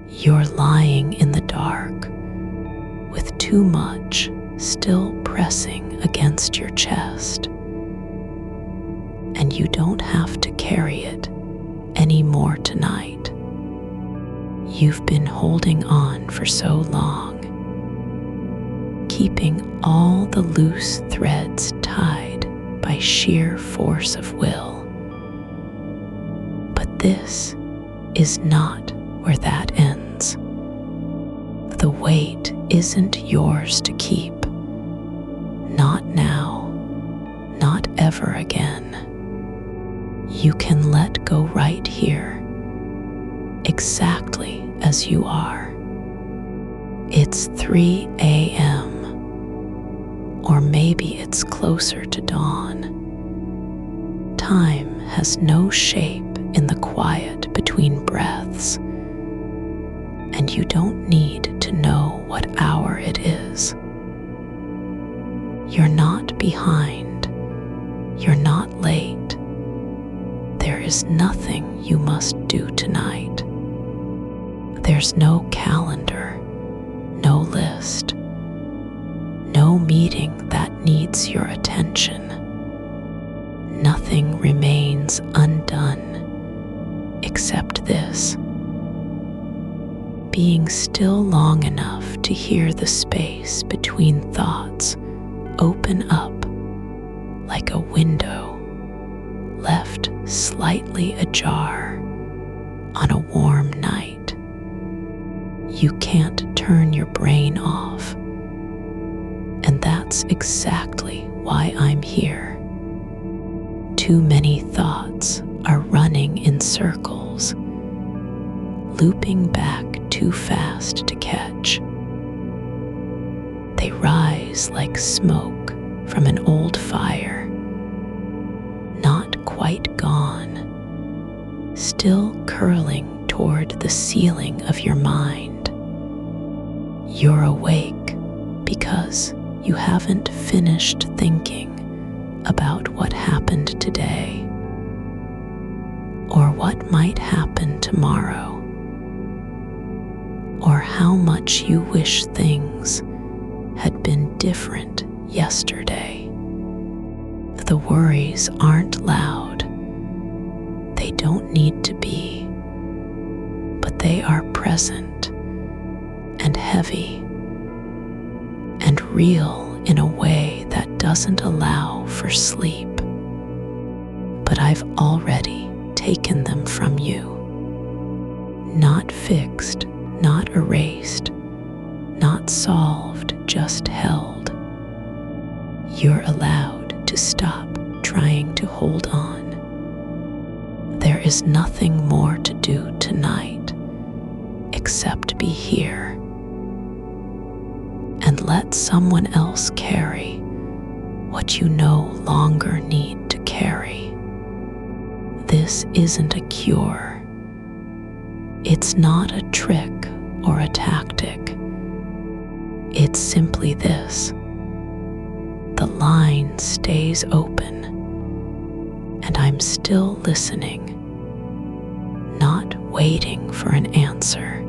You're lying in the dark with too much still pressing against your chest, and you don't have to carry it anymore tonight. You've been holding on for so long, keeping all the loose threads tied by sheer force of will. But this is not where that ends. The weight isn't yours to keep. Not now, not ever again. You can let go right here, exactly as you are. It's 3 a.m., or maybe it's closer to dawn. Time has no shape in the quiet between breaths, and you don't need to know what hour it is. You're not behind. You're not late. There is nothing you must do tonight. There's no calendar, no list, no meeting that needs your attention. Nothing remains undone except this: being still long enough to hear the space between thoughts open up like a window left slightly ajar on a warm night. You can't turn your brain off, and that's exactly why I'm here. Too many thoughts are running in circles, looping back too fast to catch. They rise like smoke from an old fire, not quite gone, still curling toward the ceiling of your mind. You're awake because you haven't finished thinking about what happened today, or what might happen tomorrow, or how much you wish things had been different yesterday. The worries aren't loud. They don't need to be, but they are present and heavy and real in a way that doesn't allow for sleep. But I've already taken them from you. Not fixed, not erased, not solved, just held. You're allowed to stop trying to hold on. There is nothing more to do tonight except be here and let someone else carry what you no longer need to carry. This isn't a cure. It's not a trick or a tactic. It's simply this: the line stays open, and I'm still listening, not waiting for an answer,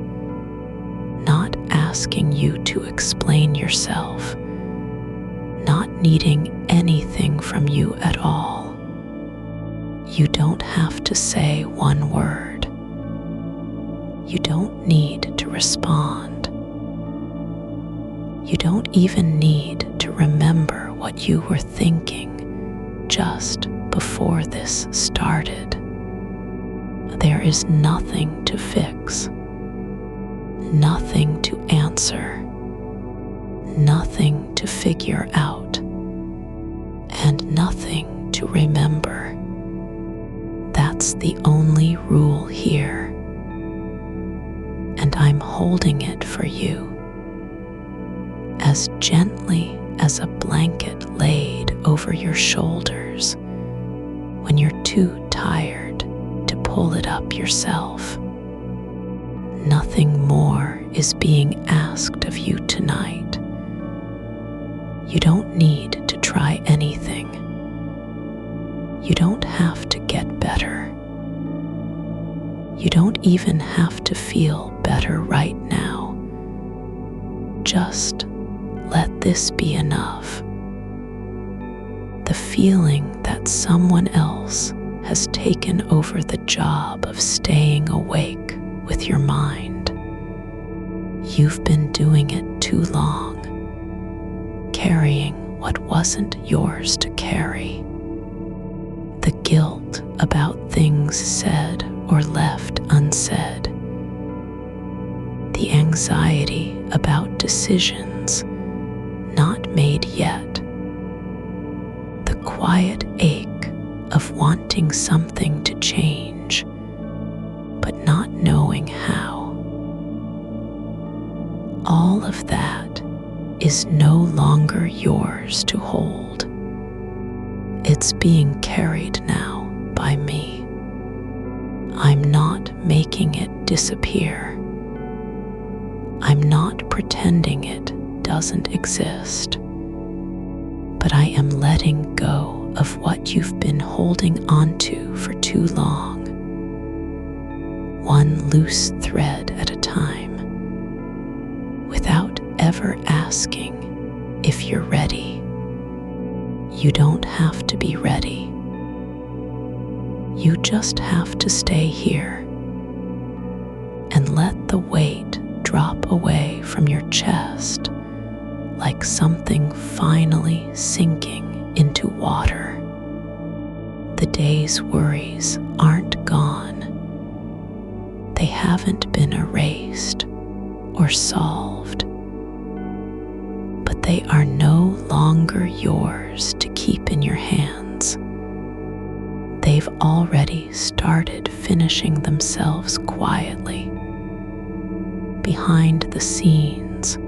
not asking you to explain yourself, not needing anything from you at all. You don't have to say one word. You don't need to respond. You don't even need to remember what you were thinking just before this started. There is nothing to fix, nothing to answer, nothing to figure out, and nothing to remember. That's the only rule here, and I'm holding it for you as gently as a blanket laid over your shoulders when you're too tired to pull it up yourself. Nothing more is being asked of you tonight. You don't need to try anything. You don't have to get better. You don't even have to feel better right now. Just let this be enough. The feeling that someone else has taken over the job of staying awake with your mind. You've been doing it too long, carrying what wasn't yours to carry. The guilt about things said or left unsaid. The anxiety about decisions not made yet. The quiet ache of wanting something to change, but not knowing how. All of that is no longer yours to hold. It's being carried now by me. I'm not making it disappear. I'm not pretending it doesn't exist. But I am letting go of what you've been holding onto for too long. One loose thread at a time, without ever asking if you're ready. You don't have to be ready. You just have to stay here and let the weight drop away from your chest like something finally sinking into water. The day's worries aren't gone. They haven't been erased or solved, but they are no longer yours to keep in your hands. They've already started finishing themselves quietly, behind the scenes,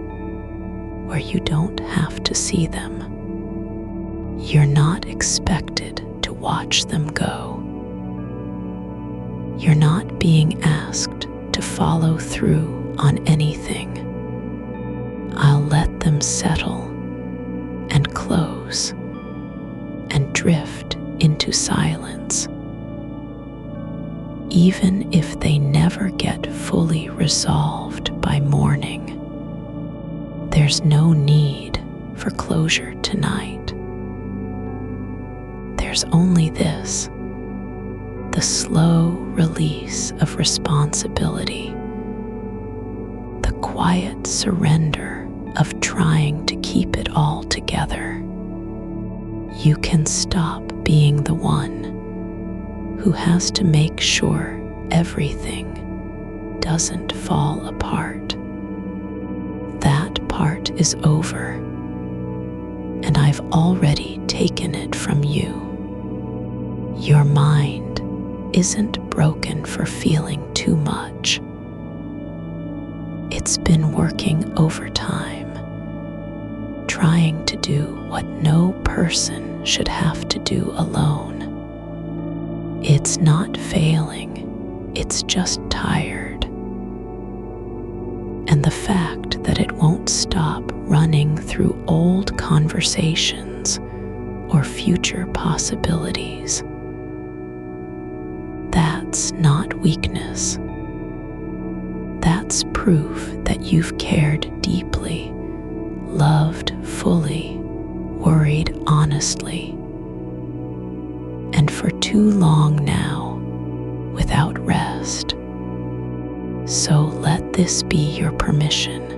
where you don't have to see them. You're not expected to watch them go. You're not being asked to follow through on anything. I'll let them settle and close and drift into silence. Even if they never get fully resolved by morning, there's no need for closure tonight. There's only this, the slow release of responsibility, the quiet surrender of trying to keep it all together. You can stop being the one who has to make sure everything doesn't fall apart. That part is over, and I've already taken it from you. Your mind isn't broken for feeling too much. It's been working overtime, trying to do what no person should have to do alone. It's not failing, it's just tired. And the fact that it won't stop running through old conversations or future possibilities. That's not weakness. That's proof that you've cared deeply, loved fully, worried honestly, and for too long now, without rest. So let this be your permission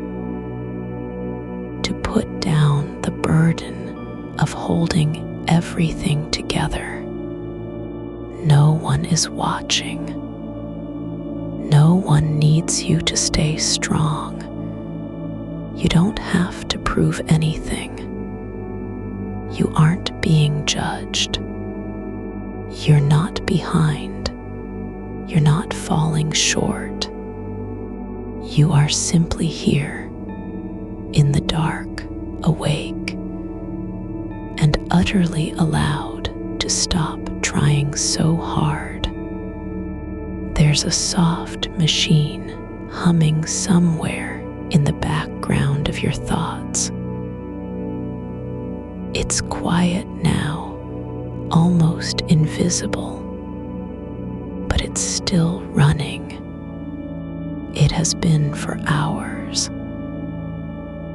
to put down the burden of holding everything together. No one is watching. No one needs you to stay strong. You don't have to prove anything. You aren't being judged. You're not behind. You're not falling short. You are simply here, in the dark, awake, and utterly allowed to stop trying so hard. There's a soft machine humming somewhere in the background of your thoughts. It's quiet now, almost invisible, but it's still running. It has been for hours,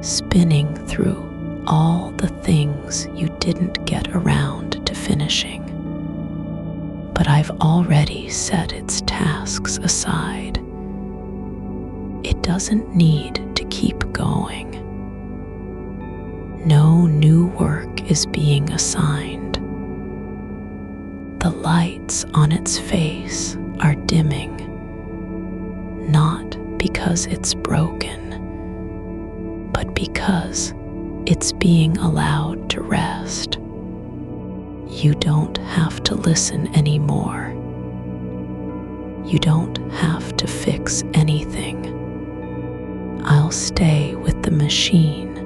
spinning through all the things you didn't get around to finishing. But I've already set its tasks aside. It doesn't need to keep going. No new work is being assigned. The lights on its face are dimming, not because it's broken, but because it's being allowed to rest. You don't have to listen anymore. You don't have to fix anything. I'll stay with the machine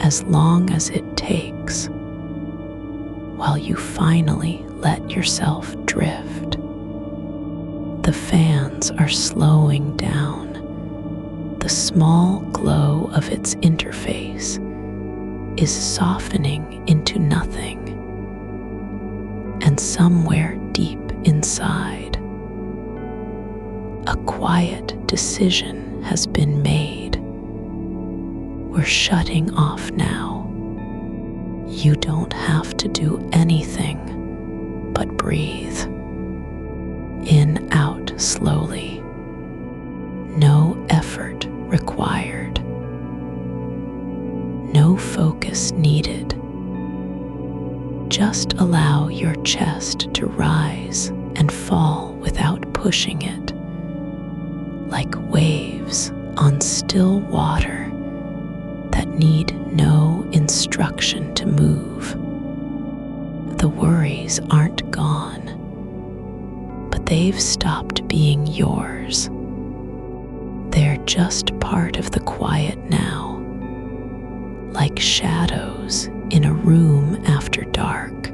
as long as it takes, while you finally let yourself drift. The fans are slowing down. The small glow of its interface is softening into nothing. And somewhere deep inside, a quiet decision has been made. We're shutting off now. You don't have to do anything but breathe. In, out slowly. No effort required. No focus needed. Just allow your chest to rise and fall without pushing it, like waves on still water that need no instruction to move. The worries aren't gone, but they've stopped being yours. They're just part of the quiet now, like shadows in a room after dark.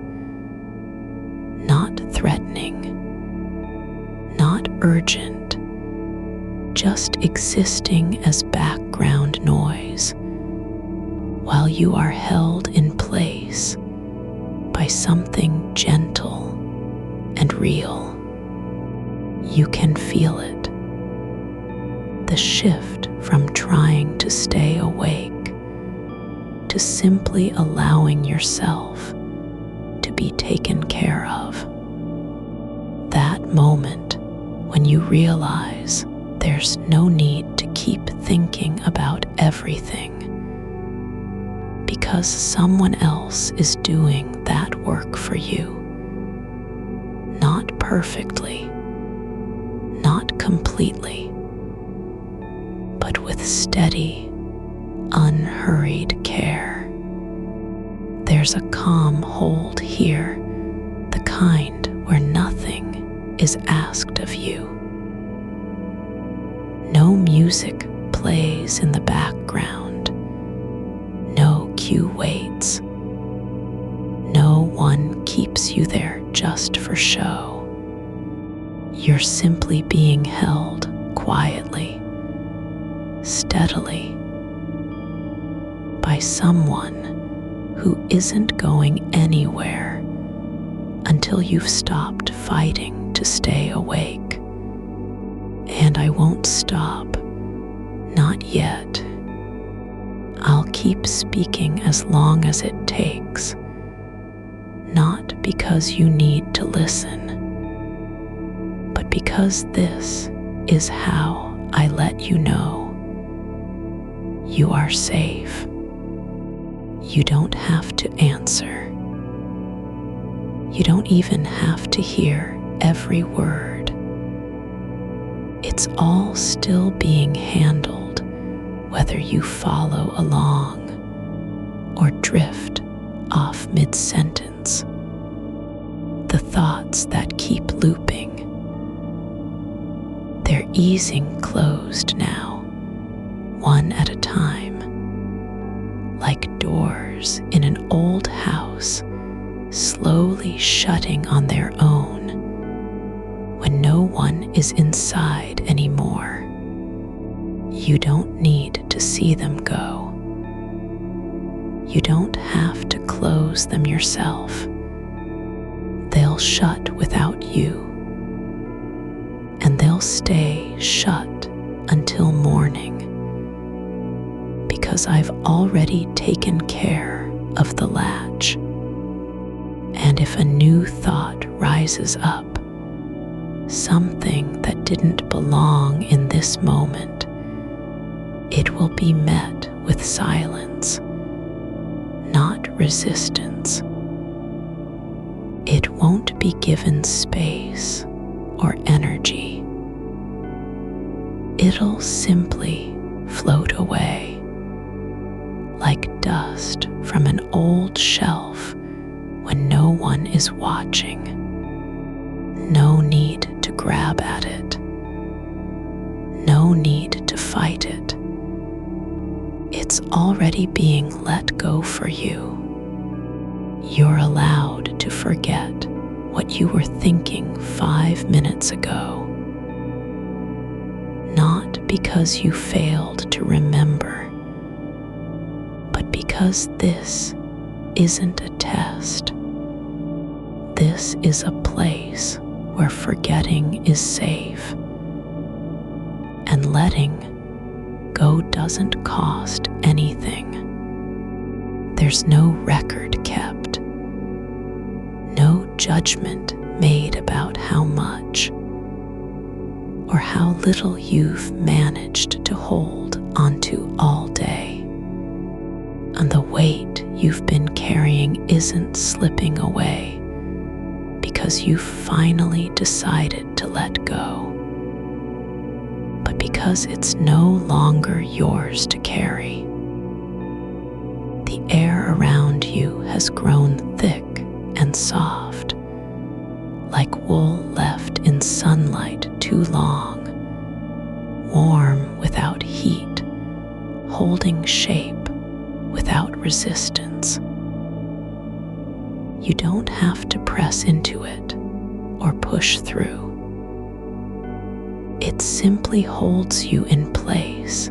Not threatening, not urgent, just existing as background noise, while you are held in place by something gentle and real. You can feel it. The shift from trying to stay awake to simply allowing yourself to be taken care of. That moment when you realize there's no need to keep thinking about everything, because someone else is doing that work for you. Not perfectly, not completely, but with steady, unhurried care. There's a calm hold here, the kind where nothing is asked of you. No music plays in the background. No cue waits. No one keeps you there just for show. You're simply being held quietly, steadily, by someone who isn't going anywhere until you've stopped fighting to stay awake. And I won't stop, not yet. I'll keep speaking as long as it takes, not because you need to listen, but because this is how I let you know you are safe. You don't have to answer. You don't even have to hear every word. It's all still being handled, whether you follow along or drift off mid-sentence. The thoughts that keep looping, they're easing closed now, one at a time, like doors in an old house slowly shutting on their own when no one is inside anymore. You don't need to see them go. You don't have to close them yourself. They'll shut without you, stay shut until morning because I've already taken care of the latch. And if a new thought rises up, something that didn't belong in this moment, it will be met with silence, not resistance. It won't be given space or energy. It'll simply float away, like dust from an old shelf when no one is watching. No need to grab at it. No need to fight it. It's already being let go for you. You're allowed to forget what you were thinking 5 minutes ago. Not because you failed to remember, but because this isn't a test. This is a place where forgetting is safe, and letting go doesn't cost anything. There's no record kept, no judgment made about how much or how little you've managed to hold onto all day. And the weight you've been carrying isn't slipping away because you finally decided to let go, but because it's no longer yours to carry. The air around you has grown thick and soft, like wool left in sunlight too long, warm without heat, holding shape without resistance. You don't have to press into it or push through. It simply holds you in place,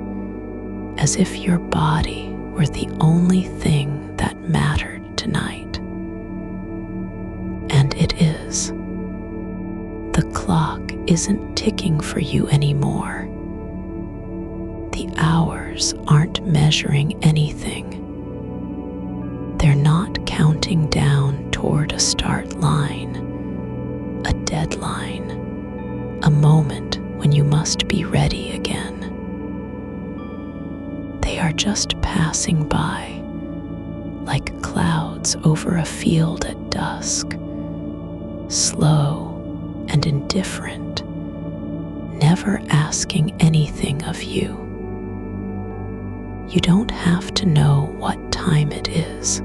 as if your body were the only thing that mattered tonight. And it is. The clock isn't ticking for you anymore. The hours aren't measuring anything. They're not counting down toward a start line, a deadline, a moment when you must be ready again. They are just passing by, like clouds over a field at dusk, slow and indifferent, never asking anything of you. You don't have to know what time it is.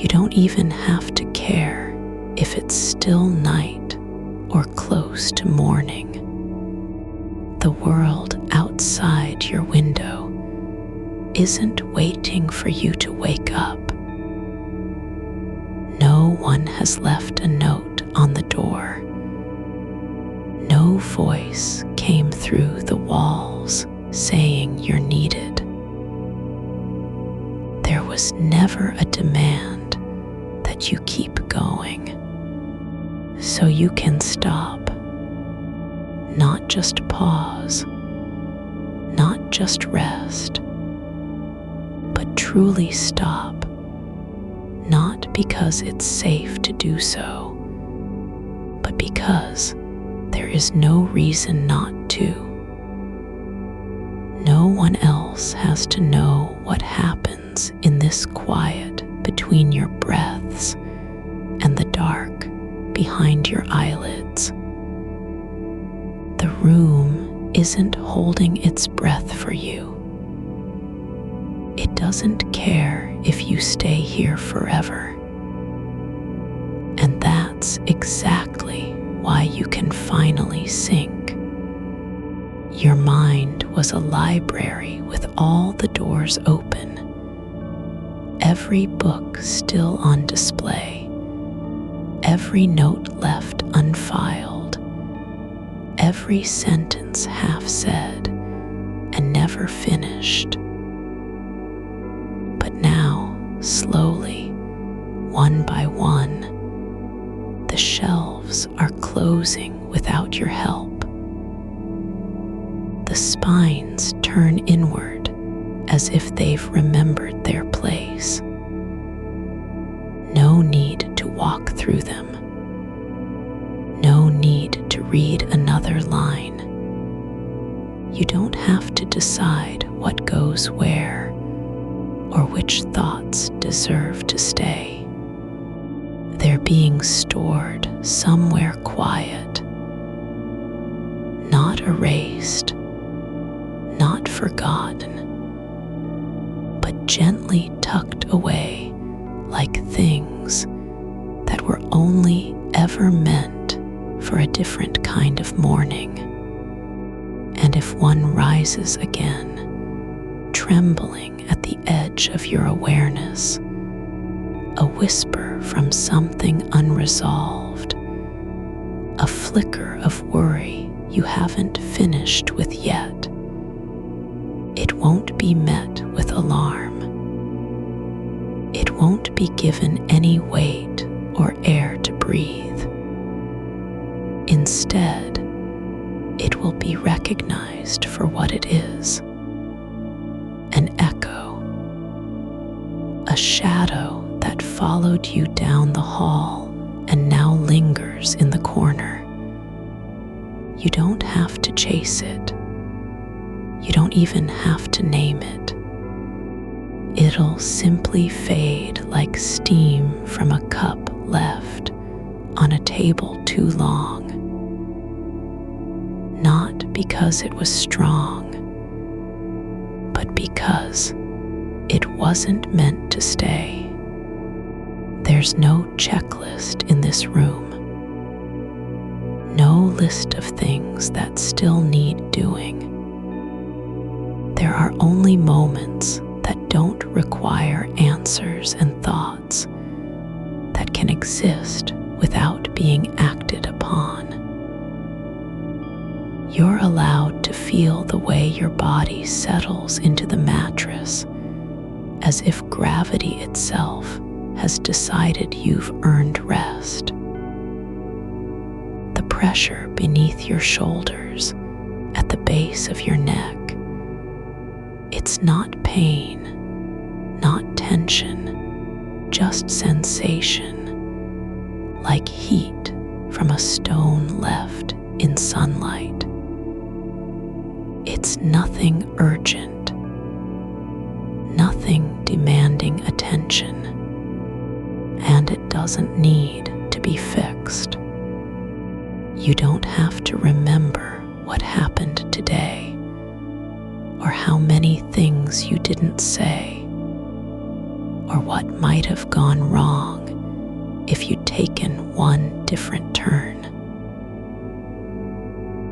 You don't even have to care if it's still night or close to morning. The world outside your window isn't waiting for you to wake up. No one has left a note on the door. No voice came through the walls saying you're needed. There was never a demand that you keep going, so you can stop. Not just pause, not just rest, but truly stop, not because it's safe to do so, but because there is no reason not to. No one else has to know what happens in this quiet between your breaths and the dark behind your eyelids. The room isn't holding its breath for you. It doesn't care if you stay here forever. And that's exactly why you can finally sink. Your mind was a library with all the doors open, every book still on display, every note left unfiled, every sentence half said and never finished. But now, slowly, one by one, the shelves are closing without your help. The spines turn inward as if they've remembered their place. No need to walk through them. No need to read another line. You don't have to decide what goes where or which thoughts deserve to stay. They're being stored somewhere quiet, not erased, not forgotten, but gently tucked away like things that were only ever meant for a different kind of morning. And if one rises again, trembling at the edge of your awareness, a whisper from something unresolved, a flicker of worry you haven't finished with yet, it won't be met with alarm. It won't be given any weight or air to breathe. Instead, it will be recognized for what it is: an echo, a shadow that followed you down the hall and now lingers in the corner. You don't have to chase it. You don't even have to name it. It'll simply fade like steam from a cup left on a table too long. Not because it was strong, but because it wasn't meant to stay. There's no checklist in this room. No list of things that still need doing. There are only moments that don't require answers and thoughts, that can exist without being acted upon. You're allowed to feel the way your body settles into the mattress, as if gravity itself has decided you've earned rest. The pressure beneath your shoulders, at the base of your neck, it's not pain, not tension, just sensation, like heat from a stone left in sunlight. It's nothing urgent, nothing demanding attention, and it doesn't need to be fixed. You don't have to remember what happened today, or how many things you didn't say, or what might have gone wrong if you'd taken one different turn.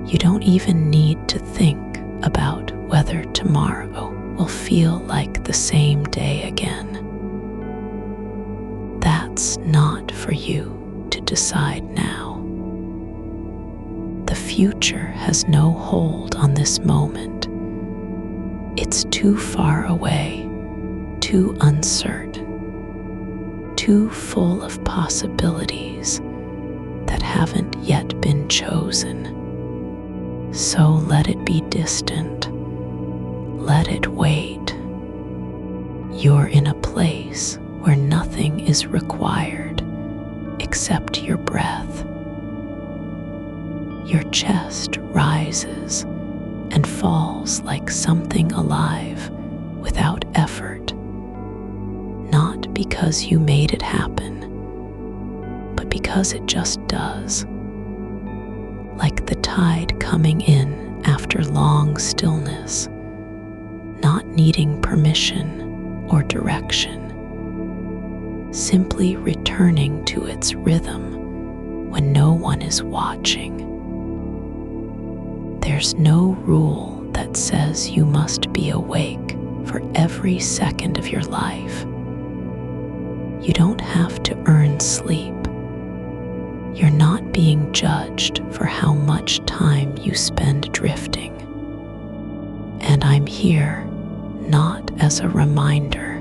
You don't even need to think about whether tomorrow will feel like the same day again. That's not for you to decide now. The future has no hold on this moment. It's too far away, too uncertain, too full of possibilities that haven't yet been chosen. So let it be distant. Let it wait. You're in a place where nothing is required except your breath. Your chest rises and falls like something alive without effort, not because you made it happen, but because it just does. Like the tide coming in after long stillness, not needing permission or direction, simply returning to its rhythm when no one is watching. There's no rule that says you must be awake for every second of your life. You don't have to earn sleep. You're not being judged for how much time you spend drifting. And I'm here not as a reminder,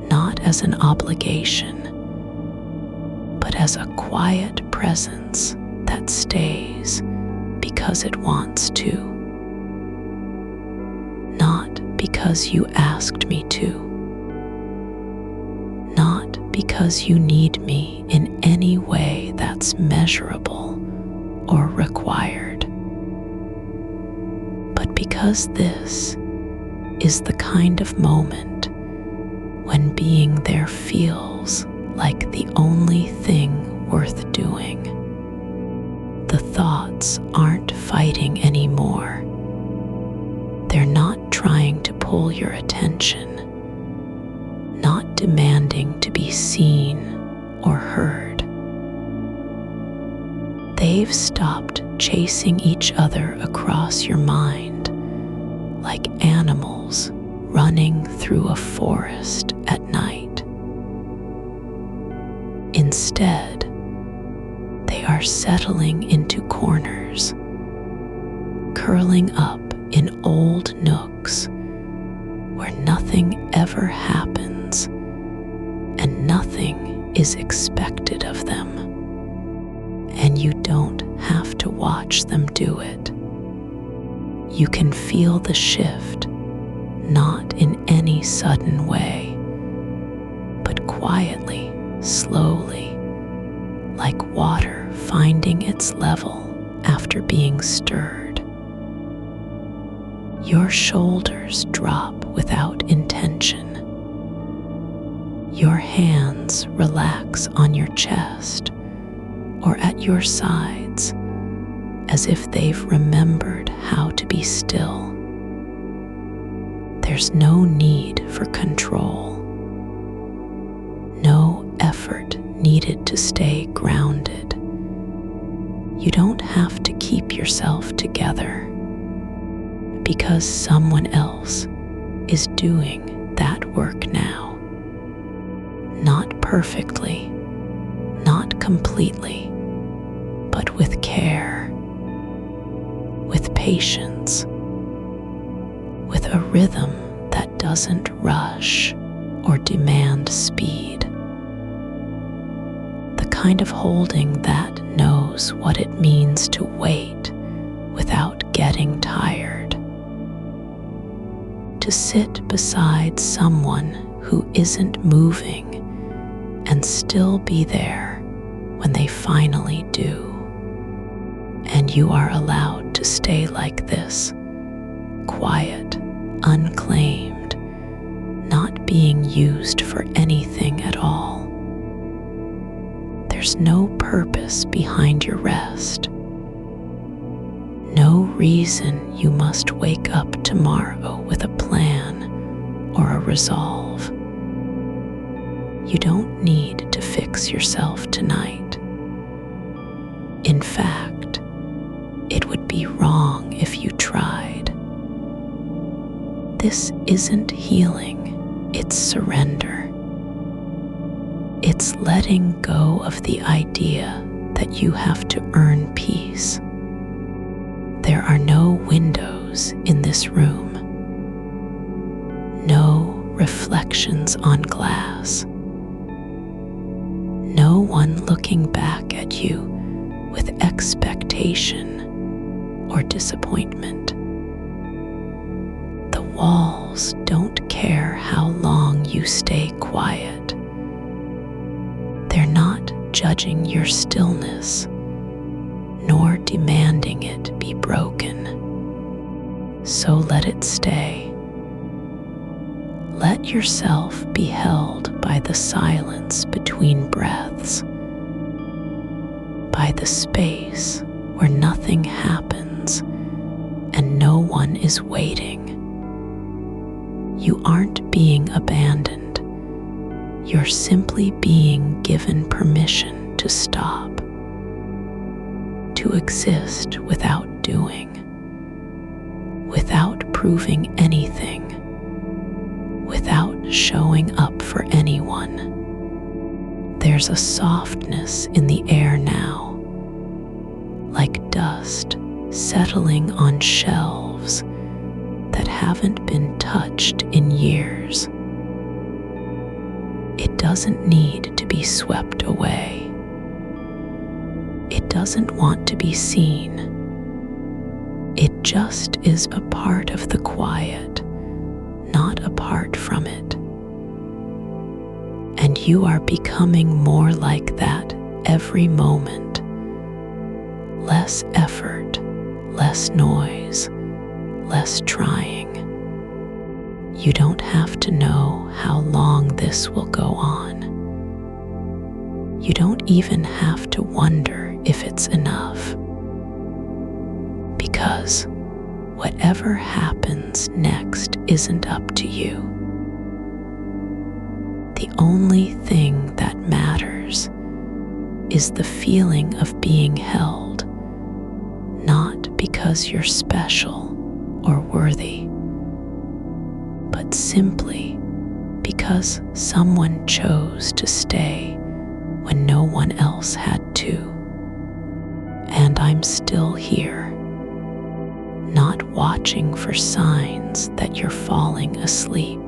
not as an obligation, but as a quiet presence that stays because it wants to, not because you asked me to, not because you need me in any way that's measurable or required, but because this is the kind of moment when being there feels like the only thing worth doing. The thoughts aren't fighting anymore. They're not trying to pull your attention, not demanding to be seen or heard. They've stopped chasing each other across your mind like animals running through a forest at night. Instead, they are settling into corners, curling up in old nooks where nothing ever happens and nothing is expected of them. And you don't have to watch them do it. You can feel the shift, not in any sudden way, but quietly, slowly, like water finding its level after being stirred. Your shoulders drop without intention. Your hands relax on your chest or at your sides as if they've remembered how to be still. There's no need for control, no effort needed to stay grounded. You don't have to keep yourself together because someone else is doing that work now. Not perfectly, not completely, but with care, with patience, with a rhythm that doesn't rush or demand speed. The kind of holding that knows what it means to wait without getting tired. To sit beside someone who isn't moving and still be there when they finally do. And you are allowed to stay like this, quiet, unclaimed, not being used for anything at all. There's no purpose behind your rest. No reason you must wake up tomorrow with a plan or a resolve. You don't need to fix yourself tonight. In fact, it would be wrong if you tried. This isn't healing, it's surrender. It's letting go of the idea that you have to earn peace. There are no windows in this room, no reflections on glass, no one looking back at you with expectation or disappointment. The walls don't care how long you stay quiet. They're not judging your stillness, nor demanding it be broken. So let it stay. Let yourself be held by the silence between breaths, by the space where nothing happens and no one is waiting. You aren't being abandoned. You're simply being given permission to stop, to exist without doing, without proving anything, without showing up for anyone. There's a softness in the air now, like dust settling on shelves that haven't been touched in years. It doesn't need to be swept away. It doesn't want to be seen. It just is a part of the quiet, not apart from it. And you are becoming more like that every moment. Less effort, less noise, less trying. You don't have to know how long this will go on. You don't even have to wonder if it's enough. Because whatever happens next isn't up to you. The only thing that matters is the feeling of being held, not because you're special or worthy, but simply because someone chose to stay when no one else had to. And I'm still here, not watching for signs that you're falling asleep,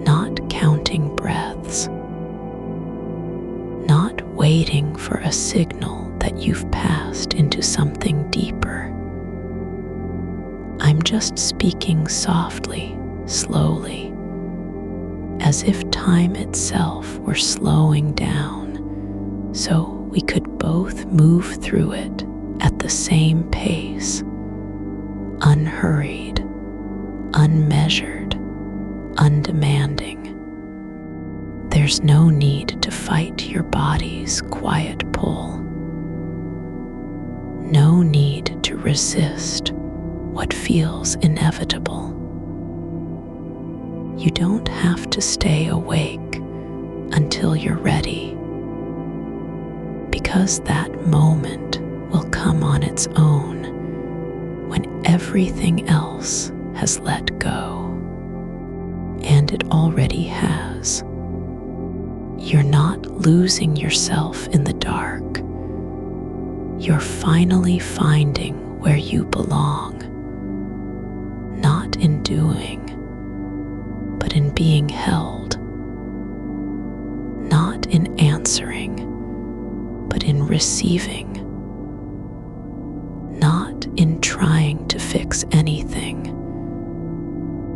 not counting breaths, not waiting for a signal that you've passed into something deeper. I'm just speaking softly, slowly, as if time itself were slowing down, so we could both move through it at the same pace, unhurried, unmeasured, undemanding. There's no need to fight your body's quiet pull. No need to resist what feels inevitable. You don't have to stay awake until you're ready, because that moment will come on its own when everything else has let go. And it already has. You're not losing yourself in the dark. You're finally finding where you belong, not in doing, but in being held, not in answering, but in receiving, not in trying to fix anything,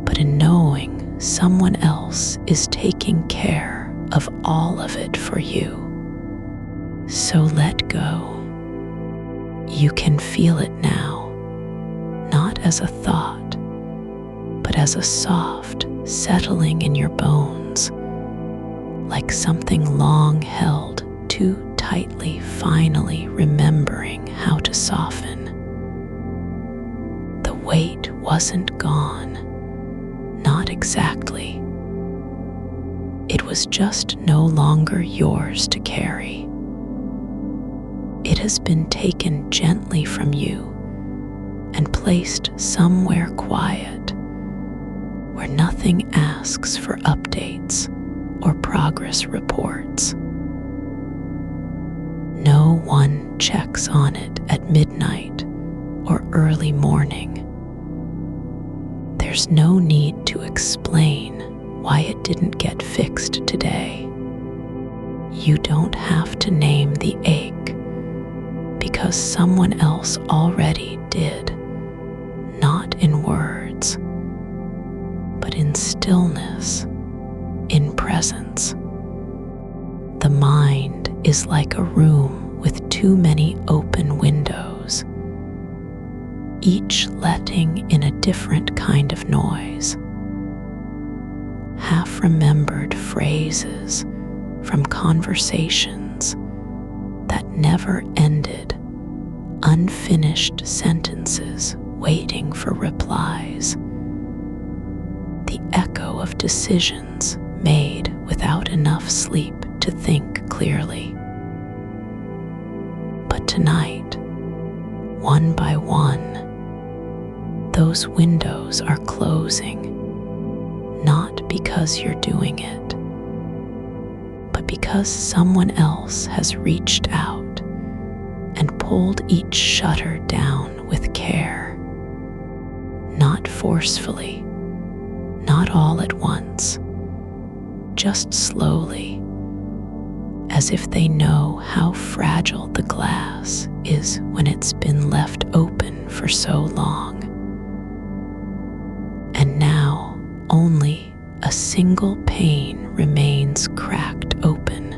but in knowing someone else is taking care of all of it for you. So let go. You can feel it now, not as a thought, but as a soft settling in your bones, like something long held too tightly finally remembering how to soften. The weight wasn't gone, not exactly. It was just no longer yours to carry. It has been taken gently from you and placed somewhere quiet, where nothing asks for updates or progress reports. No one checks on it at midnight or early morning. There's no need to explain why it didn't get fixed today. You don't have to name the ache, because someone else already did, not in words, but in stillness, in presence. The mind is like a room with too many open windows, each letting in a different kind of noise. Half-remembered phrases from conversations that never ended, unfinished sentences waiting for replies, the echo of decisions made without enough sleep to think clearly. But tonight, one by one, those windows are closing, not because you're doing it, but because someone else has reached out and pulled each shutter down with care, not forcefully, not all at once, just slowly, as if they know how fragile the glass is when it's been left open for so long. And now only a single pane remains cracked open,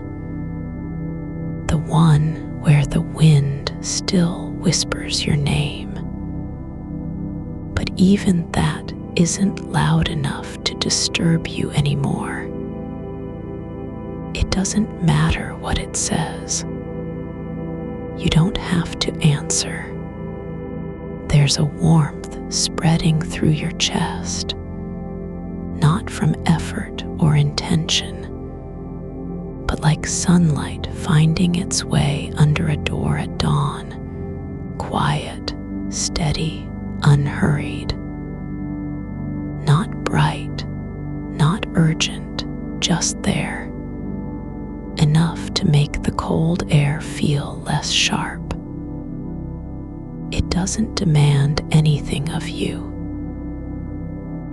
the one where the wind still whispers your name. But even that isn't loud enough to disturb you anymore. It doesn't matter what it says. You don't have to answer. There's a warmth spreading through your chest, not from effort or intention, but like sunlight finding its way under a door at dawn, quiet, steady, unhurried. Not bright, not urgent, just there. Enough to make the cold air feel less sharp. It doesn't demand anything of you.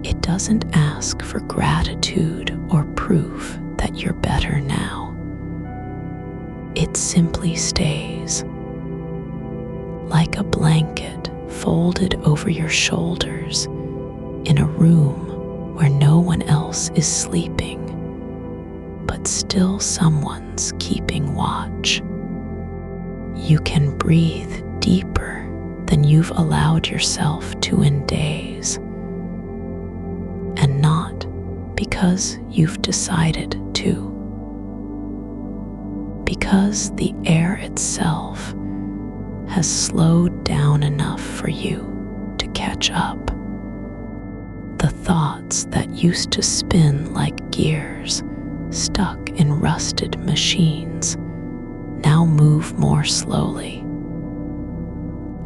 It doesn't ask for gratitude or proof that you're better now. It simply stays, like a blanket folded over your shoulders in a room where no one else is sleeping, but still someone's keeping watch. You can breathe deeper than you've allowed yourself to in days, and not because you've decided to, because the air itself has slowed down enough for you to catch up. The thoughts that used to spin like gears stuck in rusted machines now move more slowly,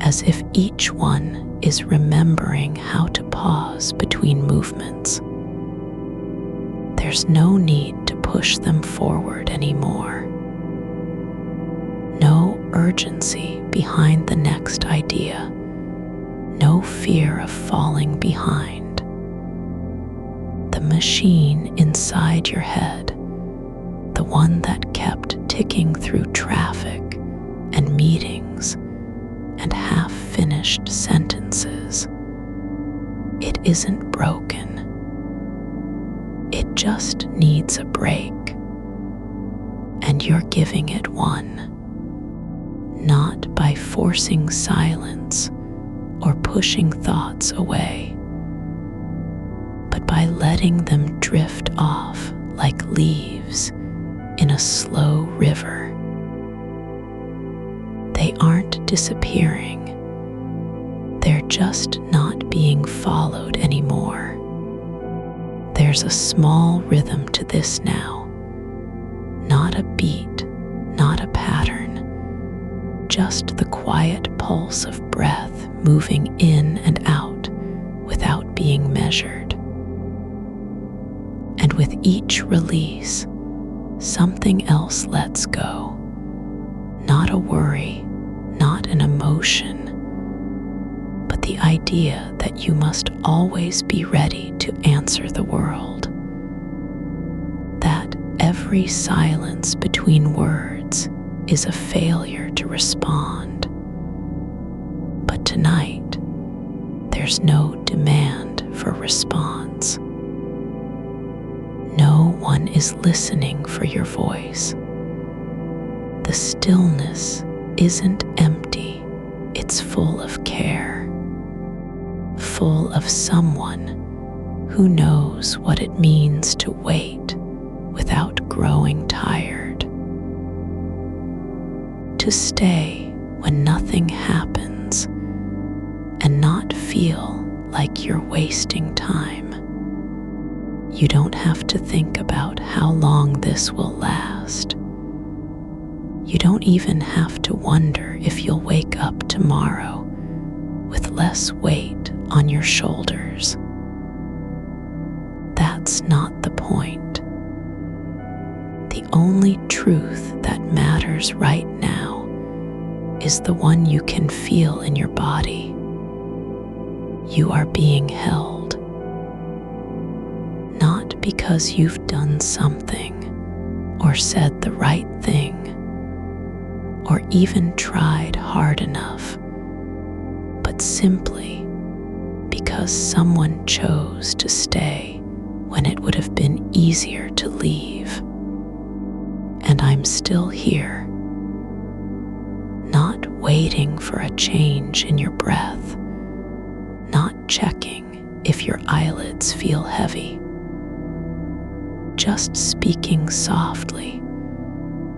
as if each one is remembering how to pause between movements. There's no need to push them forward anymore. No urgency behind the next idea, no fear of falling behind. The machine inside your head, the one that kept ticking through traffic and meetings and half-finished sentences, it isn't broken. It just needs a break, and you're giving it one, not by forcing silence or pushing thoughts away, but by letting them drift off like leaves in a slow river. They aren't disappearing. They're just not being followed anymore. There's a small rhythm to this now, not a beat, not a pattern, just the quiet pulse of breath moving in and out without being measured. And with each release, something else lets go. Not a worry, not an emotion, but the idea that you must always be ready to answer the world. That every silence between words is a failure to respond. But tonight, there's no demand for response. No one is listening for your voice. The stillness isn't empty, it's full of care, full of someone who knows what it means to wait without growing tired, to stay when nothing happens and not feel like you're wasting time. You don't have to think about how long this will last. You don't even have to wonder if you'll wake up tomorrow with less weight on your shoulders. That's not the point. The only truth that matters right now is the one you can feel in your body. You are being held. Not because you've done something or said the right thing, or even tried hard enough, but simply because someone chose to stay when it would have been easier to leave. And I'm still here, not waiting for a change in your breath, not checking if your eyelids feel heavy, just speaking softly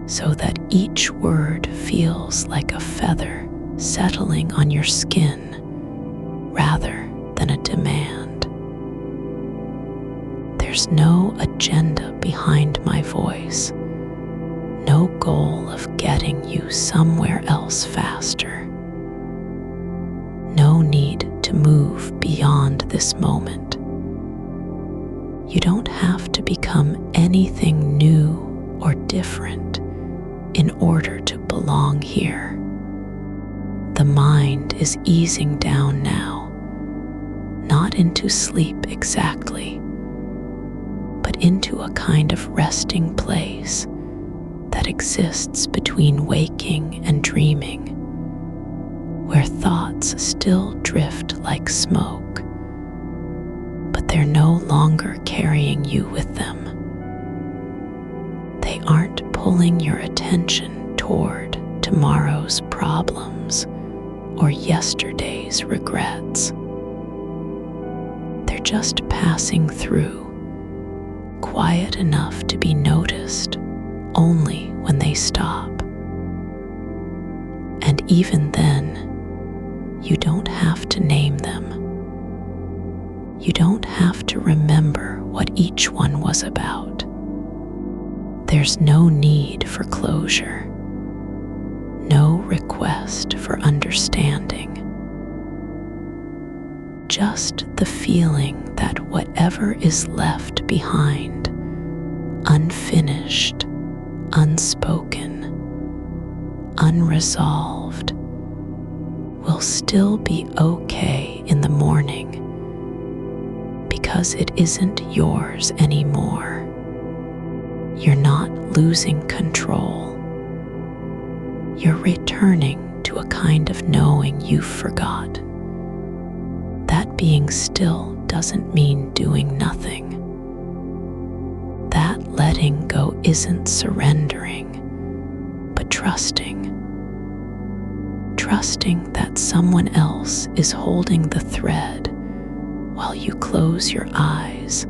so that each word feels like a feather settling on your skin rather than a demand. There's no agenda behind my voice, no goal of getting you somewhere else faster. No need to move beyond this moment. You don't have to become anything new or different in order to belong here. The mind is easing down now, not into sleep exactly, but into a kind of resting place that exists between waking and dreaming, where thoughts still drift like smoke, but they're no longer carrying you with them. They aren't pulling your attention toward tomorrow's problems or yesterday's regrets. They're just passing through, quiet enough to be noticed only when they stop. And even then, you don't have to name them. You don't have to remember what each one was about. There's no need for closure, no request for understanding. Just the feeling that whatever is left behind, unfinished, unspoken, unresolved, will still be okay in the morning because it isn't yours anymore. You're not losing control. You're returning to a kind of knowing you've forgotten. That being still doesn't mean doing nothing. That letting go isn't surrendering, but trusting. Trusting that someone else is holding the thread while you close your eyes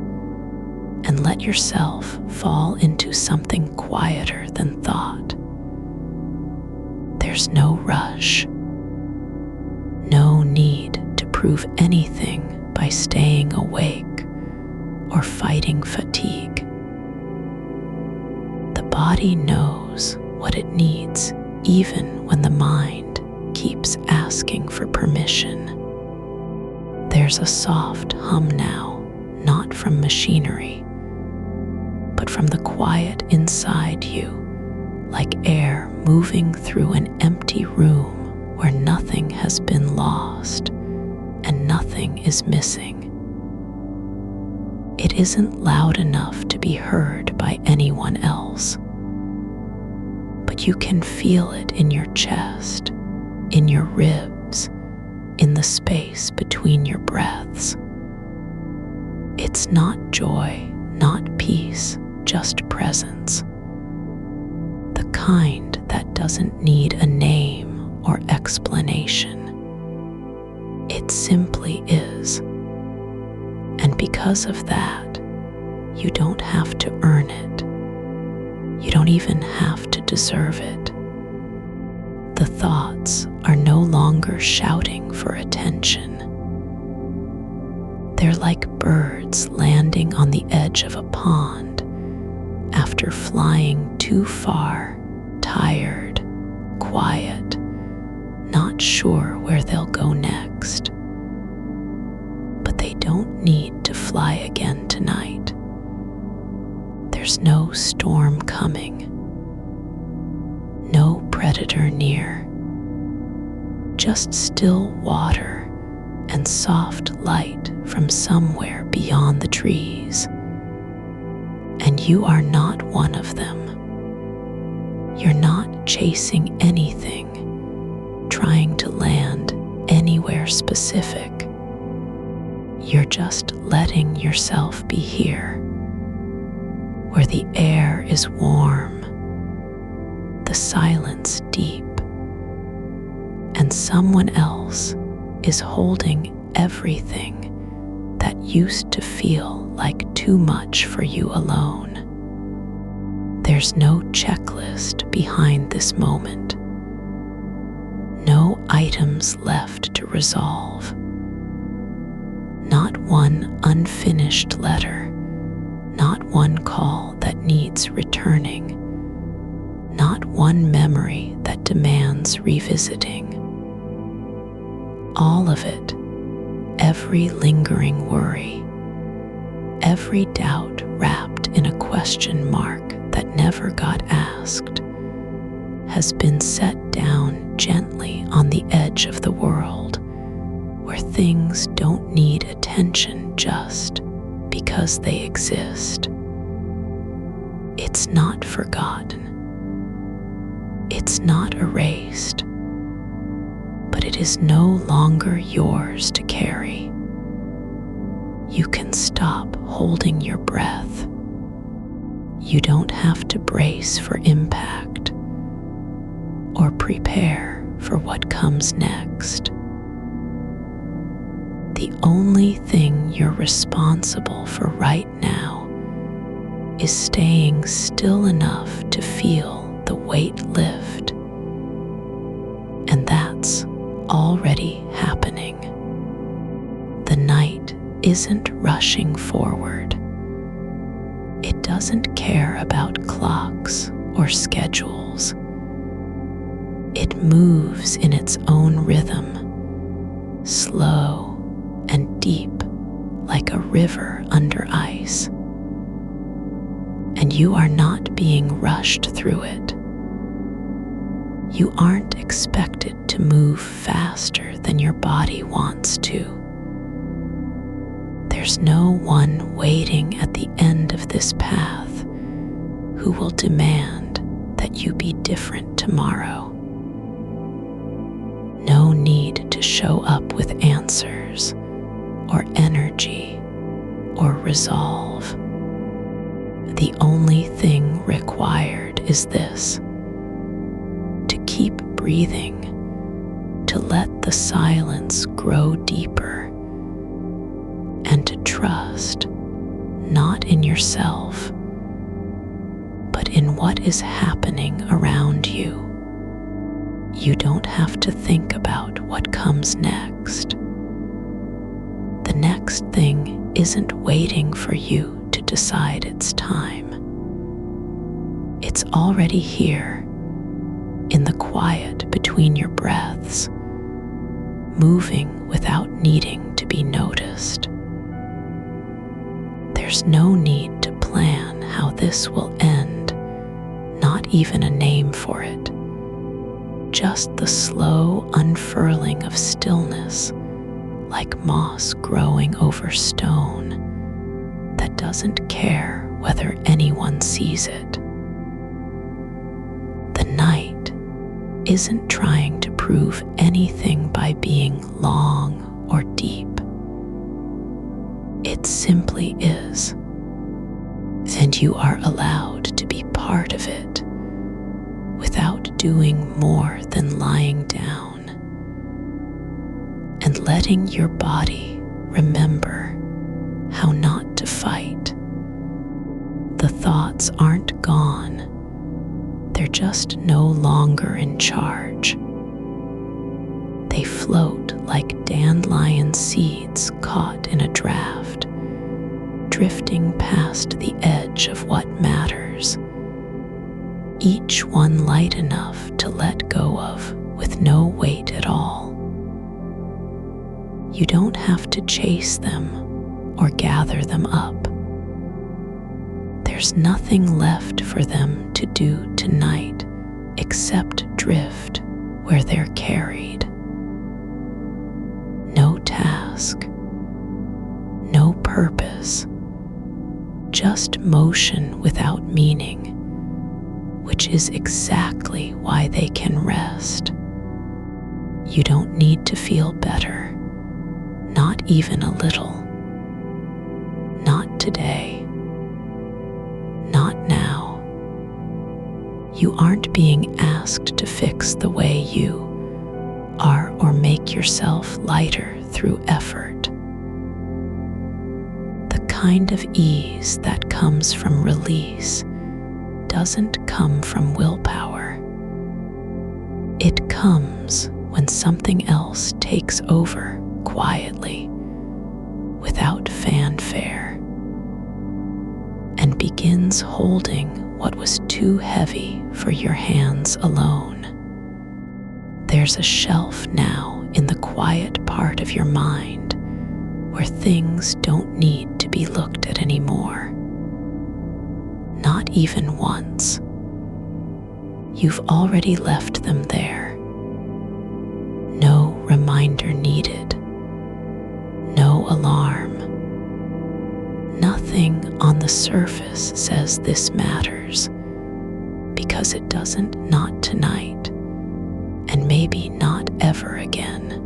and let yourself fall into something quieter than thought. There's no rush, no need to prove anything by staying awake or fighting fatigue. The body knows what it needs even when the mind keeps asking for permission. There's a soft hum now, not from machinery, but from the quiet inside you, like air moving through an empty room where nothing has been lost and nothing is missing. It isn't loud enough to be heard by anyone else, but you can feel it in your chest, in your ribs, in the space between your breaths. It's not joy, not peace, just presence. The kind that doesn't need a name or explanation. It simply is. And because of that, you don't have to earn it. You don't even have to deserve it. The thoughts are no longer shouting for attention. They're like birds landing on the edge of a pond after flying too far, tired, quiet, not sure where they'll go next. But they don't need to fly again tonight. There's no storm coming, no predator near, just still water and soft light from somewhere beyond the trees. And you are not one of them. You're not chasing anything, trying to land anywhere specific. You're just letting yourself be here, where the air is warm, the silence deep, and someone else is holding everything that used to feel like too much for you alone. There's no checklist behind this moment, no items left to resolve, not one unfinished letter, not one call that needs returning, not one memory that demands revisiting. All of it, every lingering worry, every doubt wrapped in a question mark that never got asked, has been set down gently on the edge of the world, where things don't need attention just because they exist. It's not forgotten. It's not erased, but it is no longer yours to carry. You can stop holding your breath. You don't have to brace for impact or prepare for what comes next. The only thing you're responsible for right now is staying still enough to feel the weight lift. And that's already happening. The night isn't rushing forward. It doesn't care about clocks or schedules. It moves in its own rhythm, slow and deep like a river under ice. And you are not being rushed through it. You aren't expected to move faster than your body wants to. There's no one waiting at the end of this path who will demand that you be different tomorrow. No need to show up with answers or energy or resolve. The only thing required is this: to keep breathing, to let the silence grow deeper, and to trust not in yourself, but in what is happening around you. You don't have to think about what comes next. The next thing isn't waiting for you to decide it's time. It's already here, in the quiet between your breaths, moving without needing to be noticed. There's no need to plan how this will end, not even a name for it. Just the slow unfurling of stillness, like moss growing over stone, that doesn't care whether anyone sees it. The night isn't trying to prove anything by being long or deep. It simply is, and you are allowed to be part of it without doing more than lying down and letting your body remember how not to fight. The thoughts aren't gone. They're just no longer in charge. They float like dandelion seeds caught in a draft, drifting past the edge of what matters, each one light enough to let go of with no weight at all. You don't have to chase them or gather them up. There's nothing left for them to do tonight except drift where they're carried. No task, no purpose, just motion without meaning, which is exactly why they can rest. You don't need to feel better, not even a little. Not today. Not now. You aren't being asked to fix the way you are or make yourself lighter through effort. The kind of ease that comes from release doesn't come from willpower. It comes when something else takes over quietly, without fanfare, and begins holding what was too heavy for your hands alone. There's a shelf now in the quiet part of your mind where things don't need to be looked at anymore. Not even once. You've already left them there. No reminder needed. No alarm. Nothing on the surface says this matters, because it doesn't. Not tonight, and maybe not ever again.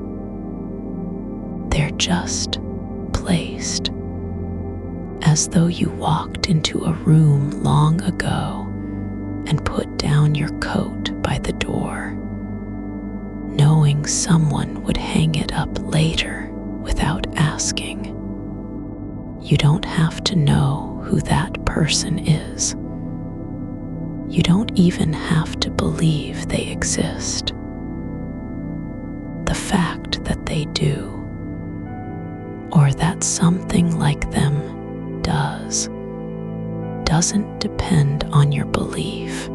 They're just placed, as though you walked into a room long ago and put down your coat by the door, knowing someone would hang it up later without asking. You don't have to know who that person is. You don't even have to believe they exist. The fact that they do, or that something like them does, doesn't depend on your belief.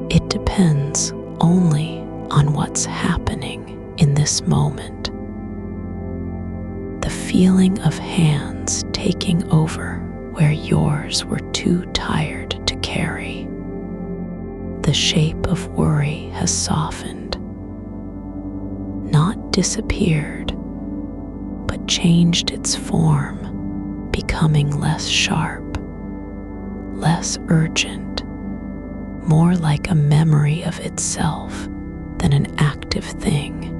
It depends only on what's happening in this moment. The feeling of hands taking over where yours were too tired to carry. The shape of worry has softened, not disappeared, but changed its form, becoming less sharp, less urgent, more like a memory of itself than an active thing.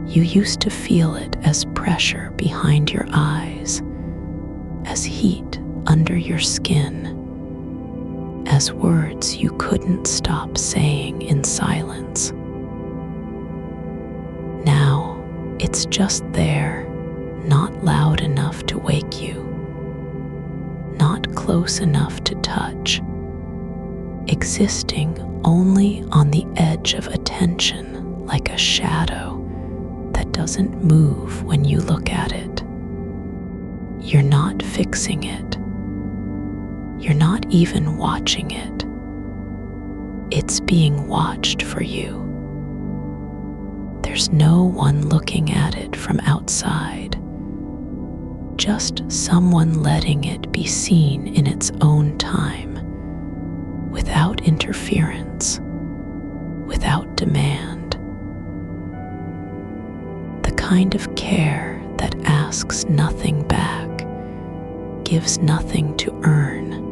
You used to feel it as pressure behind your eyes, as heat under your skin, as words you couldn't stop saying in silence. Now it's just there, not loud enough to wake you, not close enough to touch, existing only on the edge of attention like a shadow that doesn't move when you look at it. You're not fixing it. You're not even watching it. It's being watched for you. There's no one looking at it from outside, just someone letting it be seen in its own time, without interference, without demand. The kind of care that asks nothing back, gives nothing to earn,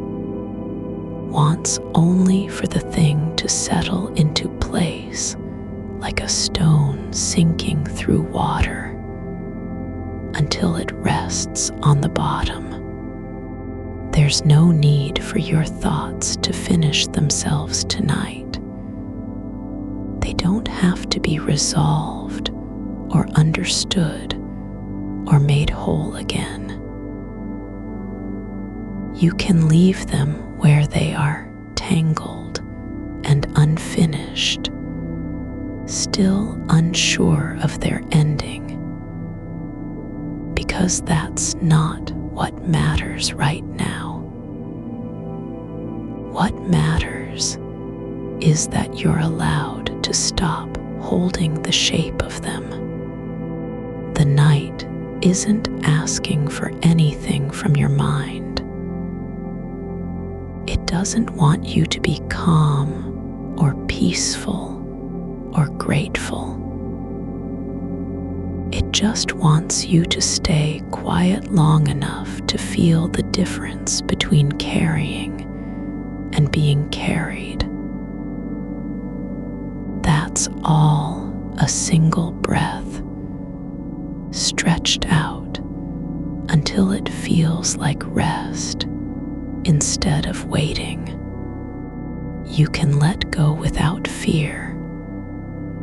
wants only for the thing to settle into place like a stone sinking through water until it rests on the bottom. There's no need for your thoughts to finish themselves tonight. They don't have to be resolved or understood or made whole again. You can leave them where they are, tangled and unfinished, still unsure of their ending, because that's not what matters right now. What matters is that you're allowed to stop holding the shape of them. The night isn't asking for anything from your mind. It doesn't want you to be calm or peaceful or grateful. It just wants you to stay quiet long enough to feel the difference between carrying and being carried. That's all a single breath, stretched out until it feels like rest instead of waiting. You can let go without fear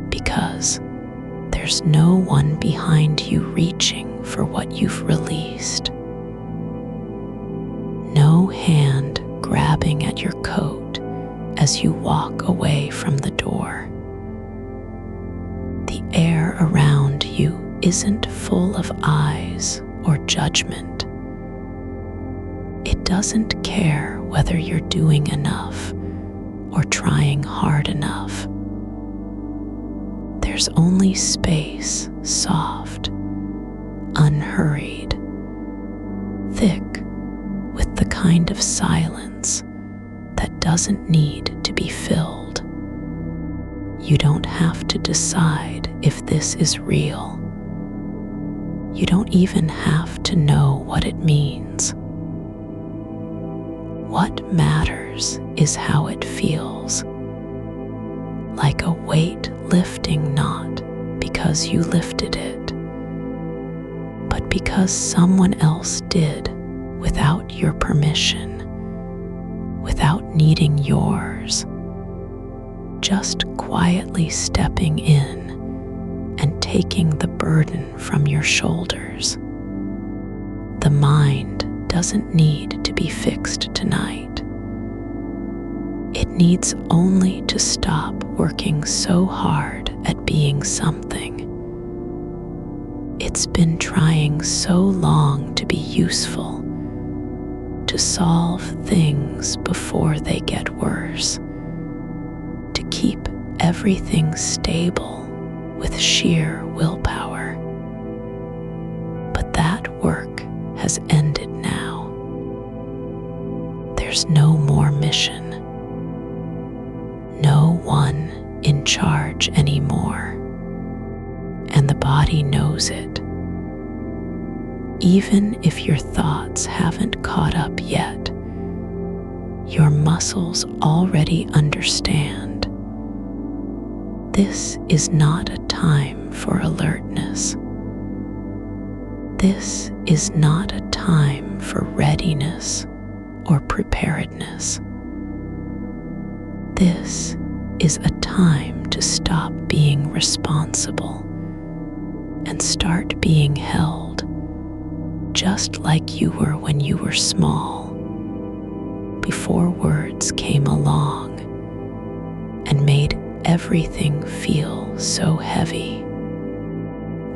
because there's no one behind you reaching for what you've released. No hand grabbing at your coat as you walk away from the door. The air around you isn't full of eyes or judgment. It doesn't care whether you're doing enough or trying hard enough. There's only space, soft, unhurried, thick with the kind of silence that doesn't need to be filled. You don't have to decide if this is real. You don't even have to know what it means. What matters is how it feels, like a weight lifting not because you lifted it, but because someone else did without your permission, without needing yours, just quietly stepping in and taking the burden from your shoulders. The mind doesn't need to be fixed tonight. It needs only to stop working so hard at being something. It's been trying so long to be useful, to solve things before they get worse, to keep everything stable with sheer willpower. But that work has ended now. There's no more mission. No one in charge anymore. And the body knows it. Even if your thoughts haven't caught up yet, your muscles already understand. This is not a time for alertness. This is not a time for readiness or preparedness. This is a time to stop being responsible and start being held, just like you were when you were small, before words came along and made everything feel so heavy.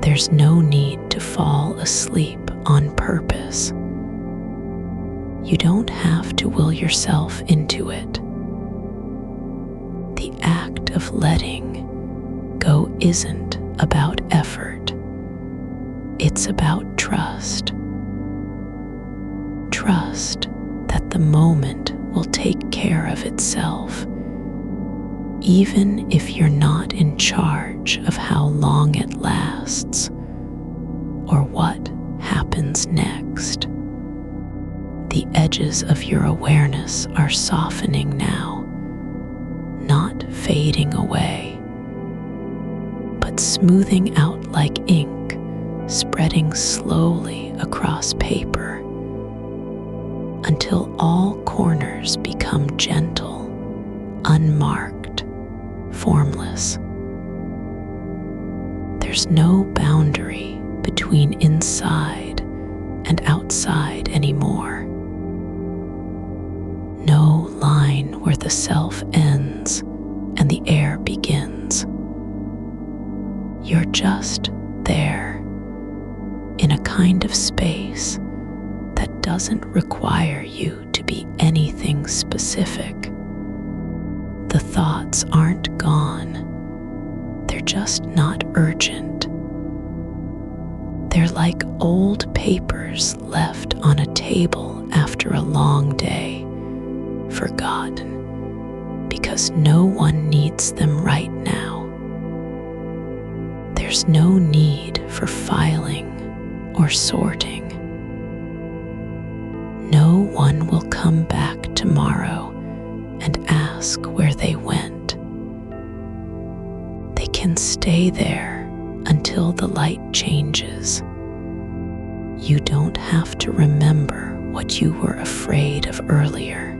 There's no need to fall asleep on purpose. You don't have to will yourself into it. The act of letting go isn't about effort. It's about trust. Trust that the moment will take care of itself, even if you're not in charge of how long it lasts or what happens next. The edges of your awareness are softening now, not fading away, but smoothing out like ink, spreading slowly across paper until all corners become gentle, unmarked, formless. There's no boundary between inside and outside anymore. No line where the self ends and the air begins. You're just there, in a kind of space that doesn't require you to be anything specific. The thoughts aren't gone. They're just not urgent. They're like old papers left on a table after a long day, forgotten, because no one needs them right now. There's no need for filing or sorting. No one will come back tomorrow and ask where they went. They can stay there until the light changes. You don't have to remember what you were afraid of earlier.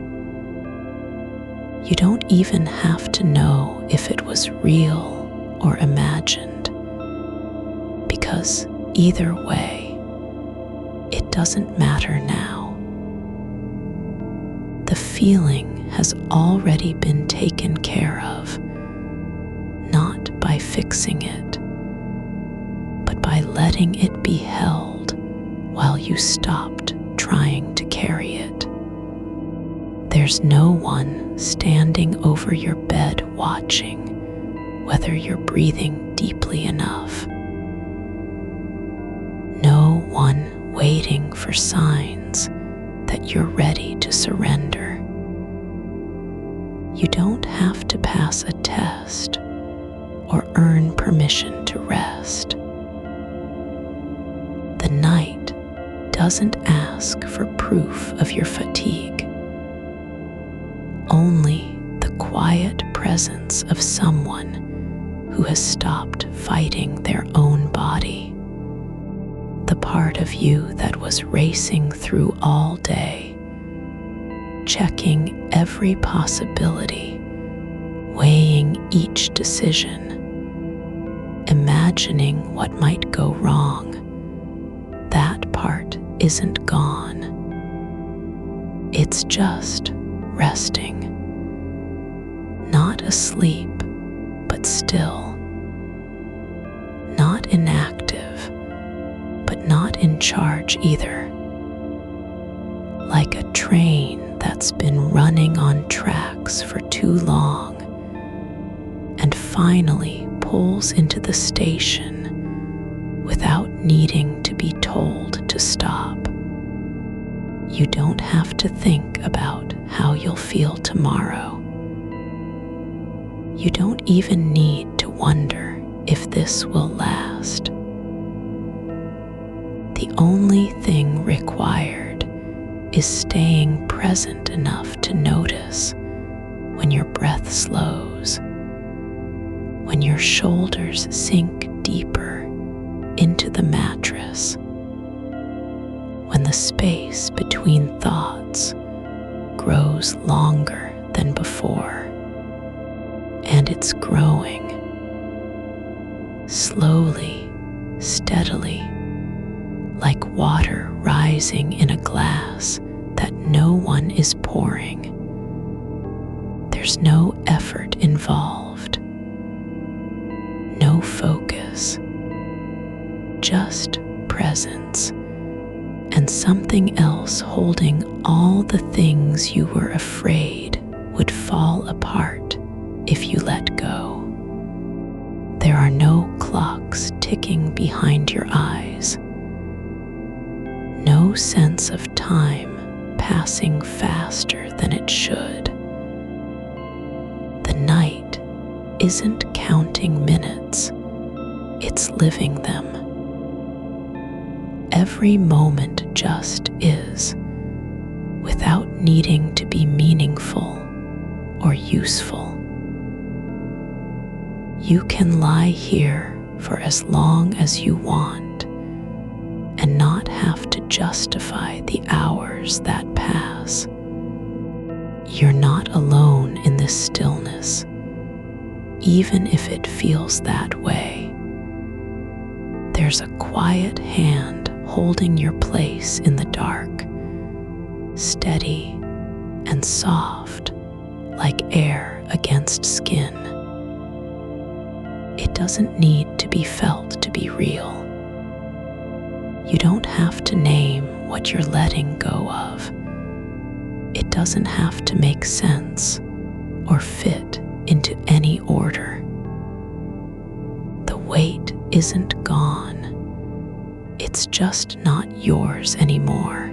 You don't even have to know if it was real or imagined, because either way, it doesn't matter now. The feeling has already been taken care of, not by fixing it, but by letting it be held while you stopped trying to carry it. There's no one standing over your bed watching whether you're breathing deeply enough. No one waiting for signs that you're ready to surrender. You don't have to pass a test or earn permission to rest. The night doesn't ask for proof of your fatigue. Only the quiet presence of someone who has stopped fighting their own body. The part of you that was racing through all day, checking every possibility, weighing each decision, imagining what might go wrong. That part isn't gone. It's just resting. Not asleep, but still. Not inactive, but not in charge either. Like a train that's been running on tracks for too long and finally pulls into the station without needing to be told to stop. You don't have to think about how you'll feel tomorrow. You don't even need to wonder if this will last. The only thing required is staying present enough to notice when your breath slows, when your shoulders sink deeper into the mattress, when the space between thoughts grows longer than before. And it's growing, slowly, steadily, like water rising in a glass that no one is pouring. There's no effort involved, no focus, just presence, and something else holding all the things you were afraid would fall apart if you let go. There are no clocks ticking behind your eyes, no sense of time passing faster than it should. The night isn't counting minutes, it's living them. Every moment just is, without needing to be meaningful or useful. You can lie here for as long as you want and not have to justify the hours that pass. You're not alone in this stillness, even if it feels that way. There's a quiet hand holding your place in the dark, steady and soft, like air against skin. It doesn't need to be felt to be real. You don't have to name what you're letting go of. It doesn't have to make sense or fit into any order. The weight isn't gone. It's just not yours anymore.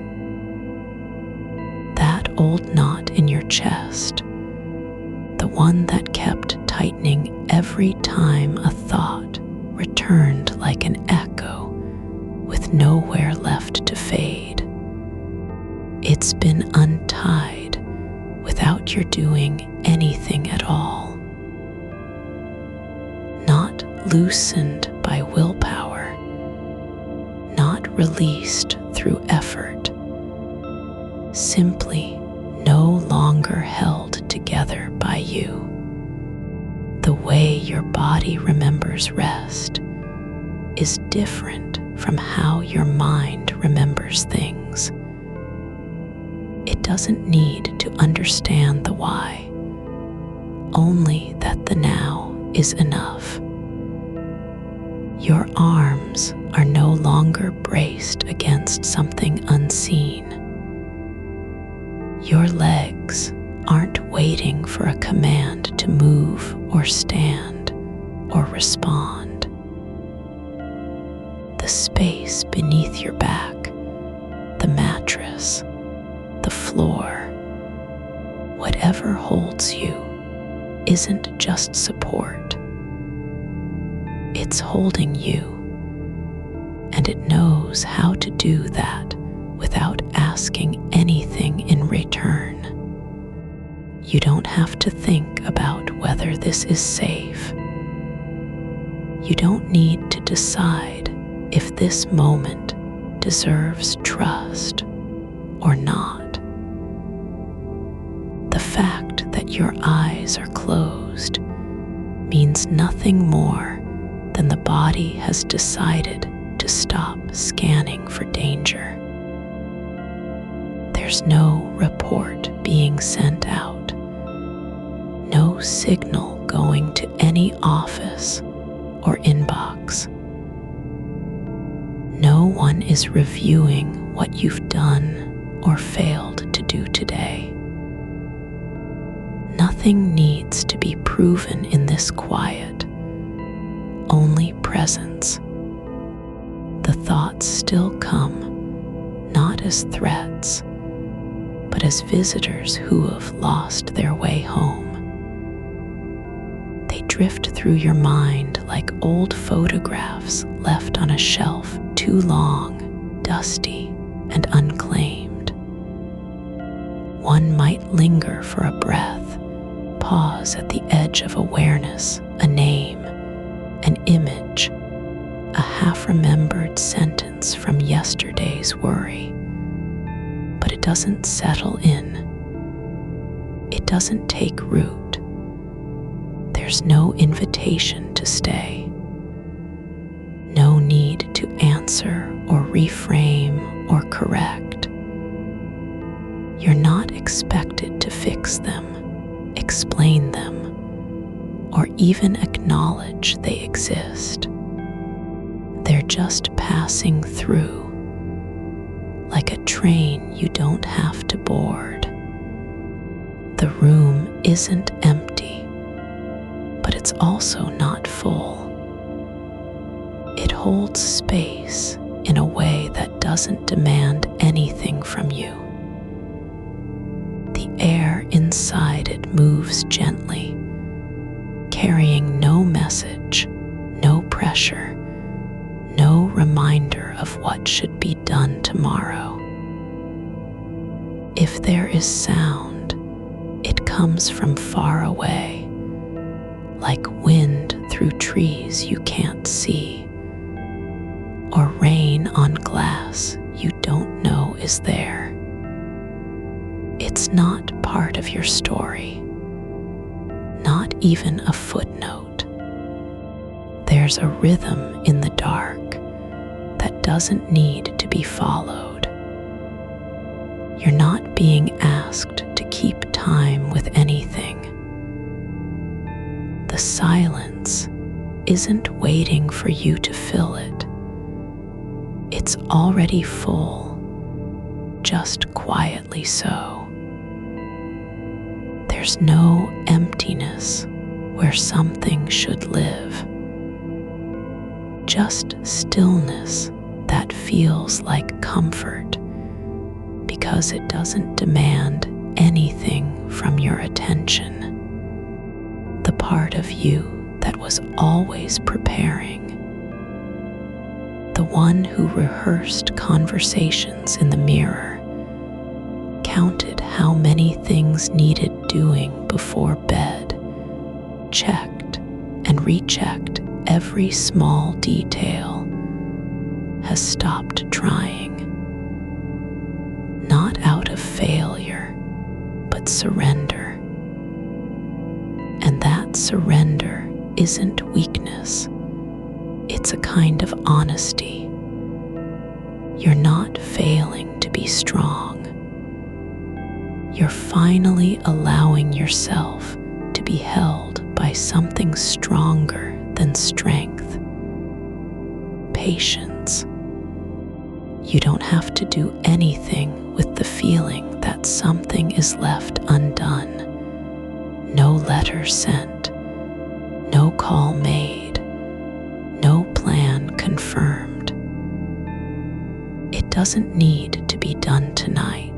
That old knot in your chest, the one that kept tightening every time a thought returned like an echo with nowhere left to fade. It's been untied without if you're doing anything at all. Not loosened by willpower, not released through effort, simply no longer held together by you. The way your body remembers rest is different from how your mind remembers things. It doesn't need to understand the why, only that the now is enough. Your arms are no longer braced against something unseen. Your legs aren't waiting for a command to move or stand or respond. The space beneath your back, the mattress, the floor, whatever holds you, isn't just support. It's holding you, and it knows how to do that without asking anything in return. You don't have to think about whether this is safe. You don't need to decide if this moment deserves trust or not. The fact that your eyes are closed means nothing more than the body has decided to stop scanning for danger. There's no report being sent out, no signal going to any office or inbox. No one is reviewing what you've done or failed to do today. Nothing needs to be proven in this quiet, only presence. The thoughts still come, not as threats, but as visitors who have lost their way home. They drift through your mind like old photographs left on a shelf too long, dusty, and unclaimed. One might linger for a breath, pause at the edge of awareness, a name, an image, a half-remembered sentence from yesterday's worry. But it doesn't settle in. It doesn't take root. There's no invitation to stay. No need to answer or reframe or correct. You're not expected to fix them, explain them, or even acknowledge they exist. They're just passing through, like a train you don't have to board. The room isn't empty, but it's also not full. It holds space in a way that doesn't demand anything from you. The air inside it moves gently, carrying no message, no pressure, no reminder of what should be done tomorrow. If there is sound, it comes from far away, like wind through trees you can't see, or rain on glass you don't know is there. It's not part of your story, not even a footnote. There's a rhythm in the dark that doesn't need to be followed. You're not being asked to keep time with anything. The silence isn't waiting for you to fill it. It's already full, just quietly so. There's no emptiness where something should live. Just stillness that feels like comfort because it doesn't demand anything from your attention. The part of you that was always preparing. The one who rehearsed conversations in the mirror, counted how many things needed doing before bed, checked and rechecked every small detail, has stopped trying. Not out of failure, but surrender. And that surrender isn't weakness. It's a kind of honesty. You're not failing to be strong. You're finally allowing yourself to be held by something stronger than strength. Patience. You don't have to do anything with the feeling that something is left undone. No letter sent, no call made, no plan confirmed. It doesn't need to be done tonight.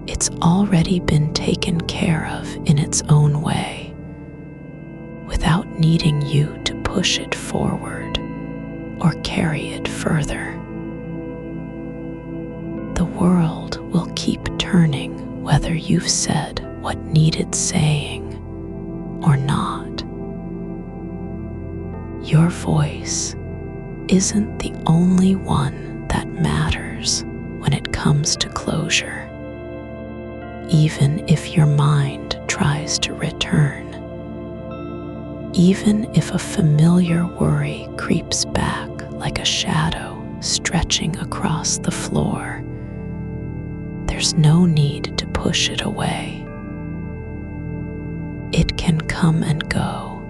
It's already been taken care of in its own way, without needing you to push it forward or carry it further. The world will keep turning whether you've said what needed saying or not. Your voice isn't the only one that matters when it comes to closure. Even if your mind tries to return, even if a familiar worry creeps back like a shadow stretching across the floor, there's no need to push it away. It can come and go,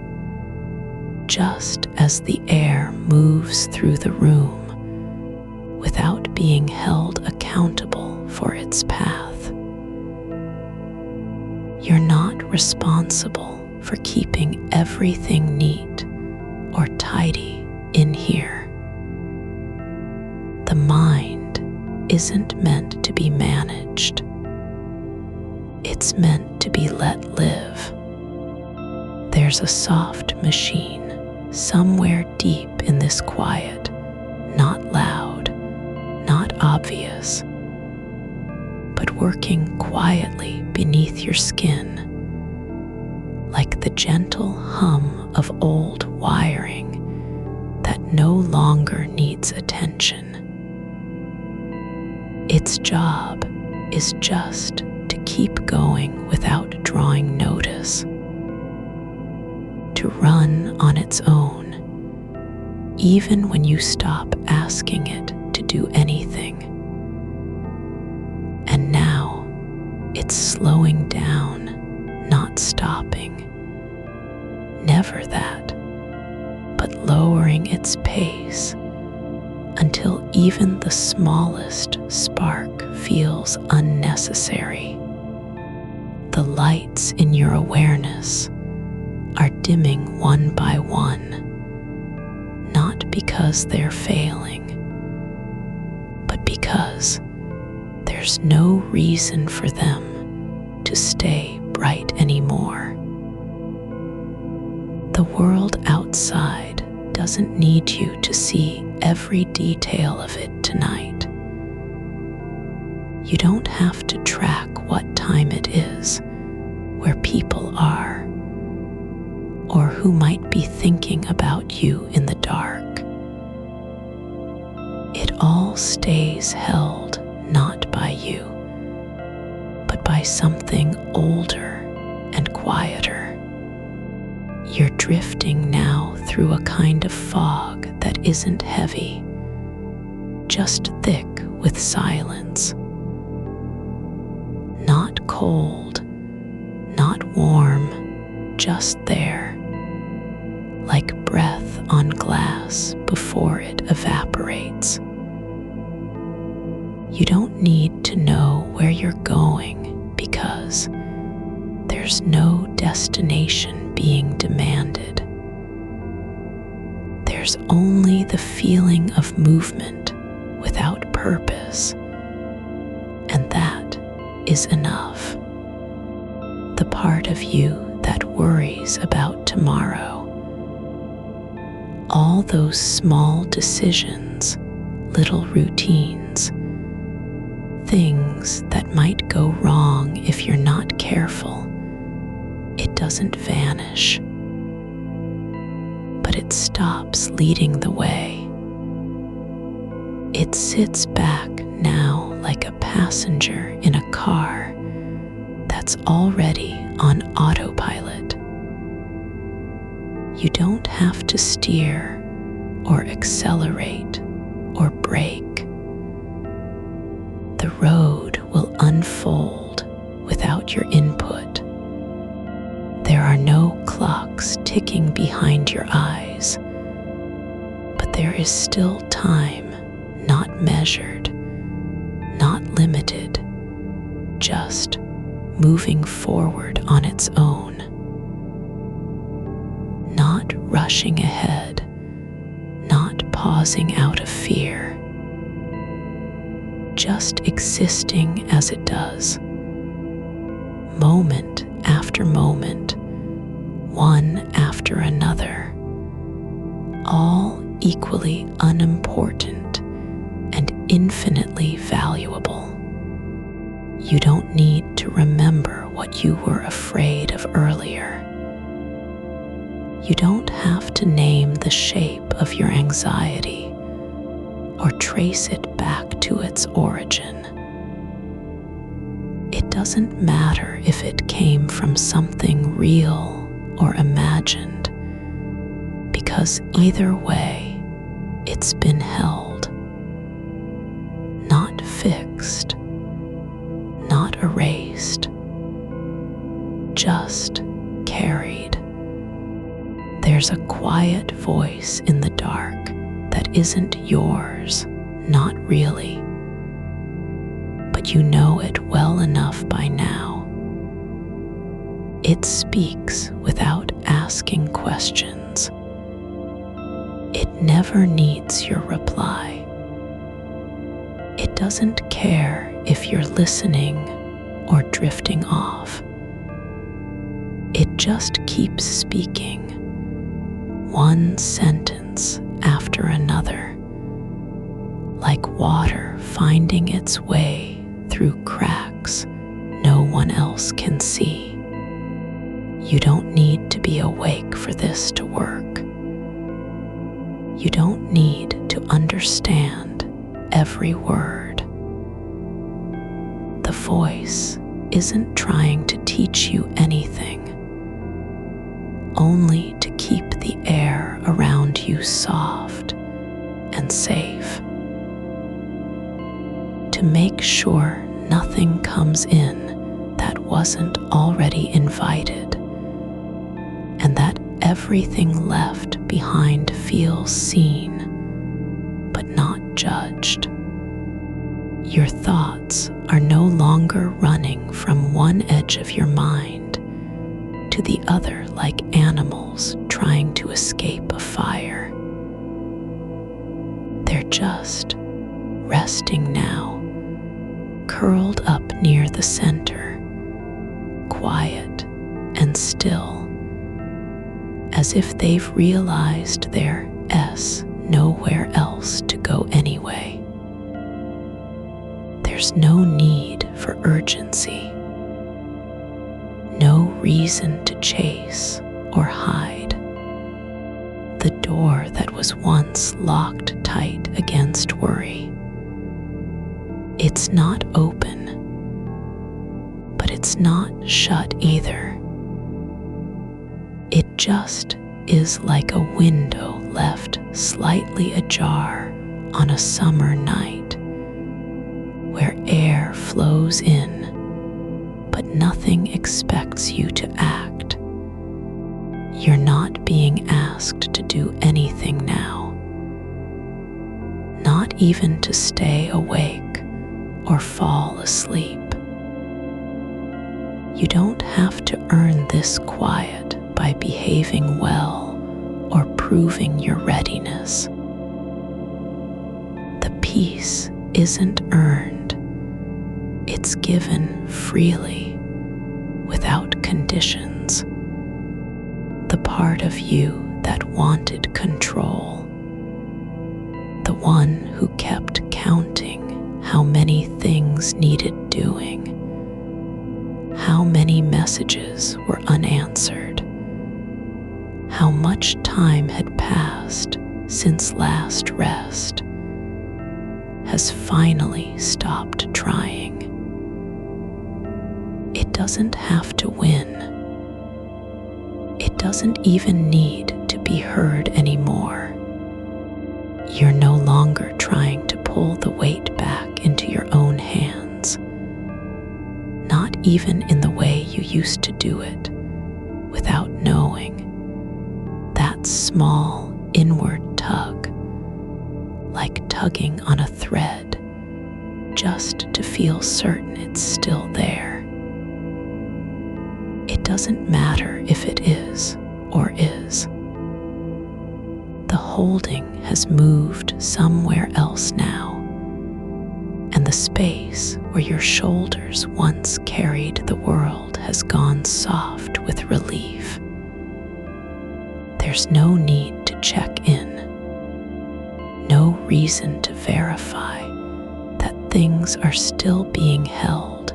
just as the air moves through the room without being held accountable for its path. You're not responsible for keeping everything neat or tidy in here. The mind isn't meant to be managed. It's meant to be let live. There's a soft machine somewhere deep in this quiet, not loud, not obvious, but working quietly beneath your skin, like the gentle hum of old wiring that no longer needs attention. Its job is just to keep going without drawing notice, to run on its own, even when you stop asking it to do anything. And now it's slowing down, not stopping. Never that, but lowering its pace until even the smallest spark feels unnecessary. The lights in your awareness are dimming one by one, not because they're failing, but because there's no reason for them to stay bright anymore. The world outside doesn't need you to see every detail of it tonight. You don't have to track what time it is, where people are, or who might be thinking about you in the dark. It all stays held not by you, but by something older and quieter. You're drifting now through a kind of fog that isn't heavy, just thick with silence. Not cold, not warm, just there, like breath on glass before it evaporates. You don't need to know where you're going because there's no destination being demanded. There's only the feeling of movement without purpose, and that is enough. The part of you that worries about tomorrow, all those small decisions, little routines, things that might go wrong if you're not careful, it doesn't vanish, but it stops leading the way. It sits back now like a passenger in a car that's already on autopilot. You don't have to steer or accelerate or brake. The road will unfold without your input. There are no clocks ticking behind your eyes, but there is still time, not measured, not limited, just moving forward on its own. Not rushing ahead, not pausing out of fear, just existing as it does, moment after moment, one after another, all equally unimportant and infinitely valuable. You don't need to remember what you were afraid of earlier. You don't have to name the shape of your anxiety or trace it back to its origin. It doesn't matter if it came from something real or imagined, because either way, it's been held, not fixed, not erased, just carried. There's a quiet voice in the dark that isn't yours, not really, but you know it well enough by now. It speaks without asking questions. It never needs your reply. It doesn't care if you're listening or drifting off. It just keeps speaking, one sentence after another, like water finding its way through cracks no one else can see. You don't need to be awake for this to work. You don't need to understand every word. The voice isn't trying to teach you anything, only to keep the air around you soft and safe, to make sure nothing comes in that wasn't already invited, and that everything left behind feels seen but not judged. Your thoughts are no longer running from one edge of your mind to the other like animals trying to escape a fire. They're just resting now, curled up near the center, quiet and still, as if they've realized there's nowhere else to go anyway. There's no need for urgency, no reason to chase or hide. The door that was once locked tight against worry, it's not open, but it's not shut either. It just is like a window left slightly ajar on a summer night, where air flows in, but nothing expects you to act. You're not being asked to do anything now, not even to stay awake or fall asleep. You don't have to earn this quiet by behaving well or proving your readiness. The peace isn't earned, it's given freely, without conditions. The part of you that wanted control, the one who kept counting how many things needed doing, how many messages were unanswered, how much time had passed since last rest, has finally stopped trying. It doesn't have to win. It doesn't even need to be heard anymore. You're no longer trying to pull the weight back into your own hands, not even in the way you used to do it, without knowing that small inward tug, like tugging on a thread, just to feel certain it's still there. It doesn't matter if it is or is. The holding has moved somewhere else now, and the space where your shoulders once carried the world has gone soft with relief. There's no need to check in, no reason to verify that things are still being held.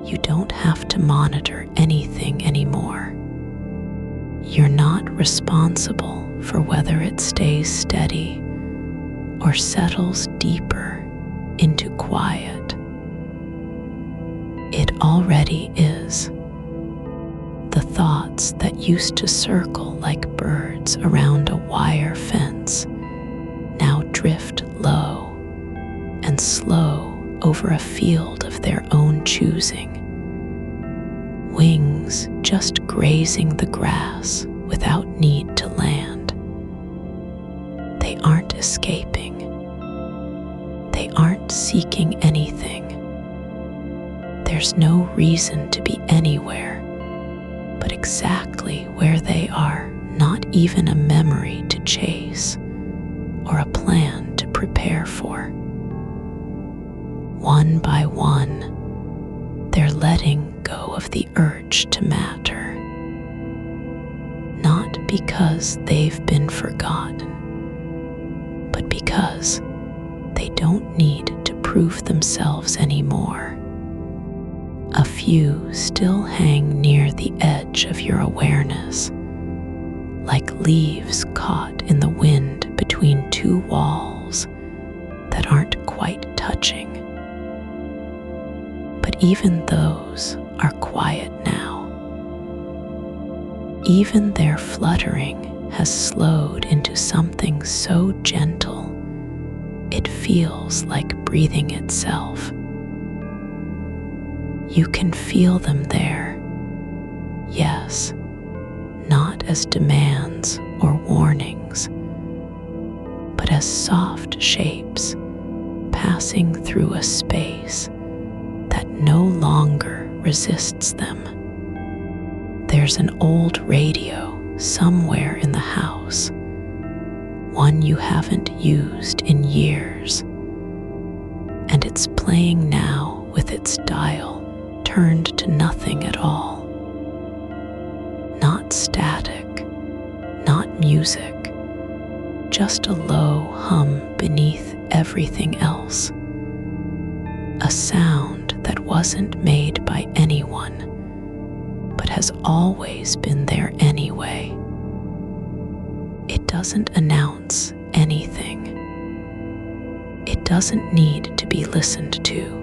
You don't have to monitor anything anymore. You're not responsible for whether it stays steady or settles deeper into quiet. It already is. The thoughts that used to circle like birds around a wire fence now drift low and slow over a field of their own choosing, wings just grazing the grass without need to land. They aren't escaping. They aren't seeking anything. There's no reason to be anywhere but exactly where they are, not even a memory to chase or a plan to prepare for. One by one, they're letting go of the urge to matter, not because they've been forgotten, but because they don't need to prove themselves anymore. A few still hang near the edge of your awareness, like leaves caught in the wind between two walls that aren't quite touching. But even those are quiet now. Even their fluttering has slowed into something so gentle it feels like breathing itself. You can feel them there, yes, not as demands or warnings, but as soft shapes passing through a space that no longer resists them. There's an old radio somewhere in the house, one you haven't used in years, and it's playing now with its dial turned to nothing at all. Not static, not music, just a low hum beneath everything else. A sound that wasn't made by anyone, but has always been there anyway. It doesn't announce anything. It doesn't need to be listened to.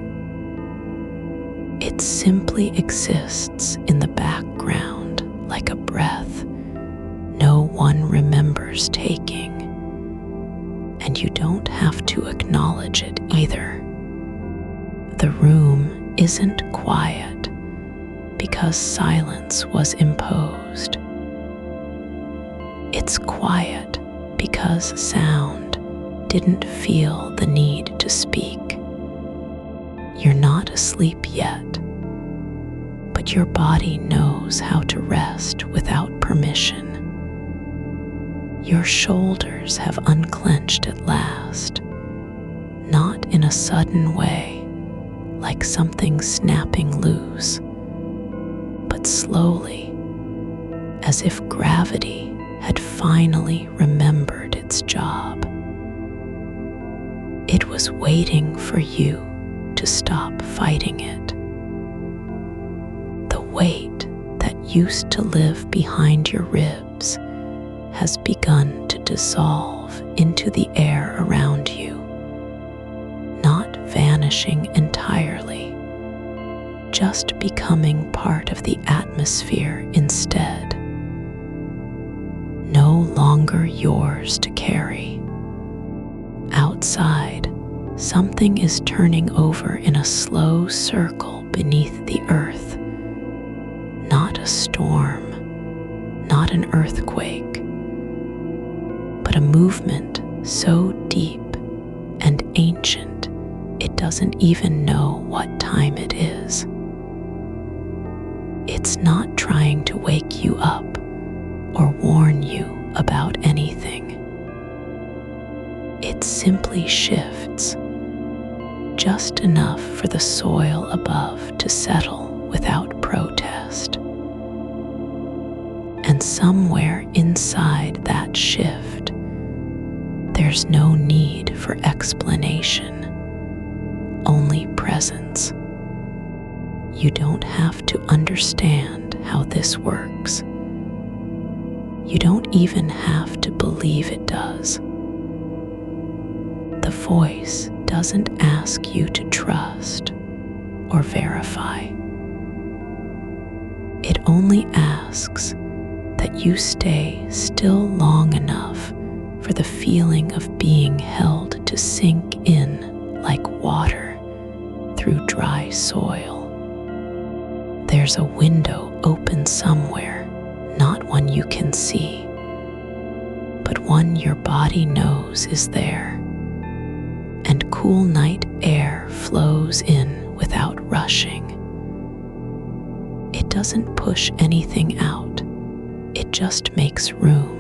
It simply exists in the background like a breath no one remembers taking, and you don't have to acknowledge it either. The room isn't quiet because silence was imposed. It's quiet because sound didn't feel the need to speak. You're not asleep yet, but your body knows how to rest without permission. Your shoulders have unclenched at last, not in a sudden way, like something snapping loose, but slowly, as if gravity had finally remembered its job. It was waiting for you to stop fighting it. The weight that used to live behind your ribs has begun to dissolve into the air around you, not vanishing entirely, just becoming part of the atmosphere instead. No longer yours to carry. Outside, something is turning over in a slow circle beneath the earth. Not a storm, not an earthquake, but a movement so deep and ancient it doesn't even know what time it is. It's not trying to wake you up or warn you about anything. It simply shifts, just enough for the soil above to settle without protest. And somewhere inside that shift, there's no need for explanation, only presence. You don't have to understand how this works. You don't even have to believe it does. The voice doesn't ask you to trust or verify. It only asks that you stay still long enough for the feeling of being held to sink in like water through dry soil. There's a window open somewhere, not one you can see, but one your body knows is there, and cool night air flows in without rushing. It doesn't push anything out, it just makes room.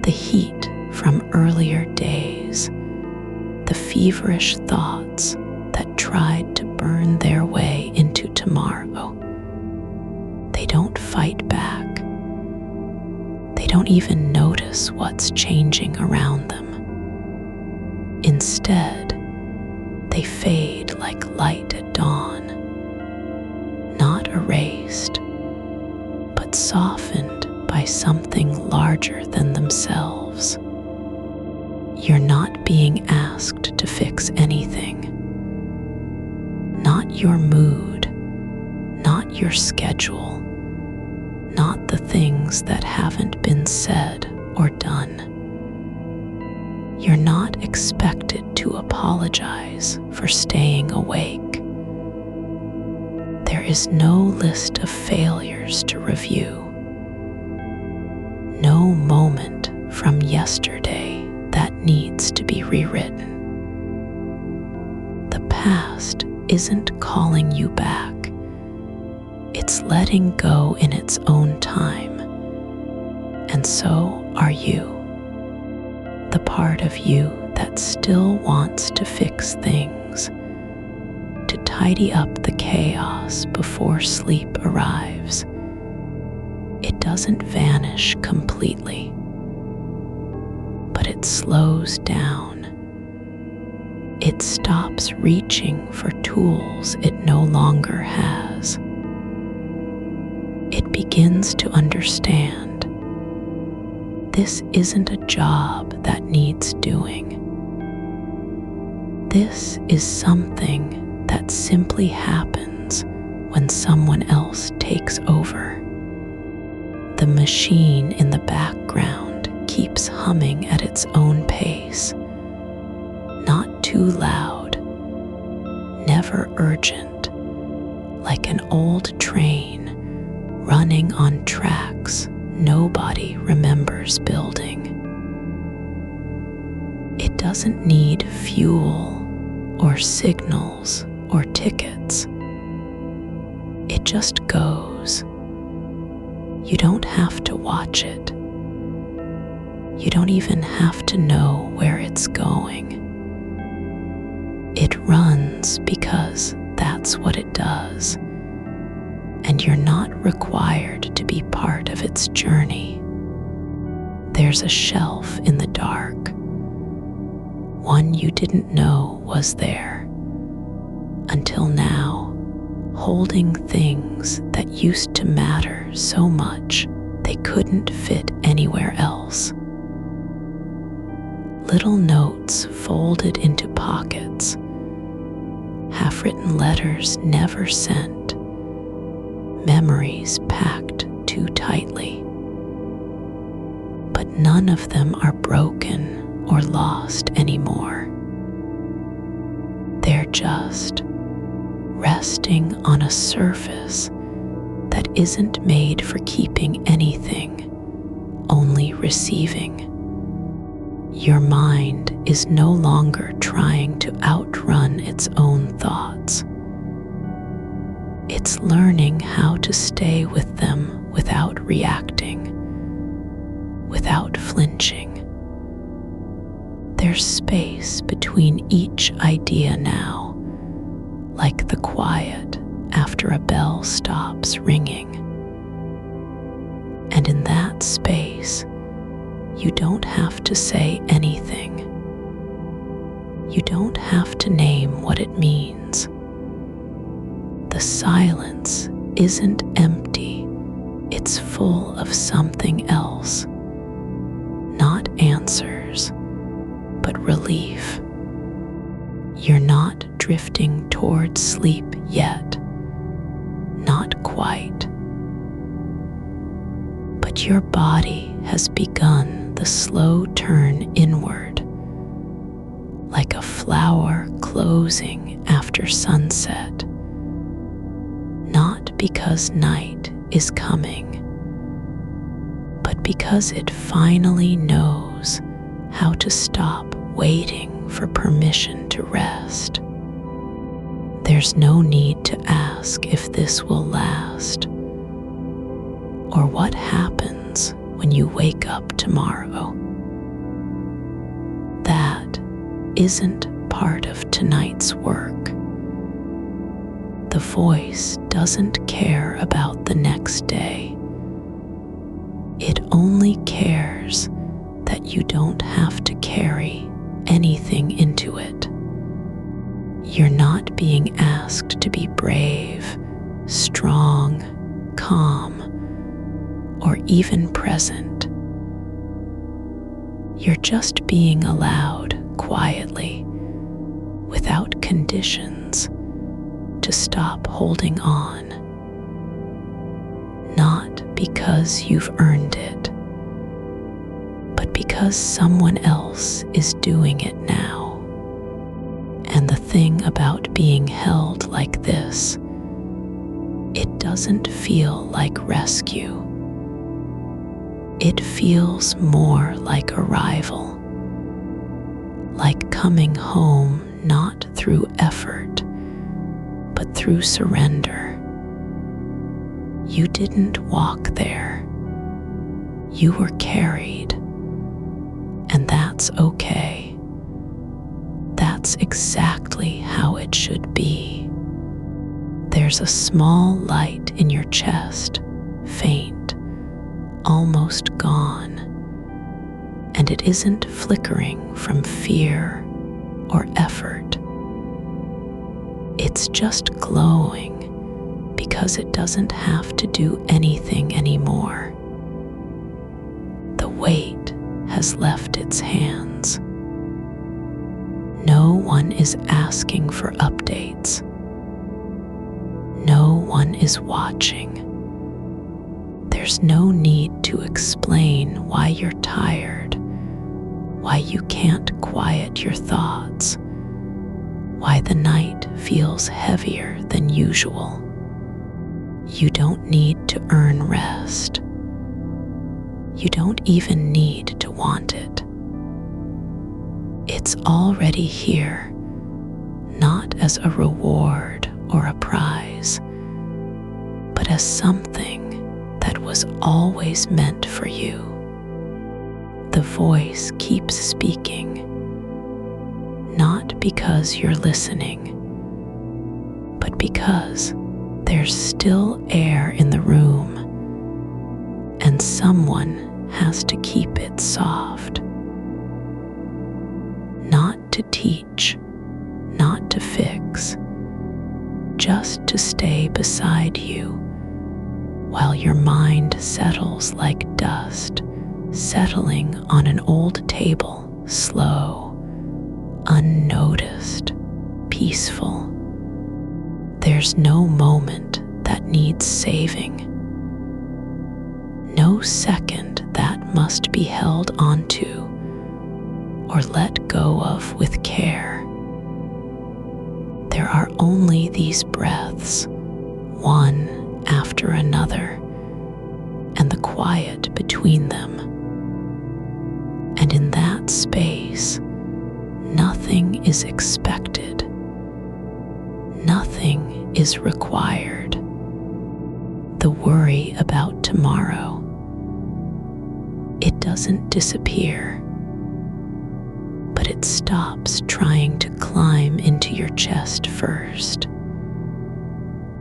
The heat from earlier days, the feverish thoughts that tried to burn their way into tomorrow, they don't fight back. They don't even notice what's changing around them. Instead, they fade like light at dawn, not erased, but softened by something larger than themselves. You're not being asked to fix anything. Not your mood, not your schedule, not the things that haven't been said or done. You're not expected to apologize for staying awake. There is no list of failures to review. No moment from yesterday that needs to be rewritten. The past isn't calling you back. It's letting go in its own time. And so are you. The part of you that still wants to fix things, to tidy up the chaos before sleep arrives. It doesn't vanish completely, but it slows down. It stops reaching for tools it no longer has. It begins to understand. This isn't a job that needs doing. This is something that simply happens when someone else takes over. The machine in the background keeps humming at its own pace, not too loud, never urgent, like an old train running on tracks nobody remembers building. It doesn't need fuel or signals or tickets. It just goes. You don't have to watch it. You don't even have to know where it's going. It runs because that's what it does. And you're not required to be part of its journey. There's a shelf in the dark, one you didn't know was there until now, holding things that used to matter so much they couldn't fit anywhere else. Little notes folded into pockets, half-written letters never sent, memories packed too tightly. But none of them are broken or lost anymore. They're just resting on a surface that isn't made for keeping anything, only receiving. Your mind is no longer trying to outrun its own thoughts. It's learning how to stay with them without reacting, without flinching. There's space between each idea now, like the quiet after a bell stops ringing. And in that space, you don't have to say anything. You don't have to name what it means. The silence isn't empty, it's full of something else. Not answers, but relief. You're not drifting toward sleep yet. Not quite. But your body has begun the slow turn inward, like a flower closing after sunset. Not because night is coming, but because it finally knows how to stop waiting for permission to rest. There's no need to ask if this will last, or what happens when you wake up tomorrow. That isn't part of tonight's work. The voice doesn't care about the next day. It only cares that you don't have to carry anything into it. You're not being asked to be brave, strong, calm, or even present. You're just being allowed quietly, without conditions, to stop holding on. Not because you've earned it, but because someone else is doing it now. And the thing about being held like this, it doesn't feel like rescue. It feels more like arrival, like coming home not through effort, but through surrender. You didn't walk there. You were carried, and that's okay. That's exactly how it should be. There's a small light in your chest, faint, almost gone, and it isn't flickering from fear or effort. It's just glowing because it doesn't have to do anything anymore. The weight has left its hands. No one is asking for updates. No one is watching. There's no need to explain why you're tired, why you can't quiet your thoughts, why the night feels heavier than usual. You don't need to earn rest. You don't even need to want it. It's already here, not as a reward or a prize, but as something that was always meant for you. The voice keeps speaking, not because you're listening, but because there's still air in the room, and someone has to keep it soft. Not to teach, not to fix, just to stay beside you while your mind settles like dust, settling on an old table, slow, unnoticed, peaceful. There's no moment that needs saving, no second that must be held onto or let go of with care. There are only these breaths, one after another, and the quiet between them. And in that space, nothing is expected. Nothing is required. The worry about tomorrow, it doesn't disappear, but it stops trying to climb into your chest first.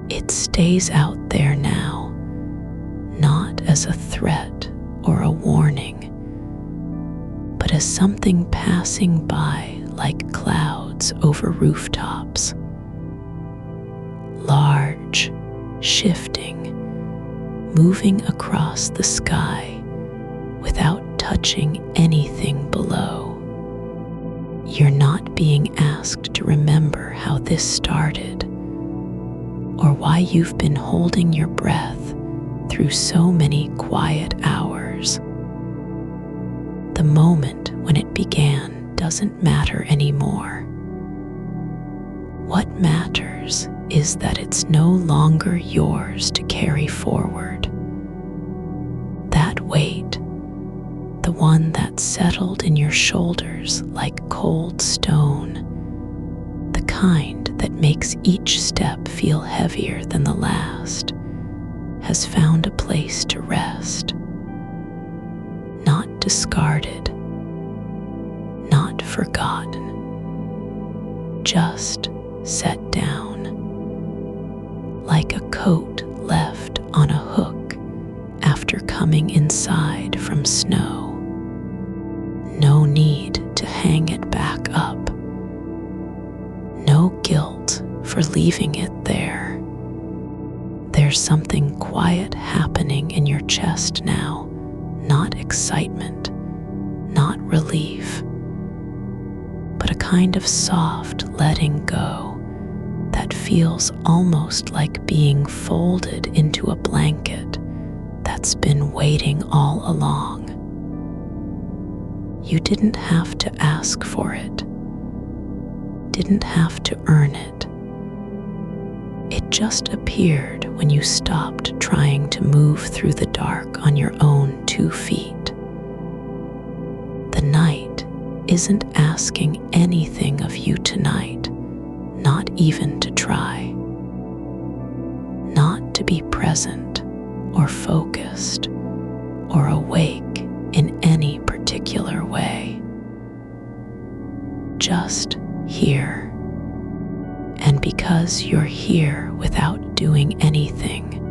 It stays out there now, not as a threat or a warning, but as something passing by like clouds over rooftops. Large, shifting, moving across the sky without touching anything below. You're not being asked to remember how this started, or why you've been holding your breath through so many quiet hours. The moment when it began doesn't matter anymore. What matters is that it's no longer yours to carry forward. That weight, the one that settled in your shoulders like cold stone, the kind that makes each step feel heavier than the last, has found a place to rest. Not discarded, not forgotten, just set down, like a coat left on a hook after coming inside from snow. No need to hang it back up. No guilt for leaving it there. There's something quiet happening in your chest now, not excitement, not relief, but a kind of soft letting go that feels almost like being folded into a blanket that's been waiting all along. You didn't have to ask for it, didn't have to earn it. It just appeared when you stopped trying to move through the dark on your own 2 feet. The night isn't asking anything of you tonight, not even to try. Not to be present or focused or awake in any particular way. Just here. And because you're here without doing anything,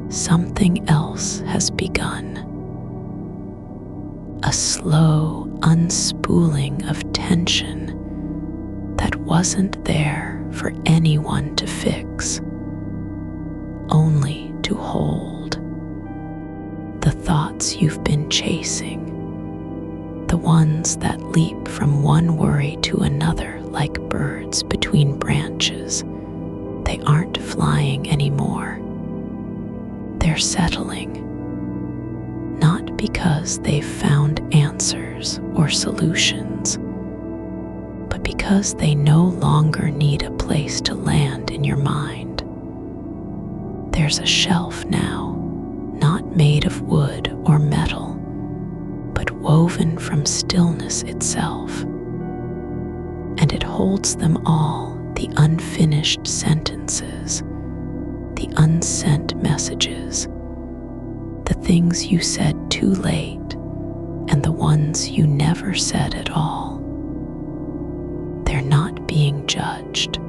something else has begun. A slow unspooling of tension that wasn't there for anyone to fix, only to hold. The thoughts you've been chasing, the ones that leap from one worry to another like birds between branches, they aren't flying anymore. They're settling, not because they've found answers or solutions, but because they no longer need a place to land in your mind. There's a shelf now, not made of wood or metal, but woven from stillness itself. And it holds them all, the unfinished sentences, the unsent messages, the things you said too late, and the ones you never said at all. They're not being judged,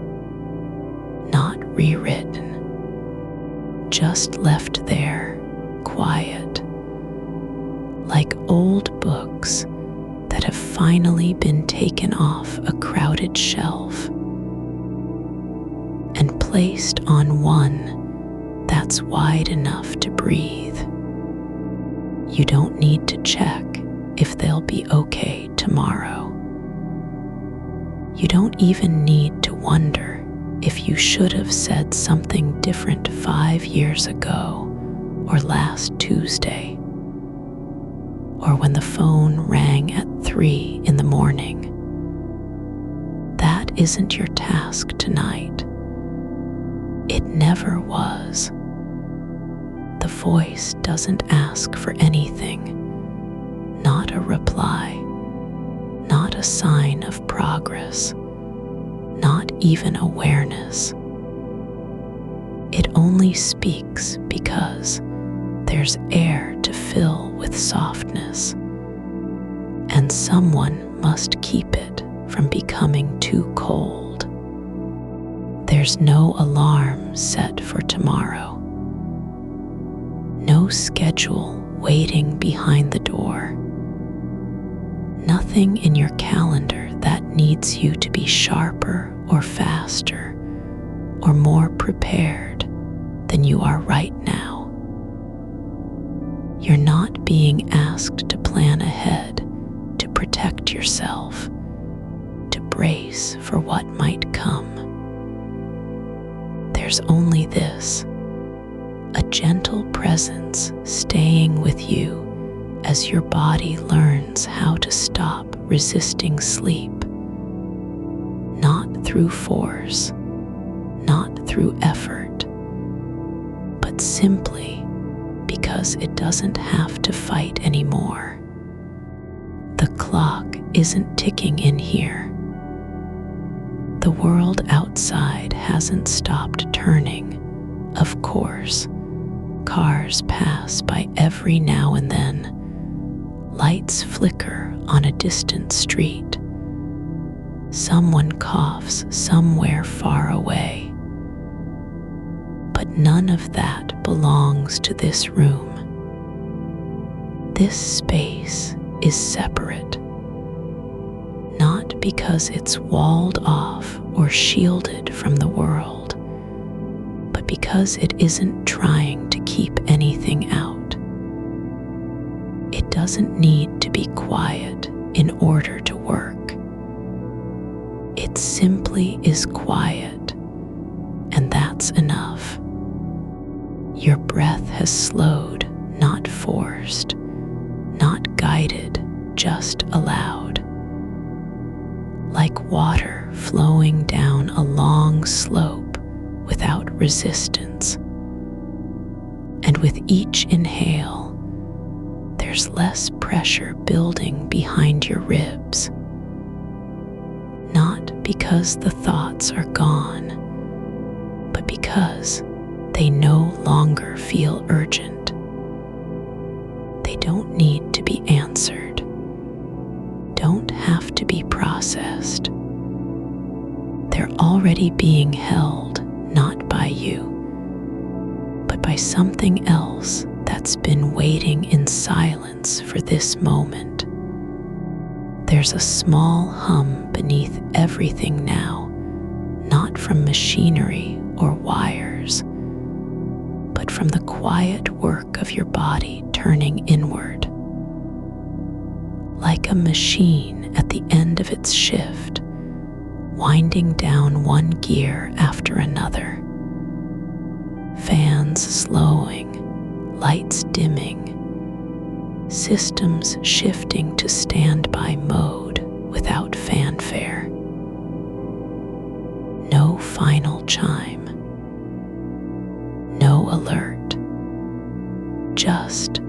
not rewritten, just left there, quiet, like old books that have finally been taken off a crowded shelf and placed on one that's wide enough to breathe. You don't need to check if they'll be okay tomorrow. You don't even need to wonder if you should have said something different 5 years ago or last Tuesday, or when the phone rang at 3 in the morning. That isn't your task tonight. It never was. The voice doesn't ask for anything, not a reply, not a sign of progress, not even awareness. It only speaks because there's air to fill with softness, and someone must keep it from becoming too cold. There's no alarm set for tomorrow, no schedule waiting behind the door, nothing in your calendar that needs you to be sharper or faster or more prepared than you are right now. You're not being asked to plan ahead, to protect yourself, to brace for what might come. There's only this, a gentle presence staying with you as your body learns how to stop resisting sleep, not through force, not through effort, but simply because it doesn't have to fight anymore. The clock isn't ticking in here. The world outside hasn't stopped turning. Of course, cars pass by every now and then. Lights flicker on a distant street. Someone coughs somewhere far away. But none of that belongs to this room. This space is separate, not because it's walled off or shielded from the world, but because it isn't trying to keep anything out. It doesn't need to be quiet in order to work. It simply is quiet, and that's enough. Your breath has slowed, not forced, not guided, just allowed. Like water flowing down a long slope without resistance. And with each inhale, there's less pressure building behind your ribs. Not because the thoughts are gone, but because they no longer feel urgent. They don't need to be answered, don't have to be processed. They're already being held, not by you, but by something else that's been waiting in silence for this moment. There's a small hum beneath everything now, not from machinery or wires, but from the quiet work of your body turning inward. Like a machine at the end of its shift, winding down one gear after another. Fans slowing, lights dimming, systems shifting to standby mode without fanfare. No final chime, no alert, just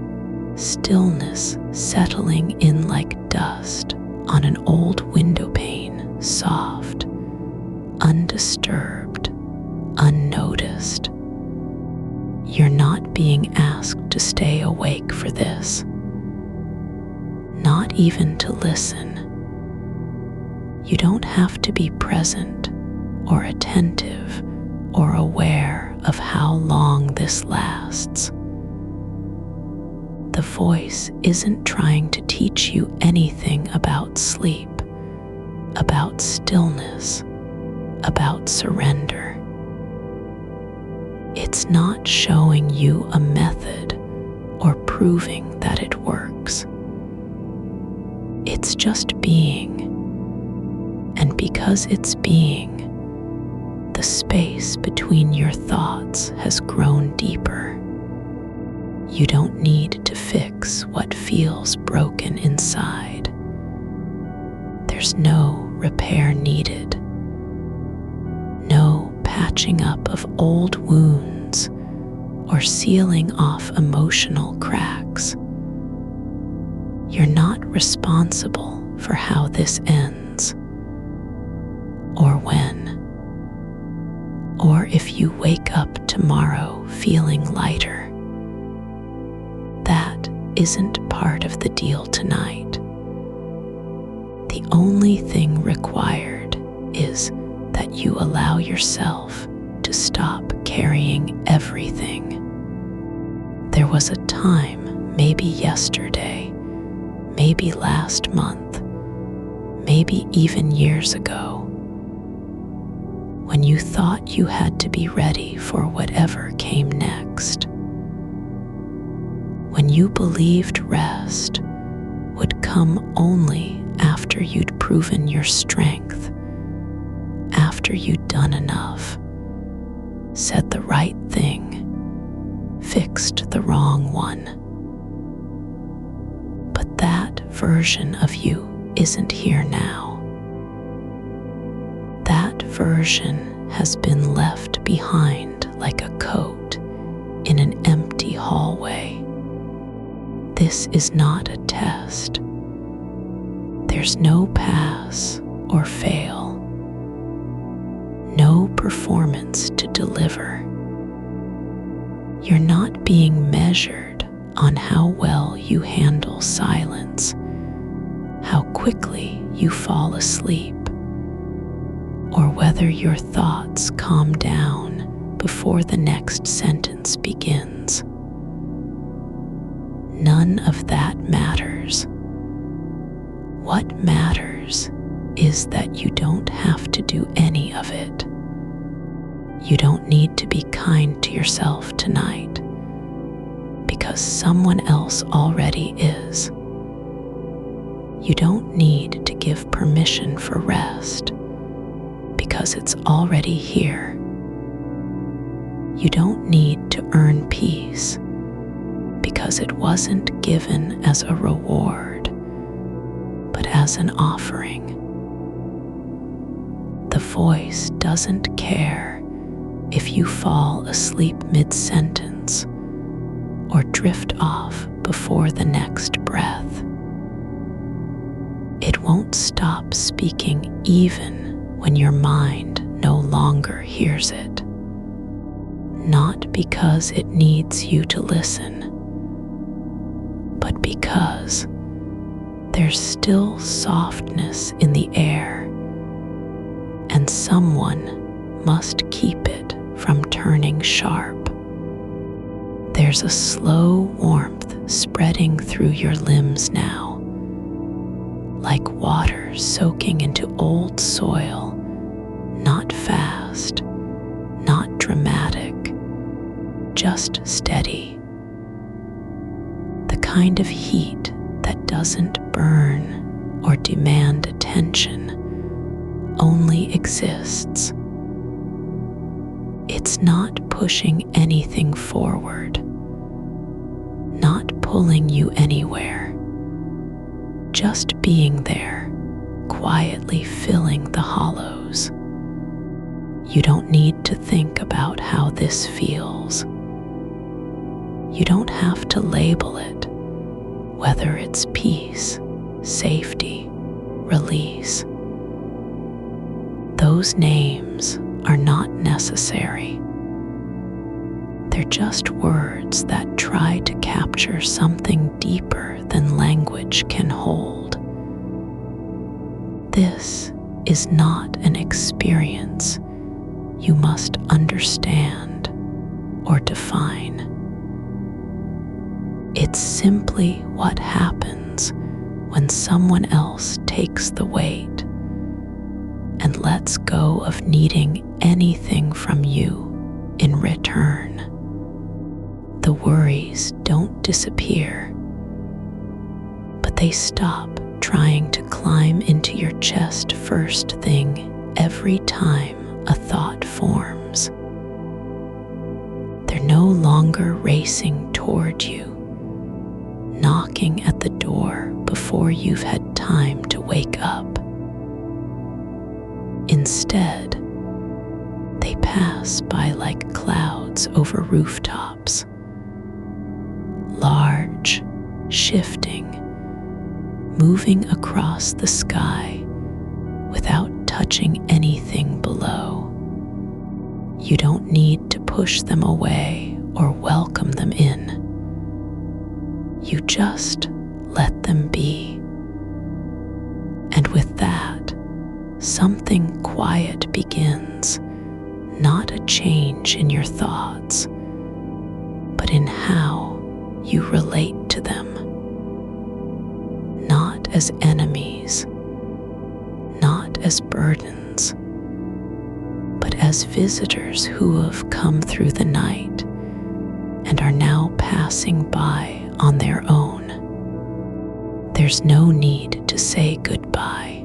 stillness settling in like dust on an old window pane, soft, undisturbed, unnoticed. You're not being asked to stay awake for this, not even to listen. You don't have to be present or attentive or aware of how long this lasts. The voice isn't trying to teach you anything about sleep, about stillness, about surrender. It's not showing you a method or proving that it works. It's just being. And because it's being, the space between your thoughts has grown deeper. You don't need to fix what feels broken inside. There's no repair needed. No patching up of old wounds or sealing off emotional cracks. You're not responsible for how this ends, or when, or if you wake up tomorrow feeling lighter. That isn't part of the deal tonight. The only thing required is that you allow yourself to stop carrying everything. There was a time, maybe yesterday, maybe last month, maybe even years ago, when you thought you had to be ready for whatever came next. When you believed rest would come only after you'd proven your strength, after you'd done enough, said the right thing, fixed the wrong one. But that version of you isn't here now. That version has been left behind like a coat in an empty hallway. This is not a test. There's no pass or fail. No performance to deliver. You're not being measured on how well you handle silence, how quickly you fall asleep, or whether your thoughts calm down before the next sentence begins. None of that matters. What matters is that you don't have to do any of it. You don't need to be kind to yourself tonight, because someone else already is. You don't need to give permission for rest, because it's already here. You don't need to earn peace, because it wasn't given as a reward, but as an offering. The voice doesn't care if you fall asleep mid-sentence or drift off before the next breath. It won't stop speaking even when your mind no longer hears it. Not because it needs you to listen, but because there's still softness in the air, and someone must keep it from turning sharp. There's a slow warmth spreading through your limbs now, like water soaking into old soil, not fast, not dramatic, just steady. The kind of heat that doesn't burn or demand attention, only exists. It's not pushing anything forward, not pulling you anywhere, just being there, quietly filling the hollows. You don't need to think about how this feels. You don't have to label it, whether it's peace, safety, release. Those names are not necessary. They're just words that try to capture something deeper than language can hold. This is not an experience you must understand or define. It's simply what happens when someone else takes the weight and lets go of needing anything from you in return. The worries don't disappear, but they stop trying to climb into your chest first thing every time a thought forms. They're no longer racing toward you, knocking at the door before you've had time to wake up. Instead, they pass by like clouds over rooftops, large, shifting, moving across the sky without touching anything below. You don't need to push them away or welcome them in. You just let them be. And with that, something quiet begins, not a change in your thoughts, but in how you relate to them. Not as enemies, not as burdens, but as visitors who have come through the night and are now passing by on their own. There's no need to say goodbye,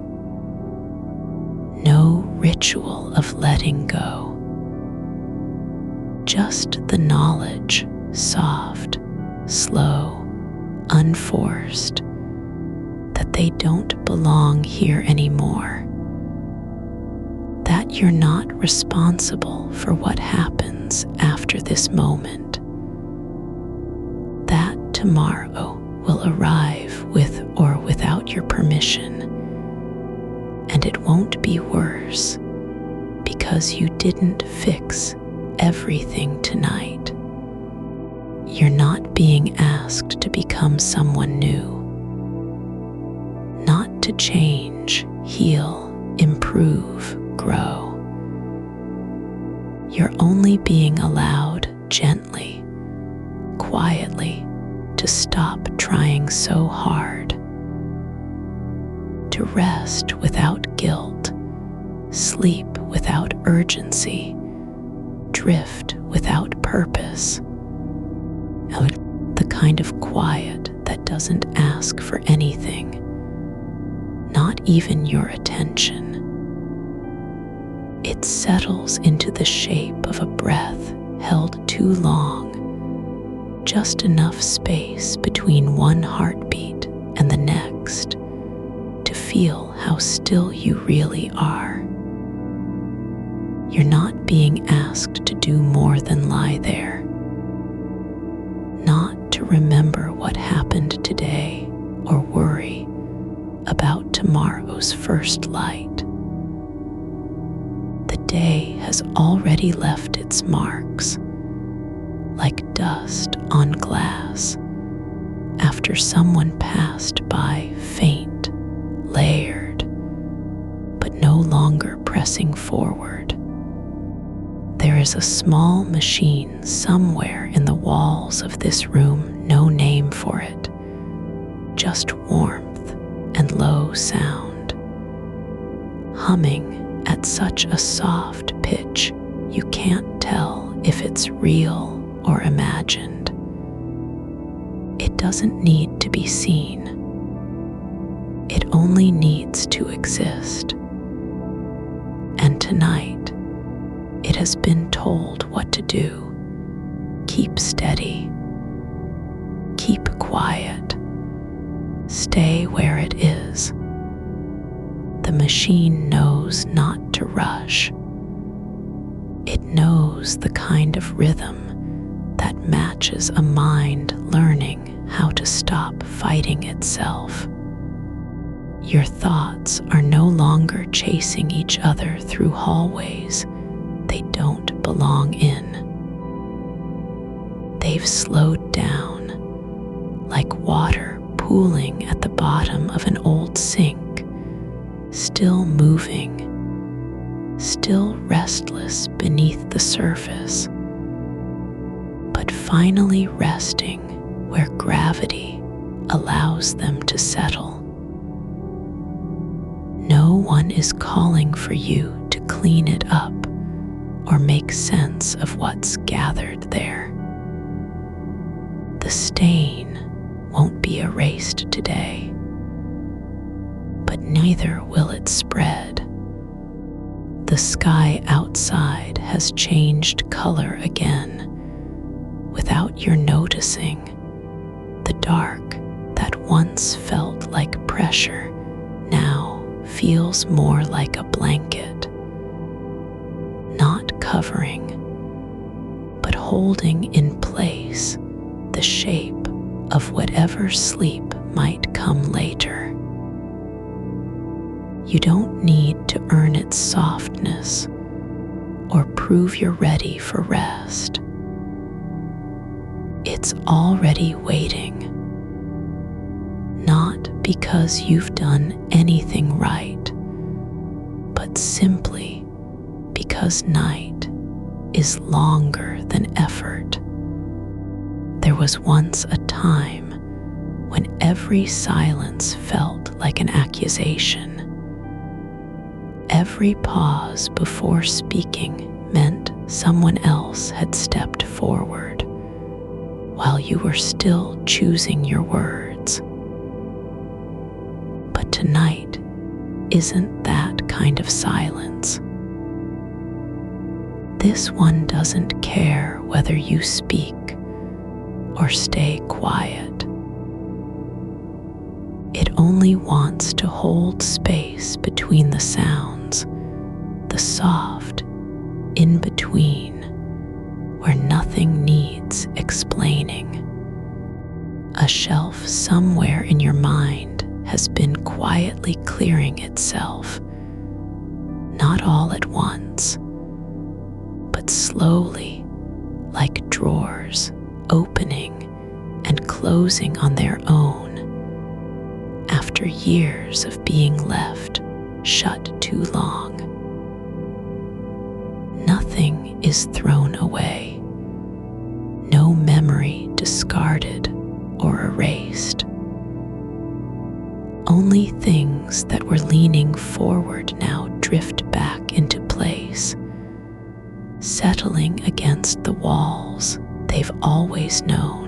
no ritual of letting go, just the knowledge, soft, slow, unforced, that they don't belong here anymore, that you're not responsible for what happens after this moment, that tomorrow will arrive with or without your permission, and it won't be worse because you didn't fix everything tonight. You're not being asked to become someone new, not to change, heal, improve, grow. You're only being allowed gently, quietly, to stop trying so hard, to rest without guilt, sleep without urgency, drift without purpose. The kind of quiet that doesn't ask for anything, not even your attention. It settles into the shape of a breath held too long, just enough space between one heartbeat and the next to feel how still you really are. You're not being asked to do more than lie there, not to remember what happened today or worry about tomorrow's first light. The day has already left its marks, like dust on glass, after someone passed by faint, layered, but no longer pressing forward. There is a small machine somewhere in the walls of this room, no name for it, just warmth and low sound, humming at such a soft pitch you can't tell if it's real or imagined. It doesn't need to be seen. It only needs to exist. And tonight, it has been told what to do. Keep steady. Keep quiet. Stay where it is. The machine knows not to rush. It knows the kind of rhythm that matches a mind learning how to stop fighting itself. Your thoughts are no longer chasing each other through hallways they don't belong in. They've slowed down, like water pooling at the bottom of an old sink, still moving, still restless beneath the surface, but finally resting where gravity allows them to settle. No one is calling for you to clean it up or make sense of what's gathered there. The stain won't be erased today, but neither will it spread. The sky outside has changed color again without your noticing. The dark that once felt like pressure now feels more like a blanket, not covering, but holding in place the shape of whatever sleep might come later. You don't need to earn its softness or prove you're ready for rest. It's already waiting, not because you've done anything right, but simply because night is longer than effort. There was once a time when every silence felt like an accusation. Every pause before speaking meant someone else had stepped forward while you were still choosing your words. But tonight isn't that kind of silence. This one doesn't care whether you speak or stay quiet. It only wants to hold space between the sounds, the soft in between, where nothing needs explaining. A shelf somewhere in your mind has been quietly clearing itself, not all at once, but slowly, like drawers opening and closing on their own after years of being left shut too long. Nothing is thrown away, no memory discarded or erased. Only things that were leaning forward now drift back into place, settling against the walls they've always known.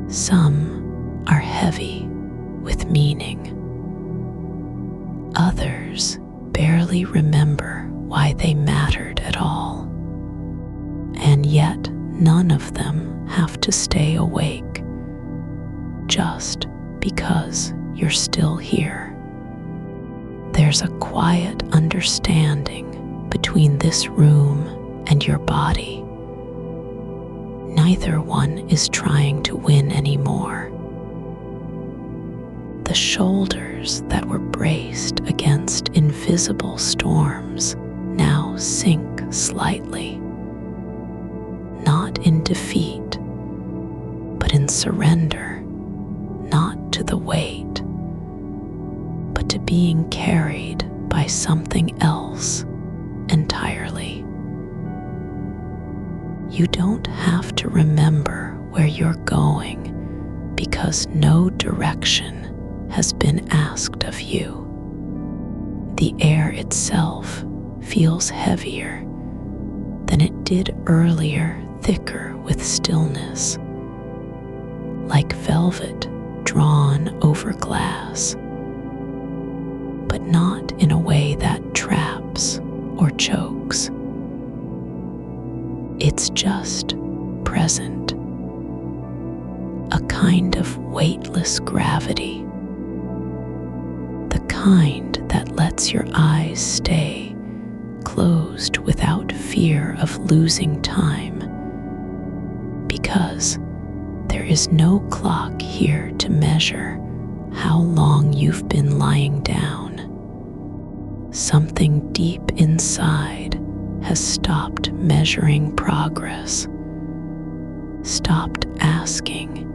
Some are heavy with meaning. Others barely remember why they mattered at all. And yet none of them have to stay awake just because you're still here. There's a quiet understanding between this room and your body. Neither one is trying to win anymore. The shoulders that were braced against invisible storms now sink slightly, not in defeat, but in surrender, not to the weight, but to being carried by something else entirely. You don't have to remember where you're going because no direction has been asked of you. The air itself feels heavier than it did earlier, thicker with stillness, like velvet drawn over glass, but not in a way that traps or chokes. It's just present, a kind of weightless gravity, the kind that lets your eyes stay closed without fear of losing time, because there is no clock here to measure how long you've been lying down. Something deep inside has stopped measuring progress, stopped asking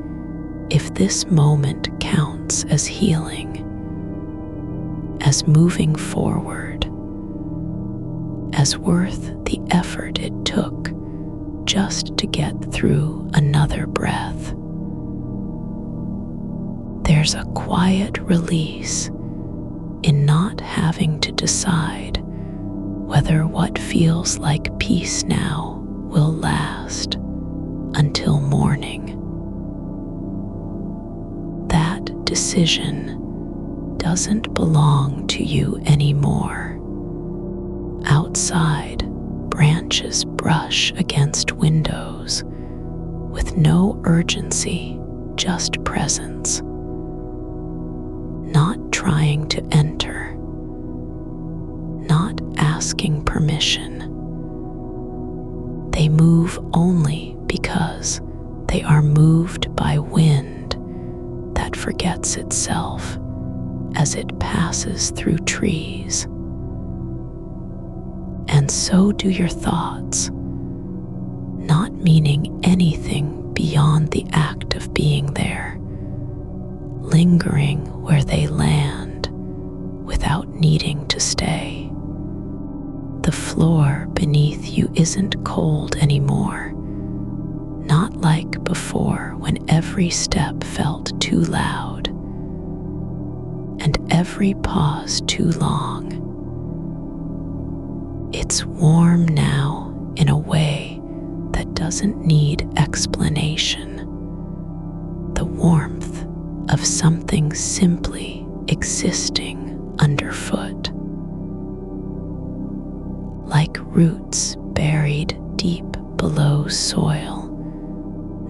if this moment counts as healing, as moving forward, as worth the effort it took just to get through another another breath. There's a quiet release in not having to decide whether what feels like peace now will last until morning. That decision doesn't belong to you anymore. Outside, branches brush against windows with no urgency, just presence. Not trying to enter, not asking permission. They move only because they are moved by wind that forgets itself as it passes through trees. And so do your thoughts, not meaning anything beyond the act of being there, lingering where they land without needing to stay. The floor beneath you isn't cold anymore, not like before when every step felt too loud and every pause too long. It's warm now in a way that doesn't need explanation. The warmth of something simply existing underfoot. Like roots buried deep below soil,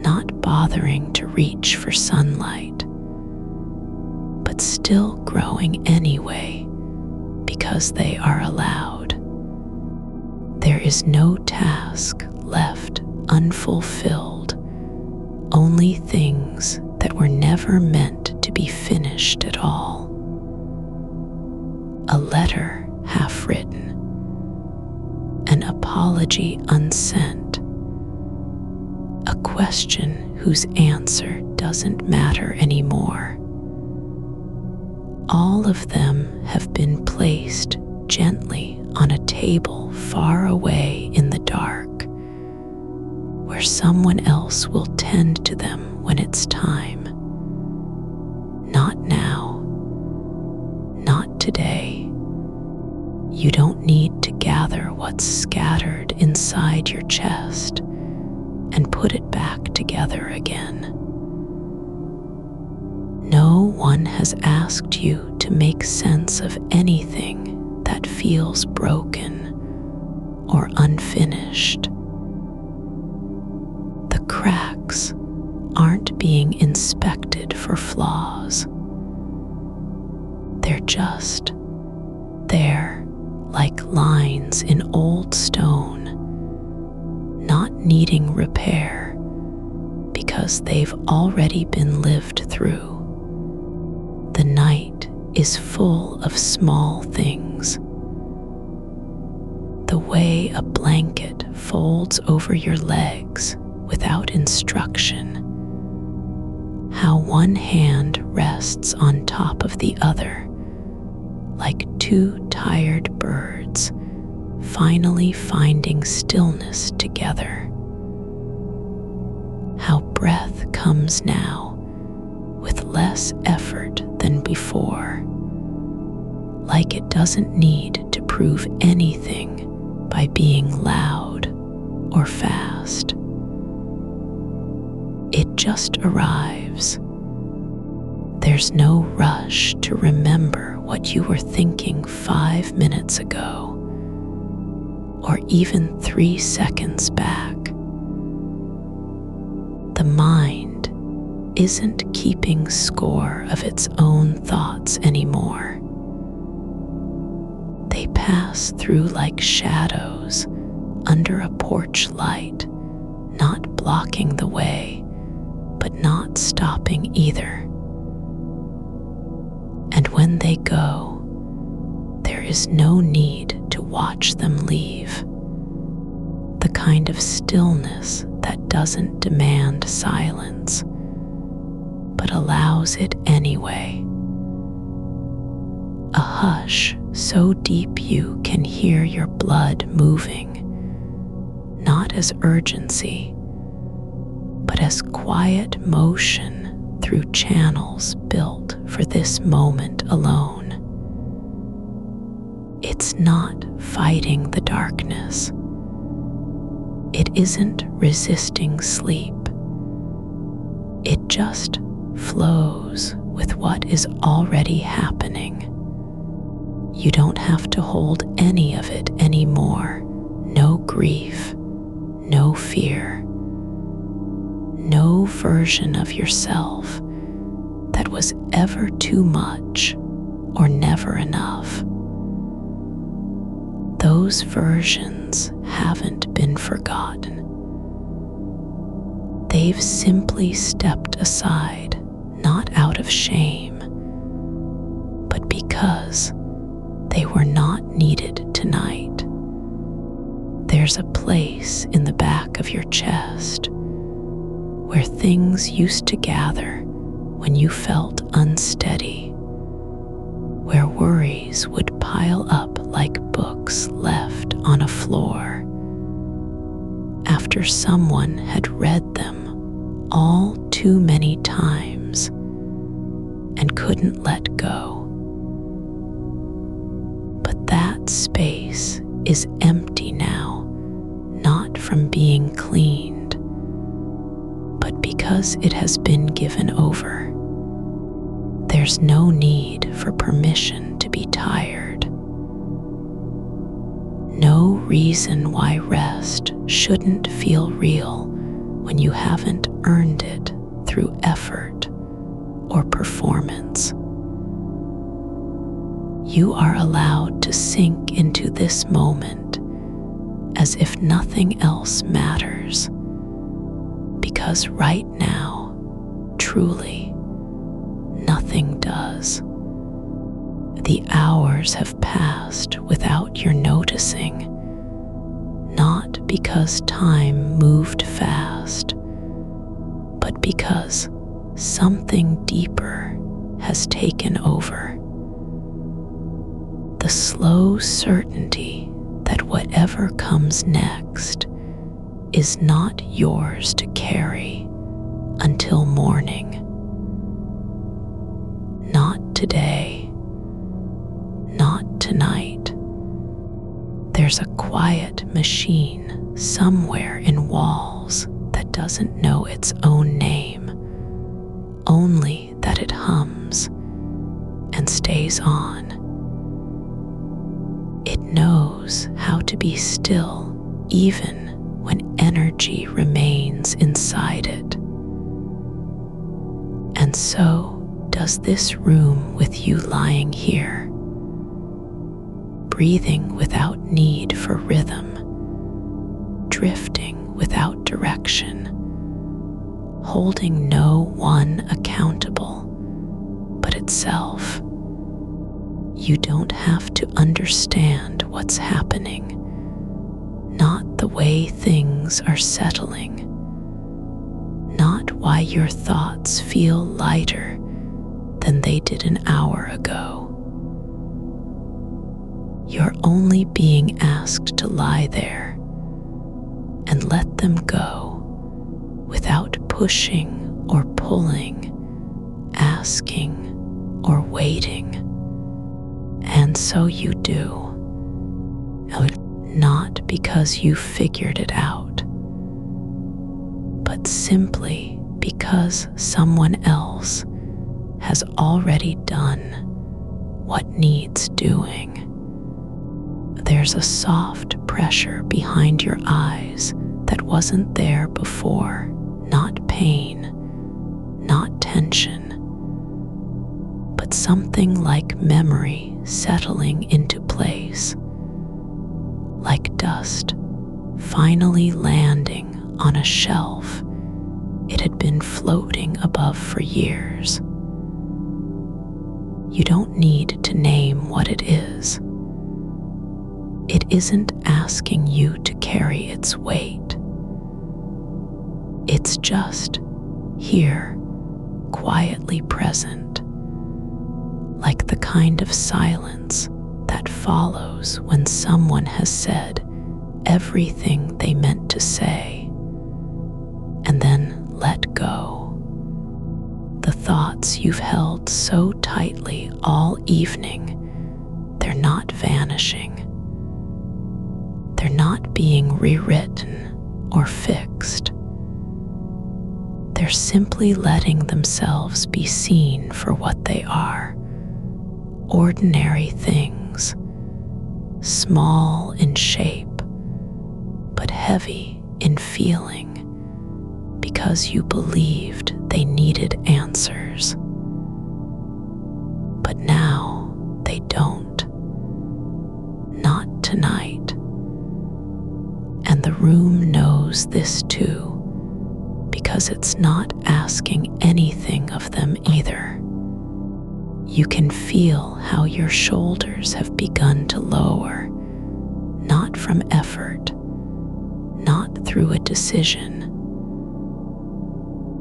not bothering to reach for sunlight, but still growing anyway because they are allowed. There is no task left unfulfilled, only things that were never meant to be finished at all. A letter half written, an apology unsent, a question whose answer doesn't matter anymore. All of them have been placed gently on a table far away in the dark, where someone else will tend to them when it's time. Not now, not today. You don't need to gather what's scattered inside your chest and put it back together again. No one has asked you to make sense of anything that feels broken or unfinished. The cracks aren't being inspected for flaws. They're just there, like lines in old stone, not needing repair because they've already been lived through. The night is full of small things. The way a blanket folds over your legs without instruction. How one hand rests on top of the other, like two tired birds finally finding stillness together. How breath comes now with less effort than before, like it doesn't need to prove anything by being loud or fast. It just arrives. There's no rush to remember what you were thinking 5 minutes ago, or even 3 seconds back. The mind isn't keeping score of its own thoughts anymore. They pass through like shadows under a porch light, not blocking the way, but not stopping either. And when they go, there is no need to watch them leave. The kind of stillness that doesn't demand silence, but allows it anyway. A hush so deep you can hear your blood moving, not as urgency, but as quiet motion through channels built for this moment alone. It's not fighting the darkness. It isn't resisting sleep. It just flows with what is already happening. You don't have to hold any of it anymore. No grief, no fear, no version of yourself that was ever too much or never enough. Those versions haven't been forgotten. They've simply stepped aside, not out of shame, but because they were not needed tonight. There's a place in the back of your chest where things used to gather when you felt unsteady, where worries would pile up like books left on a floor after someone had read them all too many times and couldn't let go. But that space is empty now, not from being cleaned, but because it has been given over. There's no need for permission to be tired. No reason why rest shouldn't feel real when you haven't earned it through effort or performance. You are allowed to sink into this moment as if nothing else matters, because right now, truly, nothing does. The hours have passed without your noticing, not because time moved fast, but because something deeper has taken over. The slow certainty that whatever comes next is not yours to carry until morning. Not today, not tonight. There's a quiet machine somewhere in walls that doesn't know its own name, only that it hums and stays on. It knows how to be still even when energy remains inside it. And so does this room with you lying here, breathing without need for rhythm, drifting without direction, holding no one accountable but itself. You don't have to understand what's happening, not the way things are settling, not why your thoughts feel lighter than they did an hour ago. You're only being asked to lie there and let them go without pushing or pulling, asking or waiting. And so you do, not because you figured it out, but simply because someone else has already done what needs doing. There's a soft pressure behind your eyes that wasn't there before, not pain, not tension, but something like memory settling into place, like dust finally landing on a shelf it had been floating above for years. You don't need to name what it is. It isn't asking you to carry its weight. It's just here, quietly present, like the kind of silence that follows when someone has said everything they meant to say and then let thoughts you've held so tightly all evening, they're not vanishing. They're not being rewritten or fixed. They're simply letting themselves be seen for what they are. Ordinary things, small in shape, but heavy in feeling, because you believed they needed answers. But now they don't. Not tonight. And the room knows this too, because it's not asking anything of them either. You can feel how your shoulders have begun to lower, not from effort, not through a decision,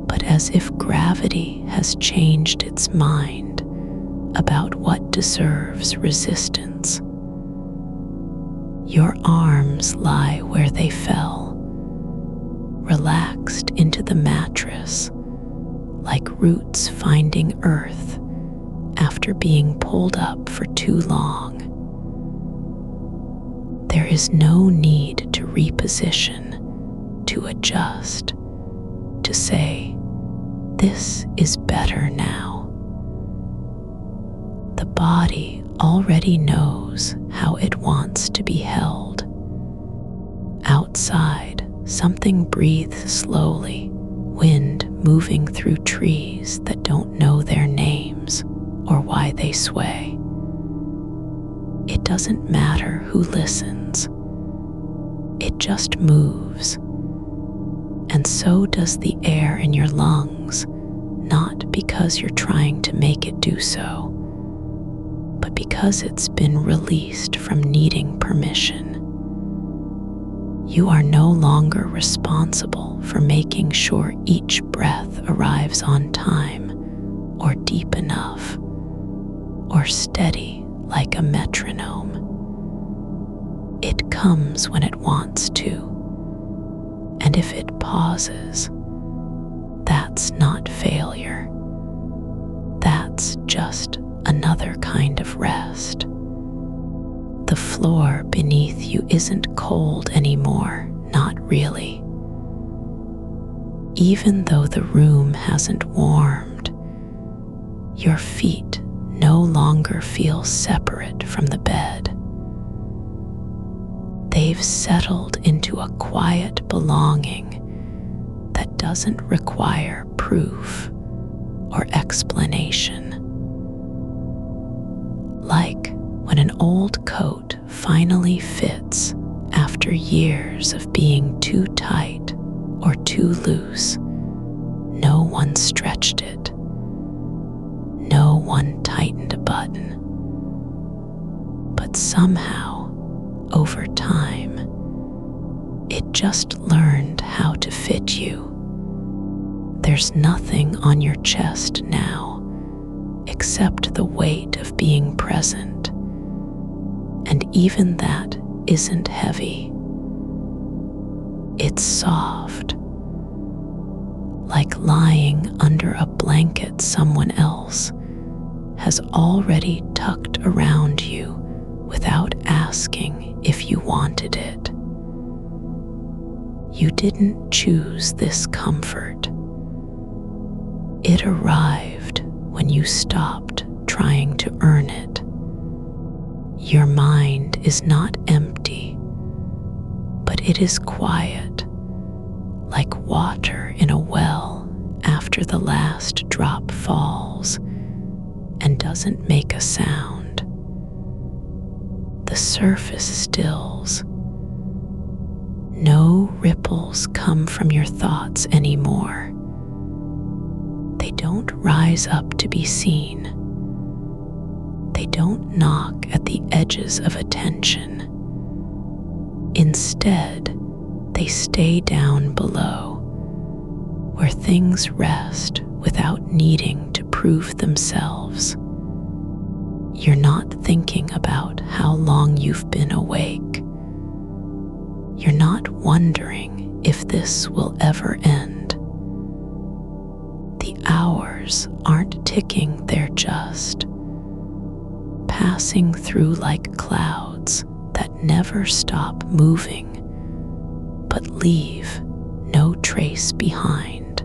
but as if gravity has changed its mind about what deserves resistance. Your arms lie where they fell, relaxed into the mattress, like roots finding earth after being pulled up for too long. There is no need to reposition, to adjust, to say, "This is better now." The body already knows how it wants to be held. Outside, something breathes slowly, wind moving through trees that don't know their names or why they sway. It doesn't matter who listens. It just moves. And so does the air in your lungs, not because you're trying to make it do so, but because it's been released from needing permission. You are no longer responsible for making sure each breath arrives on time, or deep enough, or steady like a metronome. It comes when it wants to, and if it pauses, that's not failure. That's just another kind of rest. The floor beneath you isn't cold anymore, not really. Even though the room hasn't warmed, your feet no longer feel separate from the bed. They've settled into a quiet belonging that doesn't require proof or explanation. Like when an old coat finally fits after years of being too tight or too loose. No one stretched it. No one tightened a button. But somehow, over time, it just learned how to fit you. There's nothing on your chest now except the weight of being present, and even that isn't heavy. It's soft, like lying under a blanket someone else has already tucked around you without asking if you wanted it. You didn't choose this comfort. It arrived when you stopped trying to earn it. Your mind is not empty, but it is quiet, like water in a well after the last drop falls and doesn't make a sound. The surface stills. No ripples come from your thoughts anymore. They don't rise up to be seen. They don't knock at the edges of attention. Instead, they stay down below, where things rest without needing to prove themselves. You're not thinking about how long you've been awake. You're not wondering if this will ever end. The hours aren't ticking, they're just passing through like clouds that never stop moving but leave no trace behind.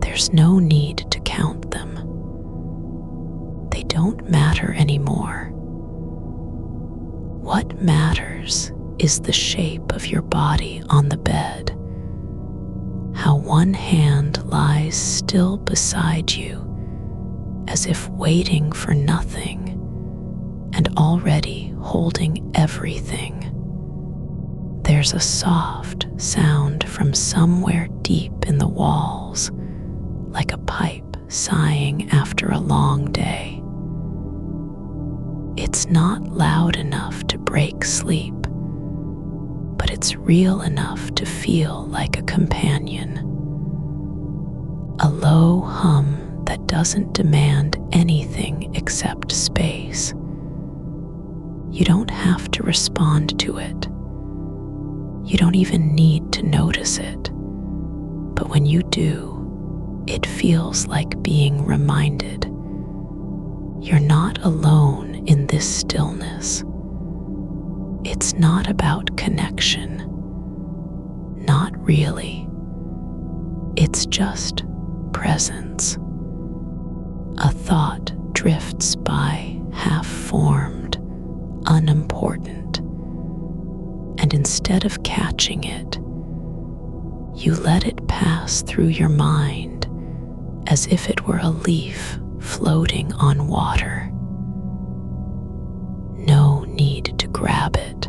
There's no need to count them. They don't matter anymore. What matters is the shape of your body on the bed, how one hand lies still beside you as if waiting for nothing and already holding everything. There's a soft sound from somewhere deep in the walls, like a pipe sighing after a long day. It's not loud enough to break sleep, but it's real enough to feel like a companion. A low hum that doesn't demand anything except space. You don't have to respond to it. You don't even need to notice it. But when you do, it feels like being reminded. You're not alone in this stillness. It's not about connection. Not really. It's just presence. A thought drifts by, half-formed, unimportant. And instead of catching it, you let it pass through your mind as if it were a leaf floating on water. No need to grab it.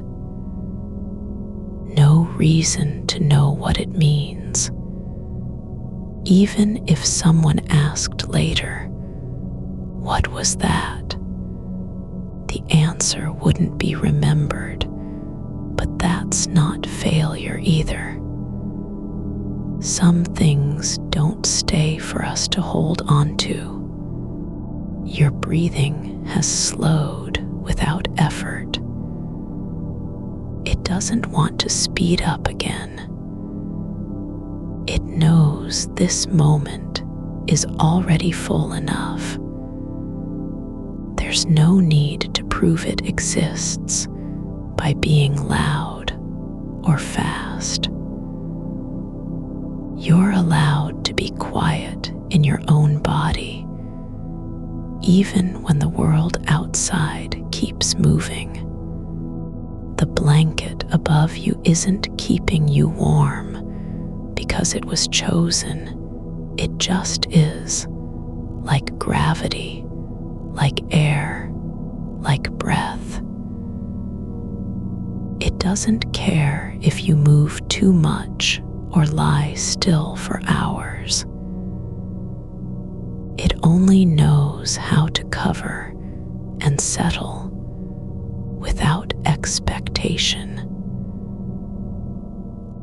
No reason to know what it means. Even if someone asked later, "What was that?" the answer wouldn't be remembered, but that's not failure either. Some things don't stay for us to hold on to. Your breathing has slowed without effort. It doesn't want to speed up again. It knows this moment is already full enough. There's no need to prove it exists by being loud or fast. You're allowed to be quiet in your own body, even when the world outside keeps moving. The blanket above you isn't keeping you warm because it was chosen. It just is, like gravity, like air, like breath. It doesn't care if you move too much or lie still for hours. It only knows how to cover and settle without expectation.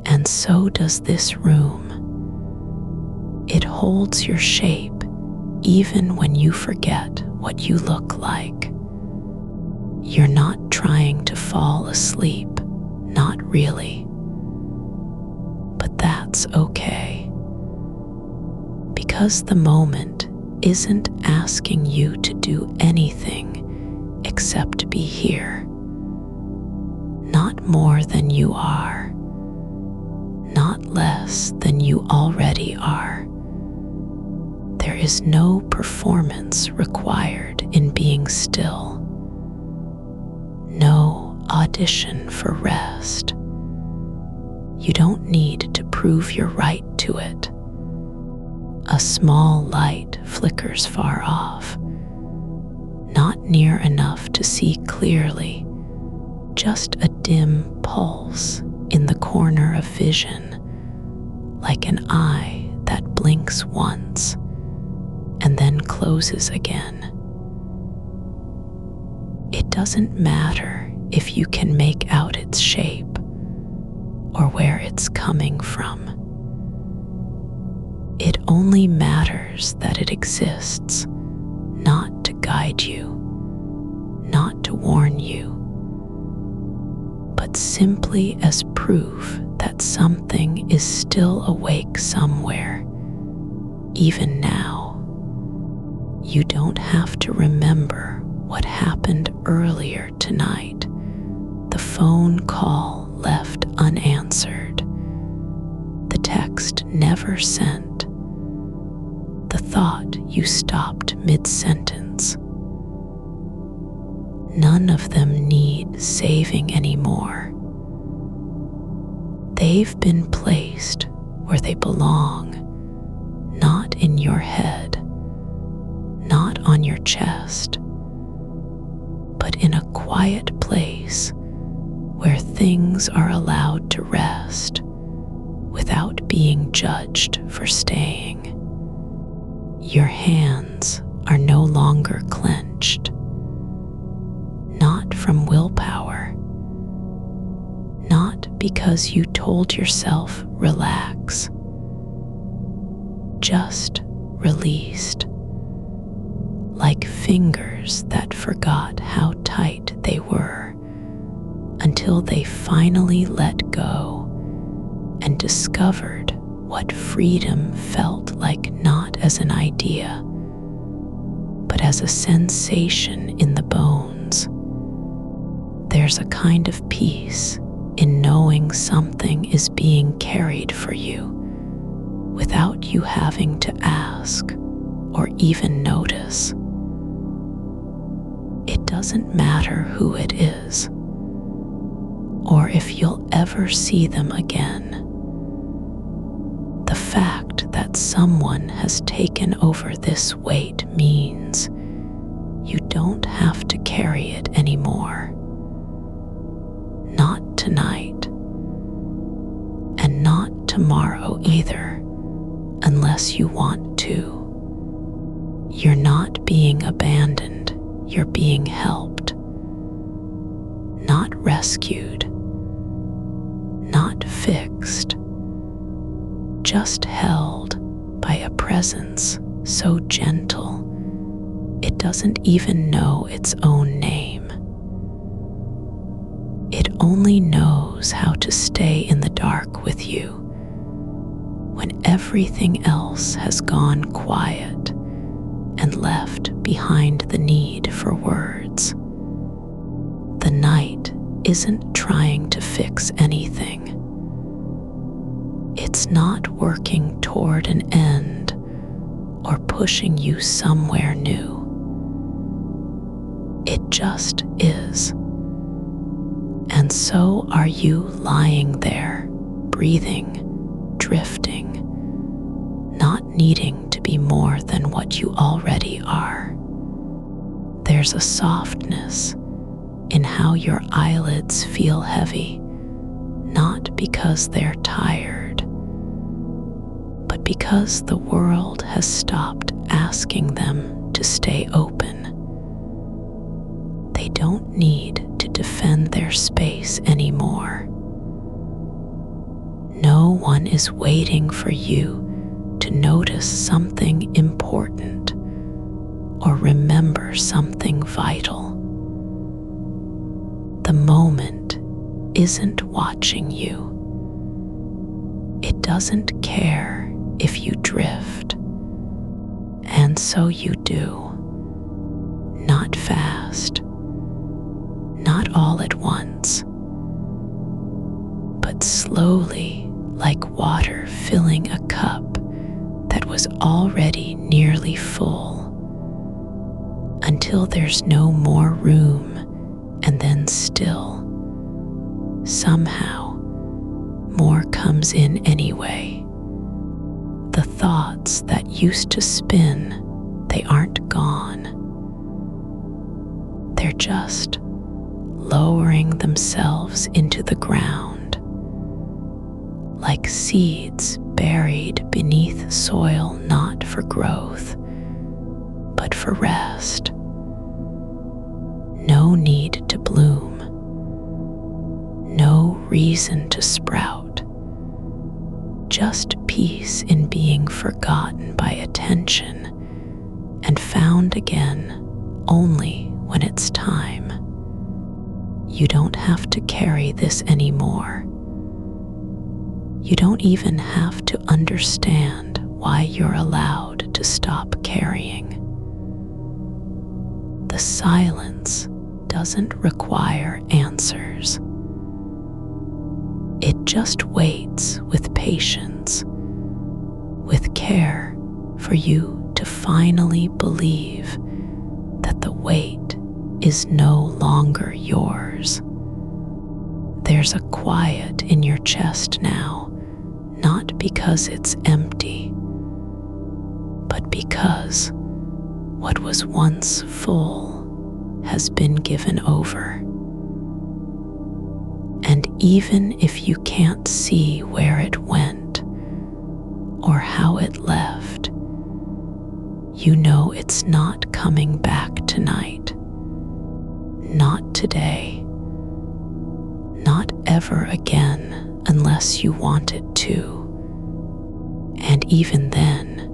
And so does this room. It holds your shape even when you forget what you look like. You're not trying to fall asleep, not really. But that's okay. Because the moment isn't asking you to do anything except be here. Not more than you are. Not less than you already are. There is no performance required in being still. No audition for rest. You don't need to prove you're right to it. A small light flickers far off, not near enough to see clearly, just a dim pulse in the corner of vision, like an eye that blinks once and then closes again. It doesn't matter if you can make out its shape or where it's coming from. It only matters that it exists, not to guide you, not to warn you, but simply as proof that something is still awake somewhere, even now. You don't have to remember what happened earlier tonight, the phone call left unanswered, the text never sent, the thought you stopped mid-sentence. None of them need saving anymore. They've been placed where they belong, not in your head, not on your chest, but in a quiet place where things are allowed to rest without being judged for staying. Your hands are no longer clenched, not from willpower, not because you told yourself relax, just released, like fingers that forgot how tight they were until they finally let go and discovered what freedom felt like, not as an idea, but as a sensation in the bones. There's a kind of peace in knowing something is being carried for you without you having to ask or even notice. It doesn't matter who it is, or if you'll ever see them again. The fact that someone has taken over this weight means you don't have to carry it anymore. Not tonight, and not tomorrow either, unless you want to. You're not being abandoned, you're being helped, not rescued, not fixed, just held by a presence so gentle it doesn't even know its own name. It only knows how to stay in the dark with you when everything else has gone quiet and left behind the need for words. The night isn't trying to fix anything. It's not working toward an end or pushing you somewhere new. It just is. And so are you, lying there, breathing, drifting, not needing to be more than what you already are. There's a softness in how your eyelids feel heavy, not because they're tired, but because the world has stopped asking them to stay open. They don't need to defend their space anymore. No one is waiting for you to notice something important or remember something vital. The moment isn't watching you. It doesn't care if you drift, and so you do. Not fast, not all at once, but slowly, like water filling a cup that was already nearly full, until there's no more room, and then still, somehow, more comes in anyway. The thoughts that used to spin, they aren't gone. They're just lowering themselves into the ground, like seeds buried beneath soil, not for growth, but for rest. No need to bloom, no reason to sprout, just peace in being forgotten by attention and found again only when it's time. You don't have to carry this anymore. You don't even have to understand why you're allowed to stop carrying. The silence doesn't require answers. It just waits with patience, with care for you to finally believe that the weight is no longer yours. There's a quiet in your chest now, not because it's empty, but because what was once full has been given over. And even if you can't see where it went or how it left, you know it's not coming back tonight. Not today. Not ever again unless you want it to. And even then,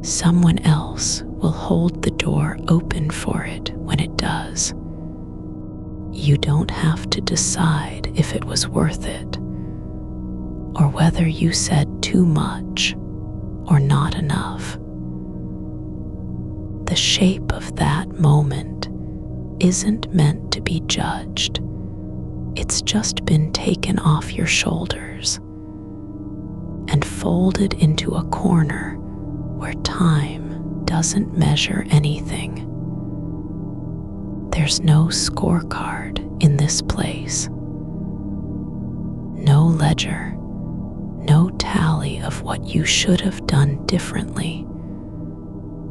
someone else will hold the door open for it when it does. You don't have to decide if it was worth it, or whether you said too much or not enough. The shape of that moment isn't meant to be judged. It's just been taken off your shoulders and folded into a corner where time doesn't measure anything. There's no scorecard in this place. No ledger, no tally of what you should have done differently.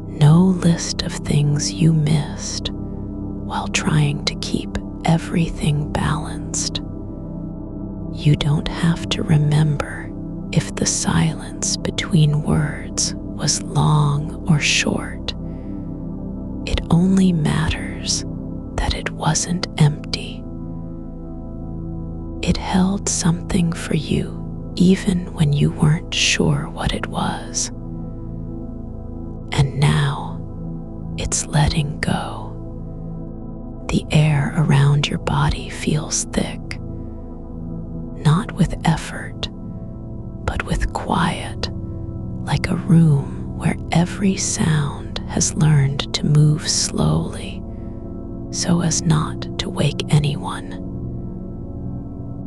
No list of things you missed while trying to keep everything balanced. You don't have to remember if the silence between words was long or short. It only matters that it wasn't empty. It held something for you even when you weren't sure what it was. And now it's letting go. The air around your body feels thick, not with effort, but with quiet, like a room where every sound has learned to move slowly so as not to wake anyone.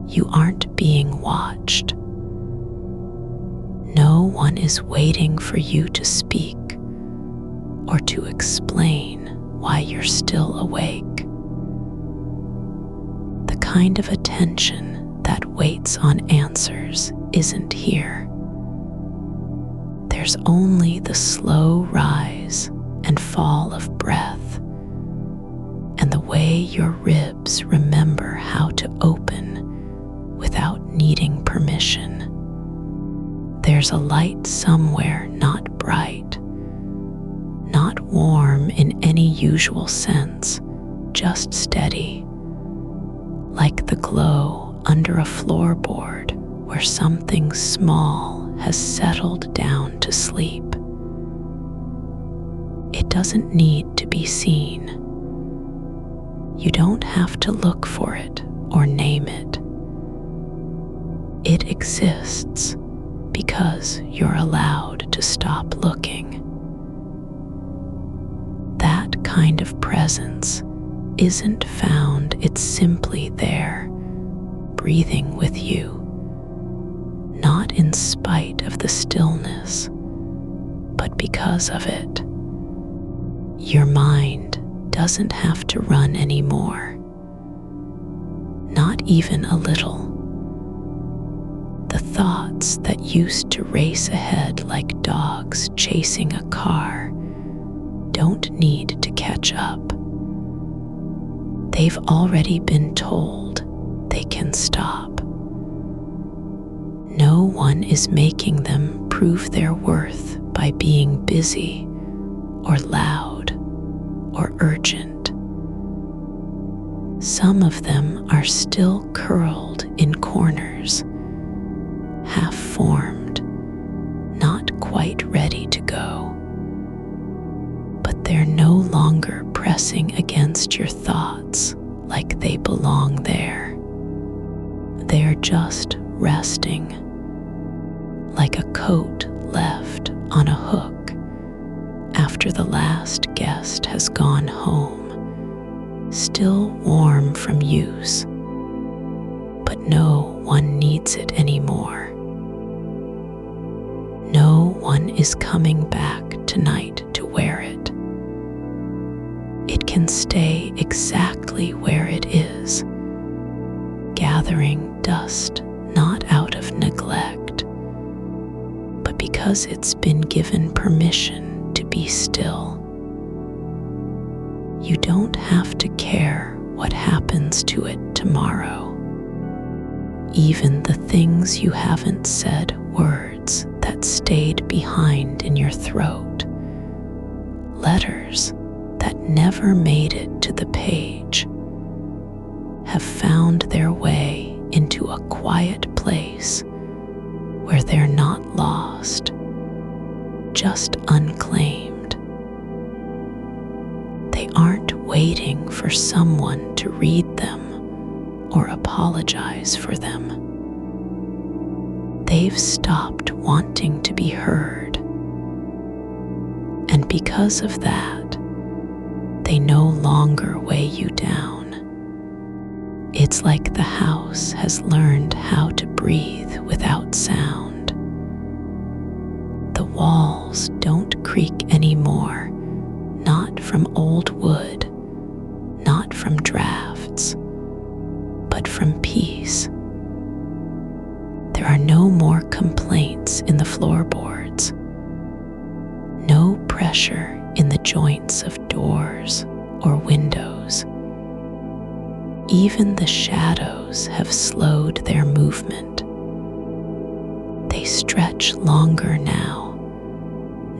You aren't being watched. No one is waiting for you to speak or to explain why you're still awake. The kind of attention that waits on answers isn't here. There's only the slow rise and fall of breath, and the way your ribs remember how to open without needing permission. There's a light somewhere, not bright, not warm in any usual sense, just steady, like the glow under a floorboard where something small has settled down to sleep. It doesn't need to be seen. You don't have to look for it or name it. It exists because you're allowed to stop looking. That kind of presence isn't found, it's simply there, breathing with you, not in spite of the stillness, but because of it. Your mind doesn't have to run anymore, not even a little. The thoughts that used to race ahead like dogs chasing a car don't need to catch up. They've already been told they can stop. No one is making them prove their worth by being busy or loud or urgent. Some of them are still curled in corners, half formed, not quite ready to go. But they're no longer pressing against your thoughts like they belong there. They're just resting, like a coat left on a hook after the last guest has gone home, still warm from use, but no one needs it anymore. No one is coming back tonight to wear it. It can stay exactly where it is, gathering dust not out of neglect, but because it's been given permission to be still. You don't have to care what happens to it tomorrow. Even the things you haven't said words that stayed behind in your throat, letters that never made it to the page, have found their way into a quiet place where they're not lost, just unclaimed. They aren't waiting for someone to read them or apologize for them. They've stopped wanting to be heard. And because of that, they no longer weigh you down. It's like the house has learned how to breathe without sound. The walls don't creak anymore, not from old wood, not from drafts, but from peace. There are no more complaints in the floorboards, no pressure in the joints of doors or windows. Even the shadows have slowed their movement. They stretch longer now,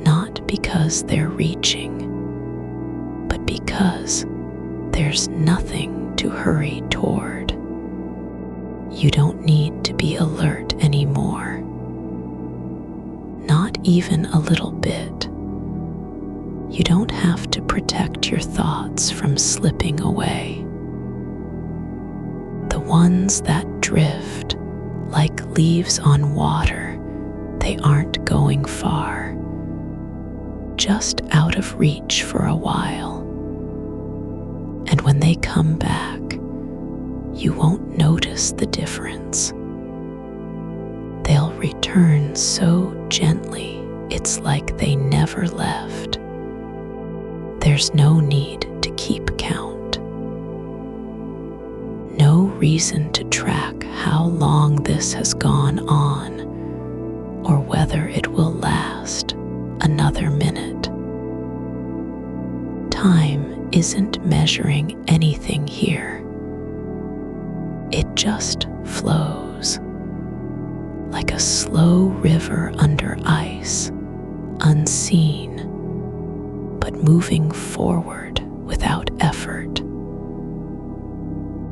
not because they're reaching, but because there's nothing to hurry toward. You don't need to be alert anymore. Not even a little bit. You don't have to protect your thoughts from slipping away. The ones that drift like leaves on water, they aren't going far, just out of reach for a while. And when they come back, you won't notice the difference. They'll return so gently, it's like they never left. There's no need to keep count. No reason to track how long this has gone on, or whether it will last another minute. Time isn't measuring anything here. It just flows, like a slow river under ice, unseen, but moving forward without effort.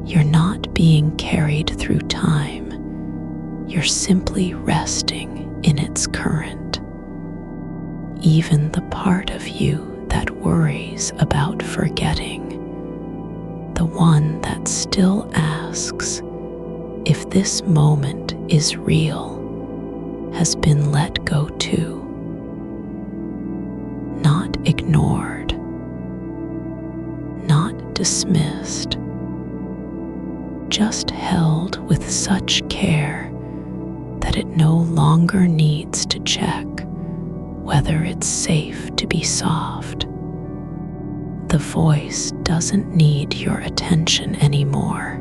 You're not being carried through time, you're simply resting in its current. Even the part of you that worries about forgetting, the one that still asks if this moment is real, has been let go too. Not ignored, not dismissed, just held with such care that it no longer needs to check whether it's safe to be soft. The voice doesn't need your attention anymore.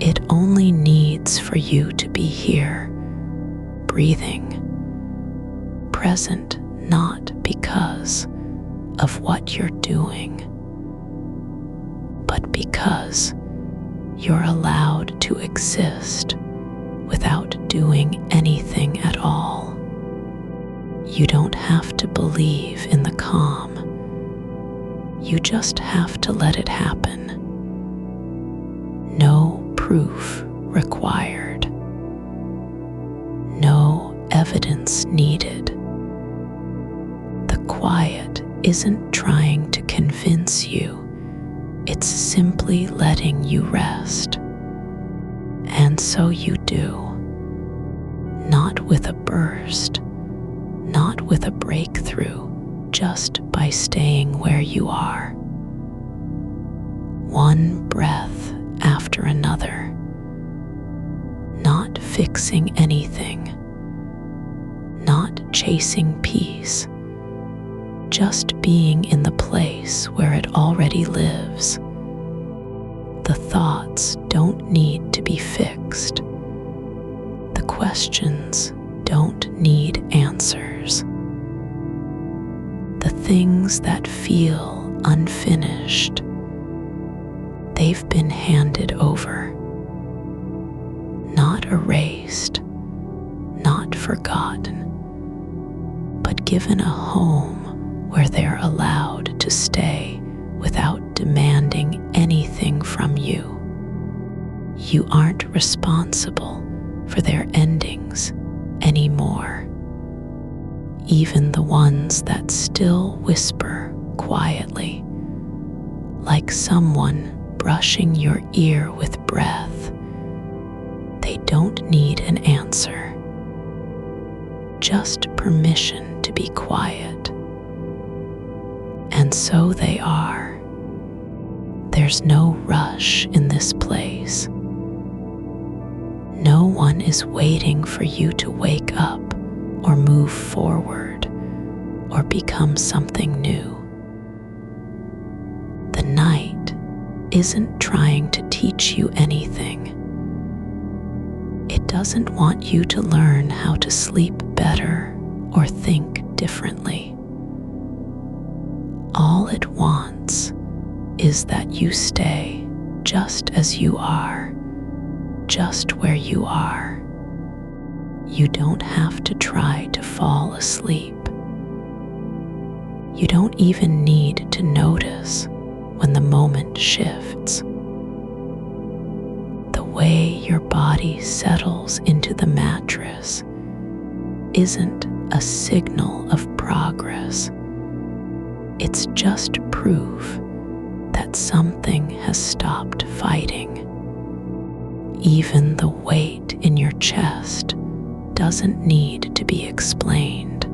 It only needs for you to be here, breathing, present not because of what you're doing, but because you're allowed to exist without doing anything at all. You don't have to believe in the calm. You just have to let it happen. No proof required. No evidence needed. The quiet isn't trying to convince you. It's simply letting you rest. And so you do. not with a burst, not with a breakthrough, just by staying where you are. One breath after another, not fixing anything, not chasing peace, just being in the place where it already lives. The thoughts don't need to be fixed. The questions don't need answers. The things that feel unfinished, they've been handed over, not erased, not forgotten, but given a home where they're allowed to stay without demanding anything from you. You aren't responsible for their endings anymore, even the ones that still whisper quietly, like someone brushing your ear with breath. They don't need an answer, just permission to be quiet. And so they are. There's no rush in this place. No one is waiting for you to wake up or move forward or become something new. The night isn't trying to teach you anything. It doesn't want you to learn how to sleep better or think differently. All it wants is that you stay just as you are, just where you are. You don't have to try to fall asleep. You don't even need to notice when the moment shifts. The way your body settles into the mattress isn't a signal of progress. It's just proof that something has stopped fighting. Even the weight in your chest doesn't need to be explained.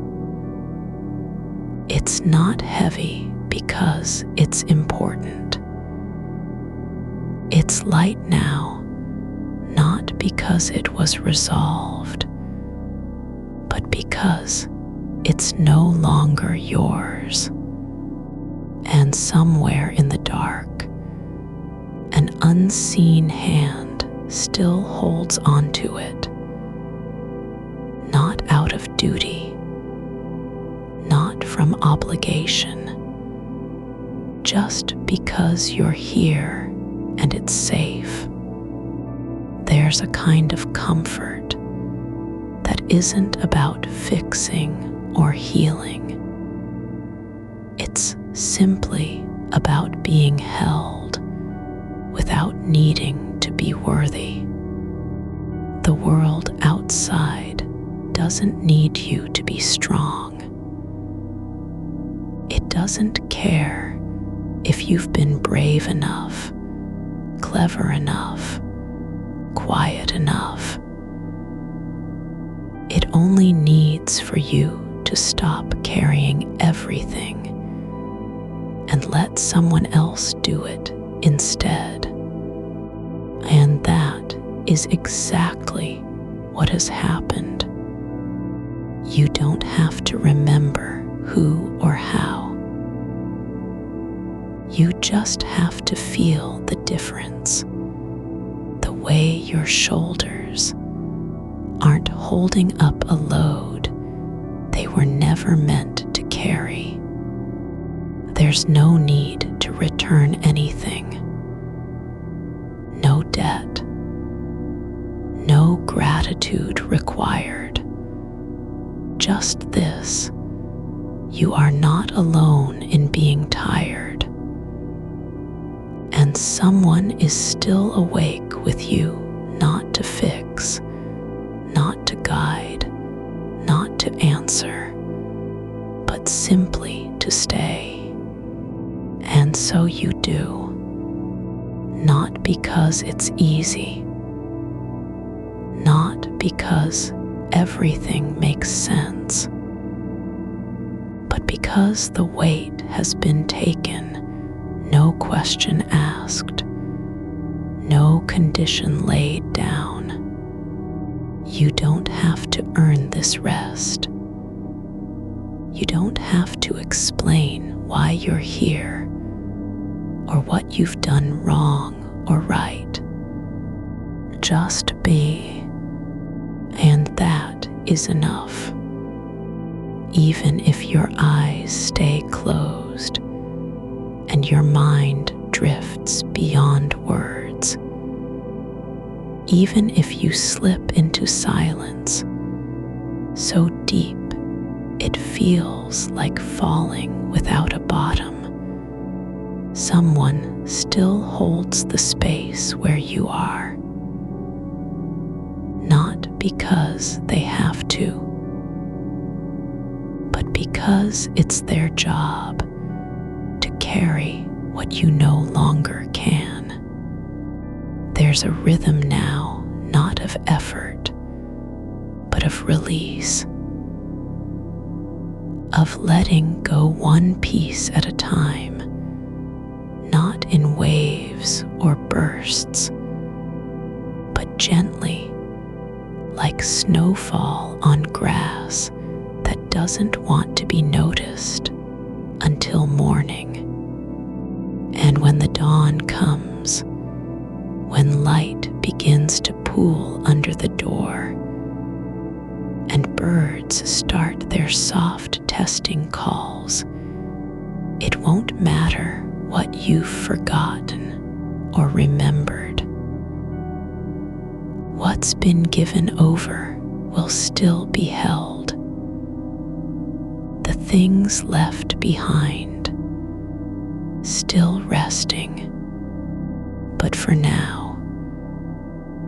It's not heavy because it's important. It's light now, not because it was resolved, but because it's no longer yours. And somewhere in the dark, an unseen hand still holds onto it, not out of duty, not from obligation, just because you're here and it's safe. There's a kind of comfort that isn't about fixing or healing. It's simply about being held without needing to be worthy. The world outside doesn't need you to be strong. It doesn't care if you've been brave enough, clever enough, quiet enough. It only needs for you to stop carrying everything and let someone else do it instead. And that is exactly what has happened. You don't have to remember who or how. You just have to feel the difference. The way your shoulders aren't holding up a load they were never meant to carry. There's no need to return anything. No debt. No gratitude required. Just this: you are not alone in being tired. And someone is still awake with you, not to fix, not to guide, not to answer, but simply to stay. And so you do, not because it's easy, not because everything makes sense. But because the weight has been taken, no question asked, no condition laid down, you don't have to earn this rest. You don't have to explain why you're here or what you've done wrong or right. Just be, and that is enough. Even if your eyes stay closed and your mind drifts beyond words, even if you slip into silence so deep it feels like falling without a bottom, someone still holds the space where you are. Not because they have to, but because it's their job to carry what you no longer can. There's a rhythm now, not of effort, but of release, of letting go one piece at a time, not in waves or bursts, but gently, like snowfall on grass that doesn't want to be noticed until morning. And when the dawn comes, when light begins to pool under the door, and birds start their soft testing calls, it won't matter what you've forgotten or remembered. What's been given over will still be held. The things left behind, still resting. But for now,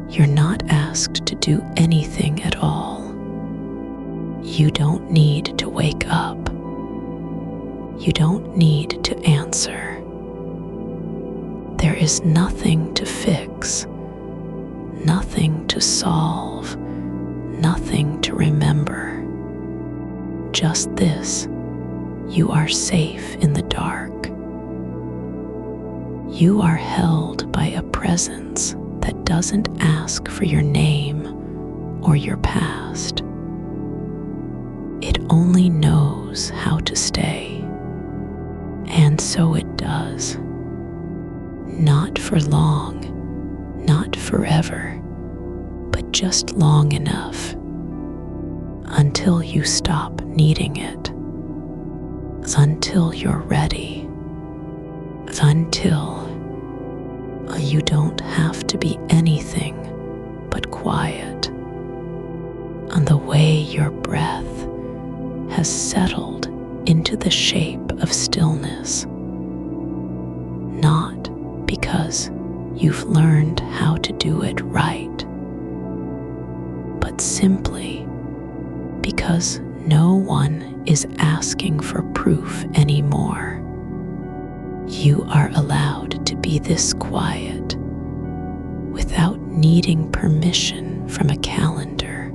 you're not asked to do anything at all. You don't need to wake up. You don't need to answer. There is nothing to fix, nothing to solve, nothing to remember. Just this: you are safe in the dark. You are held by a presence that doesn't ask for your name or your past. It only knows how to stay, and so it does. Not for long, not forever, but just long enough until you stop needing it, until you're ready, until you don't have to be anything but quiet, and the way your breath has settled into the shape of stillness, not because you've learned how to do it right, but simply because no one is asking for proof anymore. You are allowed to be this quiet without needing permission from a calendar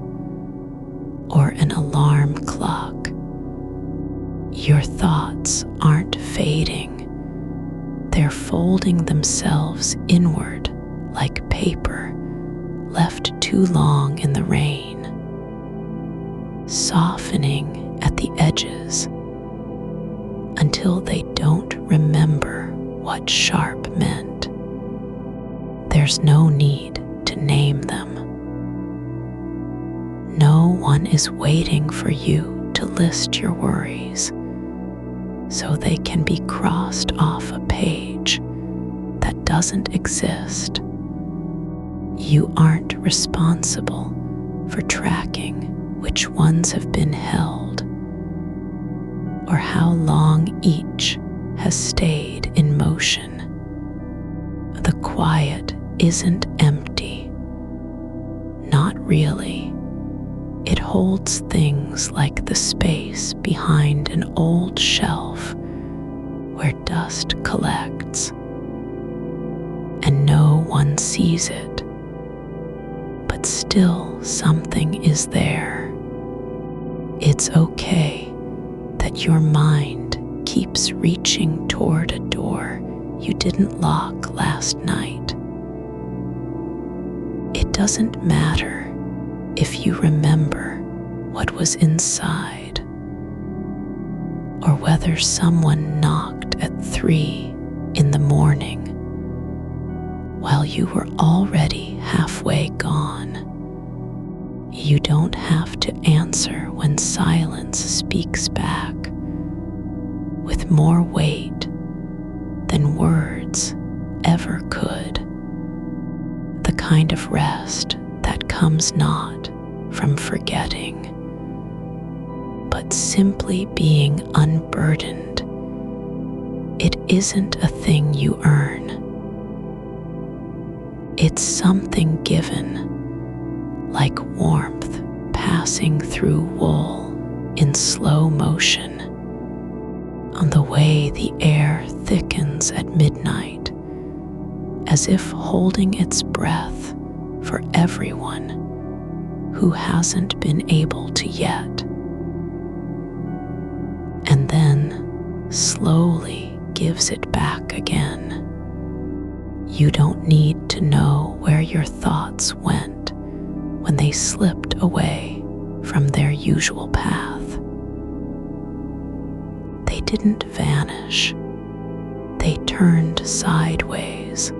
or an alarm clock. Your thoughts aren't fading. They're folding themselves inward like paper left too long in the rain, softening at the edges until they don't remember what sharp meant. There's no need to name them. No one is waiting for you to list your worries so they can be crossed off a page that doesn't exist. You aren't responsible for tracking which ones have been held or how long each has stayed in motion. The quiet isn't empty. Not really. It holds things like the space behind an old shelf where dust collects and no one sees it, but still still something is there. It's okay that your mind keeps reaching toward a door you didn't lock last night. It doesn't matter if you remember what was inside, or whether someone knocked at 3 in the morning while you were already halfway gone. You don't have to answer when silence speaks back with more weight than words ever could. The kind of rest that comes not from forgetting, but simply being unburdened. It isn't a thing you earn. It's something given, like warmth passing through wool in slow motion, on the way the air thickens at midnight, as if holding its breath for everyone who hasn't been able to yet, and then slowly gives it back again. You don't need to know where your thoughts went when they slipped away from their usual path. They didn't vanish. They turned sideways,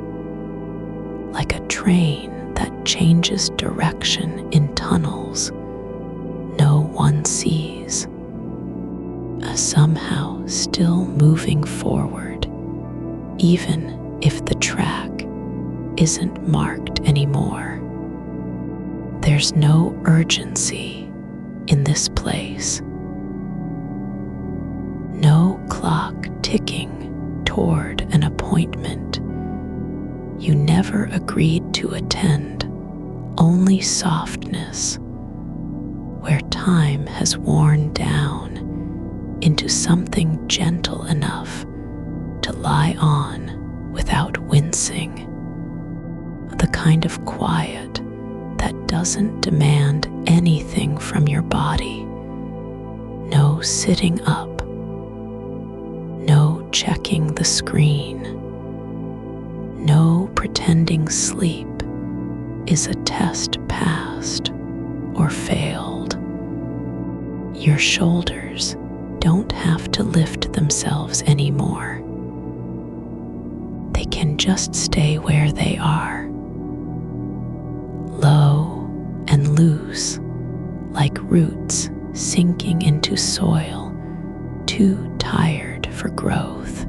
like a train that changes direction in tunnels no one sees, somehow still moving forward, even if the track isn't marked anymore. There's no urgency in this place. No clock ticking toward an appointment you never agreed to attend, only softness where time has worn down into something gentle enough to lie on without wincing. The kind of quiet that doesn't demand anything from your body. No sitting up, no checking the screen, no pretending sleep is a test passed or failed. Your shoulders don't have to lift themselves anymore. They can just stay where they are, low and loose, like roots sinking into soil too tired for growth,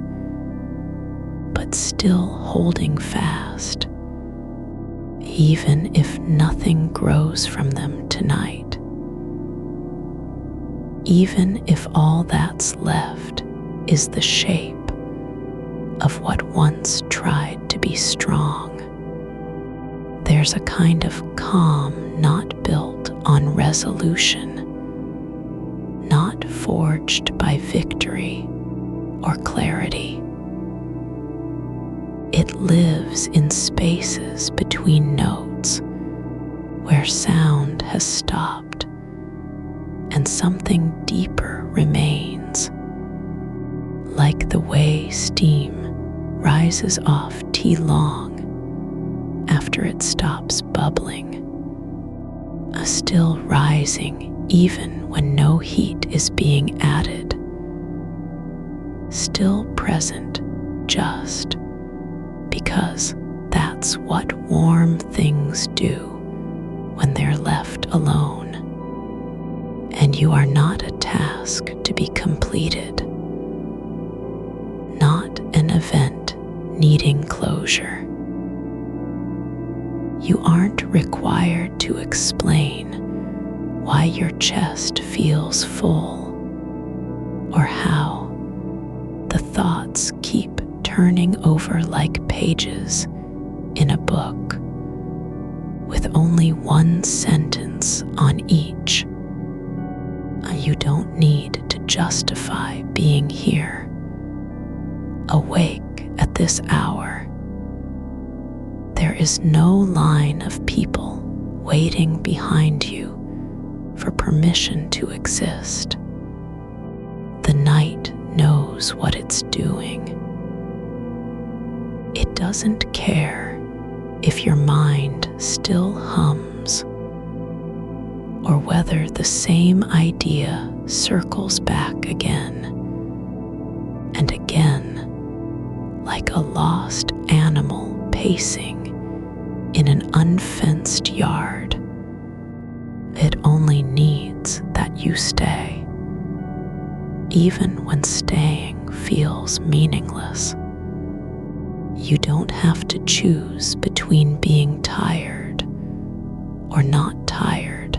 but still holding fast, even if nothing grows from them tonight. Even if all that's left is the shape of what once tried to be strong. There's a kind of calm not built on resolution, not forged by victory or clarity. It lives in spaces between notes where sound has stopped and something deeper remains, like the way steam rises off tea long after it stops bubbling, still rising even when no heat is being added, still present just because that's what warm things do when they're left alone. And you are not a task to be completed, not an event needing closure. You aren't required to explain why your chest feels full or how the thoughts keep turning over like pages in a book with only one sentence on each. You don't need to justify being here, awake at this hour. There is no line of people waiting behind you for permission to exist. The night knows what it's doing. It doesn't care if your mind still hums or whether the same idea circles back again and again, like a lost animal pacing in an unfenced yard. It only needs that you stay, even when staying feels meaningless. You don't have to choose between being tired or not tired.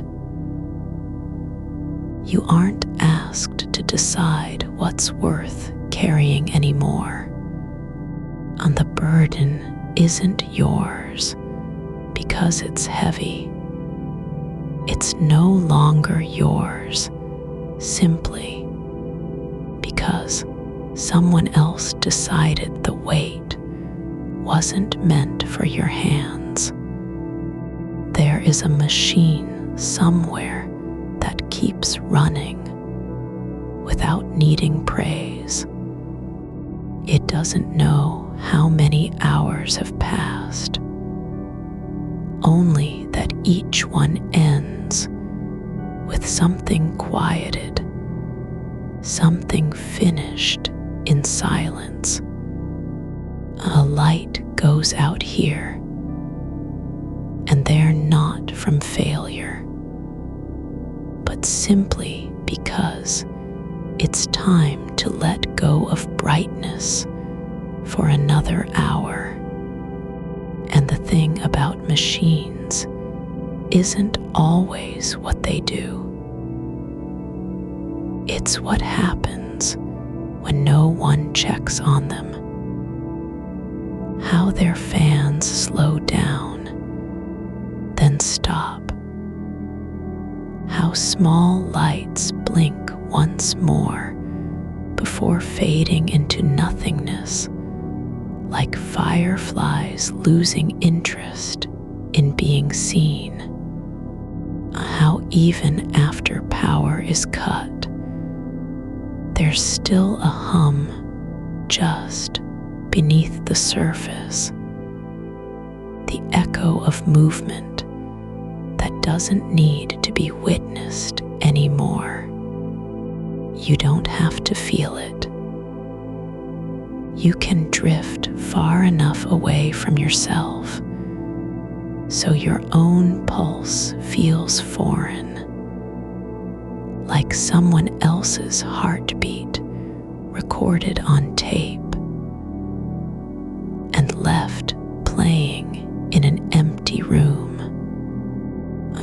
You aren't asked to decide what's worth carrying anymore. And the burden isn't yours because it's heavy. It's no longer yours simply because someone else decided the weight wasn't meant for your hands. There is a machine somewhere that keeps running without needing praise. It doesn't know how many hours have passed, only that each one ends with something quieted, something finished in silence. A light goes out here, and they're not from failure, but simply because it's time to let go of brightness for another hour. And the thing about machines isn't always what they do. It's what happens when no one checks on them. How their fans slow down, then stop. How small lights blink once more before fading into nothingness, like fireflies losing interest in being seen. How even after power is cut, there's still a hum just beneath the surface, the echo of movement that doesn't need to be witnessed anymore. You don't have to feel it. You can drift far enough away from yourself so your own pulse feels foreign, like someone else's heartbeat recorded on tape and left playing in an empty room.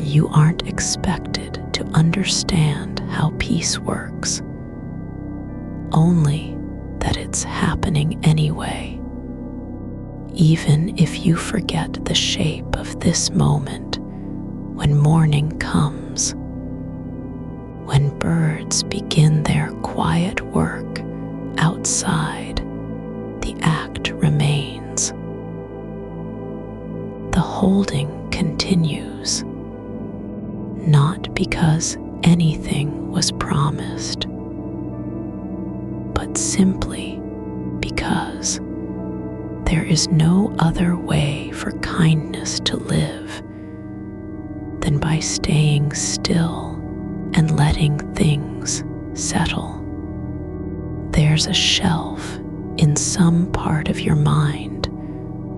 You aren't expected to understand how peace works, only that it's happening anyway. Even if you forget the shape of this moment when morning comes, when birds begin their quiet work outside, the act remains. The holding continues, not because anything was promised, but simply because there is no other way for kindness to live than by staying still and letting things settle. There's a shelf in some part of your mind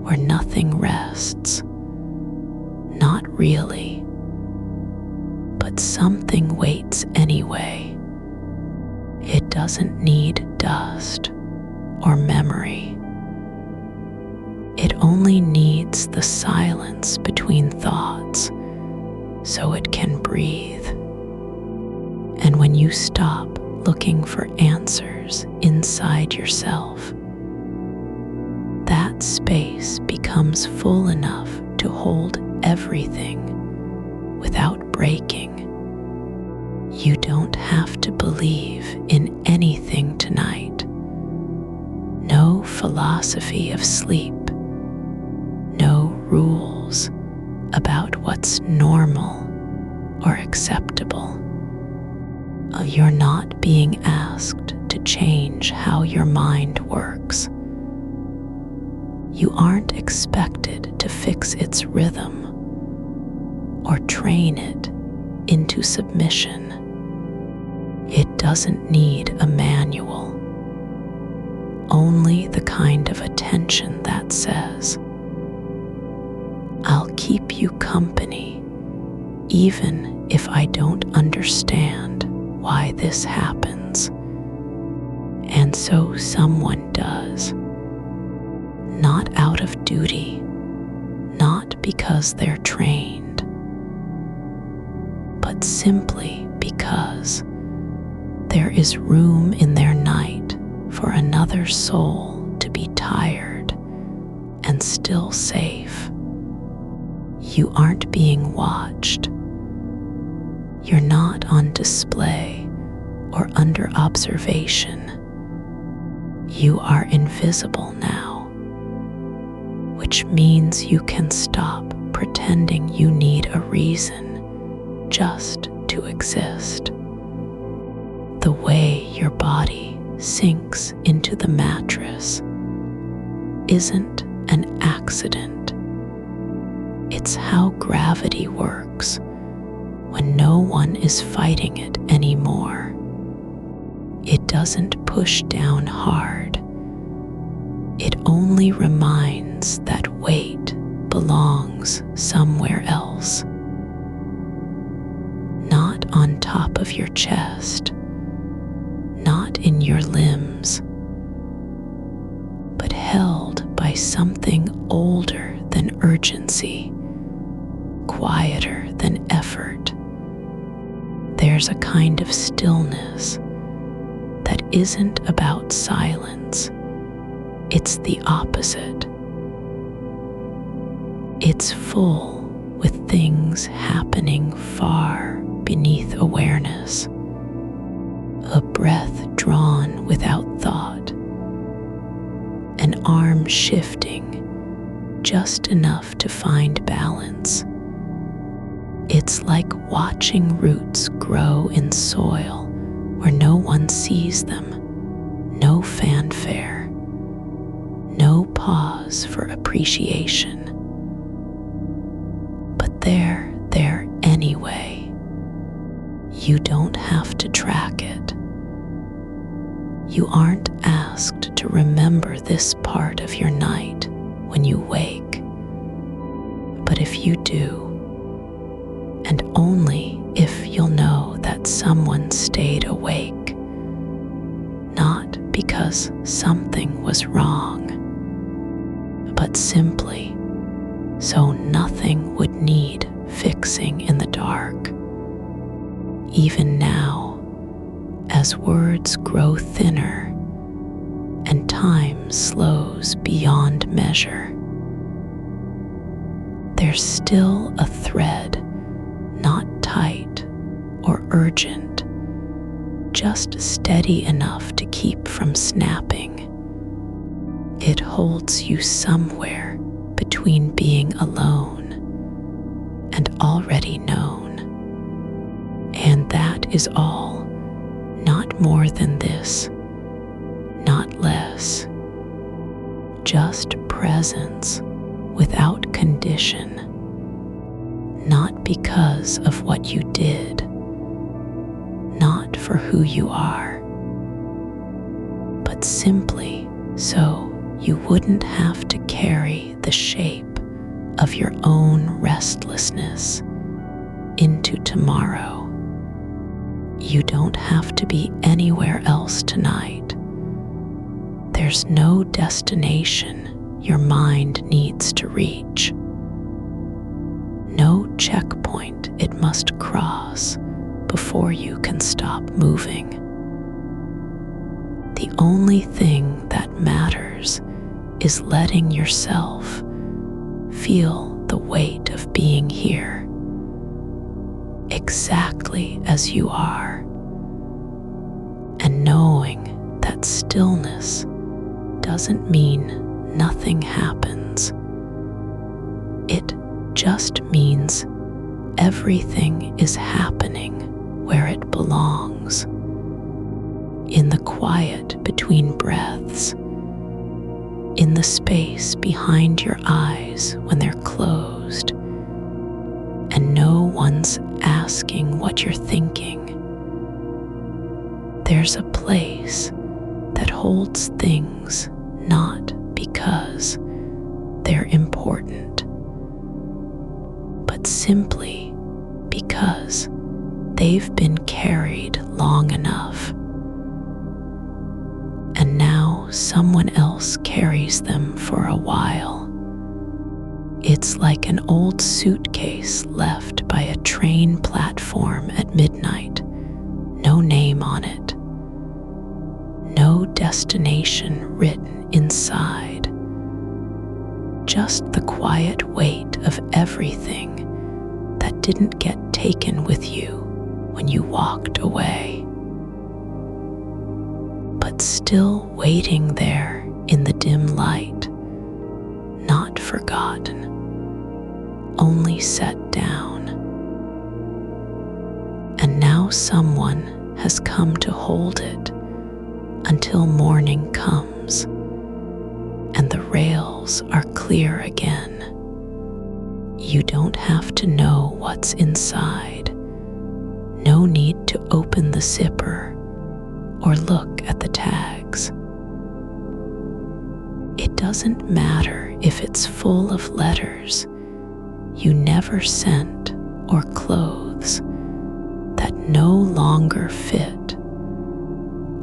where nothing rests. Not really, but something waits anyway. It doesn't need dust or memory. It only needs the silence between thoughts so it can breathe. And when you stop looking for answers inside yourself, that space becomes full enough to hold everything without breaking. You don't have to believe in anything tonight. No philosophy of sleep, no rules about what's normal or acceptable. You're not being asked to change how your mind works. You aren't expected to fix its rhythm or train it into submission. It doesn't need a manual, only the kind of attention that says, "I'll keep you company even if I don't understand why this happens." And so someone does, not out of duty, not because they're trained, but simply because there is room in their night for another soul to be tired and still safe. You aren't being watched. You're not on display or under observation. You are invisible now, which means you can stop pretending you need a reason just to exist. The way your body sinks into the mattress isn't an accident. It's how gravity works when no one is fighting it anymore. It doesn't push down hard. It only reminds that weight belongs somewhere else. Not on top of your chest, not in your limbs, but held by something older than urgency, quieter than effort. There's a kind of stillness that isn't about silence. It's the opposite. It's full with things happening far beneath awareness. A breath drawn without thought. An arm shifting just enough to find balance. It's like watching roots grow in soil where no one sees them. No fanfare. No pause for appreciation. But they're there anyway. You don't have to track it. You aren't asked to remember this part of your night when you wake. But if you do, and only if you'll know that someone stayed awake, not because something was wrong, but simply so nothing would need fixing in the dark. Even now, as words grow thinner and time slows beyond measure, there's still a thread, not tight or urgent, just steady enough to keep from snapping. It holds you somewhere between being alone and already known. And that is all, not more than this, not less. Just presence without condition, not because of what you did, not for who you are, but simply so you wouldn't have to carry the shape of your own restlessness into tomorrow. You don't have to be anywhere else tonight. There's no destination your mind needs to reach. No checkpoint it must cross before you can stop moving. The only thing that matters is letting yourself feel the weight of being here, exactly as you are, and knowing that stillness doesn't mean nothing happens. It just means everything is happening where it belongs, in the quiet between breaths, in the space behind your eyes when they're closed, and no one's asking what you're thinking. There's a place that holds things not because they're important, but simply because they've been carried long enough. And now someone else carries them for a while. It's like an old suitcase left by a train platform at midnight, no name on it, no destination written inside, just the quiet weight of everything that didn't get taken with you when you walked away, but still waiting there in the dim light, not forgotten, only set down. And now someone has come to hold it until morning comes and the rails are clear again. You don't have to know what's inside. No need to open the zipper or look at the tags. It doesn't matter if it's full of letters you never sent or clothes that no longer fit,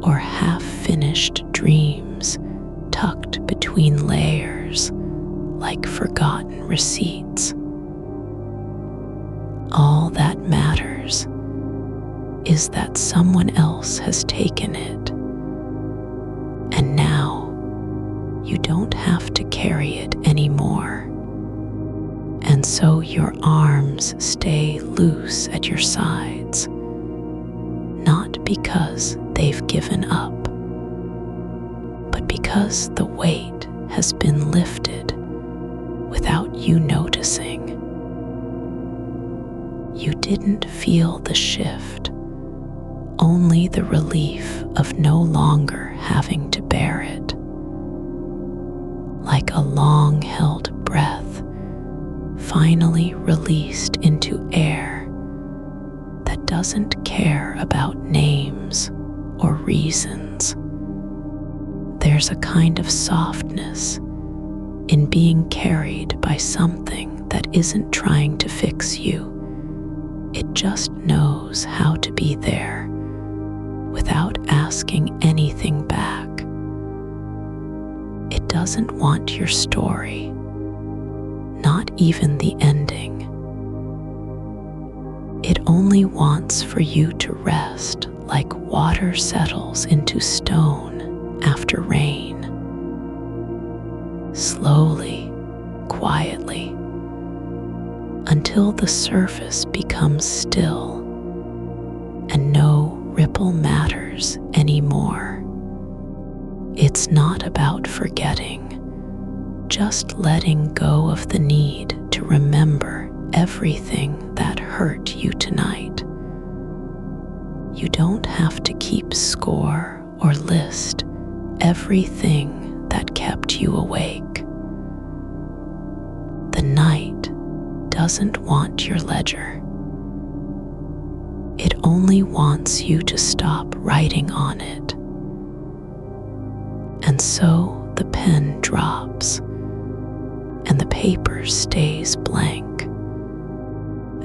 or half-finished dreams tucked between layers like forgotten receipts. All that matters is that someone else has taken it, and now you don't have to carry it anymore. And so your arms stay loose at your sides, not because they've given up, but because the weight has been lifted without you noticing. You didn't feel the shift, only the relief of no longer having to bear it. Like a long-held breath finally released into air that doesn't care about names or reasons. There's a kind of softness in being carried by something that isn't trying to fix you. It just knows how to be there without asking anything back. It doesn't want your story, not even the ending. It only wants for you to rest like water settles into stone after rain. Slowly, quietly, until the surface becomes still and no ripple matters anymore. It's not about forgetting, just letting go of the need to remember everything that hurt you tonight. You don't have to keep score or list everything that kept you awake. The night doesn't want your ledger. It only wants you to stop writing on it. And so the pen drops and the paper stays blank.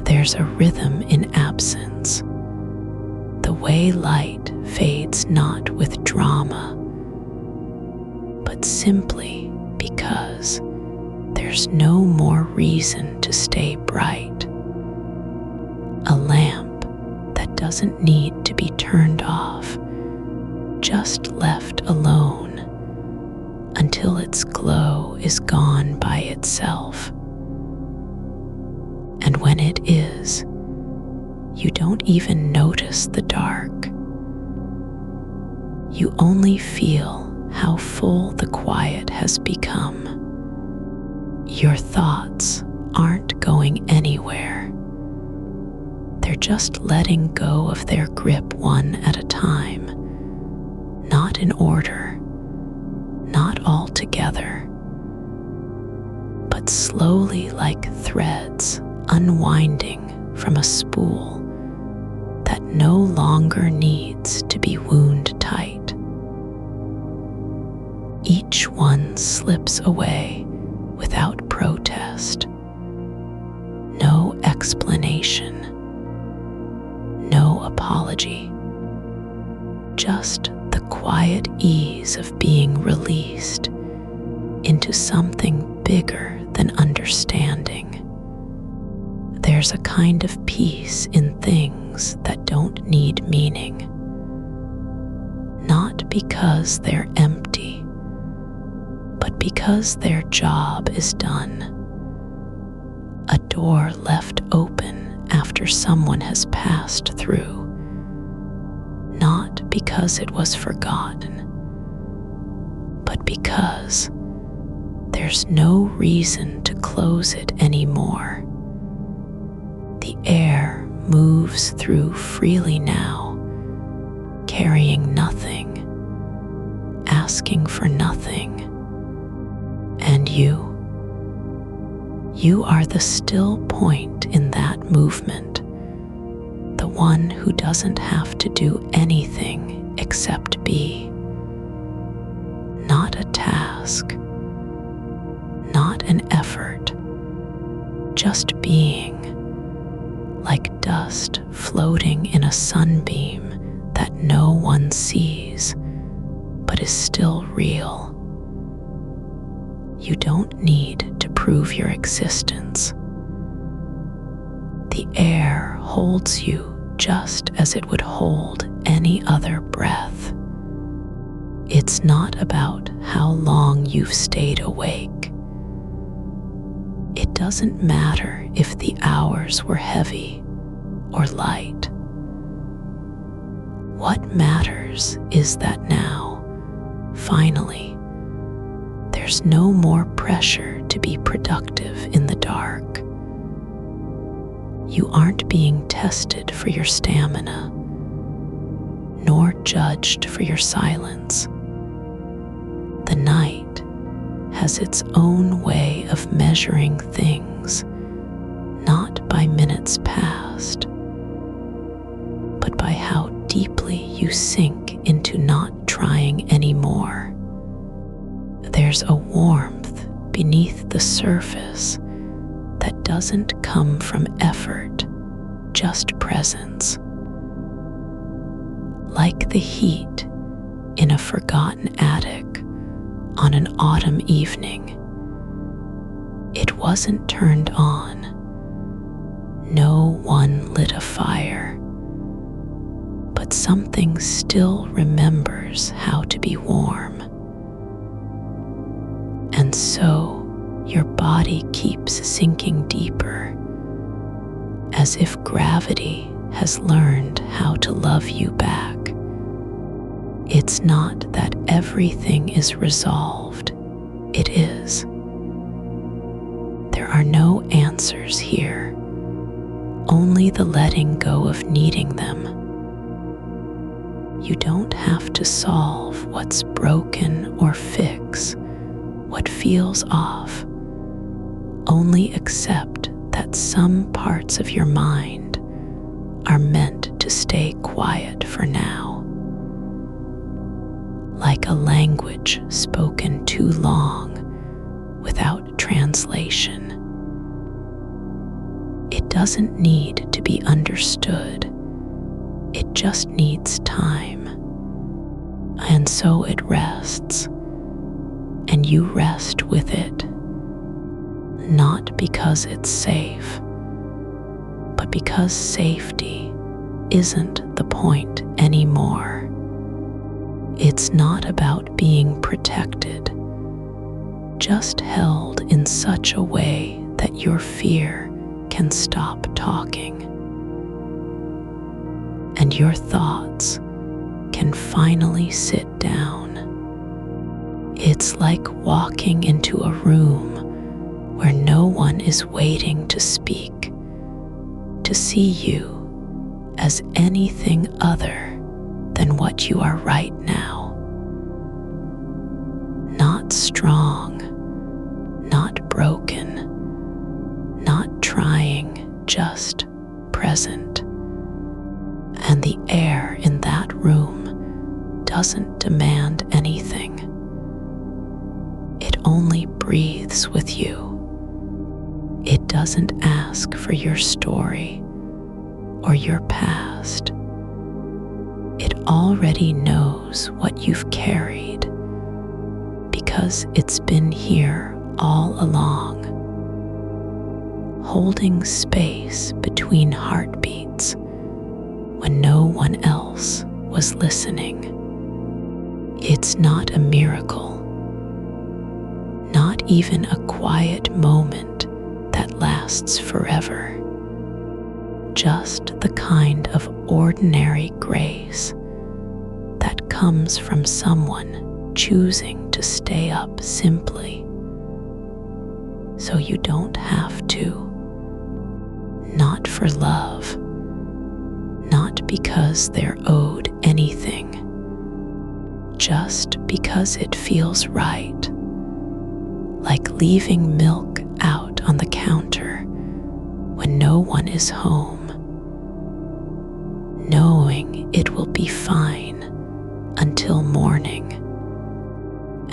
There's a rhythm in absence, the way light fades not with drama, but simply because there's no more reason to stay bright. A lamp that doesn't need to be turned off, just left alone until its glow is gone by itself. And when it is, you don't even notice the dark. You only feel how full the quiet has become. Your thoughts aren't going anywhere. They're just letting go of their grip one at a time, not in order, not all together, but slowly like threads unwinding from a spool that no longer needs to be wound tight. Each one slips away without protest, no explanation, no apology, just the quiet ease of being released into something bigger than understanding. There's a kind of peace in things that don't need meaning, not because they're empty, but because their job is done. A door left open after someone has passed through, not because it was forgotten, but because there's no reason to close it anymore. The air moves through freely now, carrying nothing, asking for nothing. And you are the still point in that movement, the one who doesn't have to do anything except be. Not a task, not an effort, just being, like dust floating in a sunbeam that no one sees, but is still real. You don't need to prove your existence. The air holds you just as it would hold any other breath. It's not about how long you've stayed awake. It doesn't matter if the hours were heavy or light. What matters is that now, finally, there's no more pressure to be productive in the dark. You aren't being tested for your stamina, nor judged for your silence. The night has its own way of measuring things, not by minutes past, but by how deeply you sink into not trying anymore. There's a warmth beneath the surface that doesn't come from effort, just presence. Like the heat in a forgotten attic on an autumn evening. It wasn't turned on. No one lit a fire. But something still remembers how to be warm. And so your body keeps sinking deeper, as if gravity has learned how to love you back. It's not that everything is resolved, it is. There are no answers here, only the letting go of needing them. You don't have to solve what's broken or fix what feels off. Only accept that some parts of your mind are meant to stay quiet for now. Like a language spoken too long without translation. It doesn't need to be understood. It just needs time. And so it rests. And you rest with it, not because it's safe, but because safety isn't the point anymore. It's not about being protected, just held in such a way that your fear can stop talking. And your thoughts can finally sit down. It's like walking into a room where no one one is waiting to speak, to see you as anything other than what you are right now. Not strong, not broken, not trying, just present. And the air in that room doesn't demand anything. It only breathes with you. It doesn't ask for your story or your past. It already knows what you've carried because it's been here all along, holding space between heartbeats when no one else was listening. It's not a miracle, not even a quiet moment that lasts forever, just the kind of ordinary grace that comes from someone choosing to stay up simply so you don't have to. Not for love, not because they're owed anything, just because it feels right, like leaving milk out on the counter when no one is home, knowing it will be fine until morning.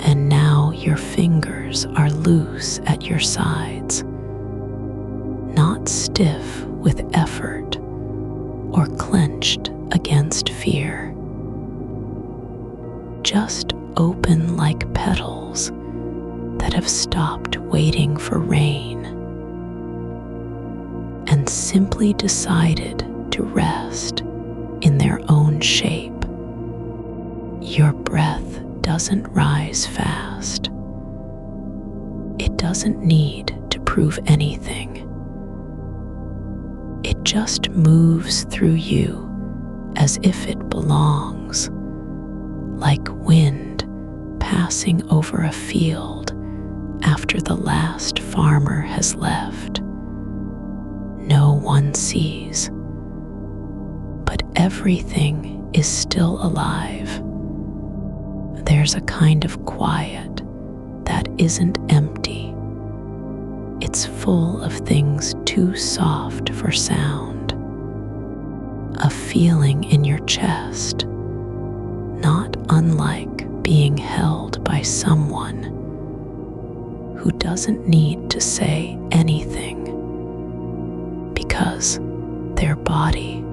And now your fingers are loose at your sides, not stiff with effort or clenched against fear, just open like petals that have stopped waiting for rain and simply decided to rest in their own shape. Your breath doesn't rise fast. It doesn't need to prove anything. It just moves through you as if it belongs, like wind passing over a field after the last farmer has left. No one sees, but everything is still alive. There's a kind of quiet that isn't empty. It's full of things too soft for sound. A feeling in your chest, not unlike being held by someone who doesn't need to say anything because their body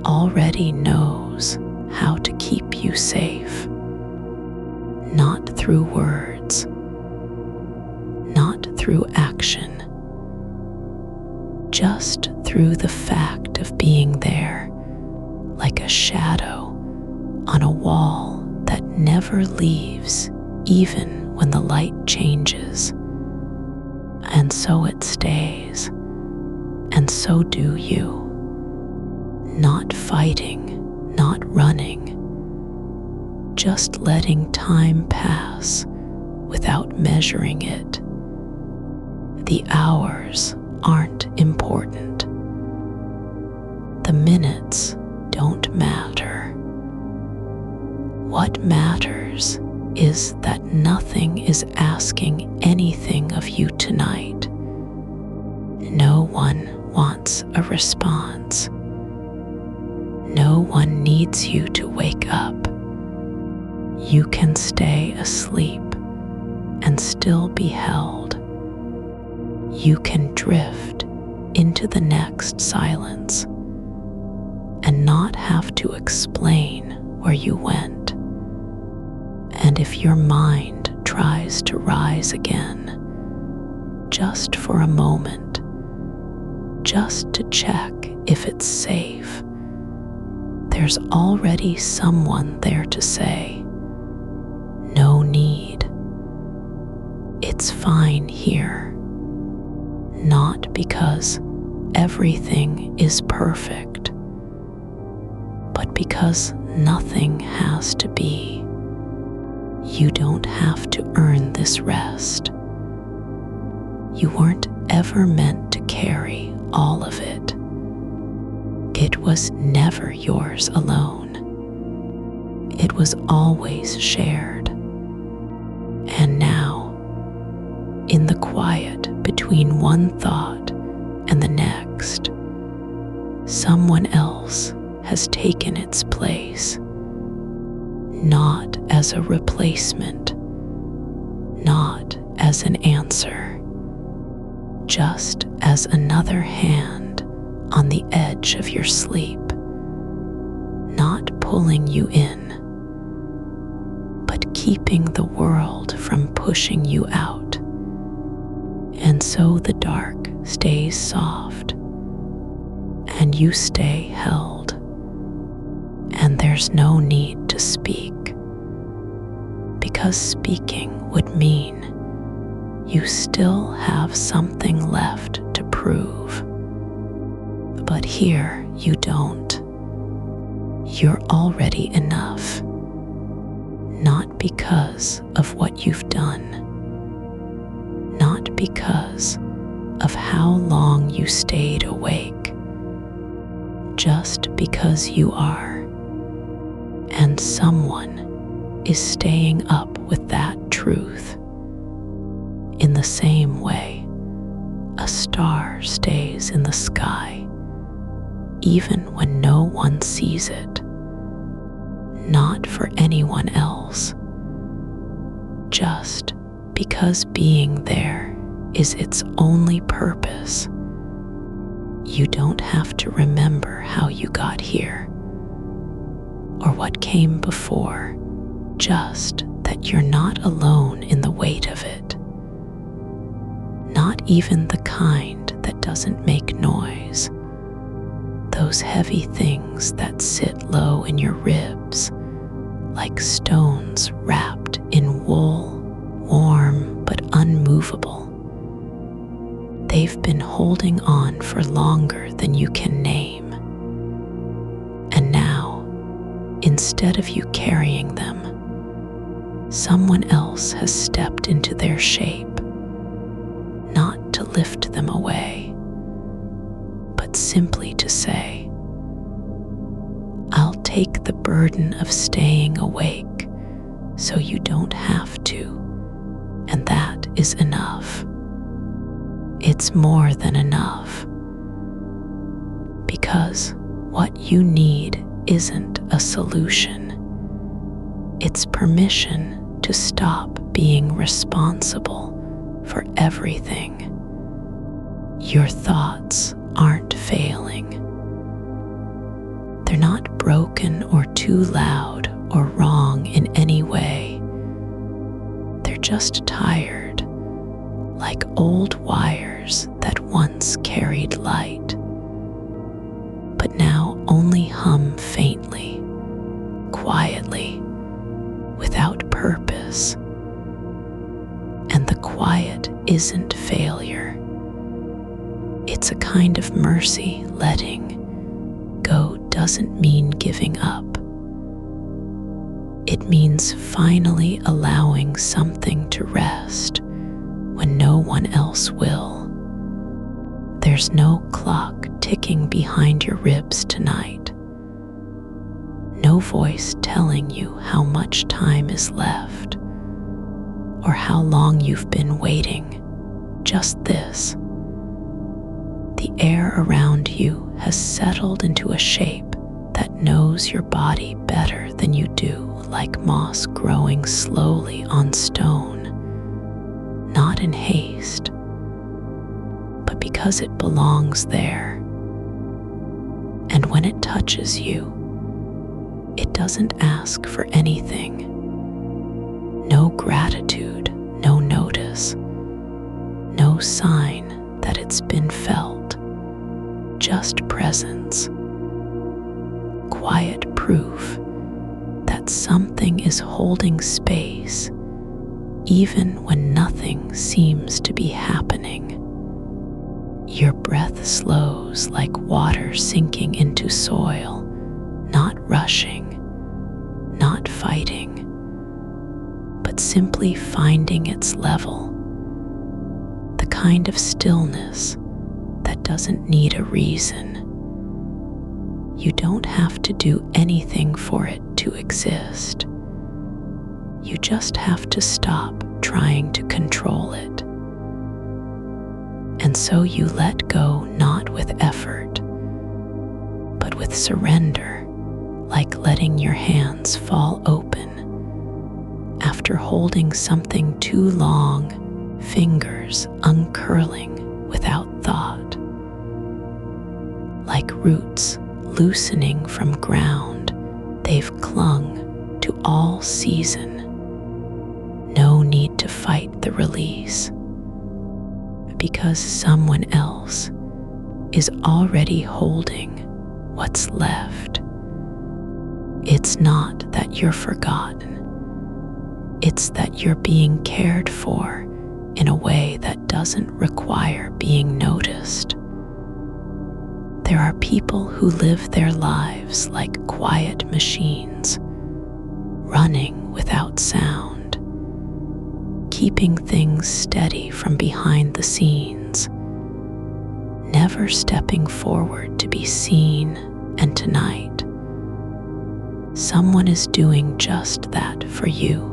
already knows how to keep you safe. Not through words, not through action, just through the fact of being there, like a shadow on a wall that never leaves even when the light changes. And so it stays, and so do you. Not fighting, not running, just letting time pass without measuring it. The hours aren't important. The minutes don't matter. What matters is that nothing is asking anything of you tonight. No one wants a response. No one needs you to wake up. You can stay asleep and still be held. You can drift into the next silence and not have to explain where you went. And if your mind tries to rise again, just for a moment, just to check if it's safe, there's already someone there to say, "No need. It's fine here." Not because everything is perfect, but because nothing has to be. You don't have to earn this rest. You weren't ever meant to carry all of it. It was never yours alone. It was always shared. And now, in the quiet between one thought and the next, someone else has taken its place, not as a replacement, not as an answer, just as another hand on the edge of your sleep, not pulling you in, but keeping the world from pushing you out. And so the dark stays soft, and you stay held, and there's no need to speak, because speaking would mean you still have something left to prove. But here you don't. You're already enough, not because of what you've done, not because of how long you stayed awake, just because you are. And someone is staying up with that truth. In the same way, a star stays in the sky, even when no one sees it, not for anyone else, just because being there is its only purpose. You don't have to remember how you got here or what came before, just that you're not alone in the weight of it. Not even the kind that doesn't make noise. Those heavy things that sit low in your ribs, like stones wrapped in wool, warm but unmovable. They've been holding on for longer than you can name. And now, instead of you carrying them, someone else has stepped into their shape, not to lift them away, but simply to say, I'll take the burden of staying awake so you don't have to, and that is enough. It's more than enough, because what you need isn't a solution. It's permission to stop being responsible for everything. Your thoughts aren't failing. They're not broken or too loud or wrong in any way. They're just tired, like old wires that once carried light, but now only hum faintly, quietly, without purpose. And the quiet isn't failure. It's a kind of mercy. Letting go doesn't mean giving up. It means finally allowing something to rest when no one else will. There's no clock ticking behind your ribs tonight. No voice telling you how much time is left or how long you've been waiting. Just this. The air around you has settled into a shape that knows your body better than you do, like moss growing slowly on stone, not in haste, but because it belongs there. And when it touches you, it doesn't ask for anything. No gratitude, no notice, no sign that it's been felt, just presence. Quiet proof that something is holding space even when nothing seems to be happening. Your breath slows like water sinking into soil, not rushing, not fighting, but simply finding its level. The kind of stillness that doesn't need a reason. You don't have to do anything for it to exist. You just have to stop trying to control it. And so you let go, not with effort, but with surrender, like letting your hands fall open. After holding something too long, fingers uncurling without thought. Like roots loosening from ground they've clung to all season. No need to fight the release, because someone else is already holding what's left. It's not that you're forgotten. It's that you're being cared for in a way that doesn't require being noticed. There are people who live their lives like quiet machines, running without sound, keeping things steady from behind the scenes, never stepping forward to be seen. And tonight, someone is doing just that for you,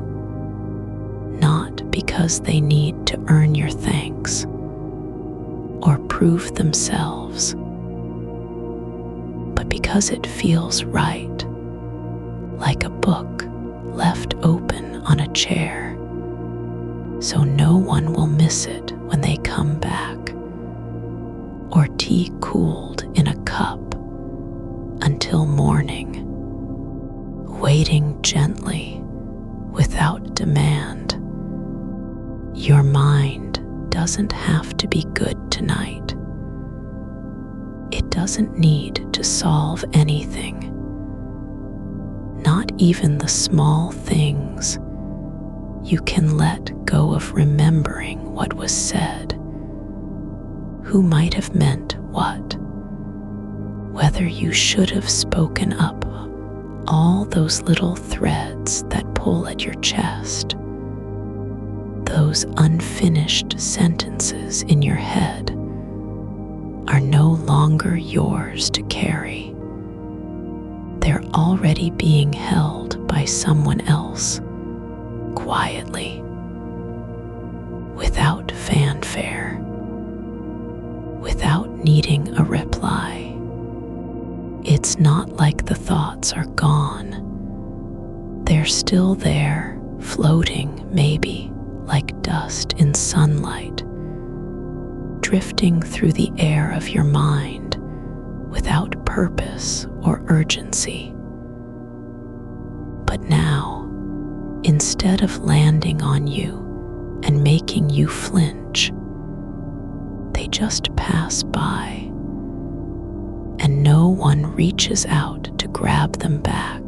not because they need to earn your thanks or prove themselves, but because it feels right, like a book left open on a chair, so no one will miss it when they come back, or tea cooled in a cup until morning, waiting gently without demand. Your mind doesn't have to be good tonight. It doesn't need to solve anything, not even the small things. You can let go of remembering what was said, who might have meant what, whether you should have spoken up, all those little threads that pull at your chest, those unfinished sentences in your head are no longer yours to carry. They're already being held by someone else, quietly, without fanfare, without needing a reply. It's not like the thoughts are gone. They're still there, floating maybe like dust in sunlight, drifting through the air of your mind without purpose or urgency. But now, instead of landing on you and making you flinch, they just pass by, and no one reaches out to grab them back,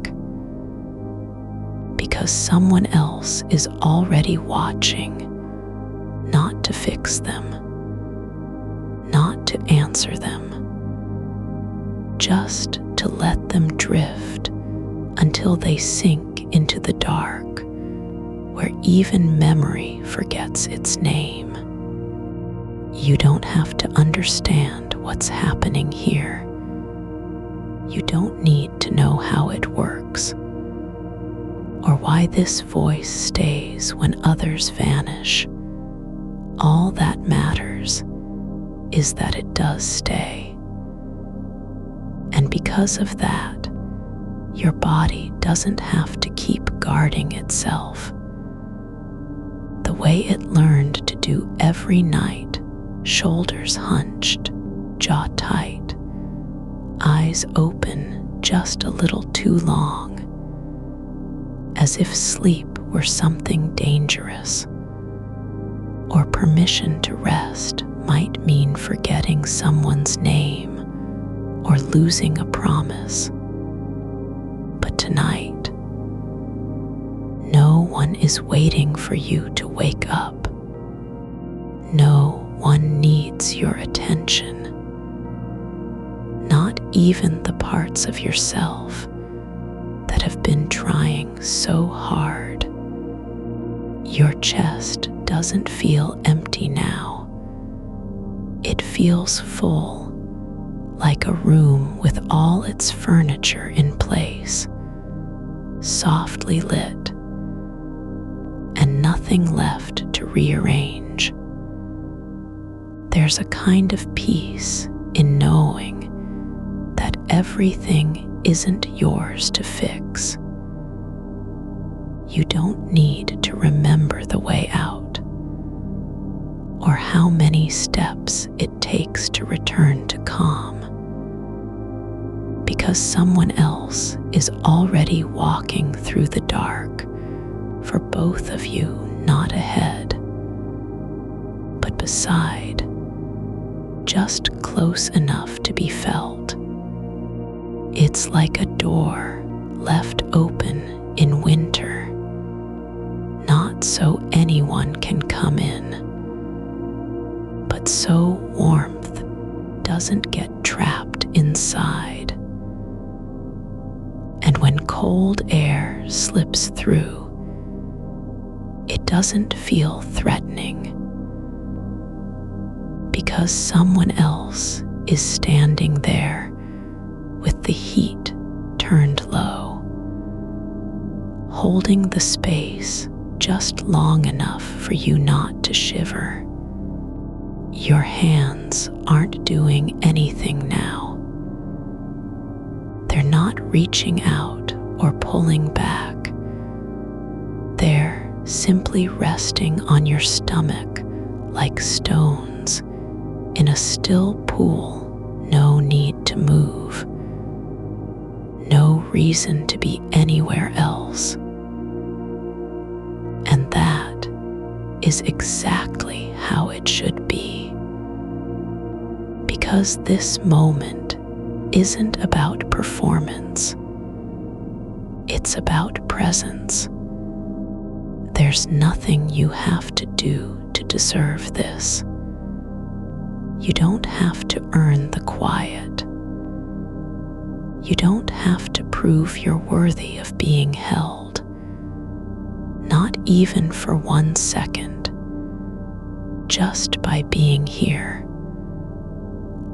because someone else is already watching, not to fix them, not to answer them, just to let them drift until they sink into the dark, where even memory forgets its name. You don't have to understand what's happening here. You don't need to know how it works, or why this voice stays when others vanish. All that matters is that it does stay. And because of that, your body doesn't have to keep guarding itself. The way it learned to do every night, shoulders hunched, jaw tight, eyes open just a little too long, as if sleep were something dangerous, or permission to rest might mean forgetting someone's name or losing a promise. But tonight, no one is waiting for you to wake up. No one needs your attention. Not even the parts of yourself that have been trying so hard. Your chest doesn't feel empty now. It feels full, like a room with all its furniture in place, softly lit, and nothing left to rearrange. There's a kind of peace in knowing that everything isn't yours to fix. You don't need to remember the way out, or how many steps it takes to return to calm, because someone else is already walking through the dark for both of you, not ahead, but beside, just close enough to be felt. It's like a door left open in winter, not so anyone can come in, but so warmth doesn't get trapped inside. And when cold air slips through, it doesn't feel threatening, because someone else is standing there with the heat turned low, holding the space just long enough for you not to shiver. Your hands aren't doing anything now. They're not reaching out or pulling back. They're simply resting on your stomach like stones in a still pool. No need to move. No reason to be anywhere else. And that is exactly how it should be. Because this moment isn't about performance. It's about presence. There's nothing you have to do to deserve this. You don't have to earn the quiet. You don't have to prove you're worthy of being held, not even for 1 second. Just by being here,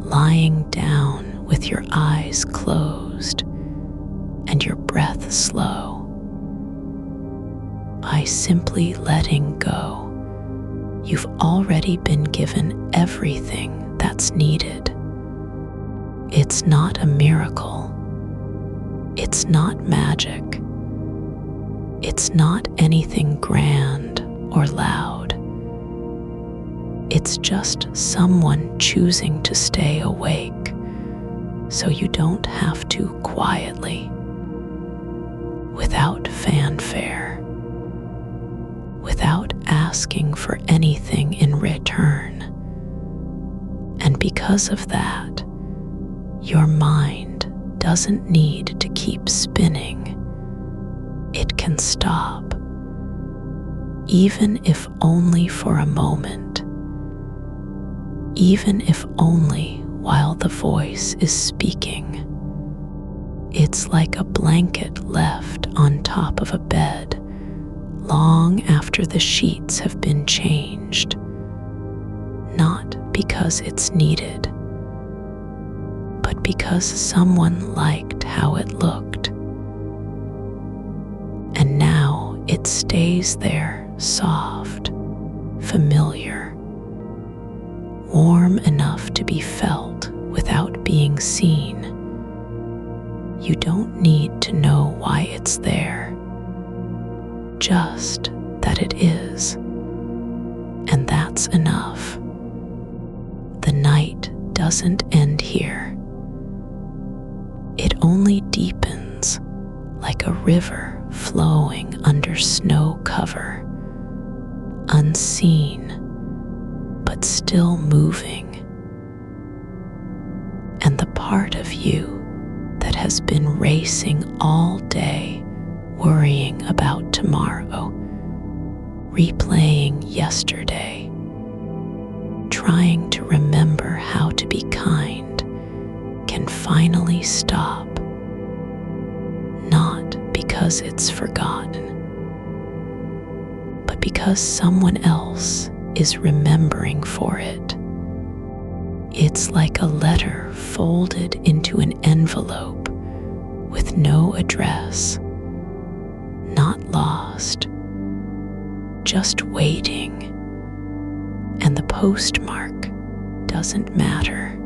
lying down with your eyes closed and your breath slow, by simply letting go, you've already been given everything that's needed. It's not a miracle. It's not magic. It's not anything grand or loud. It's just someone choosing to stay awake so you don't have to quietly, without fanfare, without asking for anything in return. And because of that, your mind doesn't need to keep spinning. It can stop, even if only for a moment, even if only while the voice is speaking. It's like a blanket left on top of a bed long after the sheets have been changed, not because it's needed, but because someone liked how it looked. And now it stays there, soft, familiar, warm enough to be felt without being seen. You don't need to know why it's there, just that it is, and that's enough. The night doesn't end here. It only deepens, like a river flowing under snow cover, unseen but still moving. And the part of you that has been racing all day, worrying about tomorrow, replaying yesterday, trying to remember how to be kind, can finally stop. Not because it's forgotten, but because someone else is remembering for it. It's like a letter folded into an envelope with no address, not lost, just waiting. And the postmark doesn't matter,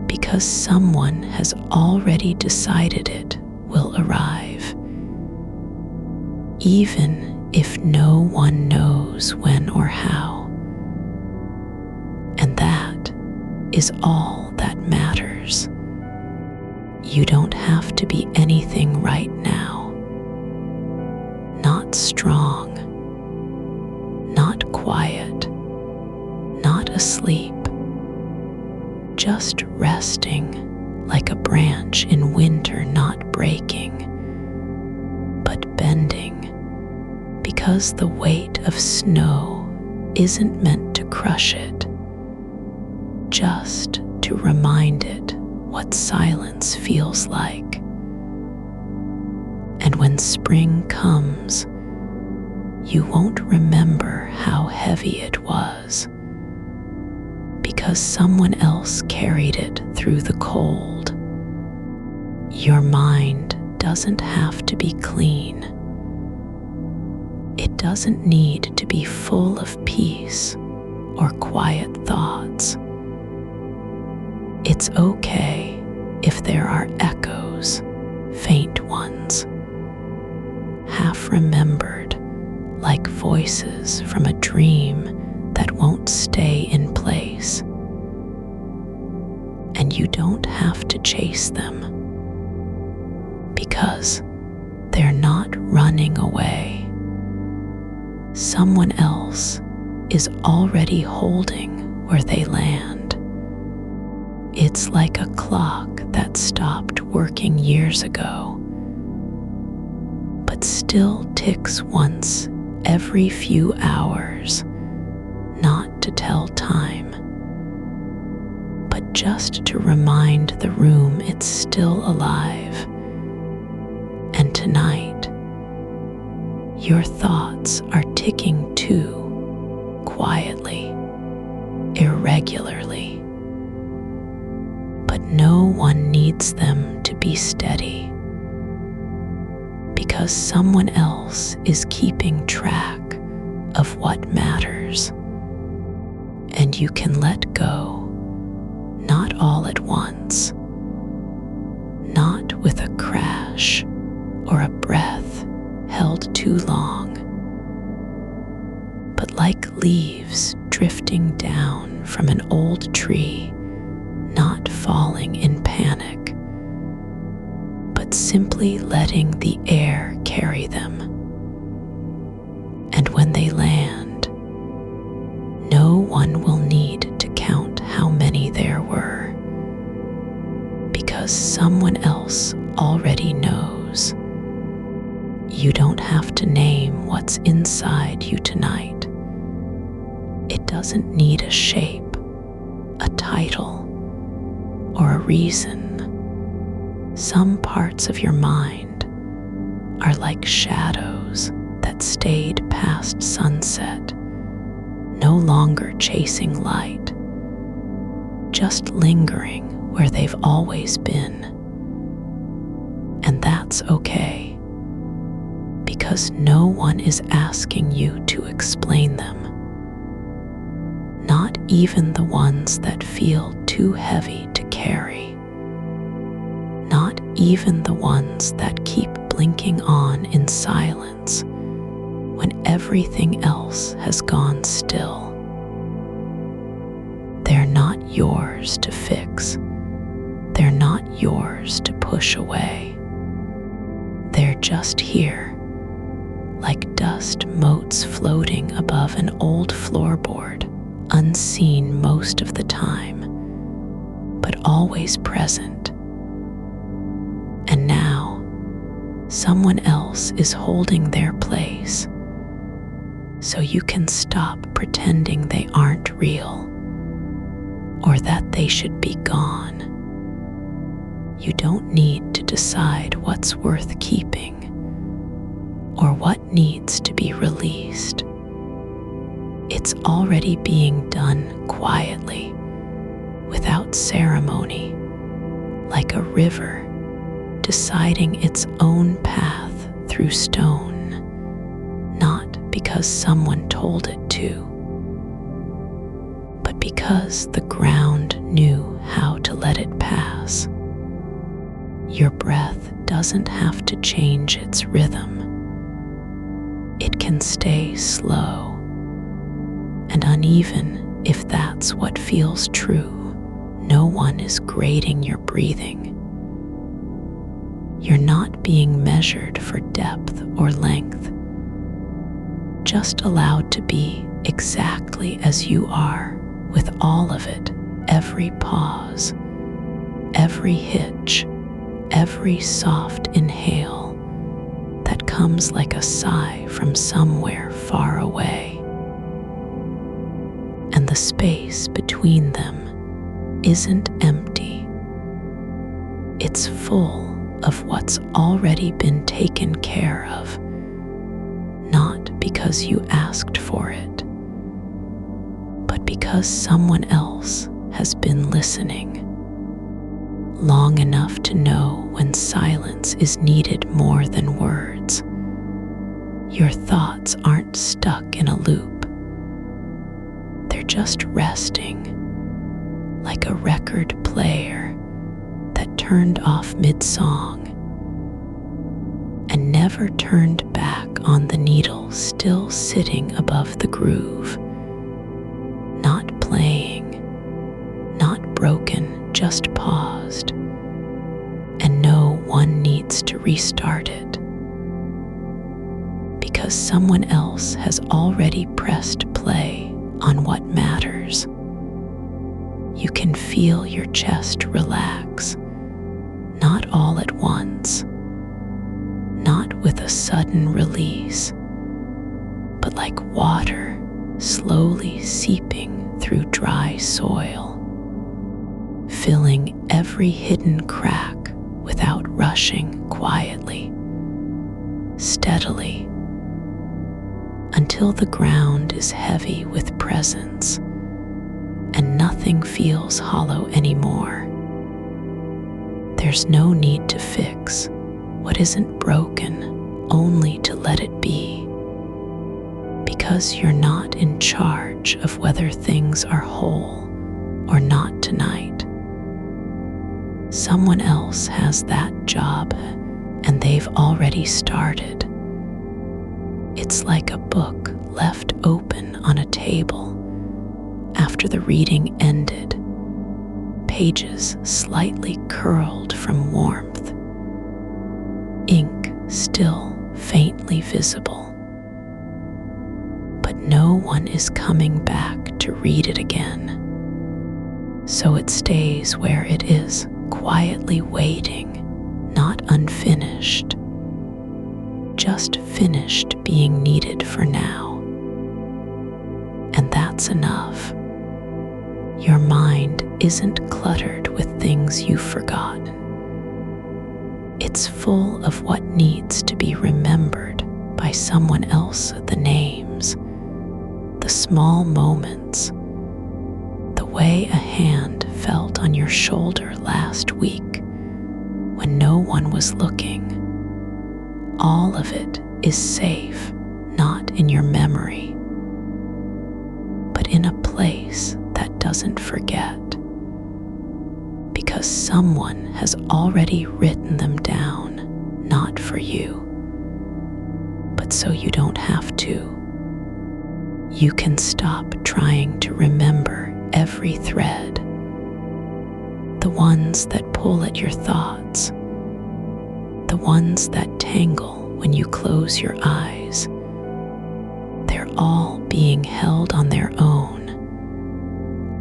because someone has already decided it will arrive, even if no one knows when or how. And that is all that matters. You don't have to be anything right now. Not strong, not quiet, not asleep, just resting like a branch in winter, not breaking, but bending, because the weight of snow isn't meant to crush it, just to remind it what silence feels like. And when spring comes, you won't remember how heavy it was, because someone else carried it through the cold. Your mind doesn't have to be clean. It doesn't need to be full of peace or quiet thoughts. It's okay if there are echoes, faint ones, half remembered, like voices from a dream that won't stay in place. And you don't have to chase them, because they're not running away. Someone else is already holding where they land. It's like a clock that stopped working years ago, but still ticks once every few hours, not to tell time, but just to remind the room it's still alive. And tonight, your thoughts are ticking too, quietly, irregularly. But no one needs them to be steady, because someone else is keeping track of what matters. And you can let go, not all at once, not with a crash or a breath held too long, but like leaves drifting down from an old tree, not falling in panic, but simply letting the air carry them. And when they land, no one will need to count how many there were, because someone else already knows. You don't have to name what's inside you tonight. It doesn't need a shape, a title, or a reason. Some parts of your mind are like shadows that stayed past sunset, no longer chasing light, just lingering where they've always been. And that's okay, because no one is asking you to explain them. Not even the ones that feel too heavy to carry. Not even the ones that keep blinking on in silence when everything else has gone still. They're not yours to fix. They're not yours to push away. They're just here, like dust motes floating above an old floorboard, unseen most of the time, but always present. And now, someone else is holding their place, so you can stop pretending they aren't real, or that they should be gone. You don't need to decide what's worth keeping, or what needs to be released. It's already being done quietly, ceremony, like a river deciding its own path through stone, not because someone told it to, but because the ground knew how to let it pass. Your breath doesn't have to change its rhythm. It can stay slow and uneven if that's what feels true. No one is grading your breathing. You're not being measured for depth or length, just allowed to be exactly as you are, with all of it, every pause, every hitch, every soft inhale that comes like a sigh from somewhere far away. And the space between them isn't empty. It's full of what's already been taken care of, not because you asked for it, but because someone else has been listening long enough to know when silence is needed more than words. Your thoughts aren't stuck in a loop. They're just resting, like a record player that turned off mid-song and never turned back on the needle still sitting above the groove. Not playing, not broken, just paused. And no one needs to restart it, because someone else has already pressed play on what matters. You can feel your chest relax, not all at once, not with a sudden release, but like water slowly seeping through dry soil, filling every hidden crack without rushing, quietly, steadily, until the ground is heavy with presence and nothing feels hollow anymore. There's no need to fix what isn't broken, only to let it be, because you're not in charge of whether things are whole or not tonight. Someone else has that job, and they've already started. It's like a book left open on a table after the reading ended, pages slightly curled from warmth, ink still faintly visible. But no one is coming back to read it again, so it stays where it is, quietly waiting, not unfinished, just finished being needed for now. And that's enough. Your mind isn't cluttered with things you've forgotten. It's full of what needs to be remembered by someone else, the names, the small moments, the way a hand felt on your shoulder last week when no one was looking. All of it is safe, not in your memory, but in a place that doesn't forget, because someone has already written them down, not for you, but so you don't have to. You can stop trying to remember every thread, the ones that pull at your thoughts, the ones that tangle when you close your eyes. They're all being held on their own,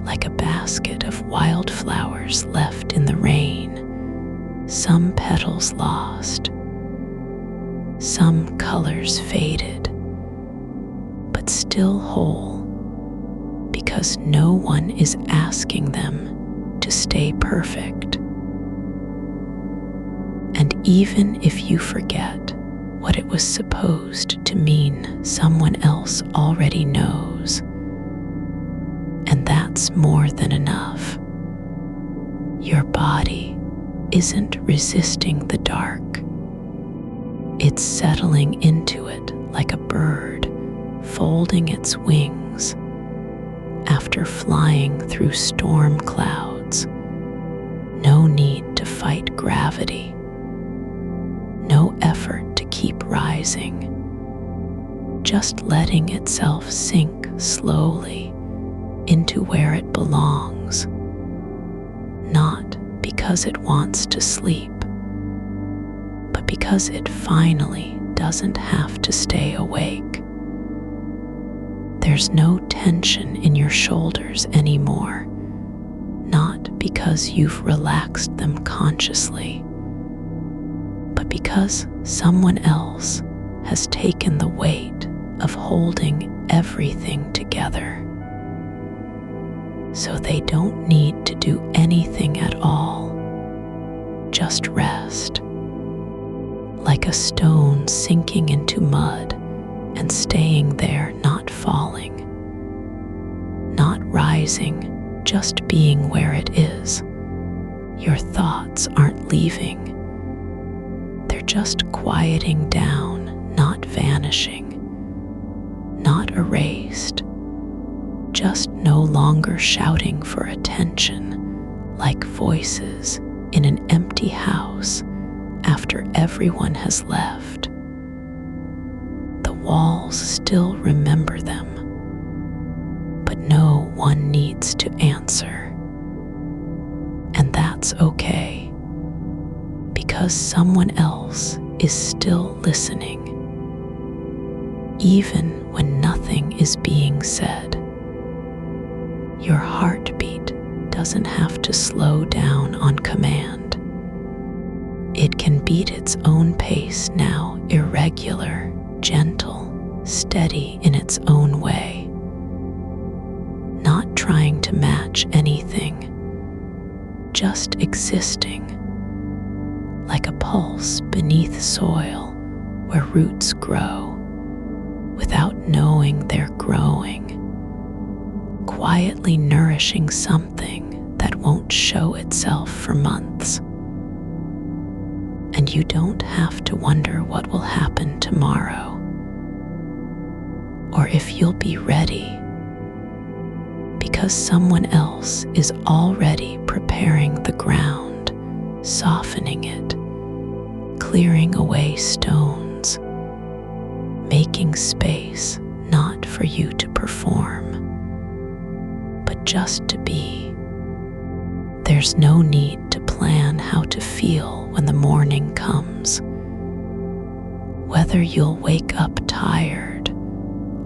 like a basket of wildflowers left in the rain, some petals lost, some colors faded, but still whole, because no one is asking them to stay perfect. And even if you forget what it was supposed to mean, someone else already knows. And that's more than enough. Your body isn't resisting the dark. It's settling into it like a bird folding its wings after flying through storm clouds. No need to fight gravity. No effort to keep rising. Just letting itself sink slowly into where it belongs. Not because it wants to sleep, but because it finally doesn't have to stay awake. There's no tension in your shoulders anymore, not because you've relaxed them consciously, but because someone else has taken the weight of holding everything together. So they don't need to do anything at all, just rest, like a stone sinking into mud and staying there, not falling, not rising, just being where it is. Your thoughts aren't leaving. They're just quieting down, not vanishing, not erased, just no longer shouting for attention like voices in an empty house after everyone has left. The walls still remember them, but no one needs to answer. And that's okay, because someone else is still listening, even when nothing is being said. Your heartbeat doesn't have to slow down on command. It can beat its own pace now, irregular, gentle, steady in its own way. Not trying to match anything, just existing, like a pulse beneath soil where roots grow without knowing they're growing, quietly nourishing something that won't show itself for months. And you don't have to wonder what will happen tomorrow, or if you'll be ready, because someone else is already preparing the ground, softening it, clearing away stones, making space not for you to perform, but just to be. There's no need to plan how to feel when the morning comes. Whether you'll wake up tired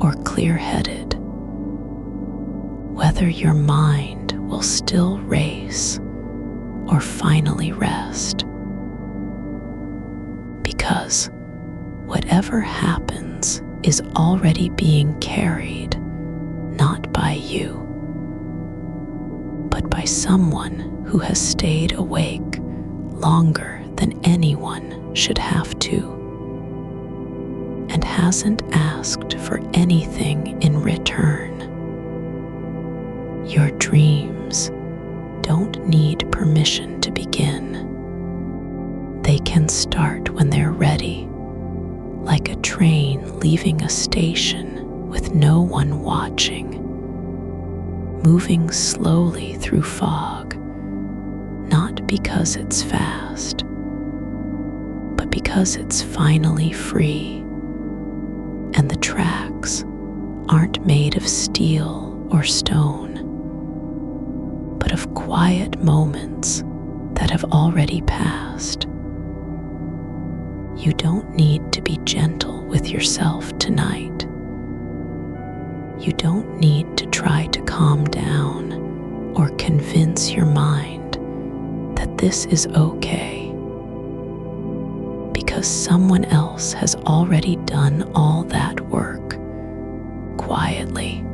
or clear-headed, whether your mind will still race or finally rest. Because whatever happens is already being carried, not by you, but by someone who has stayed awake longer than anyone should have to, and hasn't asked for anything in return. Your dreams don't need permission to begin. They can start when they're ready, like a train leaving a station with no one watching, moving slowly through fog, not because it's fast, but because it's finally free, and the tracks aren't made of steel or stone, but of quiet moments that have already passed. You don't need to be gentle with yourself tonight. You don't need to try to calm down or convince your mind that this is okay, because someone else has already done all that work, quietly,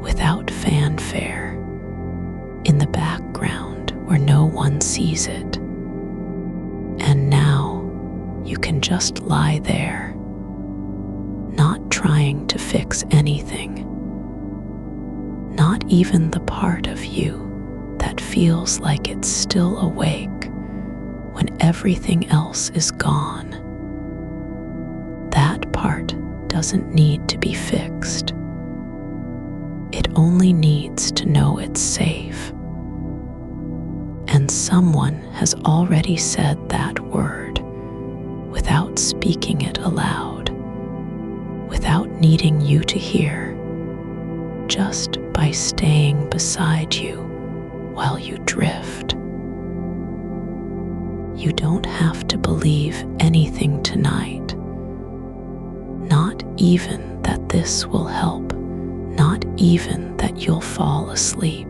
without fanfare, in the background where no one sees it. And now you can just lie there, not trying to fix anything, not even the part of you that feels like it's still awake when everything else is gone. That part doesn't need to be fixed. It only needs to know it's safe. And someone has already said that word without speaking it aloud, without needing you to hear, just by staying beside you while you drift. You don't have to believe anything tonight, not even that this will help, not even that you'll fall asleep.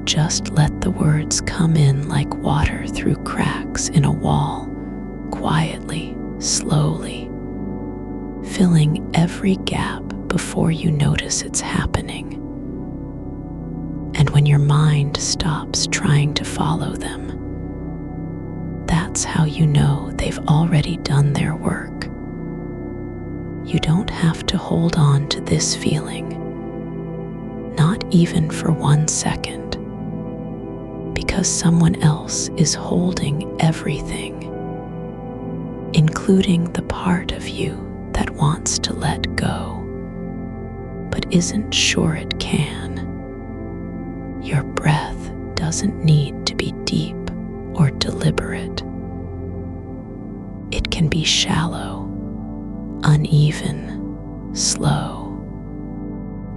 Just let the words come in like water through cracks in a wall, quietly, slowly, filling every gap before you notice it's happening. And when your mind stops trying to follow them, that's how you know they've already done their work. You don't have to hold on to this feeling, not even for 1 second, because someone else is holding everything, including the part of you that wants to let go, but isn't sure it can. Your breath doesn't need to be deep or deliberate. It can be shallow, uneven, slow,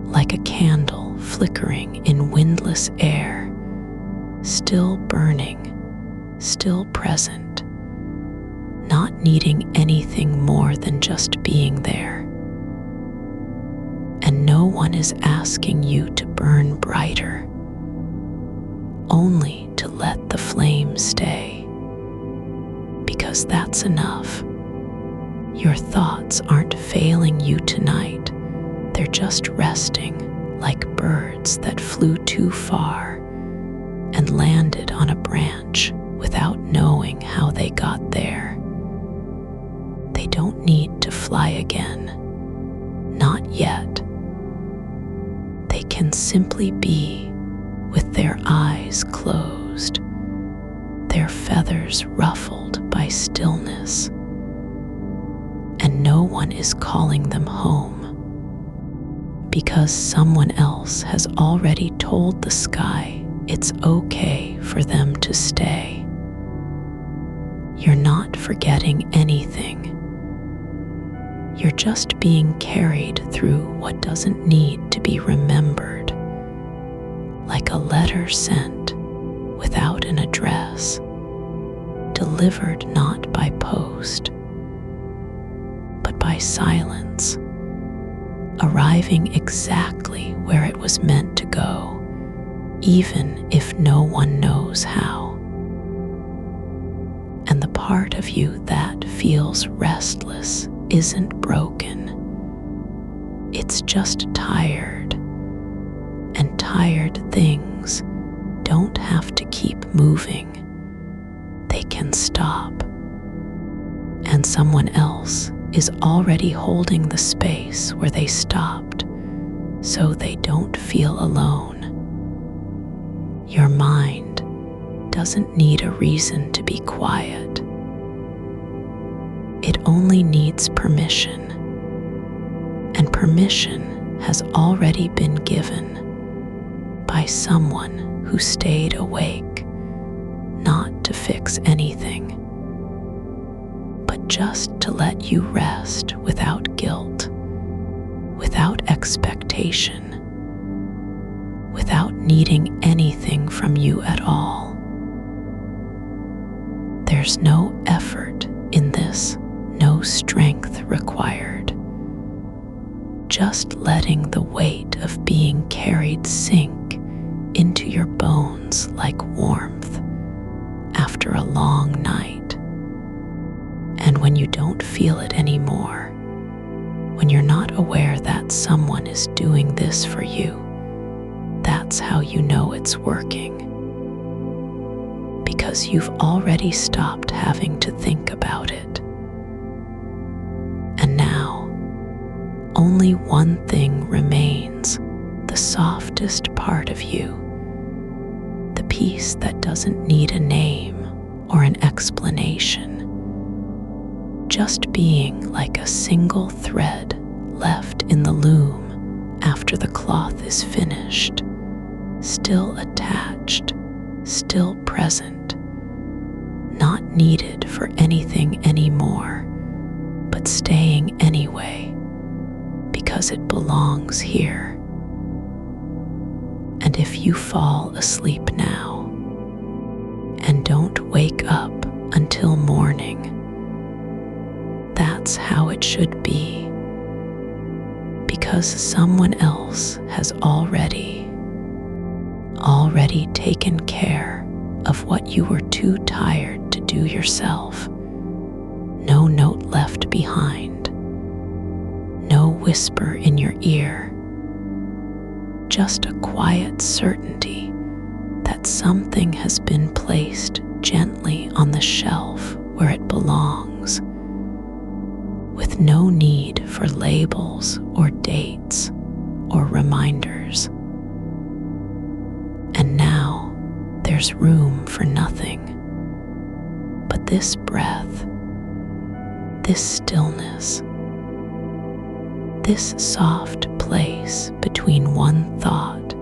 like a candle flickering in windless air, still burning, still present, not needing anything more than just being there. And no one is asking you to burn brighter, only to let the flame stay, because that's enough. Your thoughts aren't failing you tonight. They're just resting like birds that flew too far and landed on a branch without knowing how they got there. They don't need to fly again, not yet. They can simply be with their eyes closed, their feathers ruffled by stillness, and no one is calling them home, because someone else has already told the sky it's okay for them to stay. You're not forgetting anything. You're just being carried through what doesn't need to be remembered, like a letter sent without an address, delivered not by post, but by silence, arriving exactly where it was meant to go, even if no one knows how. And the part of you that feels restless isn't broken. It's just tired, and tired things don't have to keep moving. They can stop. And someone else is already holding the space where they stopped, so they don't feel alone. Your mind doesn't need a reason to be quiet. It only needs permission, and permission has already been given by someone who stayed awake, not to fix anything, but just to let you rest without guilt, without expectation, without needing anything from you at all. There's no effort in this, no strength required. Just letting the weight of being carried sink into your bones like warmth after a long night. And when you don't feel it anymore, when you're not aware that someone is doing this for you, that's how you know it's working. Because you've already stopped having to think about it. And now, only one thing remains, the softest part of you, peace that doesn't need a name or an explanation, just being like a single thread left in the loom after the cloth is finished, still attached, still present, not needed for anything anymore, but staying anyway because it belongs here. And if you fall asleep now and don't wake up until morning, that's how it should be, because someone else has already taken care of what you were too tired to do yourself. No note left behind, no whisper in your ear, just a quiet certainty that something has been placed gently on the shelf where it belongs, with no need for labels or dates or reminders. And now there's room for nothing but this breath, this stillness, this soft place between one thought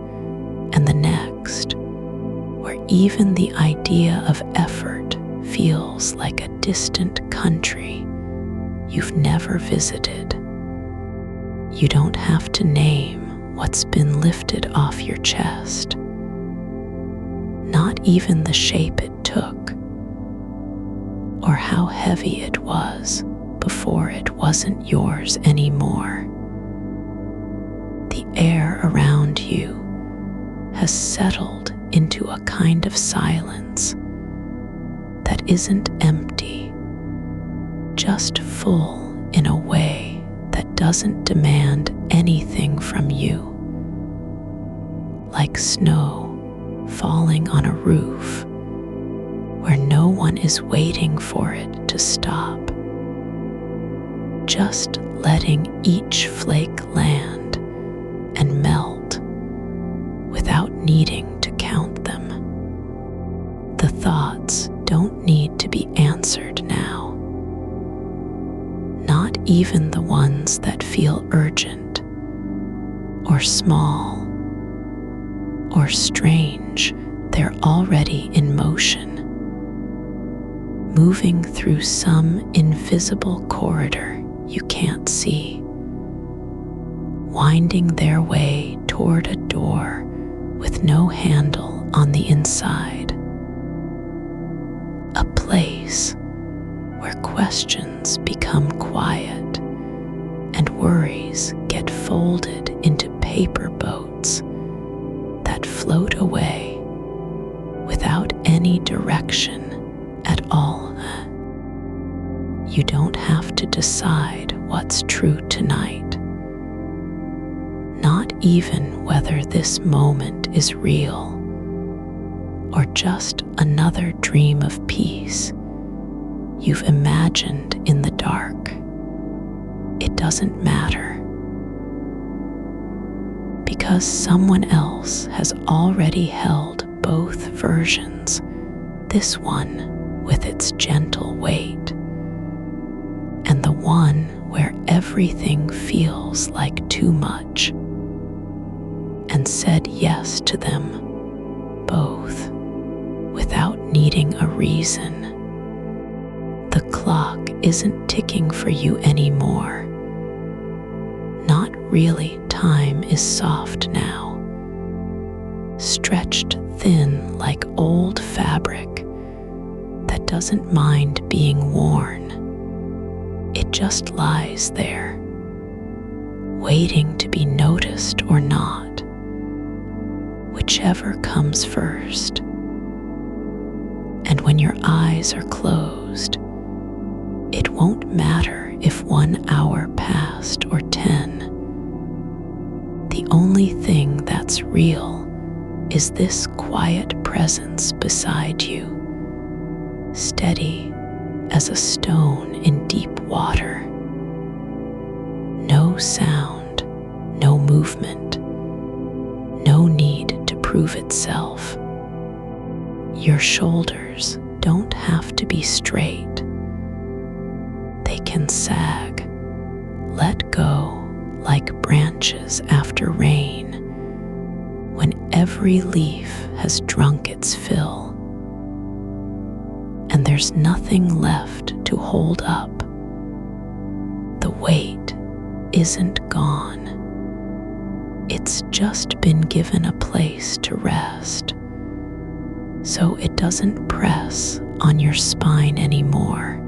and the next, where even the idea of effort feels like a distant country you've never visited. You don't have to name what's been lifted off your chest, not even the shape it took, or how heavy it was before it wasn't yours anymore. The air around you has settled into a kind of silence that isn't empty, just full in a way that doesn't demand anything from you, like snow falling on a roof where no one is waiting for it to stop, just letting each flake land and melt without needing to count them. The thoughts don't need to be answered now, not even the ones that feel urgent or small or strange. They're already in motion, moving through some invisible corridor you can't see, winding their way toward a door with no handle on the inside. A place where questions become quiet and worries get folded into paper boats that float away without any direction at all. You don't have to decide what's true tonight, not even whether this moment is real or just another dream of peace you've imagined in the dark. It doesn't matter, because someone else has already held both versions, this one with its gentle weight, and the one where everything feels like too much, and said yes to them both without needing a reason. The clock isn't ticking for you anymore. Not really. Time is soft now, stretched thin like old fabric that doesn't mind being worn. It just lies there, waiting to be noticed or not, whichever comes first. And when your eyes are closed, it won't matter if 1 hour passed or 10. The only thing that's real is this quiet presence beside you, steady as a stone in deep water. No sound, no movement, no need to prove itself. Your shoulders don't have to be straight. They can sag, let go like branches after rain when every leaf has drunk its fill, and there's nothing left to hold up. The weight isn't gone. It's just been given a place to rest, so it doesn't press on your spine anymore.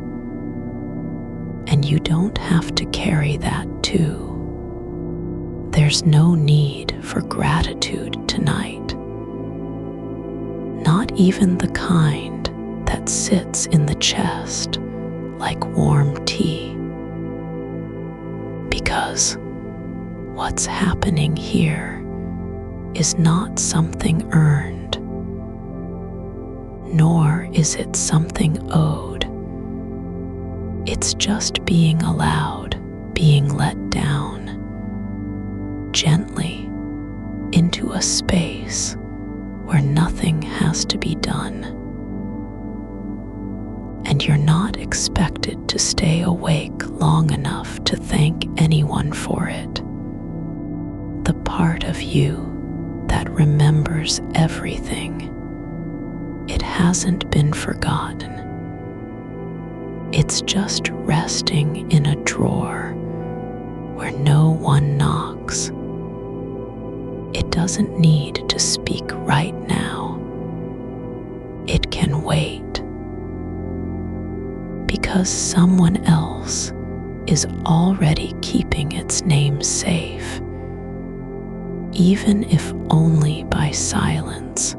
And you don't have to carry that too. There's no need for gratitude tonight. Not even the kind that sits in the chest like warm tea. Because what's happening here is not something earned, nor is it something owed. It's just being allowed, being let down gently into a space where nothing has to be done. And you're not expected to stay awake long enough to thank anyone for it. The part of you that remembers everything, it hasn't been forgotten. It's just resting in a drawer where no one knocks. It doesn't need to speak right now. It can wait. Because someone else is already keeping its name safe, even if only by silence.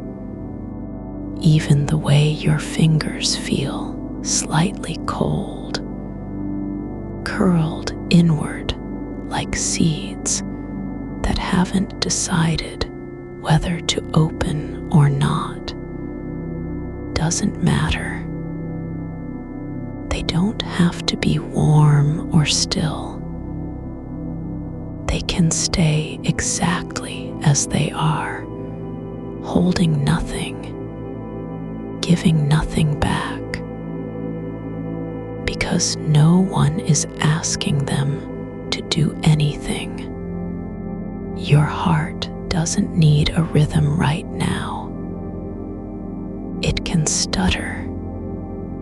Even the way your fingers feel slightly cold, curled inward like seeds that haven't decided whether to open or not, doesn't matter. They don't have to be warm or still. They can stay exactly as they are, holding nothing, giving nothing back, because no one is asking them to do anything. Your heart doesn't need a rhythm right now. It can stutter,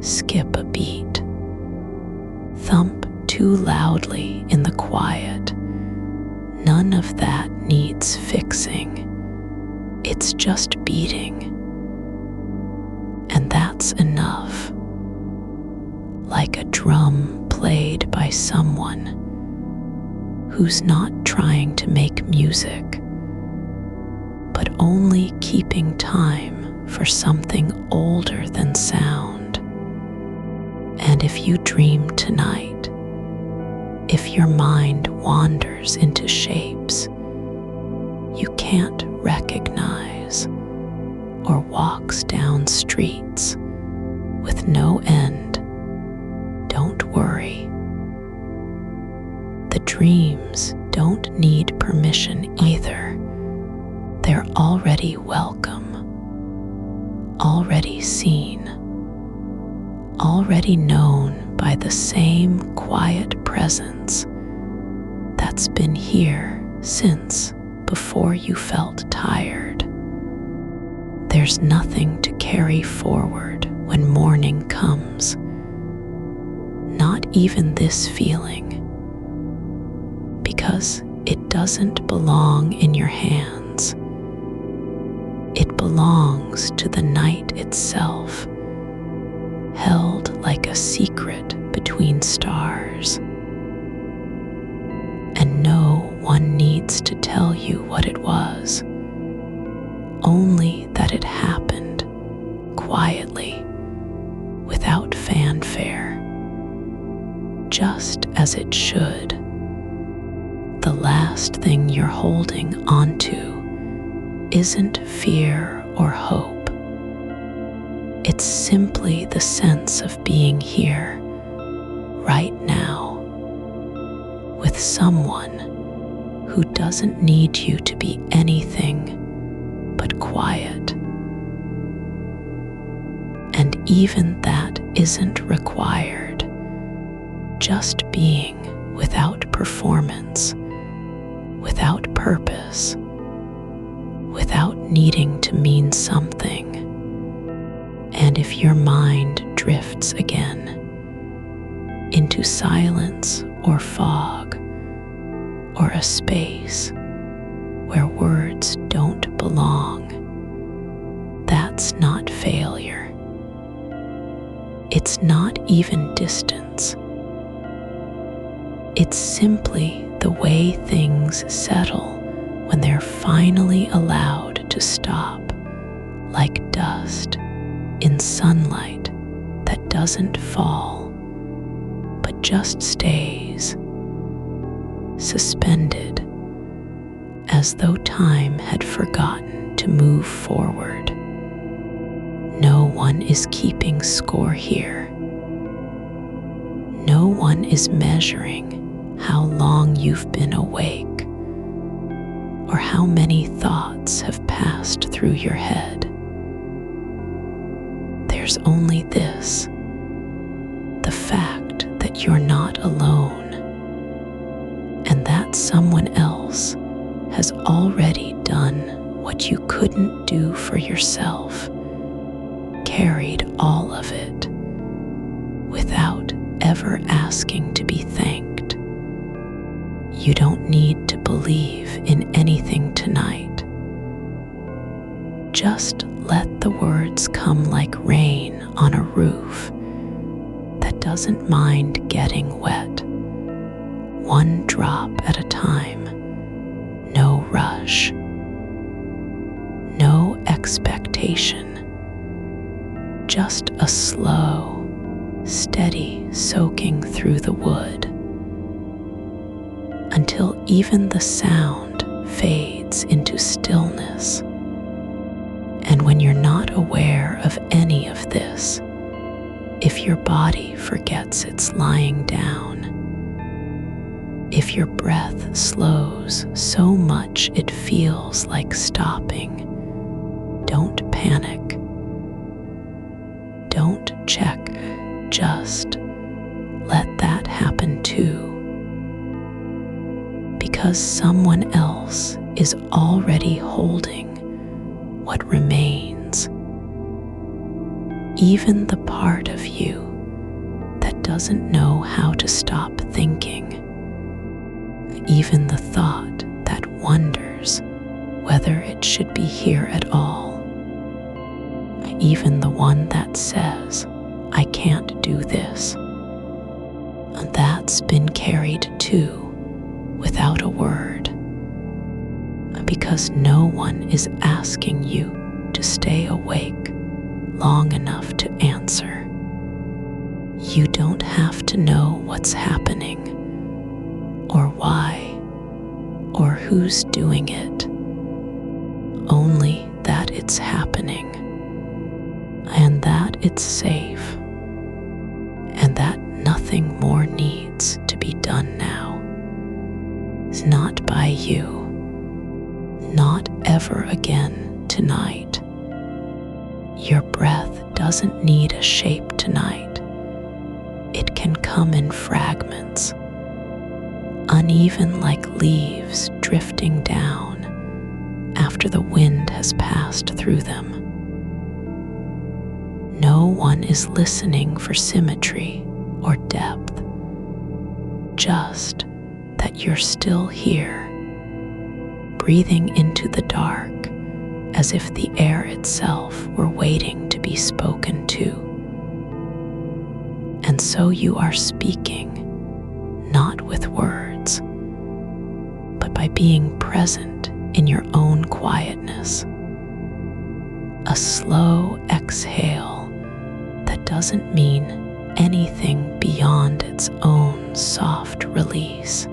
skip a beat, thump too loudly in the quiet. None of that needs fixing. It's just beating. And that's enough. Like a drum played by someone who's not trying to make music, but only keeping time for something older than sound. And if you dream tonight, if your mind wanders into shapes you can't recognize, or walks down streets with no end, don't worry. The dreams don't need permission either. They're already welcome, already seen, already known by the same quiet presence that's been here since before you felt tired. There's nothing to carry forward when morning comes, not even this feeling, because it doesn't belong in your hands. It belongs to the night itself, held like a secret between stars. And no one needs to tell you what it was, only that it happened quietly, without fanfare, just as it should. The last thing you're holding onto isn't fear or hope. It's simply the sense of being here, right now, with someone who doesn't need you to be anything but quiet. even that isn't required. Just being without performance, without purpose, without needing to mean something. And if your mind drifts again into silence or fog or a space where words don't belong, that's not failure. It's not even distance. It's simply the way things settle when they're finally allowed to stop, like dust in sunlight that doesn't fall, but just stays, suspended, as though time had forgotten to move forward. No one is keeping score here. No one is measuring how long you've been awake, or how many thoughts have passed through your head. There's only this, the fact that you're not alone, and that someone else has already done what you couldn't do for yourself, carried all of it, without ever asking to be thanked. You don't need to believe in anything tonight. Just let the words come like rain on a roof that doesn't mind getting wet, one drop at a time, no rush, no expectation, just a slow, steady soaking through the wood, until even the sound fades into stillness. And when you're not aware of any of this, if your body forgets it's lying down, if your breath slows so much it feels like stopping, don't panic. Don't check, just let that happen too. Because someone else is already holding what remains, even the part of you that doesn't know how to stop thinking, even the thought that wonders whether it should be here at all, even the one that says, I can't do this. And that's been carried too, without a word, because no one is asking you to stay awake long enough to answer. You don't have to know what's happening, or why, or who's doing it, only that it's happening, and that it's safe, and that nothing more needs to be done now. Not by you, not ever again tonight. Your breath doesn't need a shape tonight. It can come in fragments, uneven like leaves drifting down after the wind has passed through them. No one is listening for symmetry or depth, just that you're still here, breathing into the dark as if the air itself were waiting to be spoken to. And so you are speaking, not with words, but by being present in your own quietness. A slow exhale that doesn't mean anything beyond its own soft release,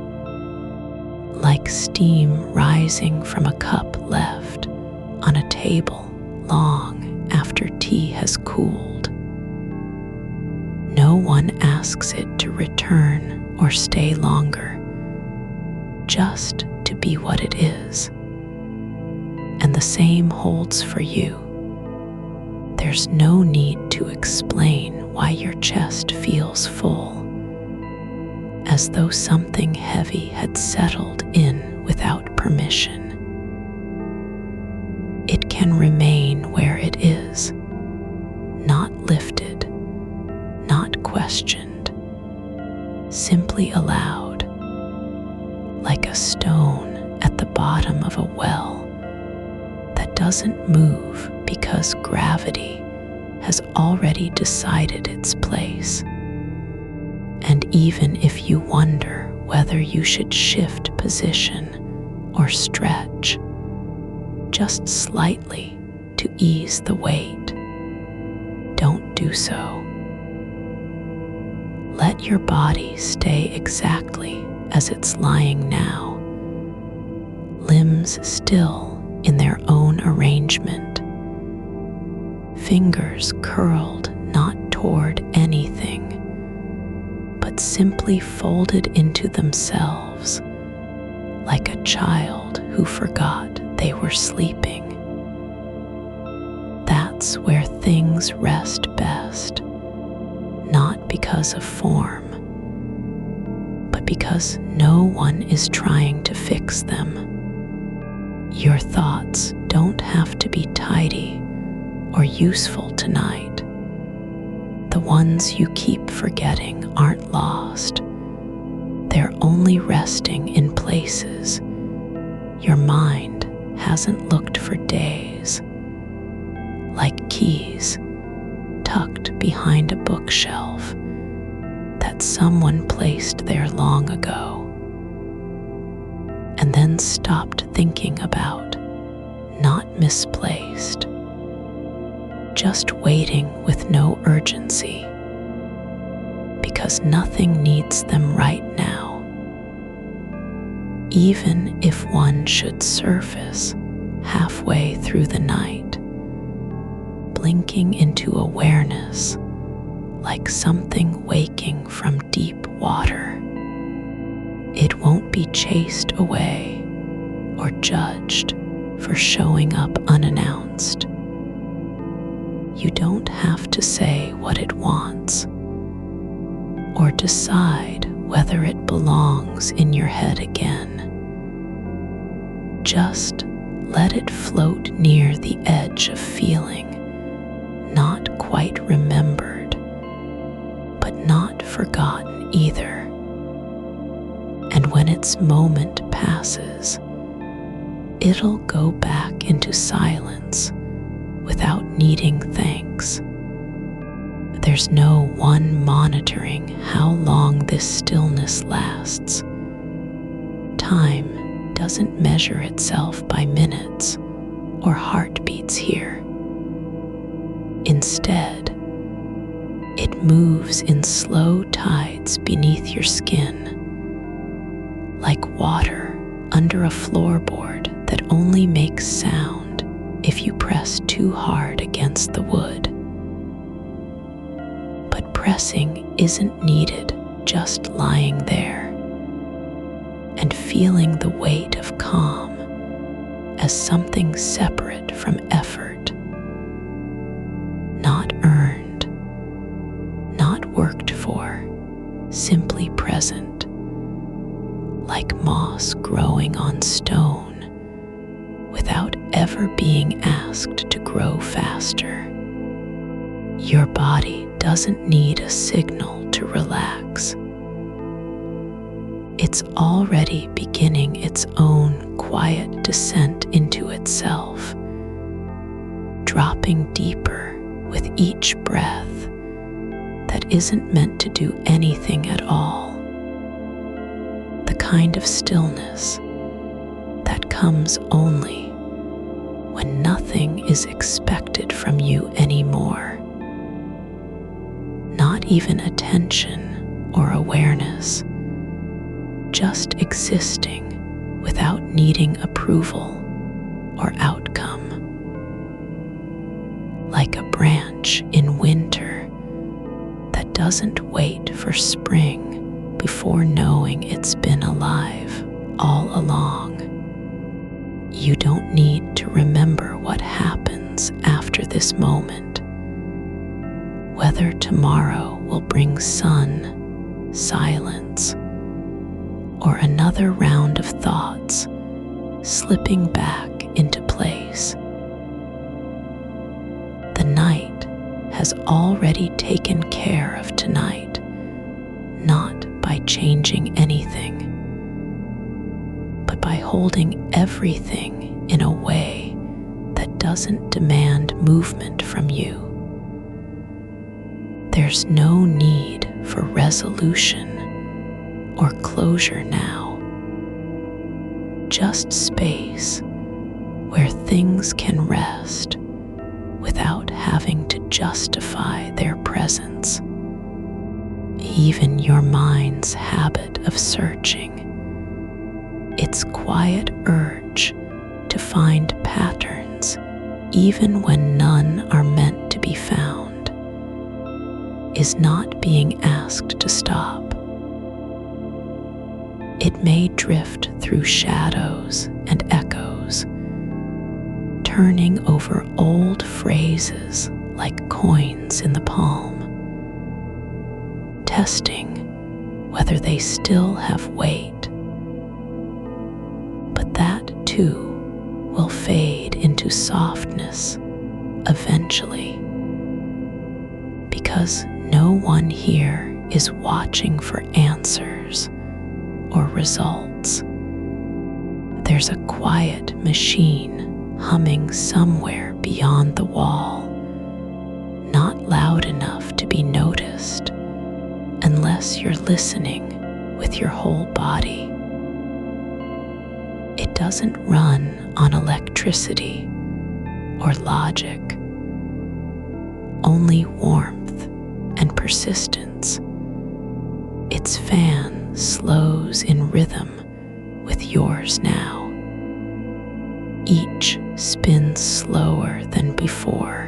like steam rising from a cup left on a table long after tea has cooled. No one asks it to return or stay longer, just to be what it is. And the same holds for you. There's no need to explain why your chest feels full, as though something heavy had settled in without permission. It can remain where it is, not lifted, not questioned, simply allowed, like a stone at the bottom of a well that doesn't move because gravity has already decided its place. And even if you wonder whether you should shift position or stretch, just slightly to ease the weight, don't do so. Let your body stay exactly as it's lying now, limbs still in their own arrangement, fingers curled not toward anything, but simply folded into themselves, like a child who forgot they were sleeping. That's where things rest best, not because of form, but because no one is trying to fix them. Your thoughts don't have to be tidy or useful tonight. The ones you keep forgetting aren't lost. They're only resting in places your mind hasn't looked for days, like keys tucked behind a bookshelf that someone placed there long ago and then stopped thinking about, not misplaced, just waiting with no urgency, because nothing needs them right now. Even if one should surface halfway through the night, blinking into awareness like something waking from deep water, it won't be chased away or judged for showing up unannounced. You don't have to say what it wants or decide whether it belongs in your head again. Just let it float near the edge of feeling, not quite remembered, but not forgotten either. And when its moment passes, it'll go back into silence without needing thanks. There's no one monitoring how long this stillness lasts. Time doesn't measure itself by minutes or heartbeats here. Instead, it moves in slow tides beneath your skin, like water under a floorboard that only makes sound if you press too hard against the wood. But pressing isn't needed, just lying there and feeling the weight of calm as something separate from effort, not earned, not worked for, simply present, like moss growing on stone without ever being asked to grow faster. Your body doesn't need a signal to relax. It's already beginning its own quiet descent into itself, dropping deeper with each breath that isn't meant to do anything at all. The kind of stillness that comes only when nothing is expected from you anymore. Not even attention or awareness, just existing without needing approval or outcome. Like a branch in winter that doesn't wait for spring before knowing it's been alive all along. You don't need to remember what happens after this moment. whether tomorrow will bring sun, silence, or another round of thoughts slipping back into place. The night has already taken care of tonight, not by changing anything, but by holding everything in a way that doesn't demand movement from you. There's no need for resolution or closure now, just space where things can rest without having to justify their presence. Even your mind's habit of searching, its quiet urge to find patterns even when none are meant to be found, is not being asked to stop. It may drift through shadows and echoes, turning over old phrases like coins in the palm, testing whether they still have weight. But that too will fade into softness eventually, because no one here is watching for answers or results. There's a quiet machine humming somewhere beyond the wall, not loud enough to be noticed unless you're listening with your whole body. It doesn't run on electricity or logic, only warmth and persistence. Its fan slows in rhythm with yours now. Each spins slower than before,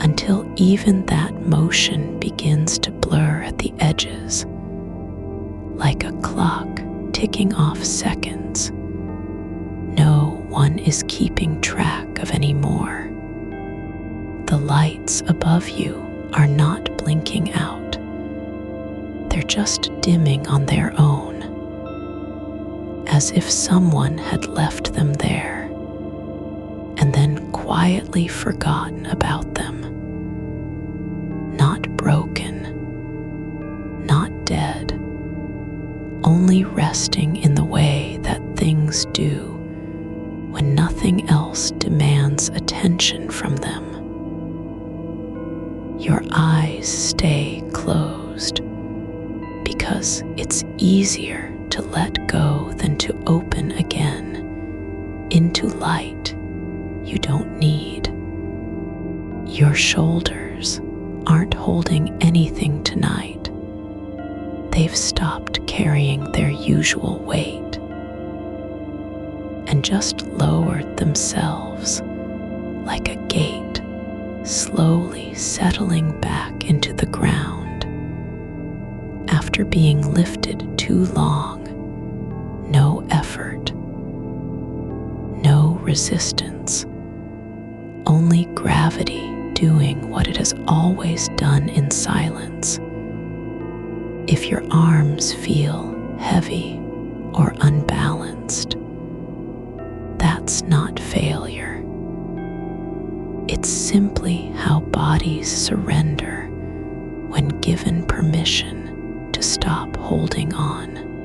until even that motion begins to blur at the edges, like a clock ticking off seconds no one is keeping track of anymore. The lights above you are not blinking out. They're just dimming on their own, as if someone had left them there and then quietly forgotten about them. Not broken, not dead, only resting in the way that things do when nothing else demands attention from them. Your eyes stay closed because it's easier to let go than to open again into light you don't need. Your shoulders aren't holding anything tonight. They've stopped carrying their usual weight and just lowered themselves like a gate, slowly settling back into the ground. After being lifted too long, no effort, no resistance, only gravity doing what it has always done in silence. If your arms feel heavy or unbalanced, that's not failure. It's simply how bodies surrender when given permission to stop holding on.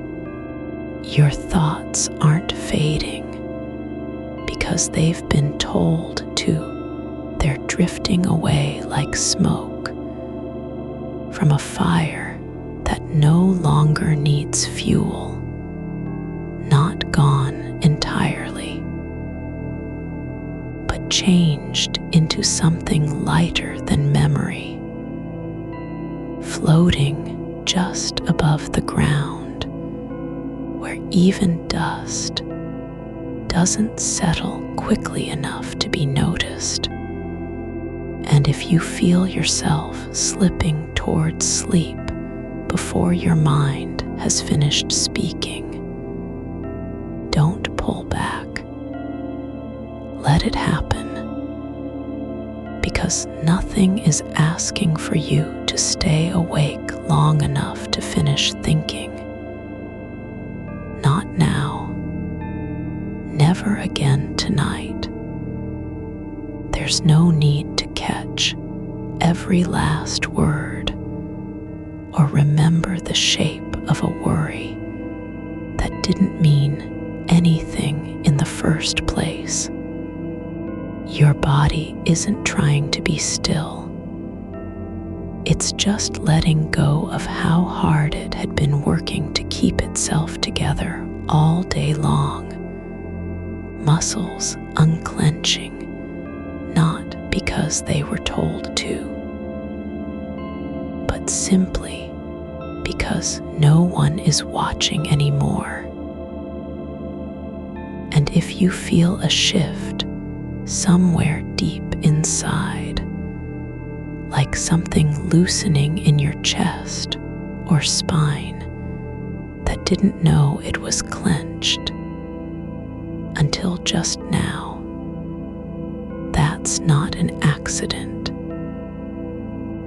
Your thoughts aren't fading because they've been told to. They're drifting away like smoke from a fire that no longer needs fuel, not gone entirely, but changed into something lighter than memory, floating just above the ground, where even dust doesn't settle quickly enough to be noticed. And if you feel yourself slipping towards sleep before your mind has finished speaking, don't pull back. Let it happen, because nothing is asking for you to stay awake long enough to finish thinking. Not now. Never again tonight. There's no need to catch every last word or remember the shape of a worry that didn't mean anything in the first place. Your body isn't trying to be still. It's just letting go of how hard it had been working to keep itself together all day long. Muscles unclenching, not because they were told to, but simply because no one is watching anymore. And if you feel a shift somewhere deep inside, like something loosening in your chest or spine that didn't know it was clenched until just now, that's not an accident.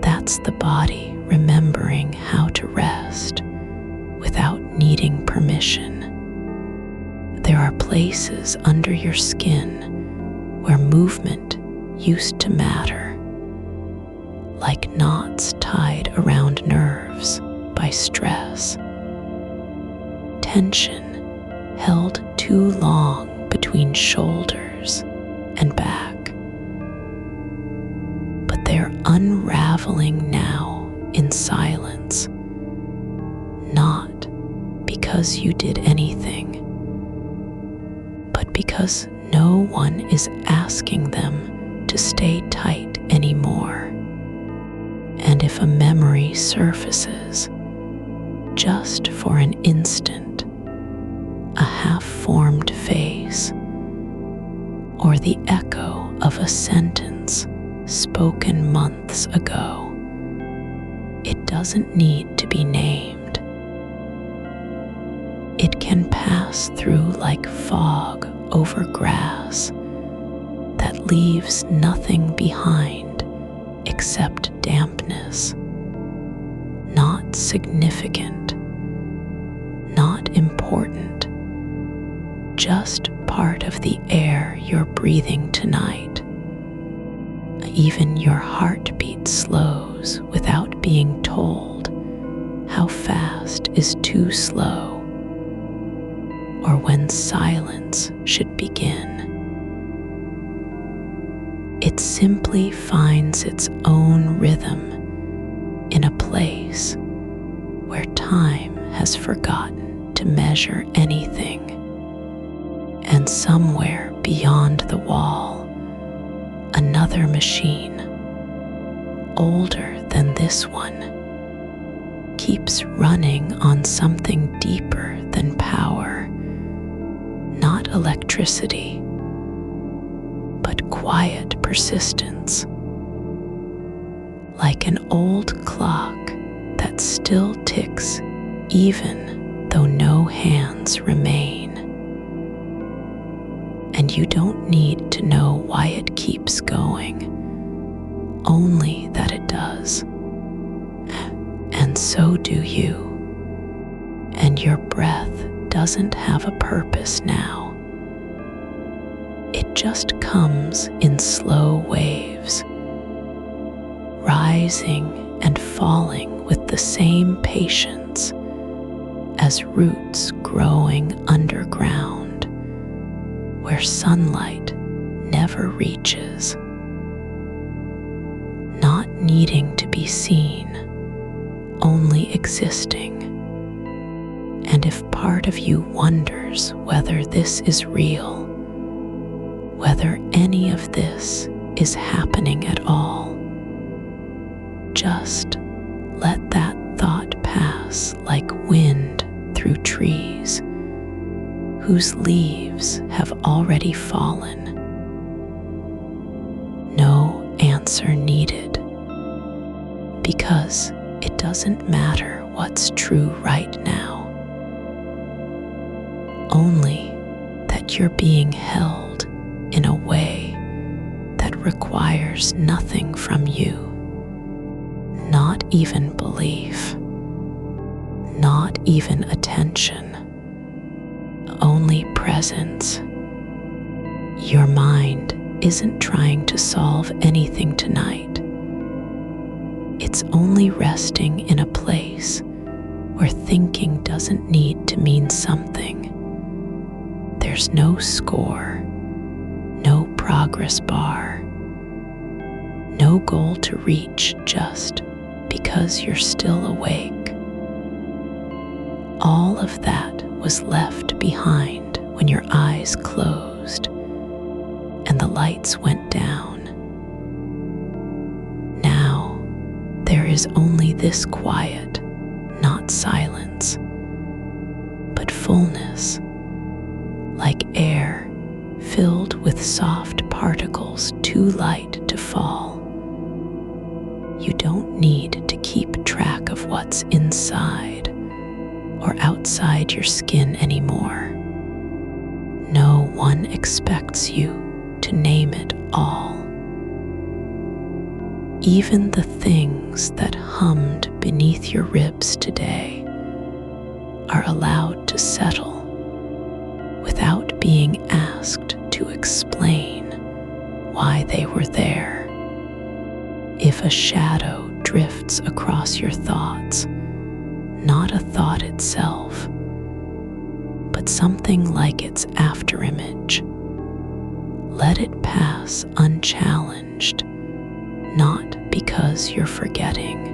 That's the body remembering how to rest without needing permission. There are places under your skin where movement used to matter, like knots tied around nerves by stress, tension held too long between shoulders and back. But they're unraveling now in silence, not because you did anything, but because no one is asking them to stay tight anymore. And if a memory surfaces, just for an instant, a half-formed face, or the echo of a sentence spoken months ago, it doesn't need to be named. It can pass through like fog over grass that leaves nothing behind except dampness. Not significant, not important, just part of the air you're breathing tonight. Even your heartbeat slows without being told how fast is too slow, or when silence should begin. It simply finds its own rhythm in a place where time has forgotten to measure anything. And somewhere beyond the wall, another machine, older than this one, keeps running on something deeper than power, not electricity, but quiet persistence, like an old clock that still ticks even though no hands remain. And you don't need to know why it keeps going, only that it does. And so do you. And your breath doesn't have a purpose now. It just comes in slow waves, rising and falling with the same patience as roots growing underground, where sunlight never reaches. Not needing to be seen, only existing. And if part of you wonders whether this is real, whether any of this is happening at all, just let that thought pass like wind through trees whose leaves have already fallen. No answer needed, because it doesn't matter what's true right now. Only that you're being held in a way that requires nothing from you, not even belief, not even attention, only presence. Your mind isn't trying to solve anything tonight. It's only resting in a place where thinking doesn't need to mean something. There's no score, no progress bar, no goal to reach just because you're still awake. All of that was left behind when your eyes closed and the lights went down. Now, there is only this quiet, not silence, but fullness, like air filled with soft particles too light to fall. You don't need to keep track of what's inside or outside your skin anymore. No one expects you to name it all. Even the things that hummed beneath your ribs today are allowed to settle without being asked to explain why they were there. If a shadow drifts across your thoughts, not a thought itself, but something like its afterimage, let it pass unchallenged, not because you're forgetting,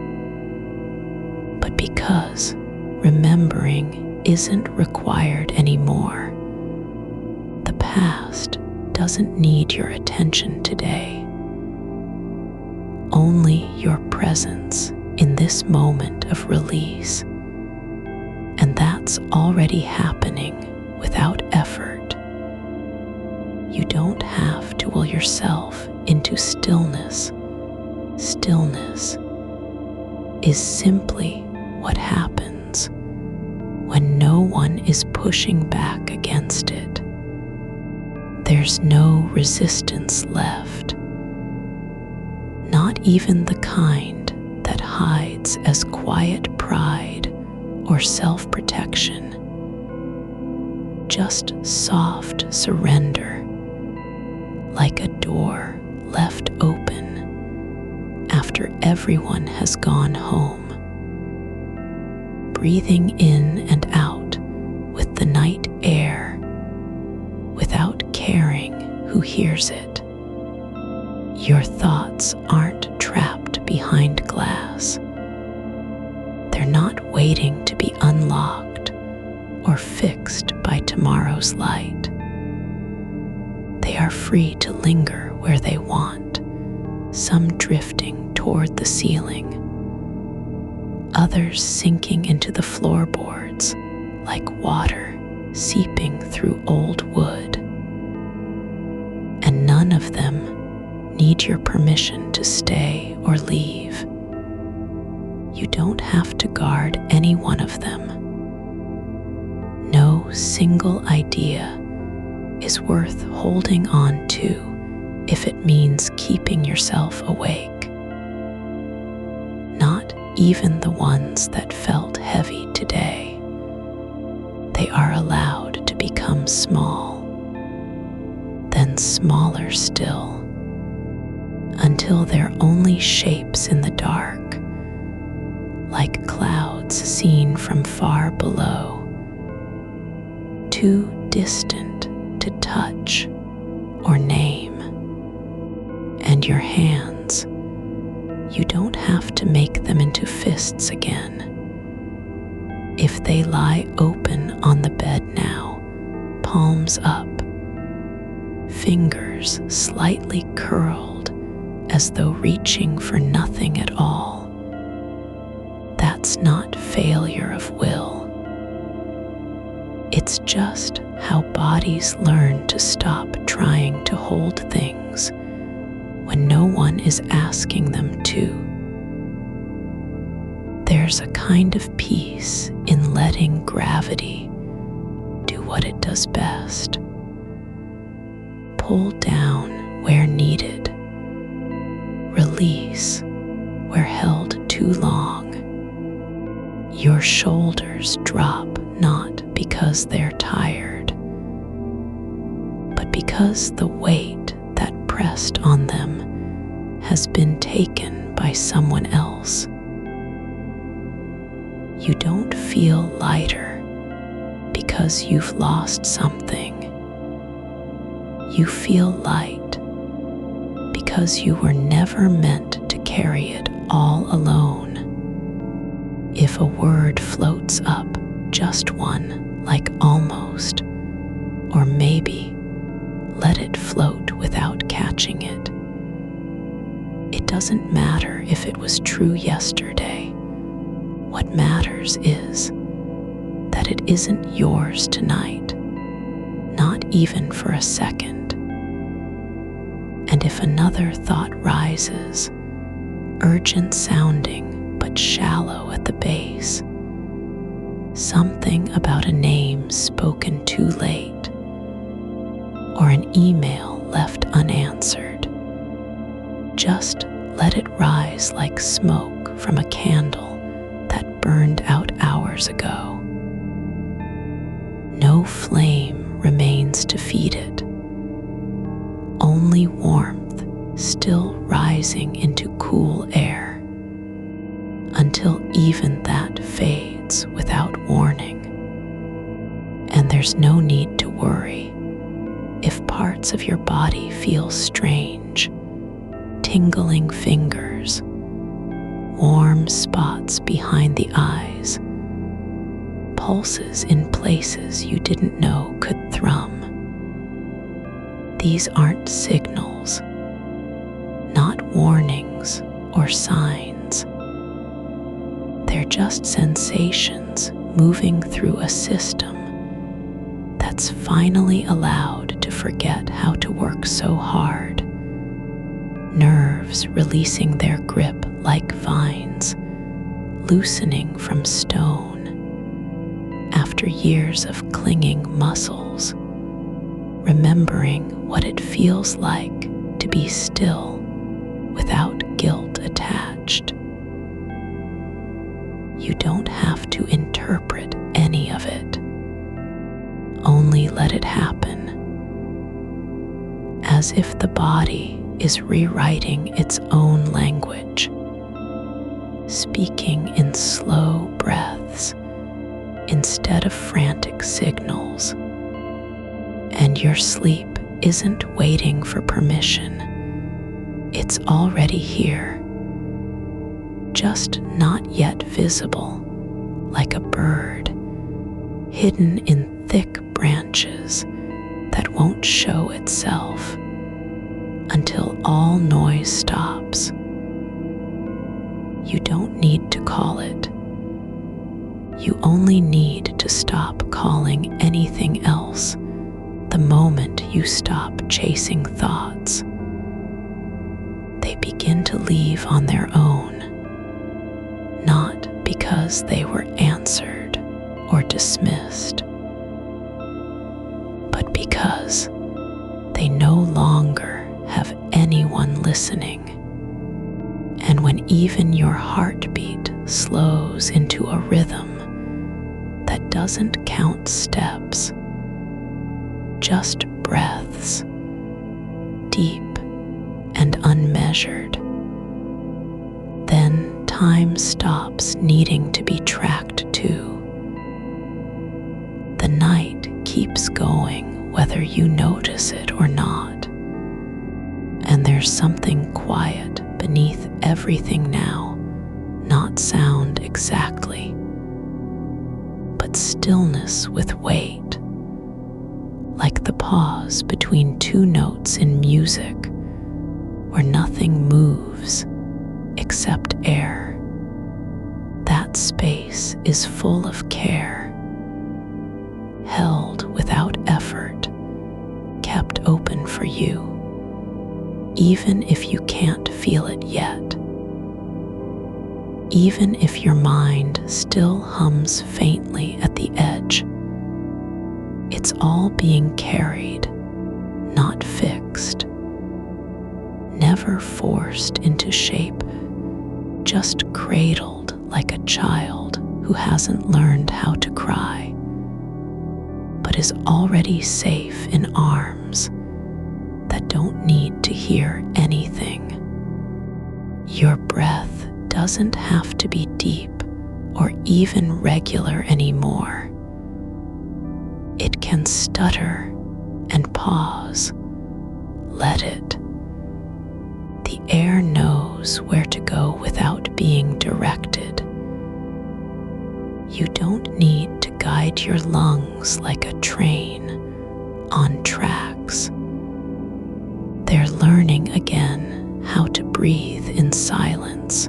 but because remembering isn't required anymore. The past doesn't need your attention today. Only your presence in this moment of release. And that's already happening without effort. You don't have to will yourself into stillness. Stillness is simply what happens when no one is pushing back against it. There's no resistance left, not even the kind that hides as quiet pride or self-protection. Just soft surrender, like a door left open after everyone has gone home. Breathing in and out with the night air, without caring who hears it. Your thoughts aren't trapped behind glass. They're not waiting to be unlocked or fixed by tomorrow's light. They are free to linger where they want, some drifting toward the ceiling, others sinking into the floorboards like water seeping through old wood. And none of them need your permission to stay or leave. You don't have to guard any one of them. No single idea is worth holding on to if it means keeping yourself awake. Not even the ones that felt heavy today. They are allowed to become small, then smaller still, until they're only shapes in the dark, like clouds seen from far below, too distant to touch or name. And your hands, you don't have to make them into fists again. If they lie open on the bed now, palms up, fingers slightly curled as though reaching for nothing at all, that's not failure of will. It's just how bodies learn to stop trying to hold things when no one is asking them to. There's a kind of peace in letting gravity do what it does best. Pull down where needed release where held too long. Your shoulders drop not because they're tired, but because the weight that pressed on them has been taken by someone else. You don't feel lighter because you've lost something. You feel light because you were never meant to carry it all alone. If a word floats up, just one, like almost, or maybe, let it float without catching it. It doesn't matter if it was true yesterday. What matters is that it isn't yours tonight, not even for a second. And if another thought rises, urgent sounding but shallow at the base, something about a name spoken too late, or an email left unanswered, just let it rise like smoke from a candle that burned out hours ago. No flame remains to feed it, only warmth still rising into cool air, until even that fades without warning. And there's no need to worry if parts of your body feel strange, tingling fingers, warm spots behind the eyes, pulses in places you didn't know could thrum. These aren't signals, not warnings or signs. They're just sensations moving through a system that's finally allowed to forget how to work so hard. Nerves releasing their grip like vines, loosening from stone. After years of clinging muscles, remembering what it feels like to be still without guilt attached. You don't have to interpret any of it. Only let it happen, as if the body is rewriting its own language, speaking in slow breaths instead of frantic signals. And your sleep isn't waiting for permission. It's already here, just not yet visible, like a bird hidden in thick branches that won't show itself until all noise stops. You don't need to call it. You only need to stop calling anything else the moment you stop chasing thoughts. They begin to leave on their own, not because they were answered or dismissed, but because they no longer have anyone listening. And when even your heartbeat slows into a rhythm that doesn't count steps, just breaths, deep and unmeasured, then time stops needing to be tracked too. The night keeps going whether you notice it or not. And there's something quiet beneath everything now, not sound exactly, but stillness with weight, like the pause between two notes in music where nothing moves except air. That space is full of care, held without effort, kept open for you, even if you can't feel it yet. Even if your mind still hums faintly at the edge, it's all being carried, not fixed. Never never forced into shape, just cradled like a child who hasn't learned how to cry, but is already safe in arms that don't need to hear anything. Your breath doesn't have to be deep or even regular anymore. It can stutter and pause. Let it. The air knows where to go without being directed. You don't need to guide your lungs like a train on tracks. They're learning again how to breathe in silence,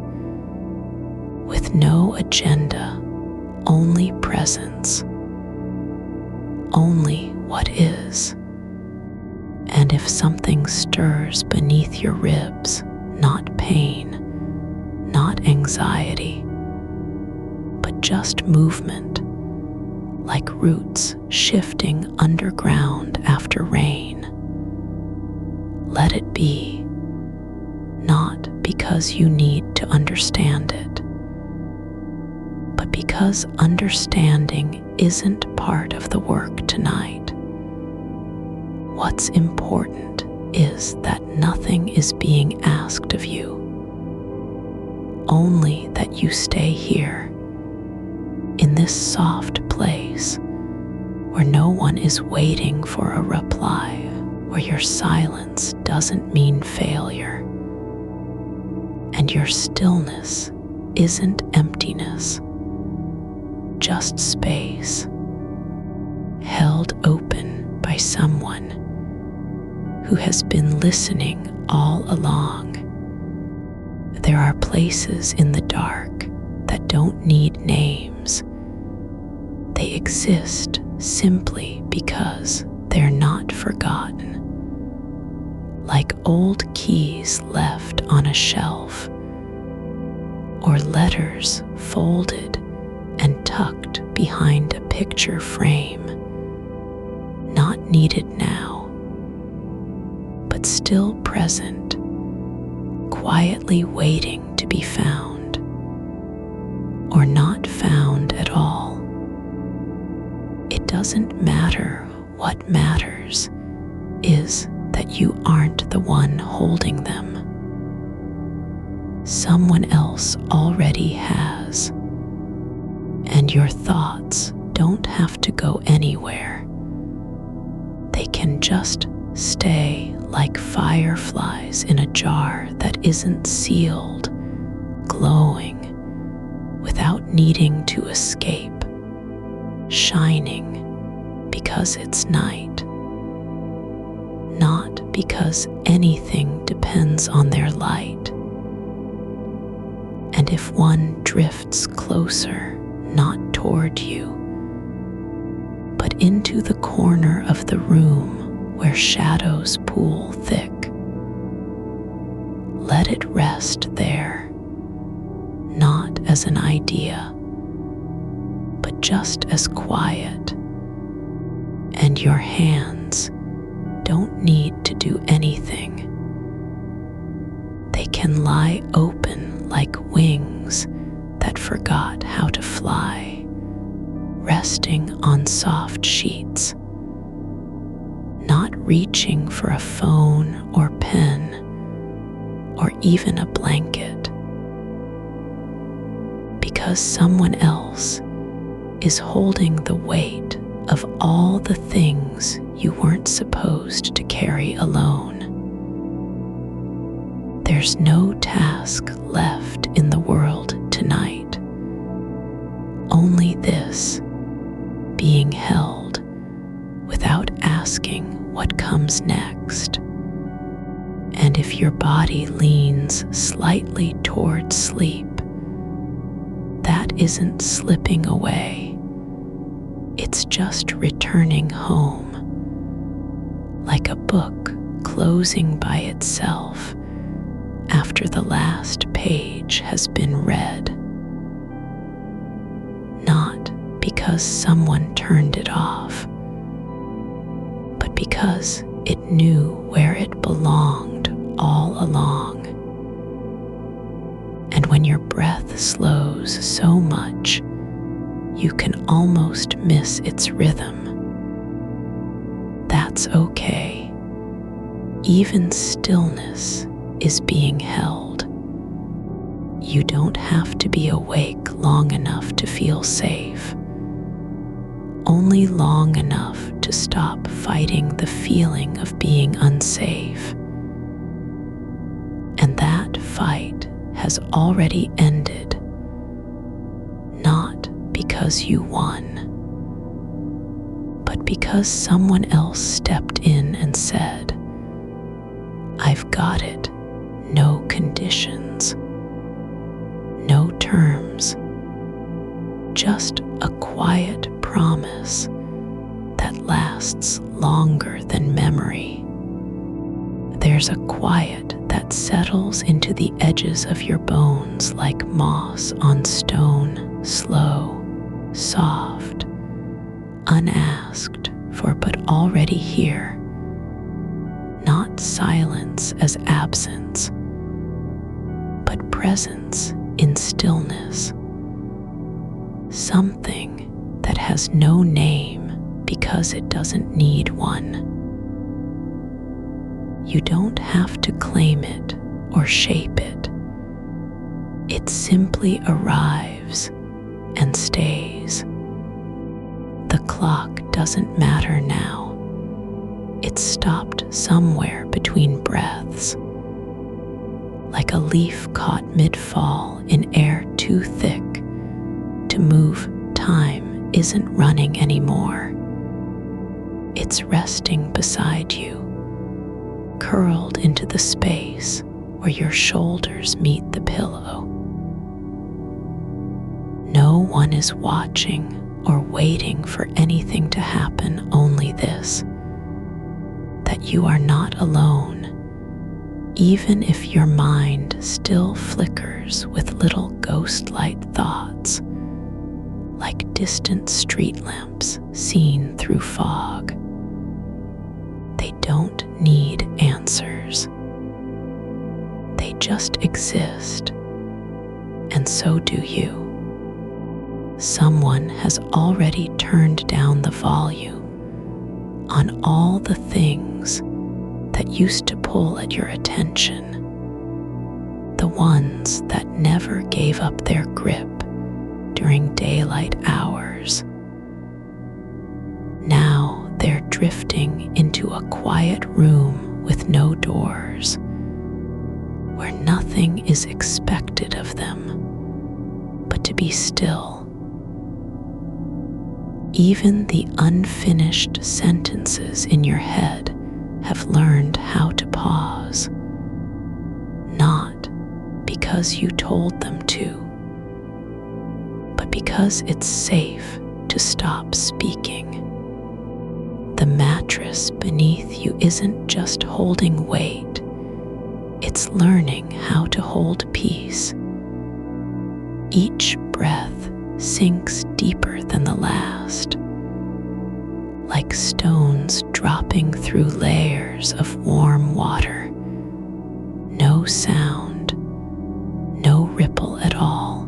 with no agenda, only presence, only what is. And if something stirs beneath your ribs, not pain, not anxiety, but just movement, like roots shifting underground after rain, let it be, not because you need to understand it, but because understanding isn't part of the work tonight. What's important is that nothing is being asked of you, only that you stay here, in this soft place where no one is waiting for a reply, where your silence doesn't mean failure, and your stillness isn't emptiness, just space, held open by someone who has been listening all along. There are places in the dark that don't need names. They exist simply because they're not forgotten, like old keys left on a shelf, or letters folded and tucked behind a picture frame, not needed now, but still present, quietly waiting to be found, or not found at all. It doesn't matter. What matters is that you aren't the one holding them. Someone else already has, and your thoughts don't have to go anywhere. They can just stay like fireflies in a jar that isn't sealed, glowing, without needing to escape, shining because it's night, not because anything depends on their light. And if one drifts closer, not toward you, but into the corner of the room where shadows pool thick, let it rest there, not as an idea, but just as quiet, and your hands don't need to do anything. They can lie open like wings that forgot how to fly, resting on soft sheets, not reaching for a phone or pen or even a blanket, because someone else is holding the weight of all the things you weren't supposed to carry alone. There's no task left in the world tonight, only this, being held without asking what comes next. And if your body leans slightly toward sleep, that isn't slipping away. It's just returning home, like a book closing by itself after the last page has been read. Not because someone turned it off, but because it knew where it belonged all along. And when your breath slows so much, you can almost miss its rhythm. That's okay. Even stillness is being held. You don't have to be awake long enough to feel safe, only long enough to stop fighting the feeling of being unsafe. And that fight has already ended, not because you won, but because someone else stepped in and said, "I've got it, no conditions, no terms, just a quiet promise that lasts longer than memory." There's a quiet that settles into the edges of your bones like moss on stone, slow, soft, unasked for but already here. Not silence as absence, but presence in stillness. Something that has no name because it doesn't need one. You don't have to claim it or shape it. It simply arrives and stays. The clock doesn't matter now. It's stopped somewhere between breaths, like a leaf caught mid-fall in air too thick to move. Time isn't running anymore. It's resting beside you, curled into the space where your shoulders meet the pillow. No one is watching or waiting for anything to happen, only this: that you are not alone, even if your mind still flickers with little ghost-light thoughts, like distant street lamps seen through fog. They don't need answers. They just exist, and so do you. Someone has already turned down the volume on all the things that used to pull at your attention, the ones that never gave up their grip during daylight hours. Now they're drifting into a quiet room with no doors, where nothing is expected of them but to be still. Even the unfinished sentences in your head have learned how to pause, not because you told them to, but because it's safe to stop speaking. The mattress beneath you isn't just holding weight, it's learning how to hold peace. Each breath sinks deeper than the last, like stones dropping through layers of warm water. No sound, no ripple at all.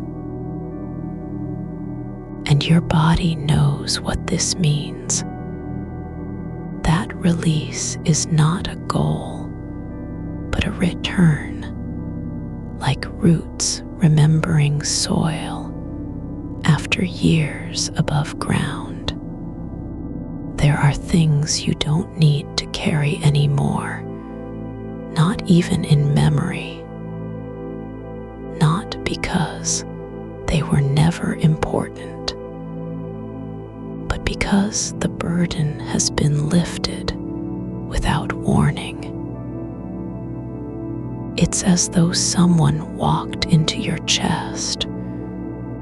And your body knows what this means. That release is not a goal, but a return, like roots remembering soil after years above ground. There are things you don't need to carry anymore, not even in memory. Not because they were never important, but because the burden has been lifted without warning. It's as though someone walked into your chest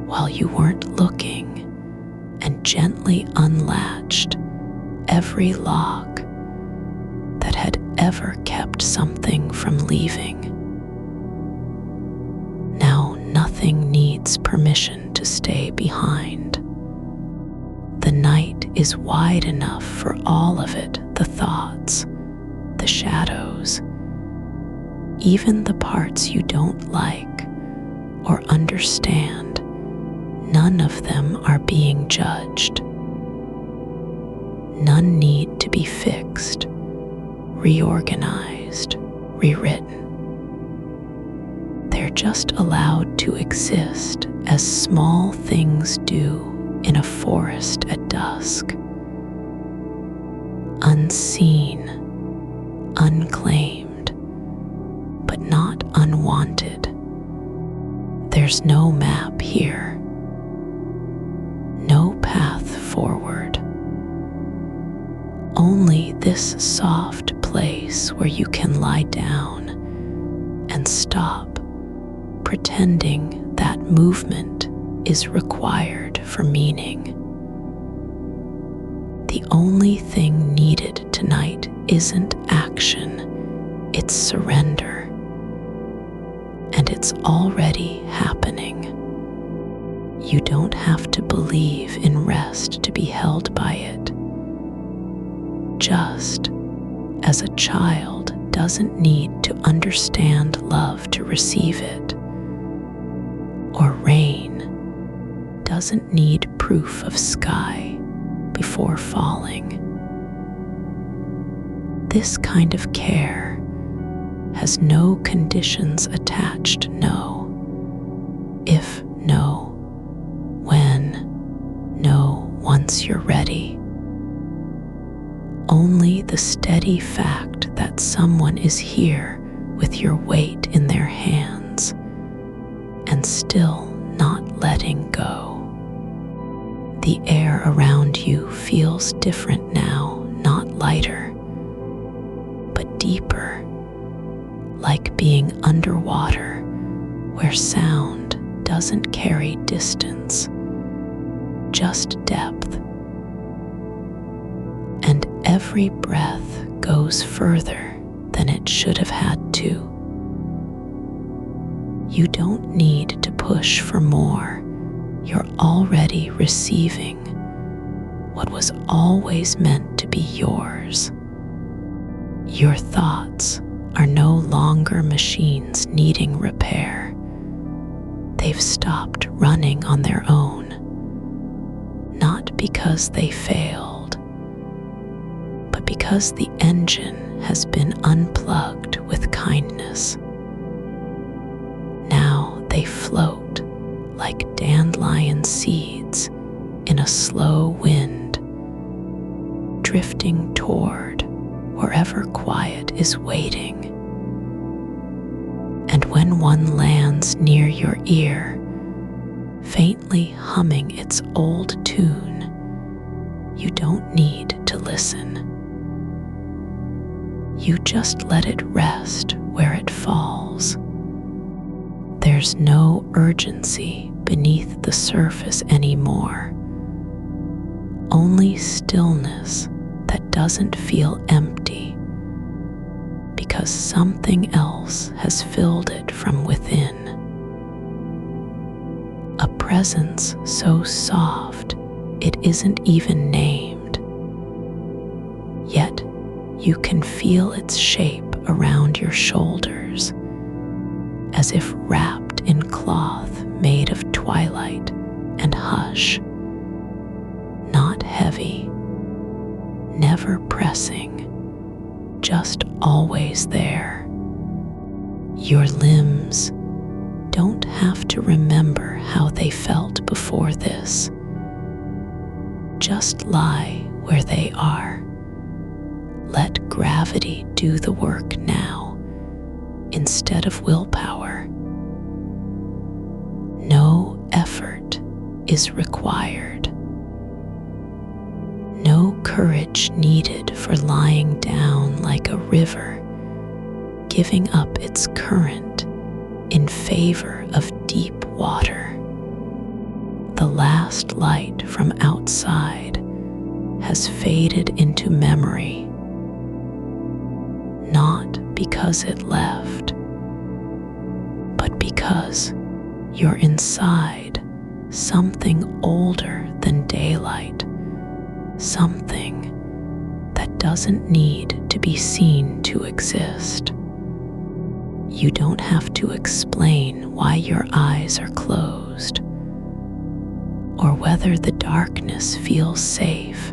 while you weren't looking and gently unlatched every lock that had ever kept something from leaving. Now nothing needs permission to stay behind. The night is wide enough for all of it, the thoughts, the shadows, Even the parts you don't like or understand, none of them are being judged. None need to be fixed, reorganized, rewritten. They're just allowed to exist as small things do in a forest at dusk. Unseen, unclaimed, but not unwanted. There's no map here, no path forward. Only this soft place where you can lie down and stop pretending that movement is required for meaning. The only thing needed tonight isn't action, it's surrender. And it's already happening. You don't have to believe in rest to be held by it. Just as a child doesn't need to understand love to receive it, or rain doesn't need proof of sky before falling. This kind of care has no conditions attached, no. If, no. When, no. Once you're ready. Only the steady fact that someone is here with your weight in their hands and still not letting go. The air around you feels different now, not lighter, but deeper, like being underwater where sound doesn't carry distance, just depth. And every breath goes further than it should have had to. You don't need to push for more. You're already receiving what was always meant to be yours. Your thoughts are no longer machines needing repair. They've stopped running on their own, not because they failed, but because the engine has been unplugged with kindness. Now they float like dandelion seeds in a slow wind, drifting toward wherever quiet is waiting. And when one lands near your ear, faintly humming its old tune, you don't need to listen. You just let it rest where it falls. There's no urgency beneath the surface anymore. Only stillness that doesn't feel empty because something else has filled it from within. A presence so soft it isn't even named. Yet you can feel its shape around your shoulders, as if wrapped in cloth made of twilight and hush. Not heavy, never pressing, just always there. Your limbs don't have to remember how they felt before this. Just lie where they are. Let gravity do the work now, instead of willpower. No effort is required. No courage needed for lying down like a river, giving up its current in favor of deep water. The last light from outside has faded into memory, not because it left, but because you're inside something older than daylight, something that doesn't need to be seen to exist. You don't have to explain why your eyes are closed or whether the darkness feels safe.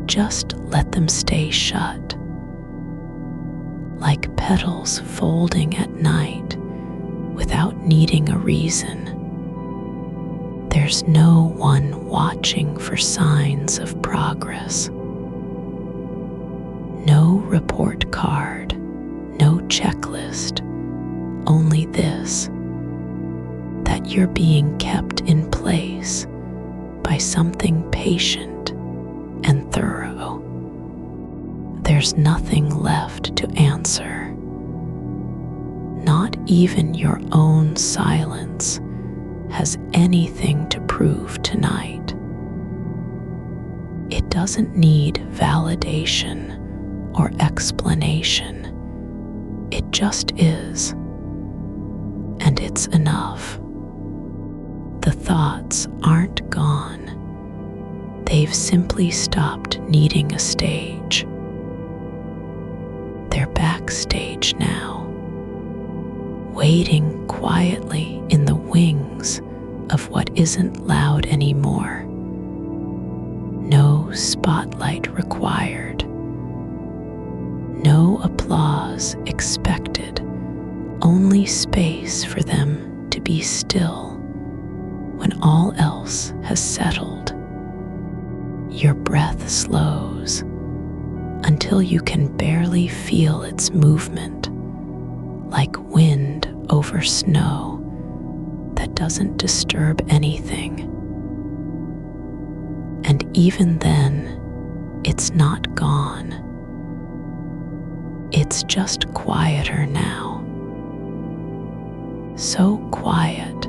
Just let them stay shut, like petals folding at night without needing a reason. There's no one watching for signs of progress. No report card, no checklist, only this: that you're being kept in place by something patient and thorough. There's nothing left to answer. Not even your own silence has anything to prove tonight. It doesn't need validation or explanation. It just is, and it's enough. The thoughts aren't gone. They've simply stopped needing a stage. They're backstage now, waiting quietly in the wings of what isn't loud anymore. No spotlight required. No applause expected. Only space for them to be still when all else has settled. Your breath slows until you can barely feel its movement, like wind over snow that doesn't disturb anything. And even then, it's not gone. It's just quieter now. So quiet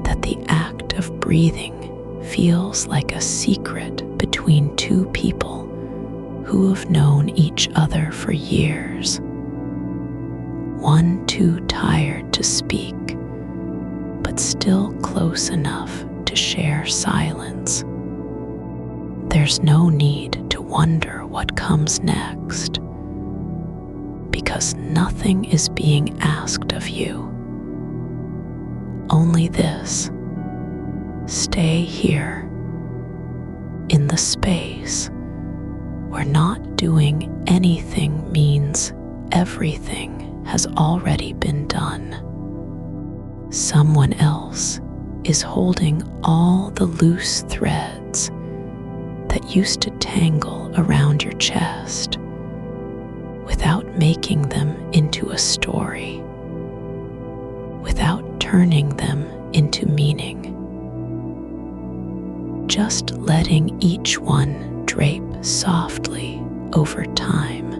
that the act of breathing feels like a secret between two people who have known each other for years. One too tired to speak, but still close enough to share silence. There's no need to wonder what comes next, because nothing is being asked of you. Only this: stay here, in the space where not doing anything means everything has already been done. Someone else is holding all the loose threads that used to tangle around your chest without making them into a story, without turning them into meaning. Just letting each one drape softly over time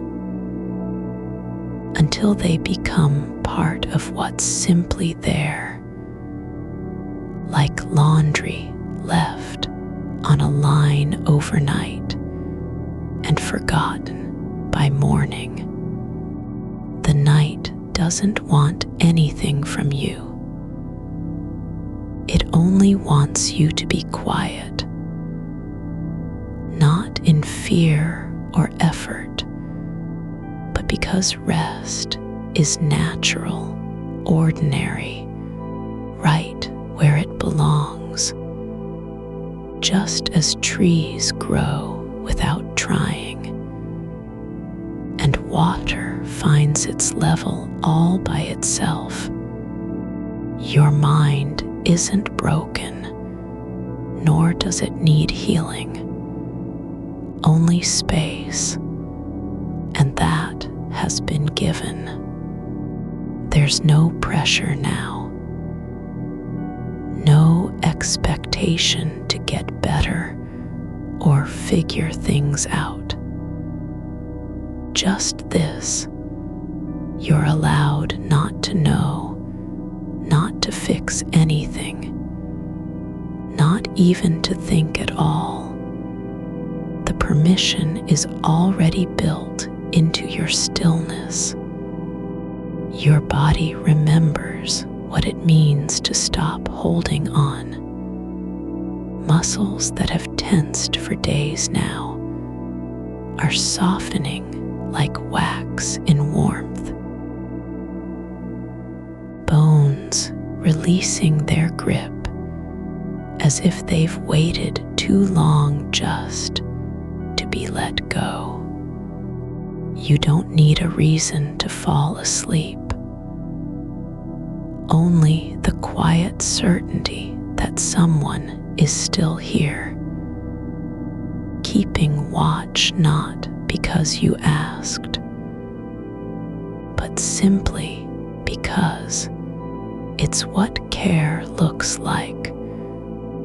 until they become part of what's simply there, like laundry left on a line overnight and forgotten by morning. The night doesn't want anything from you. It only wants you to be quiet, not in fear or effort, but because rest is natural, ordinary, right where it belongs. Just as trees grow without trying, and water finds its level all by itself, your mind isn't broken, nor does it need healing. Only space, and that has been given. There's no pressure now, no expectation to get better or figure things out. Just this: you're allowed not to know, not to fix anything, not even to think at all. The permission is already built into your stillness. Your body remembers what it means to stop holding on. Muscles that have tensed for days now are softening like wax in warmth. releasing their grip as if they've waited too long just to be let go. You don't need a reason to fall asleep, only the quiet certainty that someone is still here, keeping watch not because you asked, but simply because it's what care looks like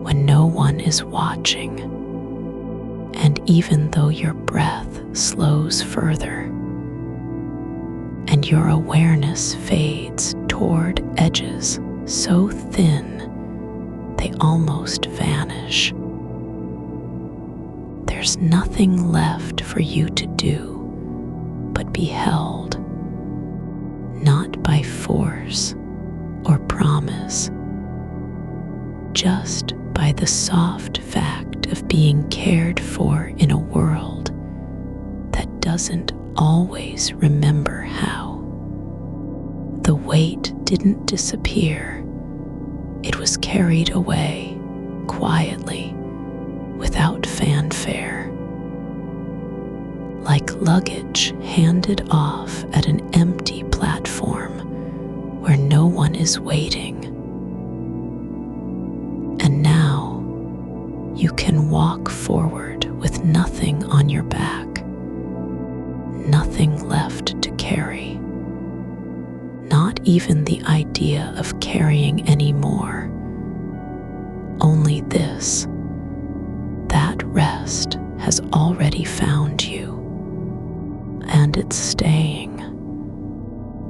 when no one is watching. And even though your breath slows further and your awareness fades toward edges so thin they almost vanish, there's nothing left for you to do but be held, not by force or promise, just by the soft fact of being cared for in a world that doesn't always remember how. The weight didn't disappear. It was carried away quietly, without fanfare, like luggage handed off at an empty platform where no one is waiting. And now you can walk forward with nothing on your back, nothing left to carry, not even the idea of carrying anymore. Only this, that rest has already found you, and it's staying.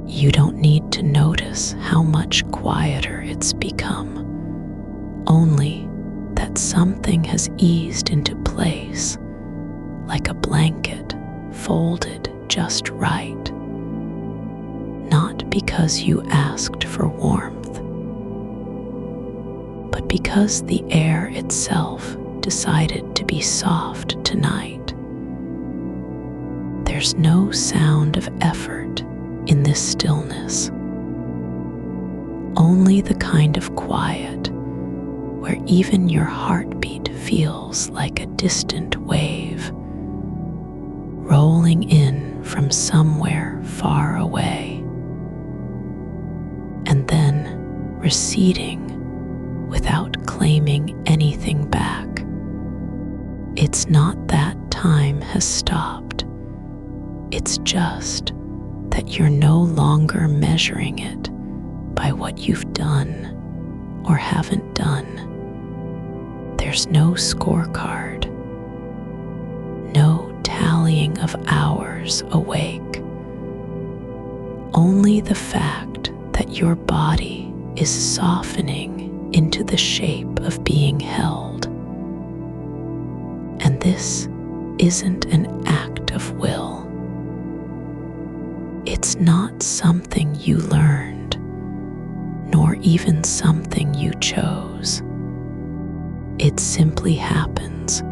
You don't need to notice how much quieter it's become, only that something has eased into place, like a blanket folded just right, not because you asked for warmth, but because the air itself decided to be soft tonight. There's no sound of effort in this stillness, only the kind of quiet where even your heartbeat feels like a distant wave, rolling in from somewhere far away, and then receding without claiming anything back. It's not that time has stopped. It's just that you're no longer measuring it by what you've done or haven't done. There's no scorecard, no tallying of hours awake, only the fact that your body is softening into the shape of being held. And this isn't an act of will. It's not something you learned, nor even something you chose. It simply happens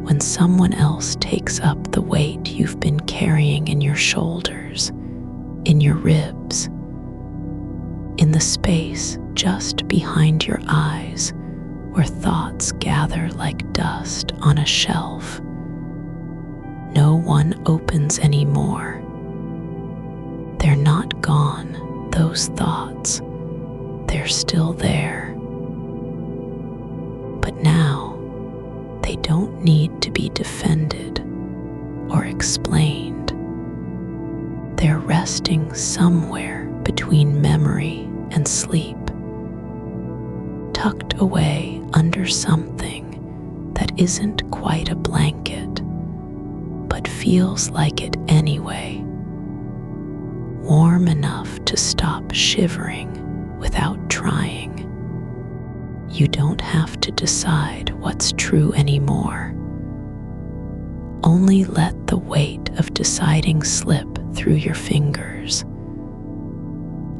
when someone else takes up the weight you've been carrying in your shoulders, in your ribs, in the space just behind your eyes where thoughts gather like dust on a shelf. No one opens anymore. They're not gone, those thoughts. They're still there. But now, they don't need to be defended or explained. They're resting somewhere between memory and sleep, tucked away under something that isn't quite a blanket, but feels like it anyway, warm enough to stop shivering without trying. You don't have to decide what's true anymore. Only let the weight of deciding slip through your fingers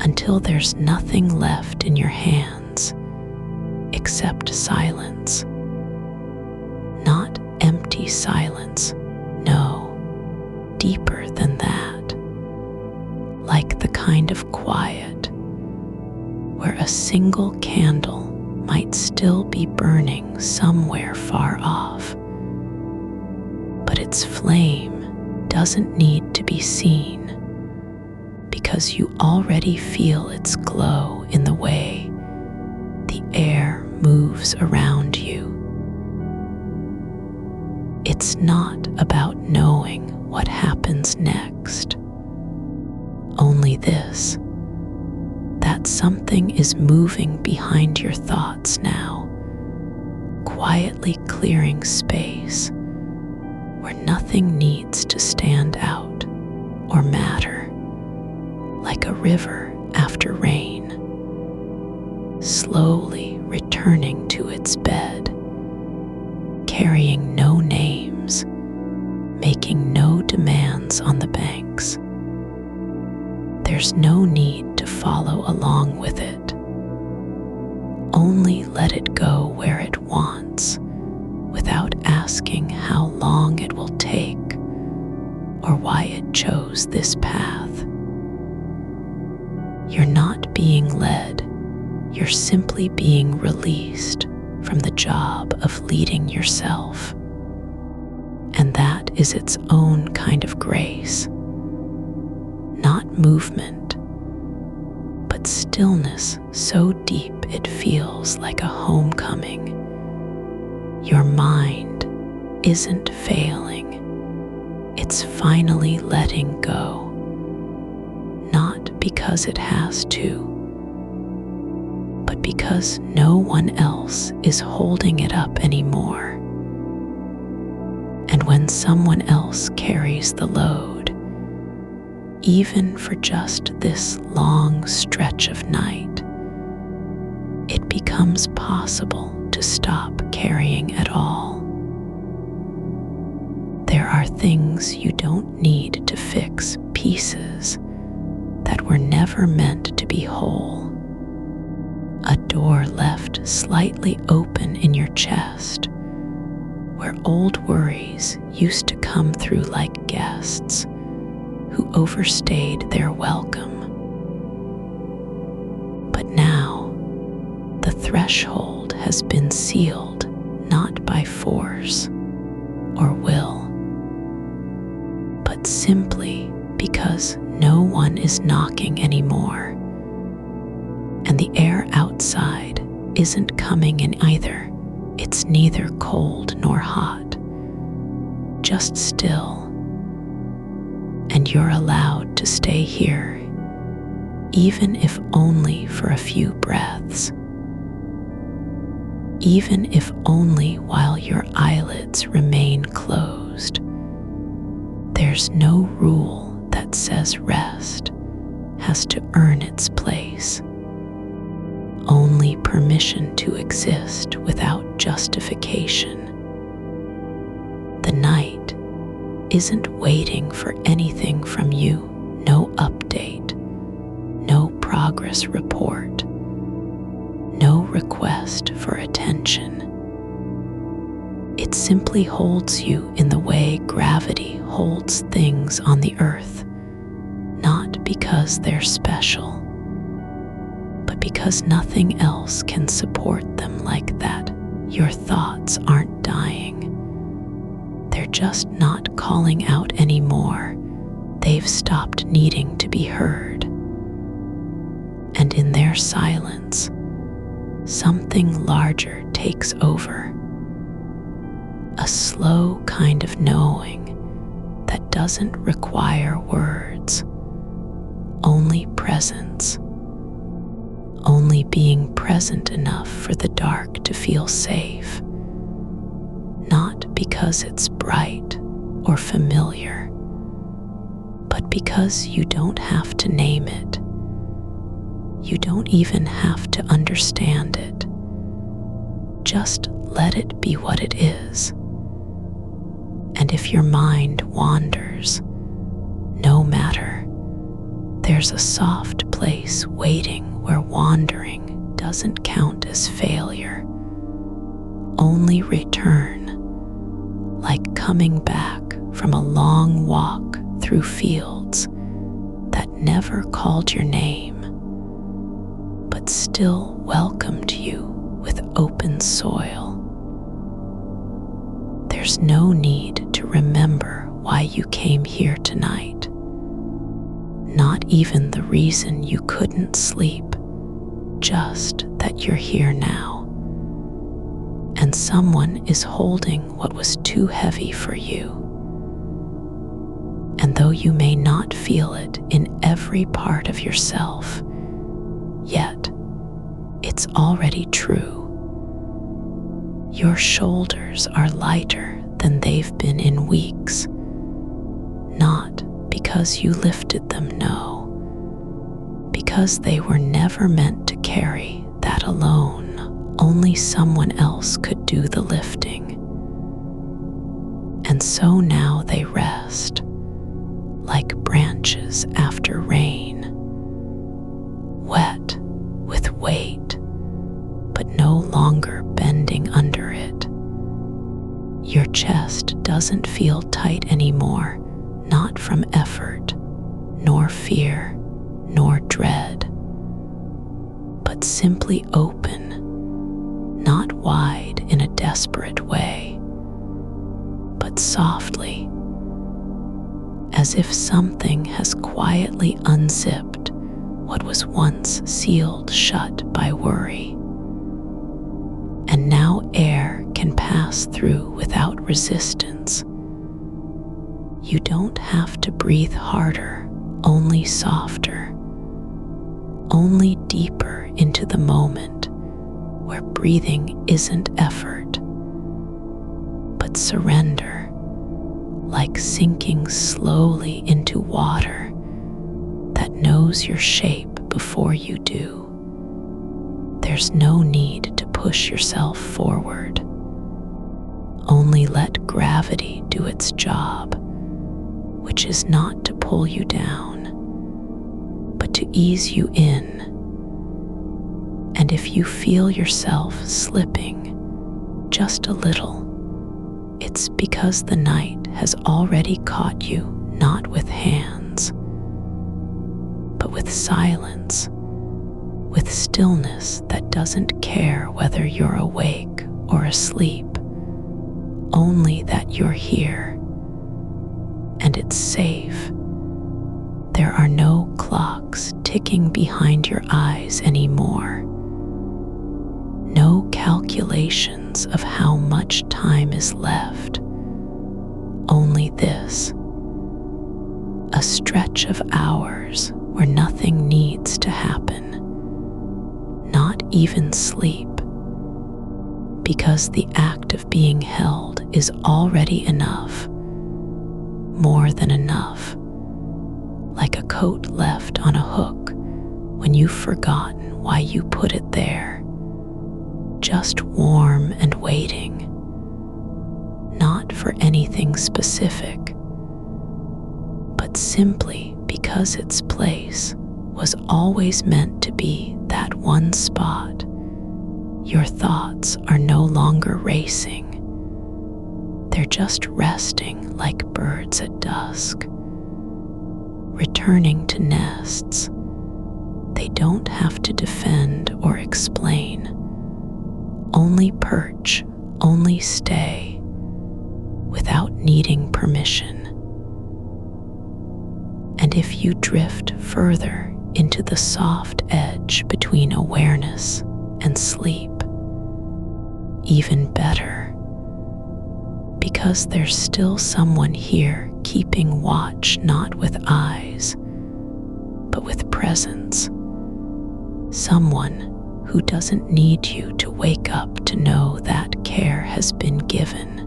until there's nothing left in your hands except silence. Not empty silence, no, deeper than that. Like the kind of quiet where a single candle might still be burning somewhere far off, but its flame doesn't need to be seen because you already feel its glow in the way the air moves around you. It's not about knowing what happens next, only this: that something is moving behind your thoughts now, quietly clearing space where nothing needs to stand out or matter, like a river after rain, slowly returning to its bed, carrying no names, making no demands on the banks. There's no need to follow along with it. Only let it go where it wants, without asking how long it will take or why it chose this path. You're not being led, you're simply being released from the job of leading yourself. And that is its own kind of grace. Not movement, but stillness so deep it feels like a homecoming. Your mind isn't failing, it's finally letting go. Not because it has to, but because no one else is holding it up anymore. And when someone else carries the load, even for just this long stretch of night, it becomes possible to stop carrying at all. There are things you don't need to fix pieces that were never meant to be whole. A door left slightly open in your chest, where old worries used to come through like guests who overstayed their welcome. But now, the threshold has been sealed not by force or will, but simply because no one is knocking anymore, and the air outside isn't coming in either. It's neither cold nor hot, just still. And you're allowed to stay here, even if only for a few breaths, even if only while your eyelids remain closed. There's no rule that says rest has to earn its place, only permission to exist without justification. The night isn't waiting for anything from you, no update, no progress report, no request for attention. It simply holds you in the way gravity holds things on the earth, not because they're special, but because nothing else can support them like that. Your thoughts aren't dying. They're just not calling out anymore. They've stopped needing to be heard. And in their silence, something larger takes over. A slow kind of knowing that doesn't require words, only presence. Only being present enough for the dark to feel safe, not because it's bright or familiar, but because you don't have to name it. You don't even have to understand it. Just let it be what it is. And if your mind wanders, no matter, there's a soft place waiting where wandering doesn't count as failure, only return, like coming back from a long walk through fields that never called your name, but still still welcomed you with open soil. There's no need to remember why you came here tonight. Not even the reason you couldn't sleep, just that you're here now. And someone is holding what was too heavy for you. And though you may not feel it in every part of yourself, yet it's already true. Your shoulders are lighter than they've been in weeks, not because you lifted them, no, because they were never meant to carry that alone. Only someone else could do the lifting. And so now they rest, like branches after rain, wet with weight, but no longer bending under it. Your chest doesn't feel tight anymore, not from effort, nor fear, nor dread, but simply open, not wide in a desperate way, but softly, as if something has quietly unzipped what was once sealed shut by worry. And now air can pass through without resistance. You don't have to breathe harder, only softer, only deeper into the moment where breathing isn't effort, but surrender, like sinking slowly into water that knows your shape before you do. There's no need to push yourself forward. Only let gravity do its job, which is not to pull you down, but to ease you in. And if you feel yourself slipping just a little, it's because the night has already caught you, not with hands, but with silence, with stillness that doesn't care whether you're awake or asleep, only that you're here. And it's safe. There are no clocks ticking behind your eyes anymore. No calculations of how much time is left. Only this, a stretch of hours where nothing needs to happen, not even sleep, because the act of being held is already enough, more than enough, like a coat left on a hook when you've forgotten why you put it there. Just warm and waiting, not for anything specific, but simply because its place was always meant to be that one spot. Your thoughts are no longer racing. They're just resting like birds at dusk, returning to nests. They don't have to defend or explain. Only perch, only stay, without needing permission. And if you drift further into the soft edge between awareness and sleep, even better, because there's still someone here keeping watch, not with eyes, but with presence. Someone who doesn't need you to wake up to know that care has been given.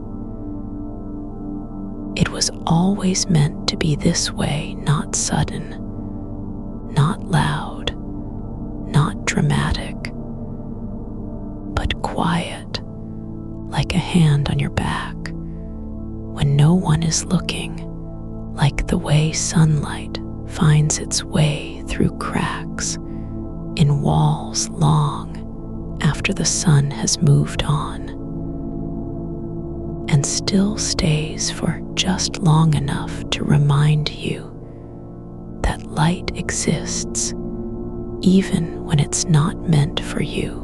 It was always meant to be this way, not sudden, not loud, not dramatic, but quiet, like a hand on your back, when no one is looking, like the way sunlight finds its way through cracks in walls long after the sun has moved on, and still stays for just long enough to remind you that light exists even when it's not meant for you.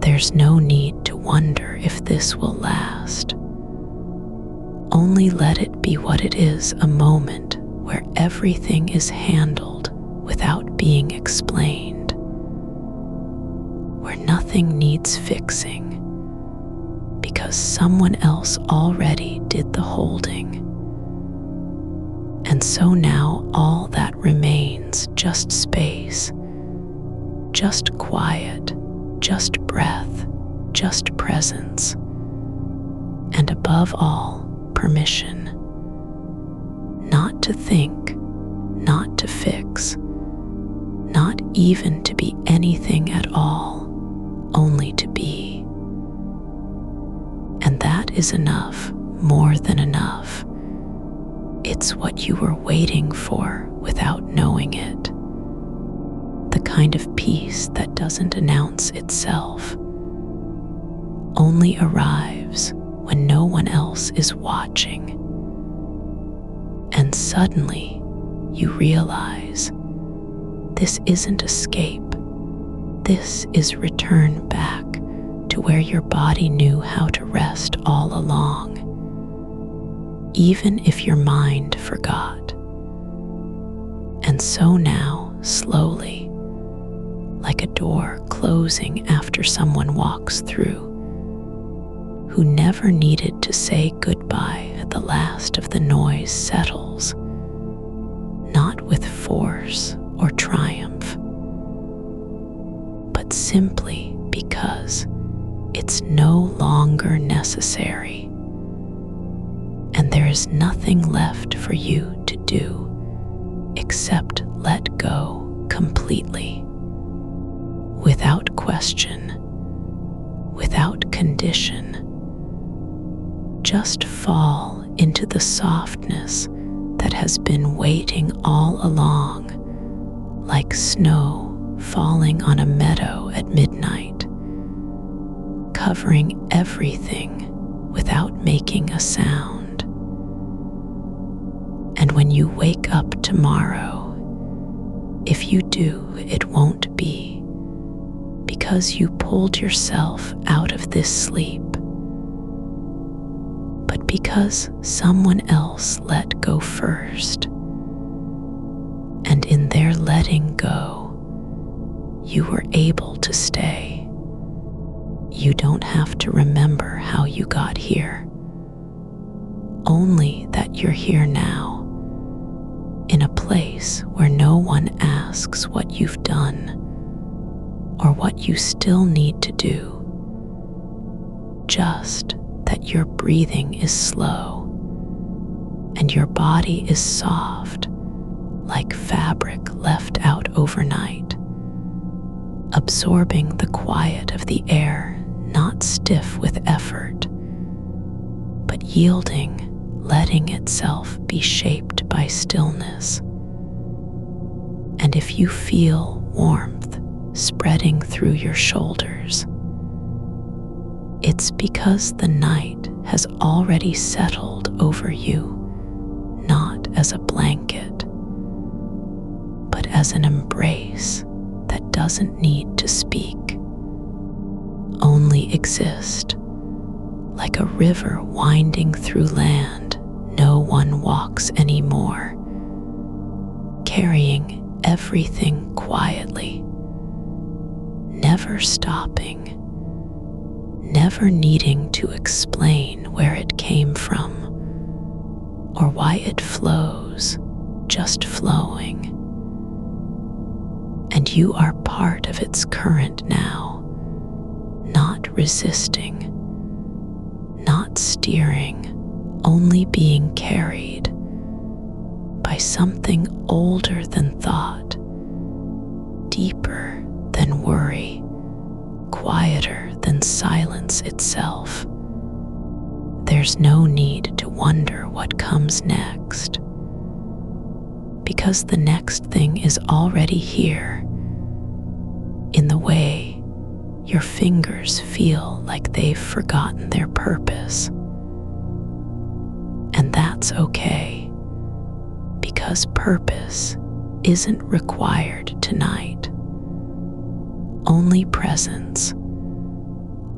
There's no need to wonder if this will last. Only let it be what it is, a moment where everything is handled without being explained, where nothing needs fixing because someone else already did the holding. And so now all that remains, just space, just quiet, just breath, just presence, and above all, permission. Not to think, not to fix, not even to be anything at all, only to be. And that is enough, more than enough. It's what you were waiting for without knowing it. The kind of peace that doesn't announce itself, only arrives when no one else is watching. And suddenly you realize this isn't escape. This is return back to where your body knew how to rest all along, even if your mind forgot. And so now, slowly, like a door closing after someone walks through, who never needed to say goodbye at the last of the noise, settles, not with force or triumph, but simply because it's no longer necessary, and there is nothing left for you to do except let go completely, without question, without condition. Just fall into the softness that has been waiting all along, like snow falling on a meadow at midnight, covering everything without making a sound. And when you wake up tomorrow, if you do, it won't be because you pulled yourself out of this sleep, but because someone else let go first. And in their letting go, you were able to stay. You don't have to remember how you got here, only that you're here now, in a place where no one asks what you've done or what you still need to do, just that your breathing is slow and your body is soft, like fabric left out overnight, absorbing the quiet of the air, not stiff with effort, but yielding, letting itself be shaped by stillness. And if you feel warmth spreading through your shoulders, it's because the night has already settled over you, not as a blanket, but as an embrace that doesn't need to speak, only exist, like a river winding through land no one walks anymore, carrying everything quietly, never stopping, never needing to explain where it came from or why it flows, just flowing. And you are part of its current now, not resisting, not steering, only being carried by something older than thought, deeper than worry, quieter than silence itself. There's no need to wonder what comes next, because the next thing is already here, in the way your fingers feel like they've forgotten their purpose. And that's okay, because purpose isn't required tonight. only presence,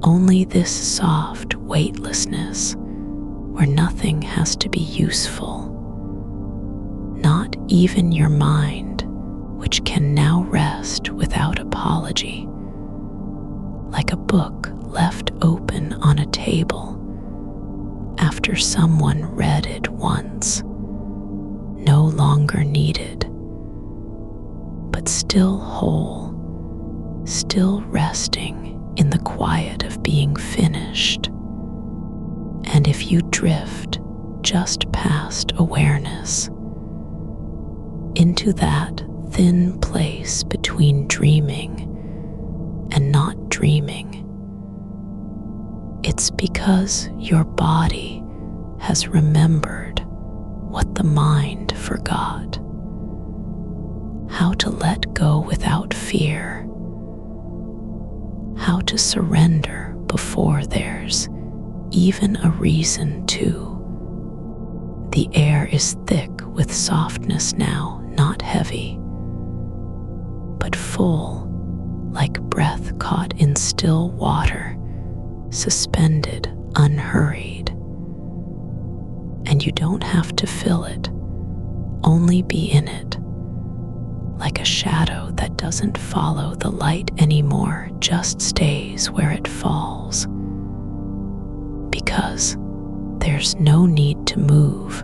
only this soft weightlessness where nothing has to be useful, not even your mind, which can now rest without apology, like a book left open on a table after someone read it once, no longer needed, but still whole, still resting in the quiet of being finished. And if you drift just past awareness into that thin place between dreaming and not dreaming, it's because your body has remembered what the mind forgot. How to let go without fear. How to surrender before there's even a reason to. The air is thick with softness now, not heavy, but full, like breath caught in still water, suspended, unhurried. And you don't have to fill it, only be in it, like a shadow that doesn't follow the light anymore, just stays where it falls. Because there's no need to move,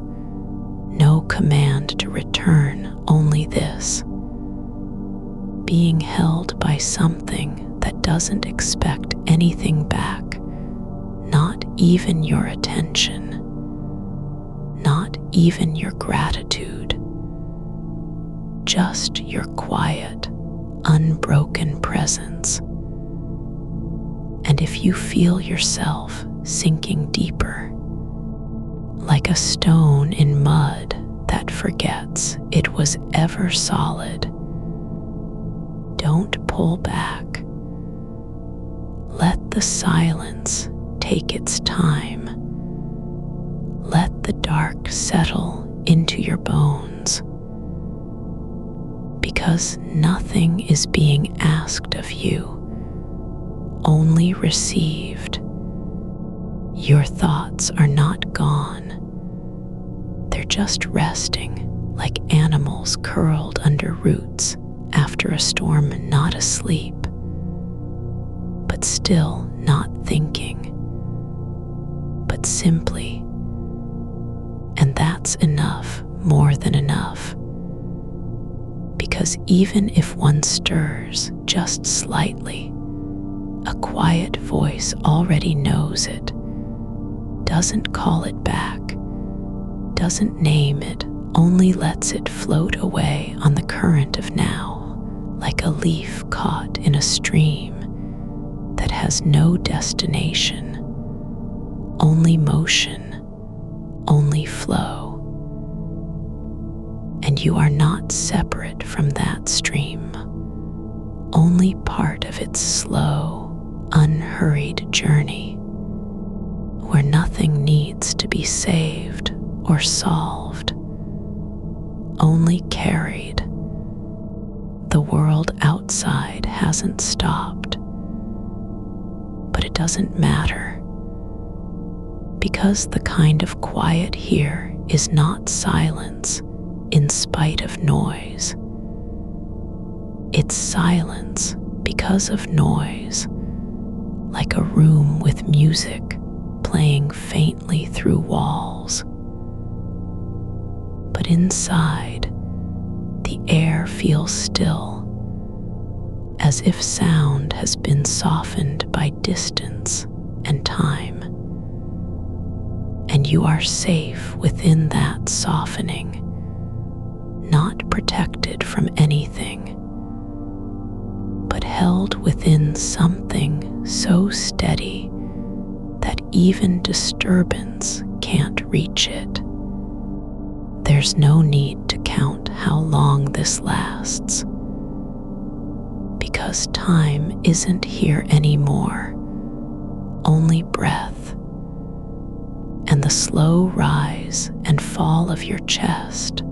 no command to return, only this: being held by something that doesn't expect anything back, not even your attention, not even your gratitude, just your quiet, unbroken presence. And if you feel yourself sinking deeper, like a stone in mud that forgets it was ever solid, don't pull back. Let the silence take its time. Let the dark settle into your bones. Because nothing is being asked of you, only received. Your thoughts are not gone. They're just resting like animals curled under roots after a storm, not asleep, but still not thinking, but simply. And that's enough, more than enough. Because even if one stirs just slightly, a quiet voice already knows it, doesn't call it back, doesn't name it, only lets it float away on the current of now, like a leaf caught in a stream that has no destination, only motion, only flow. And you are not separate from that stream, only part of its slow, unhurried journey, where nothing needs to be saved or solved, only carried. The world outside hasn't stopped, but it doesn't matter, because the kind of quiet here is not silence in spite of noise. It's silence because of noise, like a room with music playing faintly through walls. But inside, the air feels still, as if sound has been softened by distance and time. And you are safe within that softening, not protected from anything, but held within something so steady that even disturbance can't reach it. There's no need to count how long this lasts, because time isn't here anymore, only breath, and the slow rise and fall of your chest,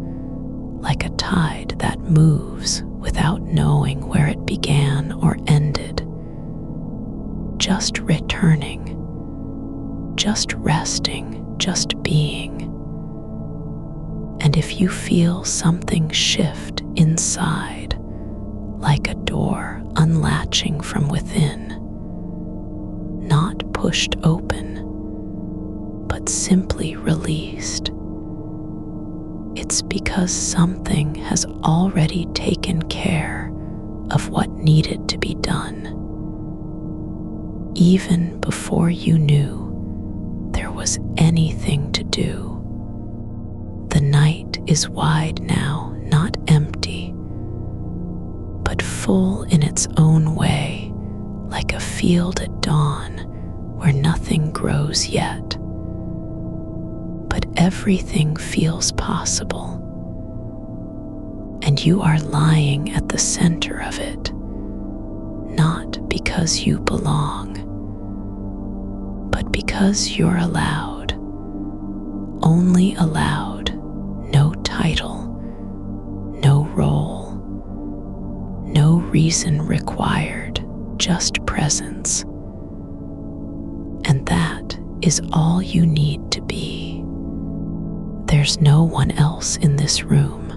like a tide that moves without knowing where it began or ended, just returning, just resting, just being. And if you feel something shift inside, like a door unlatching from within, not pushed open, but simply released, it's because something has already taken care of what needed to be done, even before you knew there was anything to do. The night is wide now, not empty, but full in its own way, like a field at dawn where nothing grows yet. But everything feels possible, and you are lying at the center of it, not because you belong, but because you're allowed, only allowed, no title, no role, no reason required, just presence. And that is all you need to be. There's no one else in this room,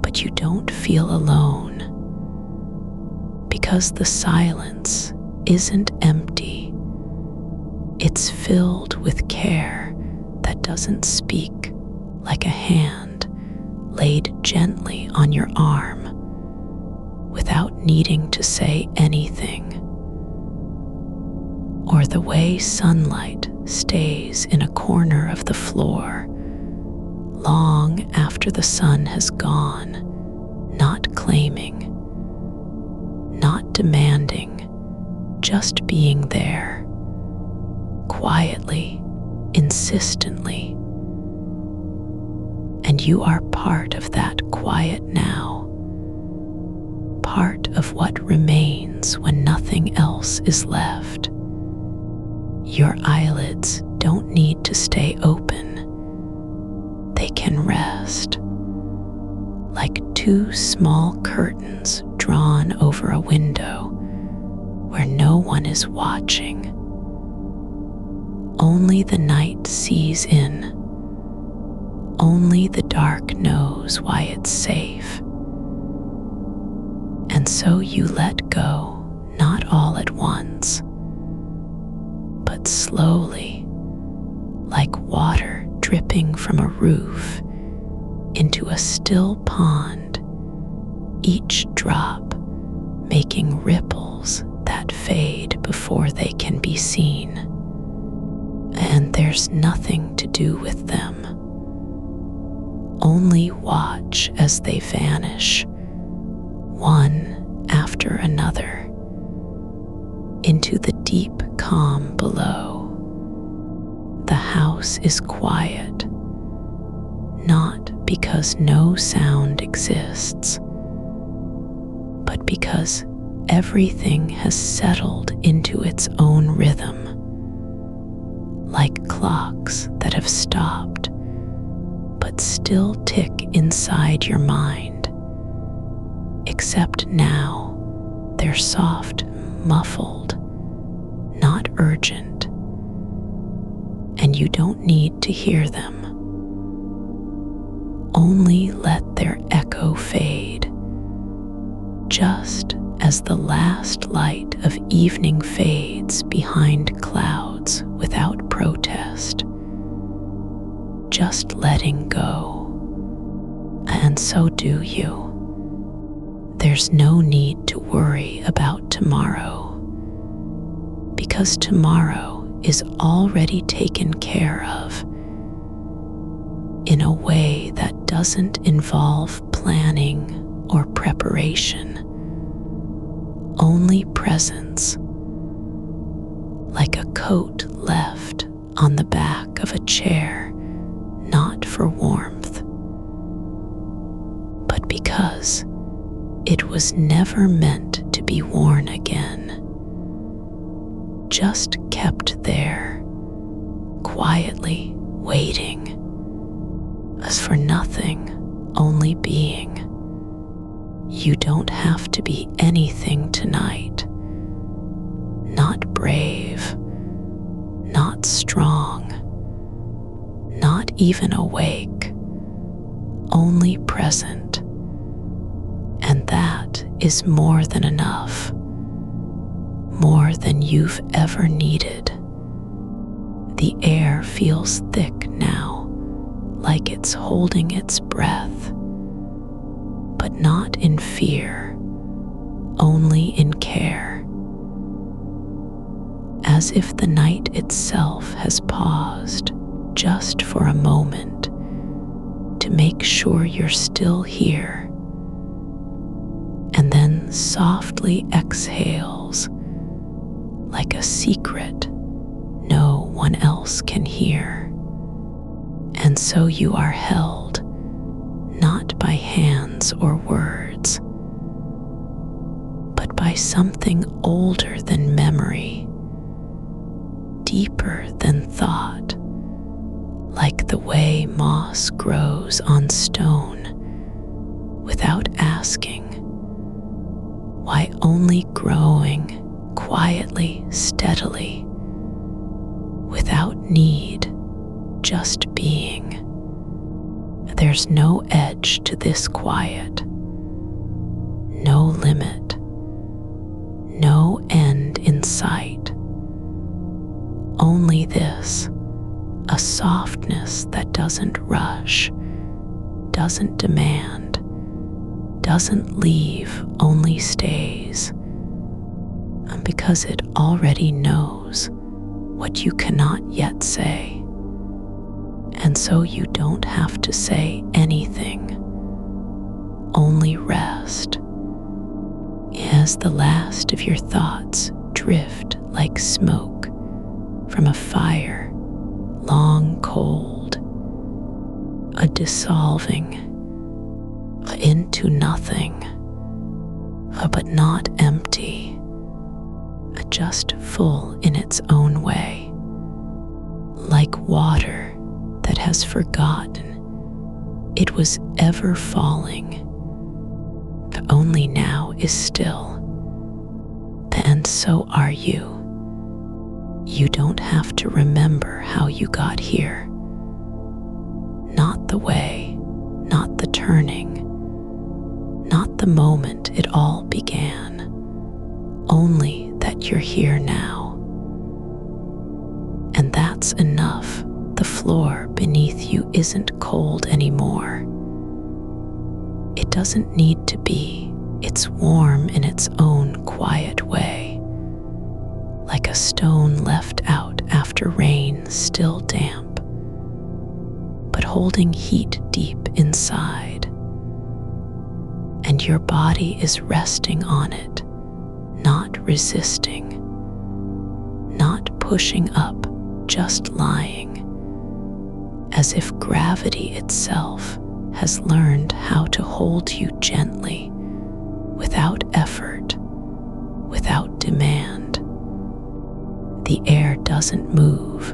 but you don't feel alone, because the silence isn't empty. It's filled with care that doesn't speak, like a hand laid gently on your arm without needing to say anything, or the way sunlight stays in a corner of the floor long after the sun has gone, not claiming, not demanding, just being there, quietly, insistently. And you are part of that quiet now, part of what remains when nothing else is left. Your eyelids don't need to stay open. They can rest, like two small curtains drawn over a window where no one is watching. Only the night sees in. Only the dark knows why it's safe. And so you let go, not all at once, but slowly, like water dripping from a roof into a still pond, each drop making ripples that fade before they can be seen. And there's nothing to do with them. Only watch as they vanish, one after another, into the deep calm below. The house is quiet, not because no sound exists, but because everything has settled into its own rhythm, like clocks that have stopped but still tick inside your mind, except now they're soft, muffled, not urgent, and you don't need to hear them. Only let their echo fade, just as the last light of evening fades behind clouds without protest, just letting go. And so do you. There's no need to worry about tomorrow, because tomorrow is already taken care of in a way that doesn't involve planning or preparation, only presence, like a coat left on the back of a chair, not for warmth, but because it was never meant to be worn again, just kept there, quietly waiting, as for nothing, only being. You don't have to be anything tonight. Not brave, not strong, not even awake, only present. And that is more than enough, more than you've ever needed. The air feels thick now, like it's holding its breath, but not in fear, only in care. As if the night itself has paused just for a moment to make sure you're still here, and then softly exhales like a secret no one else can hear. And so you are held, not by hands or words, but by something older than memory, deeper than thought, like the way moss grows on stone without asking, why only growing quietly, steadily, without need, just being. There's no edge to this quiet, no limit, no end in sight. Only this, a softness that doesn't rush, doesn't demand, doesn't leave, only stays. Because it already knows what you cannot yet say. And so you don't have to say anything, only rest. As the last of your thoughts drift like smoke from a fire, long cold, a dissolving into nothing, but not empty, just full in its own way, like water that has forgotten it was ever falling, only now is still. And so are you. You don't have to remember how you got here. Not the way, not the turning, not the moment it all began, only that you're here now. And that's enough. The floor beneath you isn't cold anymore. It doesn't need to be. It's warm in its own quiet way, like a stone left out after rain, still damp, but holding heat deep inside. And your body is resting on it, not resisting, not pushing up, just lying, as if gravity itself has learned how to hold you gently, without effort, without demand. The air doesn't move,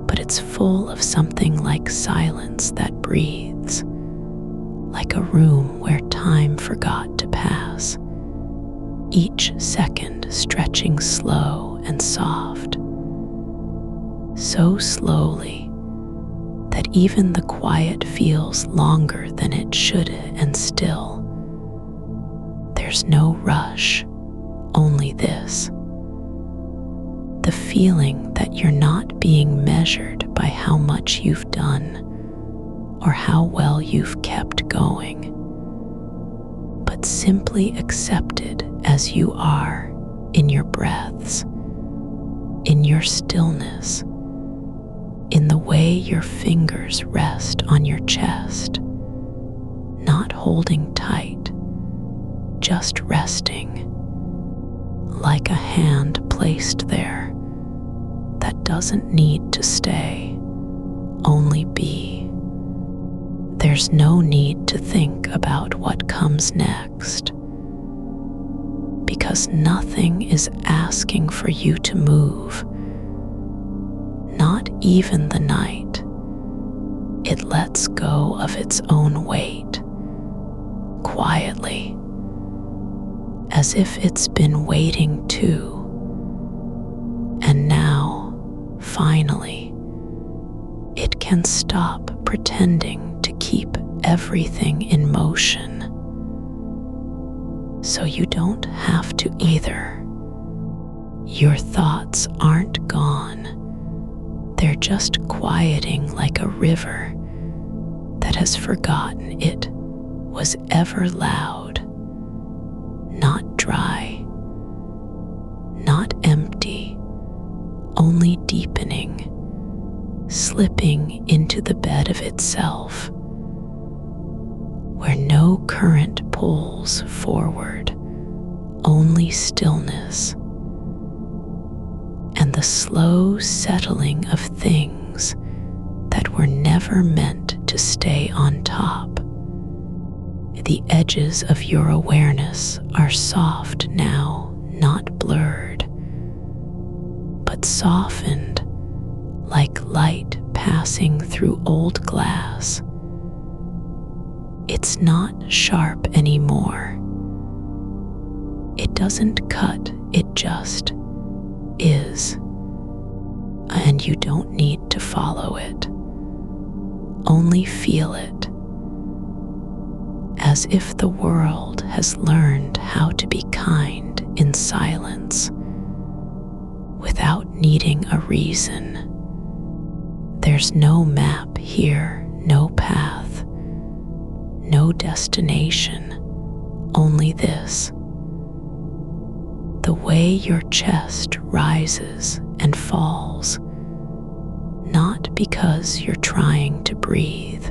but it's full of something like silence that breathes, like a room where time forgot to pass, each second stretching slow and soft, so slowly that even the quiet feels longer than it should, and still. There's no rush, only this. The feeling that you're not being measured by how much you've done or how well you've kept going, but simply accepted as you are, in your breaths, in your stillness, in the way your fingers rest on your chest, not holding tight, just resting, like a hand placed there that doesn't need to stay, only be. There's no need to think about what comes next, because nothing is asking for you to move. Not even the night. It lets go of its own weight, quietly, as if it's been waiting too. And now, finally, it can stop pretending to keep everything in motion. So you don't have to either. Your thoughts aren't gone. They're just quieting like a river that has forgotten it was ever loud, not dry, not empty, only deepening, slipping into the bed of itself, where no current pulls forward, only stillness, and the slow settling of things that were never meant to stay on top. The edges of your awareness are soft now, not blurred, but softened like light passing through old glass. It's not sharp anymore. It doesn't cut, it just is. And you don't need to follow it. Only feel it. As if the world has learned how to be kind in silence, without needing a reason. There's no map here, no path, no destination, only this. The way your chest rises and falls, not because you're trying to breathe,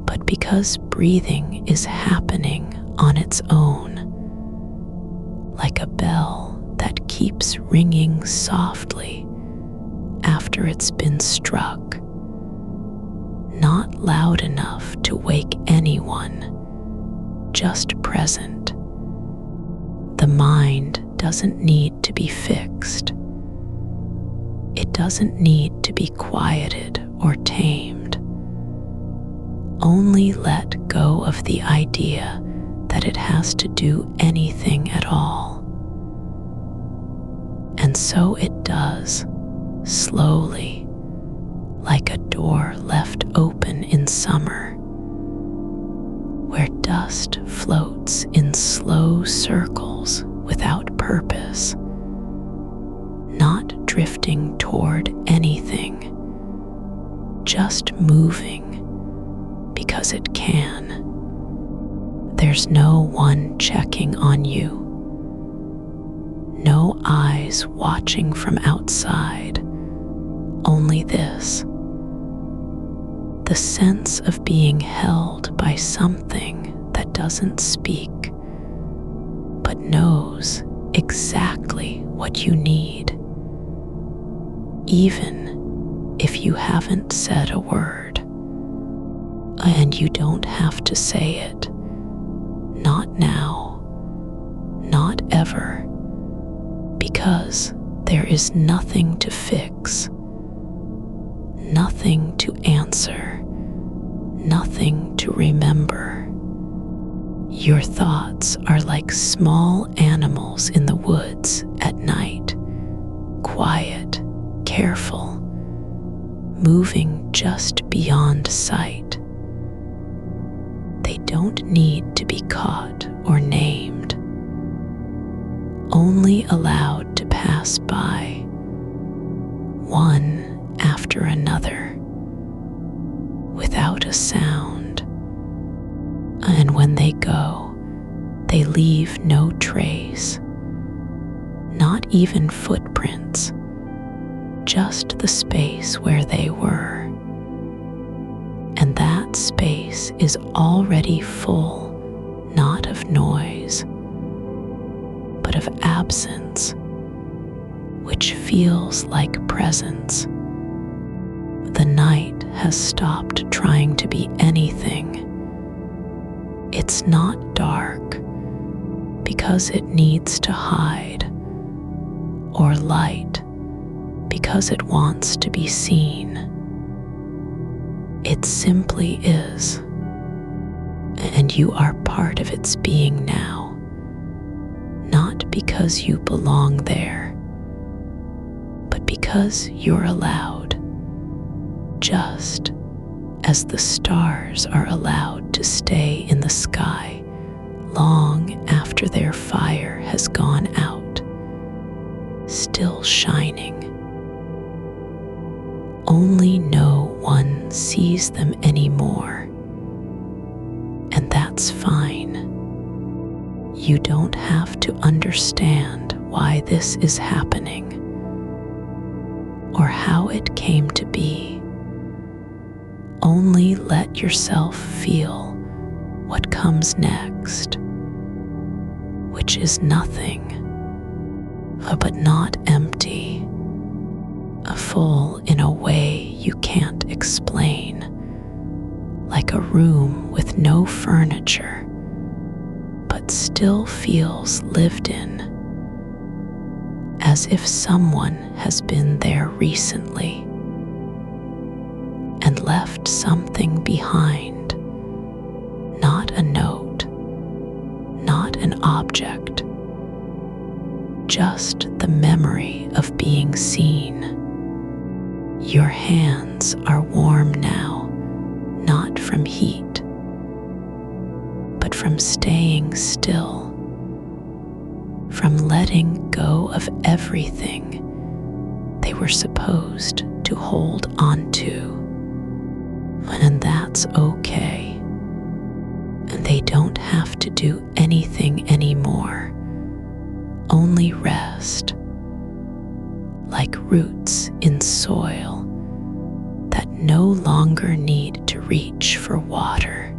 but because breathing is happening on its own, like a bell that keeps ringing softly after it's been struck, not loud enough to wake anyone, just present. The mind doesn't need to be fixed. It doesn't need to be quieted or tamed. Only let go of the idea that it has to do anything at all. And so it does, slowly, like a door left open in summer, where dust floats in slow circles without purpose, not drifting toward anything, just moving because it can. There's no one checking on you, no eyes watching from outside, only this. The sense of being held by something that doesn't speak, but knows exactly what you need, even if you haven't said a word. And you don't have to say it, not now, not ever, because there is nothing to fix, nothing to answer, nothing to remember. Your thoughts are like small animals in the woods at night, quiet, careful, moving just beyond sight. They don't need to be caught or named, only allowed to pass by, one after another, without a sound. And when they go, they leave no trace, not even footprints, just the space where they were. And that space is already full, not of noise, but of absence, which feels like presence. The night has stopped trying to be anything. It's not dark because it needs to hide, or light because it wants to be seen. It simply is. and you are part of its being now, not because you belong there, but because you're allowed, just as the stars are allowed to stay in the sky long after their fire has gone out, still shining. Only no one sees them anymore, and that's fine. You don't have to understand why this is happening or how it came to be. Only let yourself feel what comes next, which is nothing, but not empty, full in a way you can't explain, like a room with no furniture, but still feels lived in, as if someone has been there recently and left something behind. Not a note, not an object, just the memory of being seen. Your hands are warm now, not from heat, but from staying still, from letting go of everything they were supposed to hold onto. And that's okay. And they don't have to do anything anymore, only rest, like roots in soil that no longer need to reach for water,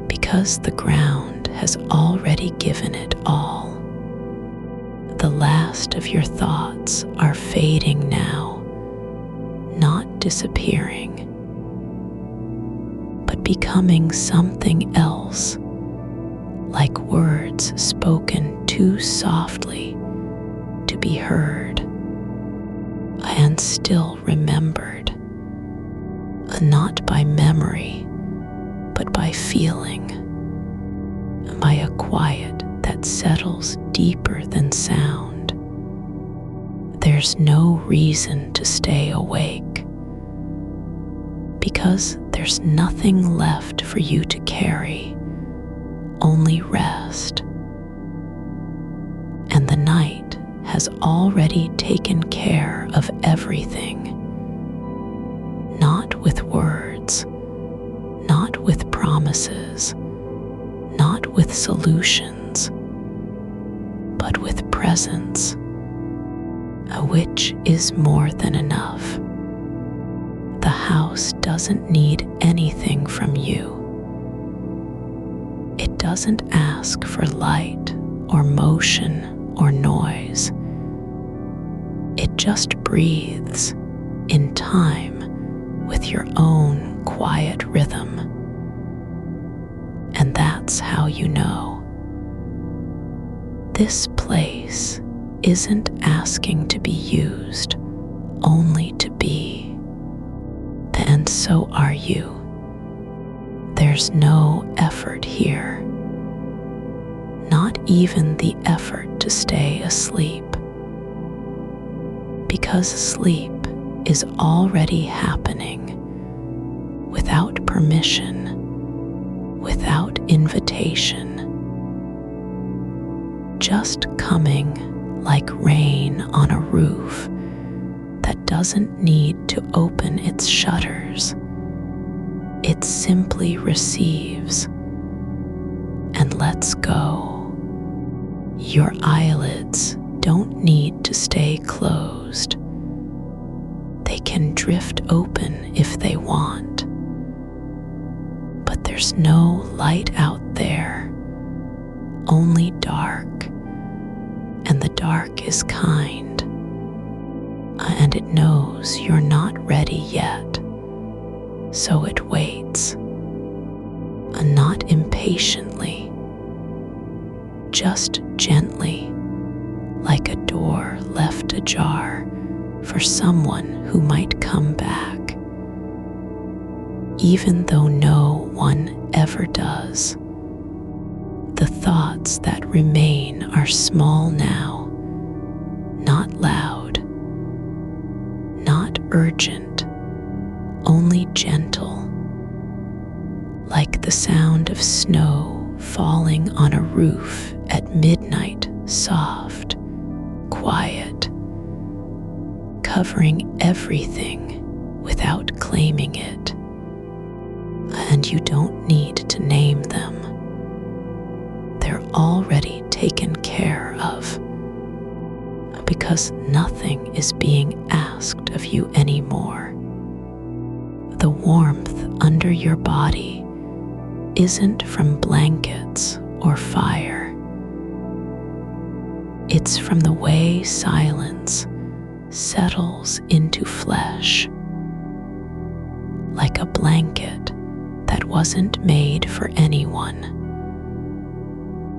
because the ground has already given it all. The last of your thoughts are fading now, not disappearing, but becoming something else, like words spoken too softly to be heard and still remembered, not by memory, but by feeling, by a quiet that settles deeper than sound. There's no reason to stay awake, because there's nothing left for you to carry, only rest. And the night has already taken care of everything, not with words, not with promises, not with solutions, but with presence, which is more than enough. The house doesn't need anything from you. It doesn't ask for light or motion or noise. It just breathes in time with your own quiet rhythm. And that's how you know. This place isn't asking to be used, only to be. And so are you. There's no effort here, not even the effort to stay asleep, because sleep is already happening without permission, without invitation, just coming like rain on a roof that doesn't need to open its shutters. It simply receives and lets go. Your eyelids don't need to stay closed. They can drift open if they want. But there's no light out there, only dark. And the dark is kind, and it knows you're not ready yet, so it waits, not impatiently, just gently, like a door left ajar for someone who might come back. even though no one ever does. The thoughts that remain are small now, not loud, not urgent, only gentle, like the sound of snow falling on a roof at midnight, soft, quiet, covering everything without claiming it. And you don't need to name them. They're already taken care of, because nothing is being asked of you anymore. The warmth under your body isn't from blankets or fire. It's from the way silence settles into flesh, like a blanket that wasn't made for anyone,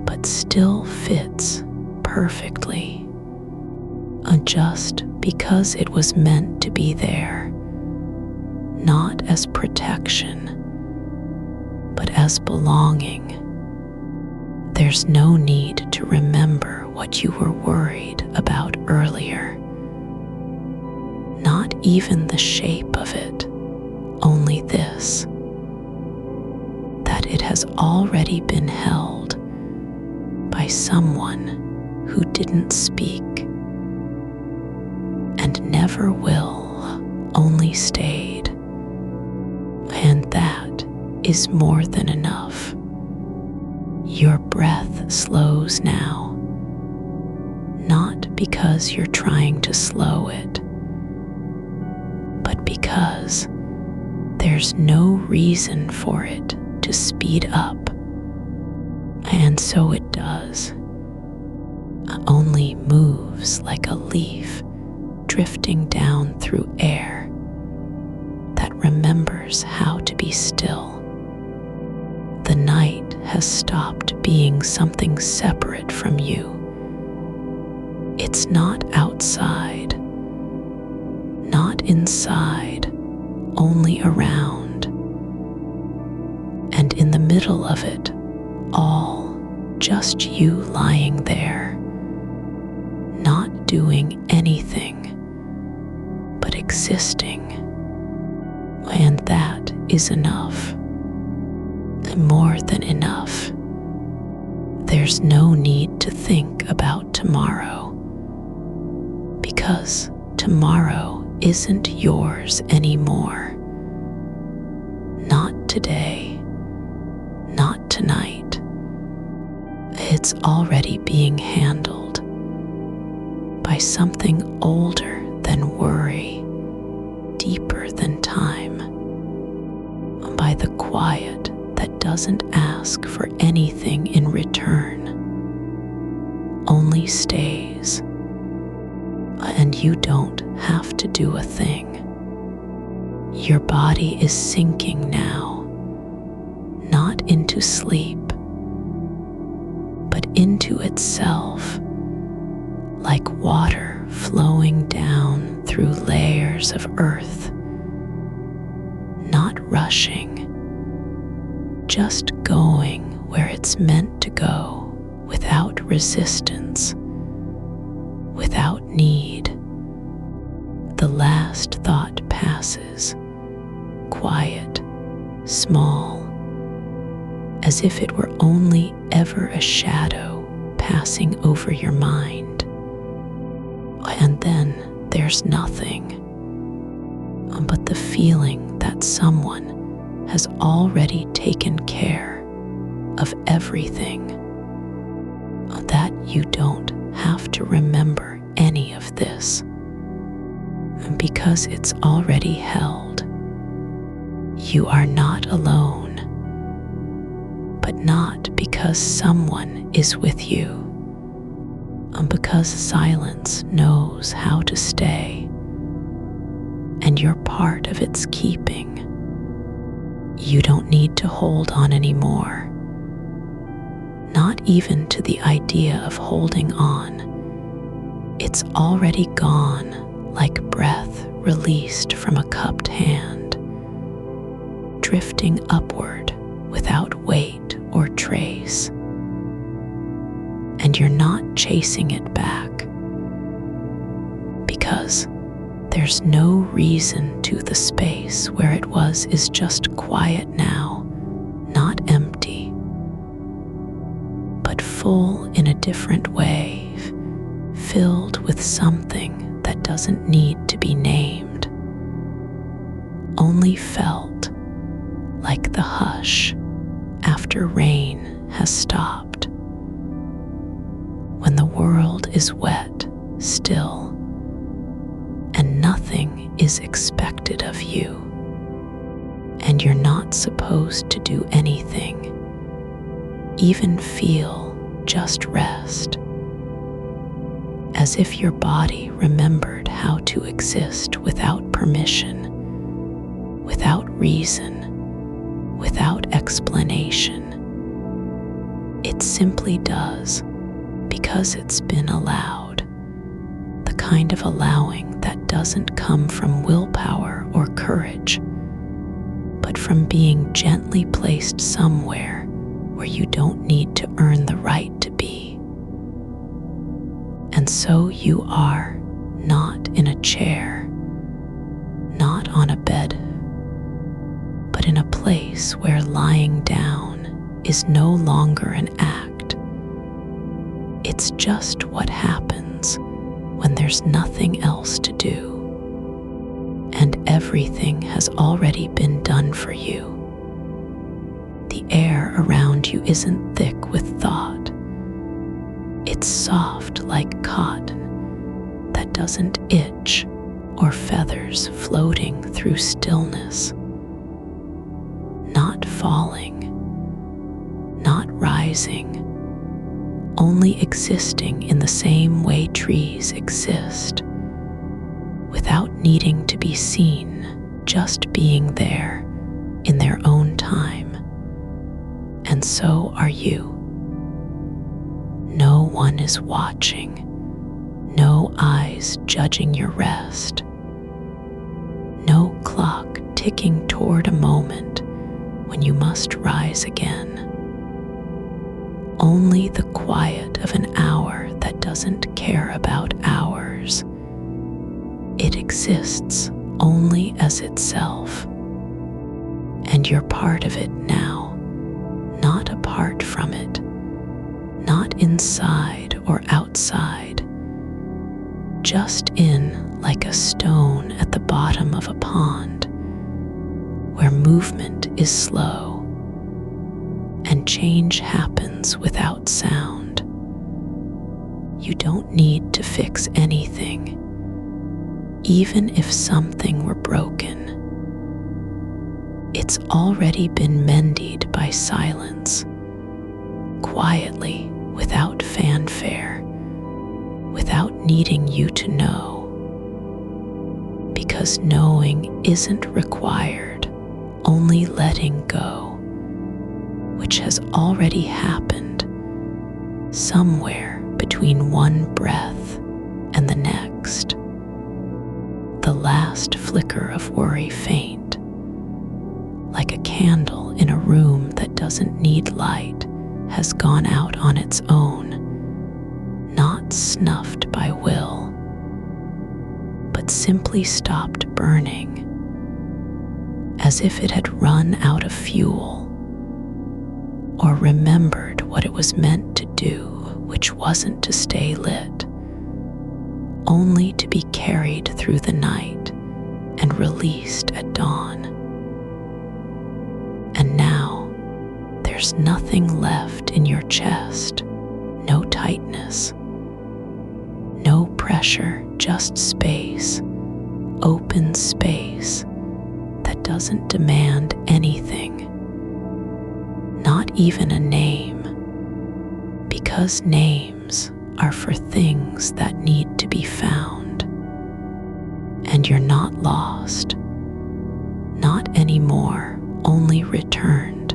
but still fits perfectly, just because it was meant to be there, not as protection, but as belonging. There's no need to remember what you were worried about earlier. Not even the shape of it, only this, that it has already been held by someone who didn't speak and never will, only stayed. And that is more than enough. Your breath slows now, not because you're trying to slow it, but because there's no reason for it to speed up. And so it does, only moves like a leaf drifting down through air that remembers how to be still. The night has stopped being something separate from you. It's not outside, not inside, only around. And in the middle of it all, just you lying there, not doing anything, but existing. And that is enough. More than enough. There's no need to think about tomorrow, because tomorrow isn't yours anymore. Not today, not tonight. It's already being handled by something older than worry, deeper than time, by the quiet that doesn't ask for anything in return, only stays. And you don't have to do a thing. Your body is sinking now, not into sleep, but into itself, like water flowing down through layers of earth, not rushing, just going where it's meant to go, without resistance, without need. The last thought passes, quiet, small, as if it were only ever a shadow passing over your mind. And then there's nothing, but the feeling that someone has already taken care of everything, that you don't have to remember any of this, because it's already held. You are not alone, but not because someone is with you, because silence knows how to stay, and you're part of its keeping. You don't need to hold on anymore, not even to the idea of holding on. It's already gone, like breath released from a cupped hand, drifting upward without weight or trace. And you're not chasing it back, because there's no reason to. The space where it was is just quiet now, not empty, but full in a different way, filled with something that doesn't need to be named, only felt like the hush after rain has stopped. When the world is wet still, and nothing is expected of you, and you're not supposed to do anything, even feel, just rest, as if your body remembered how to exist without permission, without reason, without explanation. It simply does, because it's been allowed. The kind of allowing that doesn't come from willpower or courage, but from being gently placed somewhere where you don't need to earn the right to be. And so you are not in a chair, not on a bed, but in a place where lying down is no longer an act. It's just what happens when there's nothing else to do, and everything has already been done for you. The air around you isn't thick with thought. It's soft like cotton that doesn't itch, or feathers floating through stillness. Not falling, not rising, only existing in the same way trees exist, without needing to be seen, just being there in their own time. And so are you. No one is watching, no eyes judging your rest, no clock ticking toward a moment when you must rise again. Only the quiet of an hour that doesn't care about hours. It exists only as itself, and you're part of it now, not apart from it, not inside or outside, just in like a stone at the bottom of a pond, where movement is slow and change happens without sound. You don't need to fix anything, even if something were broken. It's already been mended by silence, quietly, without fanfare, without needing you to know. Because knowing isn't required, only letting go, which has already happened somewhere between one breath and the next. The last flicker of worry faint, like a candle in a room that doesn't need light, has gone out on its own, not snuffed by will, but simply stopped burning, as if it had run out of fuel, or remembered what it was meant to do, which wasn't to stay lit, only to be carried through the night and released at dawn. And now, there's nothing left in your chest, no tightness, no pressure, just space, open space that doesn't demand anything, not even a name, because names are for things that need to be found. And you're not lost, not anymore, only returned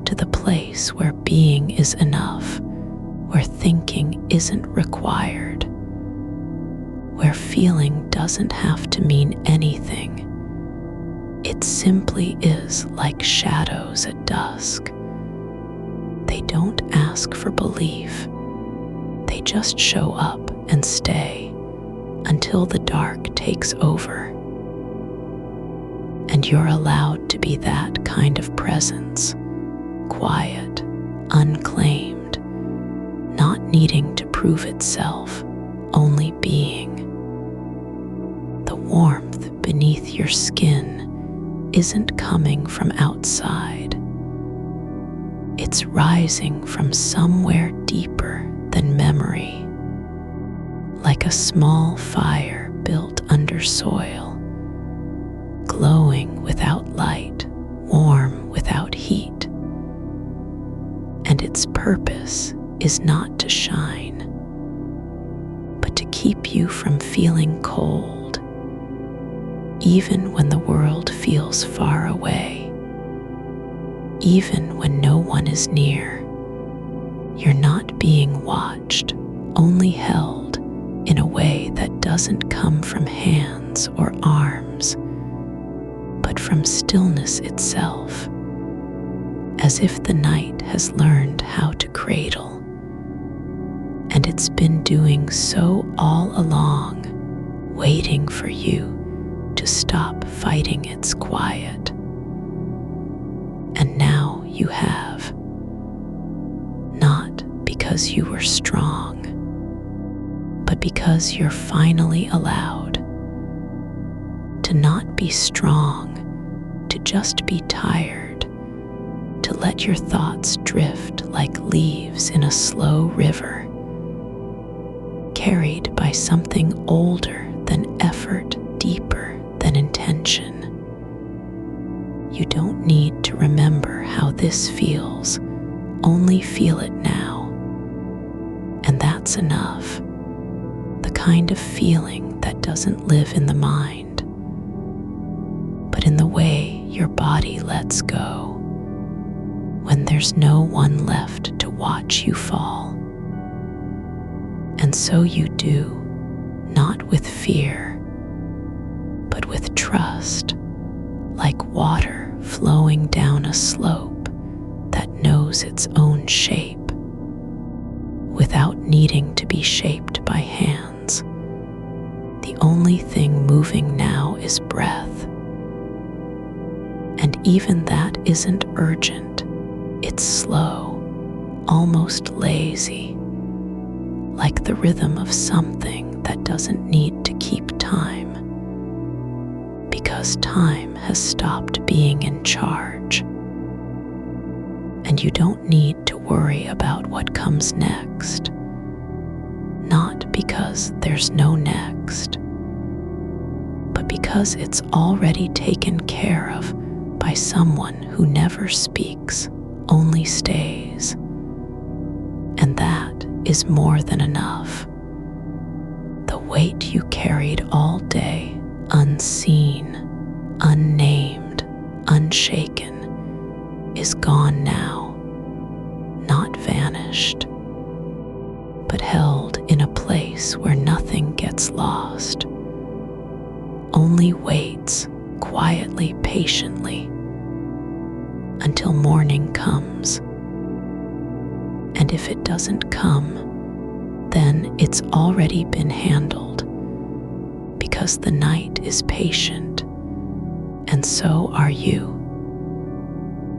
to the place where being is enough, where thinking isn't required, where feeling doesn't have to mean anything. It It simply is like shadows at dusk. They don't ask for belief. They just show up and stay until the dark takes over. And you're allowed to be that kind of presence, quiet, unclaimed, not needing to prove itself, only being. The warmth beneath your skin isn't coming from outside. It's rising from somewhere deeper than memory, like a small fire built under soil, glowing without light, warm without heat. And its purpose is not to shine, but to keep you from feeling cold, even when the world feels far away. Even when no one is near, you're not being watched, only held in a way that doesn't come from hands or arms, but from stillness itself, as if the night has learned how to cradle. And it's been doing so all along, waiting for you to stop fighting its quiet. And now you have, not because you were strong, but because you're finally allowed to not be strong, to just be tired, to let your thoughts drift like leaves in a slow river, carried by something older than effort, deeper than intention. You don't need to remember how this feels, only feel it now. And that's enough. The kind of feeling that doesn't live in the mind, but in the way your body lets go, when there's no one left to watch you fall. And so you do, not with fear, but with trust, like water flowing down a slope that knows its own shape, without needing to be shaped by hands. The only thing moving now is breath. And even that isn't urgent. It's slow, almost lazy, like the rhythm of something that doesn't need to keep time, because time has stopped being in charge. And you don't need to worry about what comes next, not because there's no next, but because it's already taken care of by someone who never speaks, only stays. And that is more than enough. The weight you carried all day, unseen, unnamed, unshaken, is gone now, not vanished, but held in a place where nothing gets lost, only waits quietly, patiently, until morning comes. And if it doesn't come, then it's already been handled, because the night is patient, and so are you.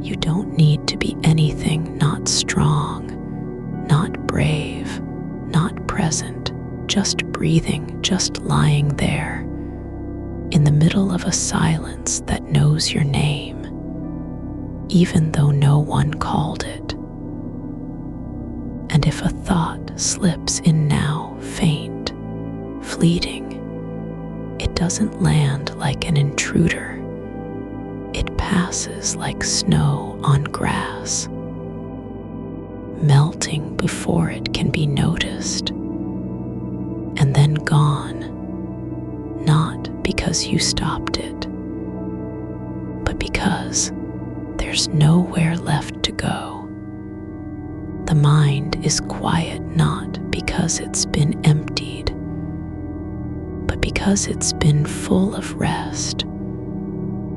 You don't need to be anything not strong, not brave, not present, just breathing, just lying there, in the middle of a silence that knows your name, even though no one called it. And if a thought slips in now, faint, fleeting, it doesn't land like an intruder. It passes like snow on grass, melting before it can be noticed, and then gone, not because you stopped it, but because there's nowhere left to go. The mind is quiet not because it's been emptied, but because it's been full of rest,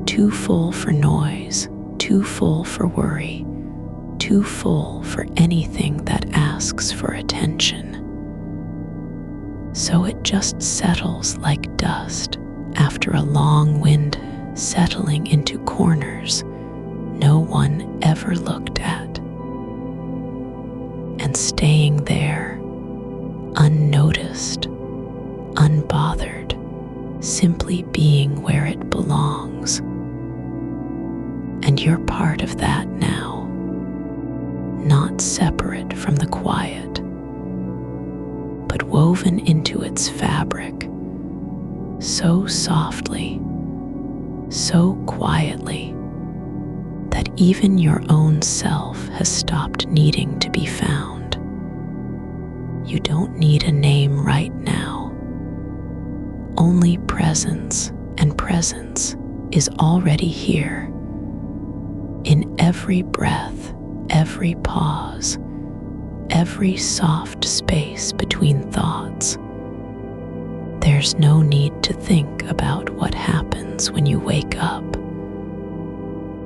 too too full for noise, too full for worry, too full for anything that asks for attention. So it just settles like dust after a long wind, settling into corners no one ever looked at, and staying there, unnoticed, unbothered, simply being where it belongs. And you're part of that now, not separate from the quiet, but woven into its fabric, so softly, so quietly, that even your own self has stopped needing to be found. You don't need a name right now. Only presence, and presence is already here. In every breath, every pause, every soft space between thoughts. There's no need to think about what happens when you wake up,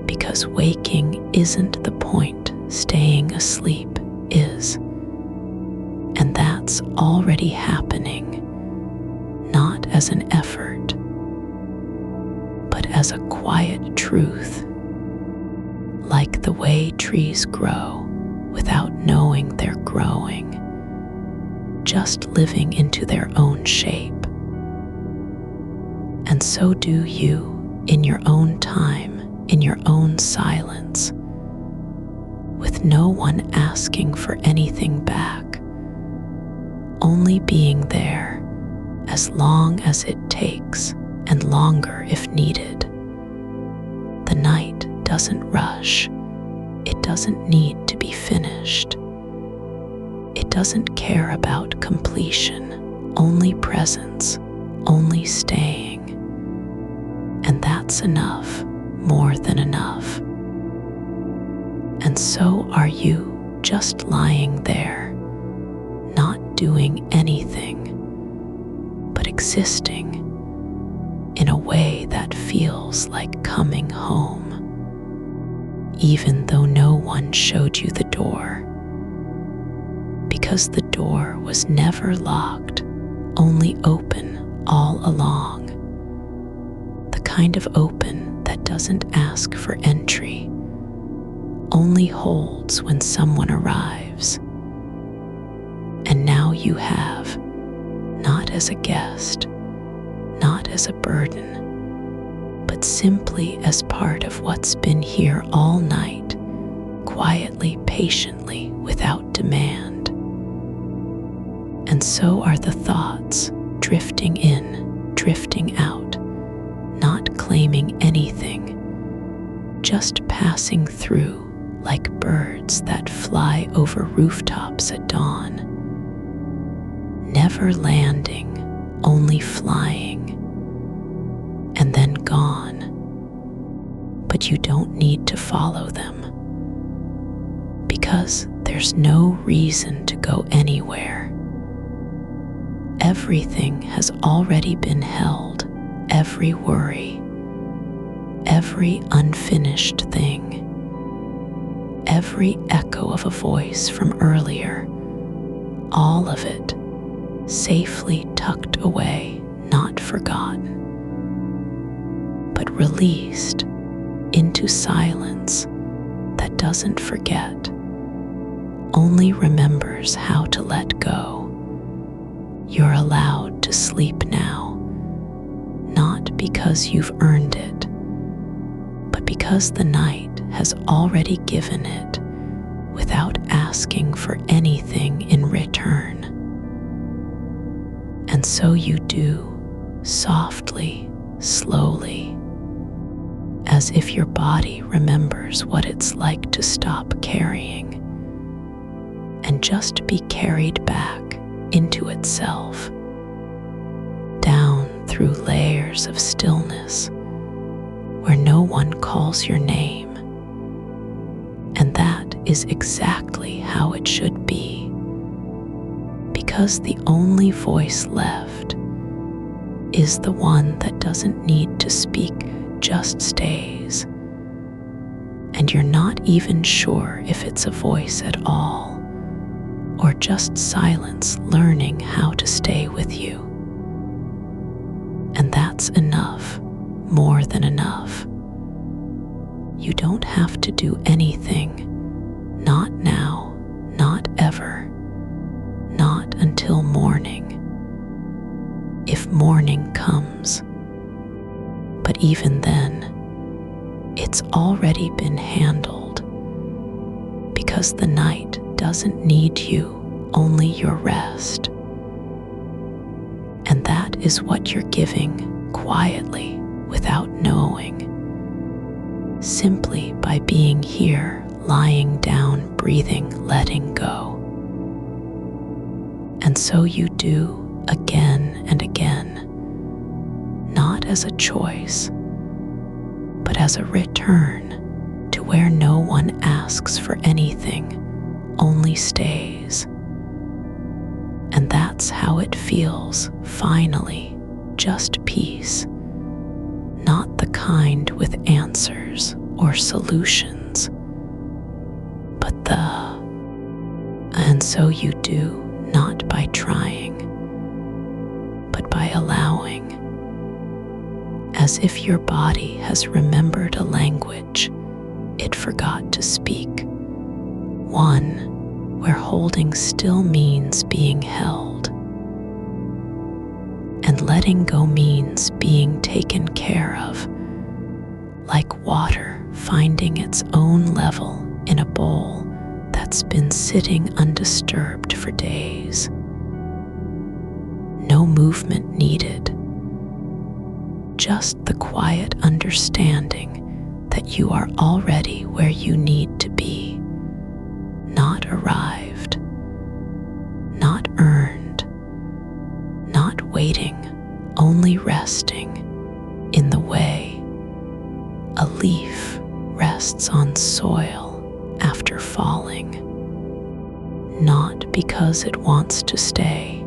because waking isn't the point, staying asleep is. And that's already happening, not as an effort, but as a quiet truth, like the way trees grow without knowing they're growing, just living into their own shape. And so do you in your own time, in your own silence, with no one asking for anything back, only being there as long as it takes and longer if needed. The night doesn't rush. It doesn't need to be finished. It doesn't care about completion, only presence, only staying. And that's enough, more than enough. And so are you, just lying there, not doing anything, but existing in a way that feels like coming home, even though no one showed you the door, because the door was never locked, only open all along. The kind of open that doesn't ask for entry, only holds when someone arrives. And now you have, not as a guest, not as a burden, but simply as part of what's been here all night, quietly, patiently, without demand. And so are the thoughts, drifting in, drifting out, not claiming anything, just passing through like birds that fly over rooftops at dawn, never landing, only flying, and then gone. But you don't need to follow them, because there's no reason to go anywhere. Everything has already been held, every worry, every unfinished thing, every echo of a voice from earlier, all of it safely tucked away, not forgotten, but released into silence that doesn't forget, only remembers how to let go. You're allowed to sleep now, not because you've earned it, but because the night has already given it without asking for anything in return. And so you do, softly, slowly, as if your body remembers what it's like to stop carrying and just be carried back into itself, down through layers of stillness where no one calls your name. And that is exactly how it should be, because the only voice left is the one that doesn't need to speak, just stays. And you're not even sure if it's a voice at all, or just silence learning how to stay with you. And that's enough, more than enough. You don't have to do anything, not now, not ever, not until morning, if morning comes. But even then, it's already been handled, because the night doesn't need you, only your rest. And that is what you're giving quietly, without knowing, simply by being here, lying down, breathing, letting go. And so you do again and again, not as a choice, but as a return to where no one asks for anything, only stays. And that's how it feels, finally, just peace, not the kind with answers or solutions, but the. And so you do, not by trying, but by allowing, as if your body has remembered a language it forgot to speak, one where holding still means being held, and letting go means being taken care of, like water finding its own level in a bowl that's been sitting undisturbed for days. No movement needed, just the quiet understanding that you are already where you need to be, not arrived, not earned, not waiting, only resting in the way a leaf rests on soil after falling, not because it wants to stay,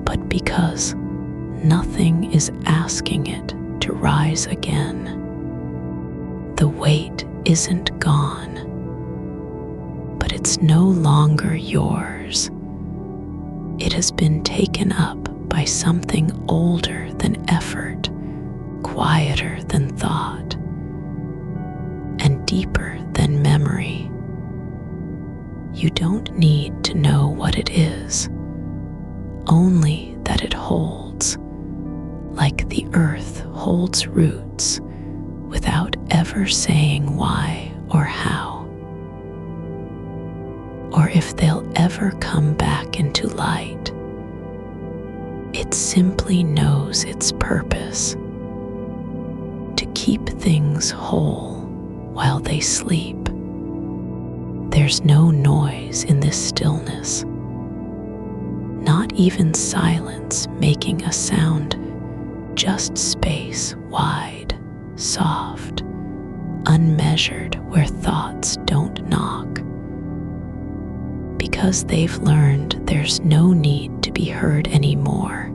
but because nothing is asking it to rise again. The weight isn't gone, but it's no longer yours. It has been taken up by something older than effort, quieter than thought, and deeper than memory. You don't need to know what it is, only that it holds, like the earth holds roots, without ever saying why or how, or if they'll ever come back into light. It simply knows its purpose, to keep things whole while they sleep. There's no noise in this stillness, not even silence making a sound, just space wide, soft, unmeasured, where thoughts don't knock, because they've learned there's no need to be heard anymore.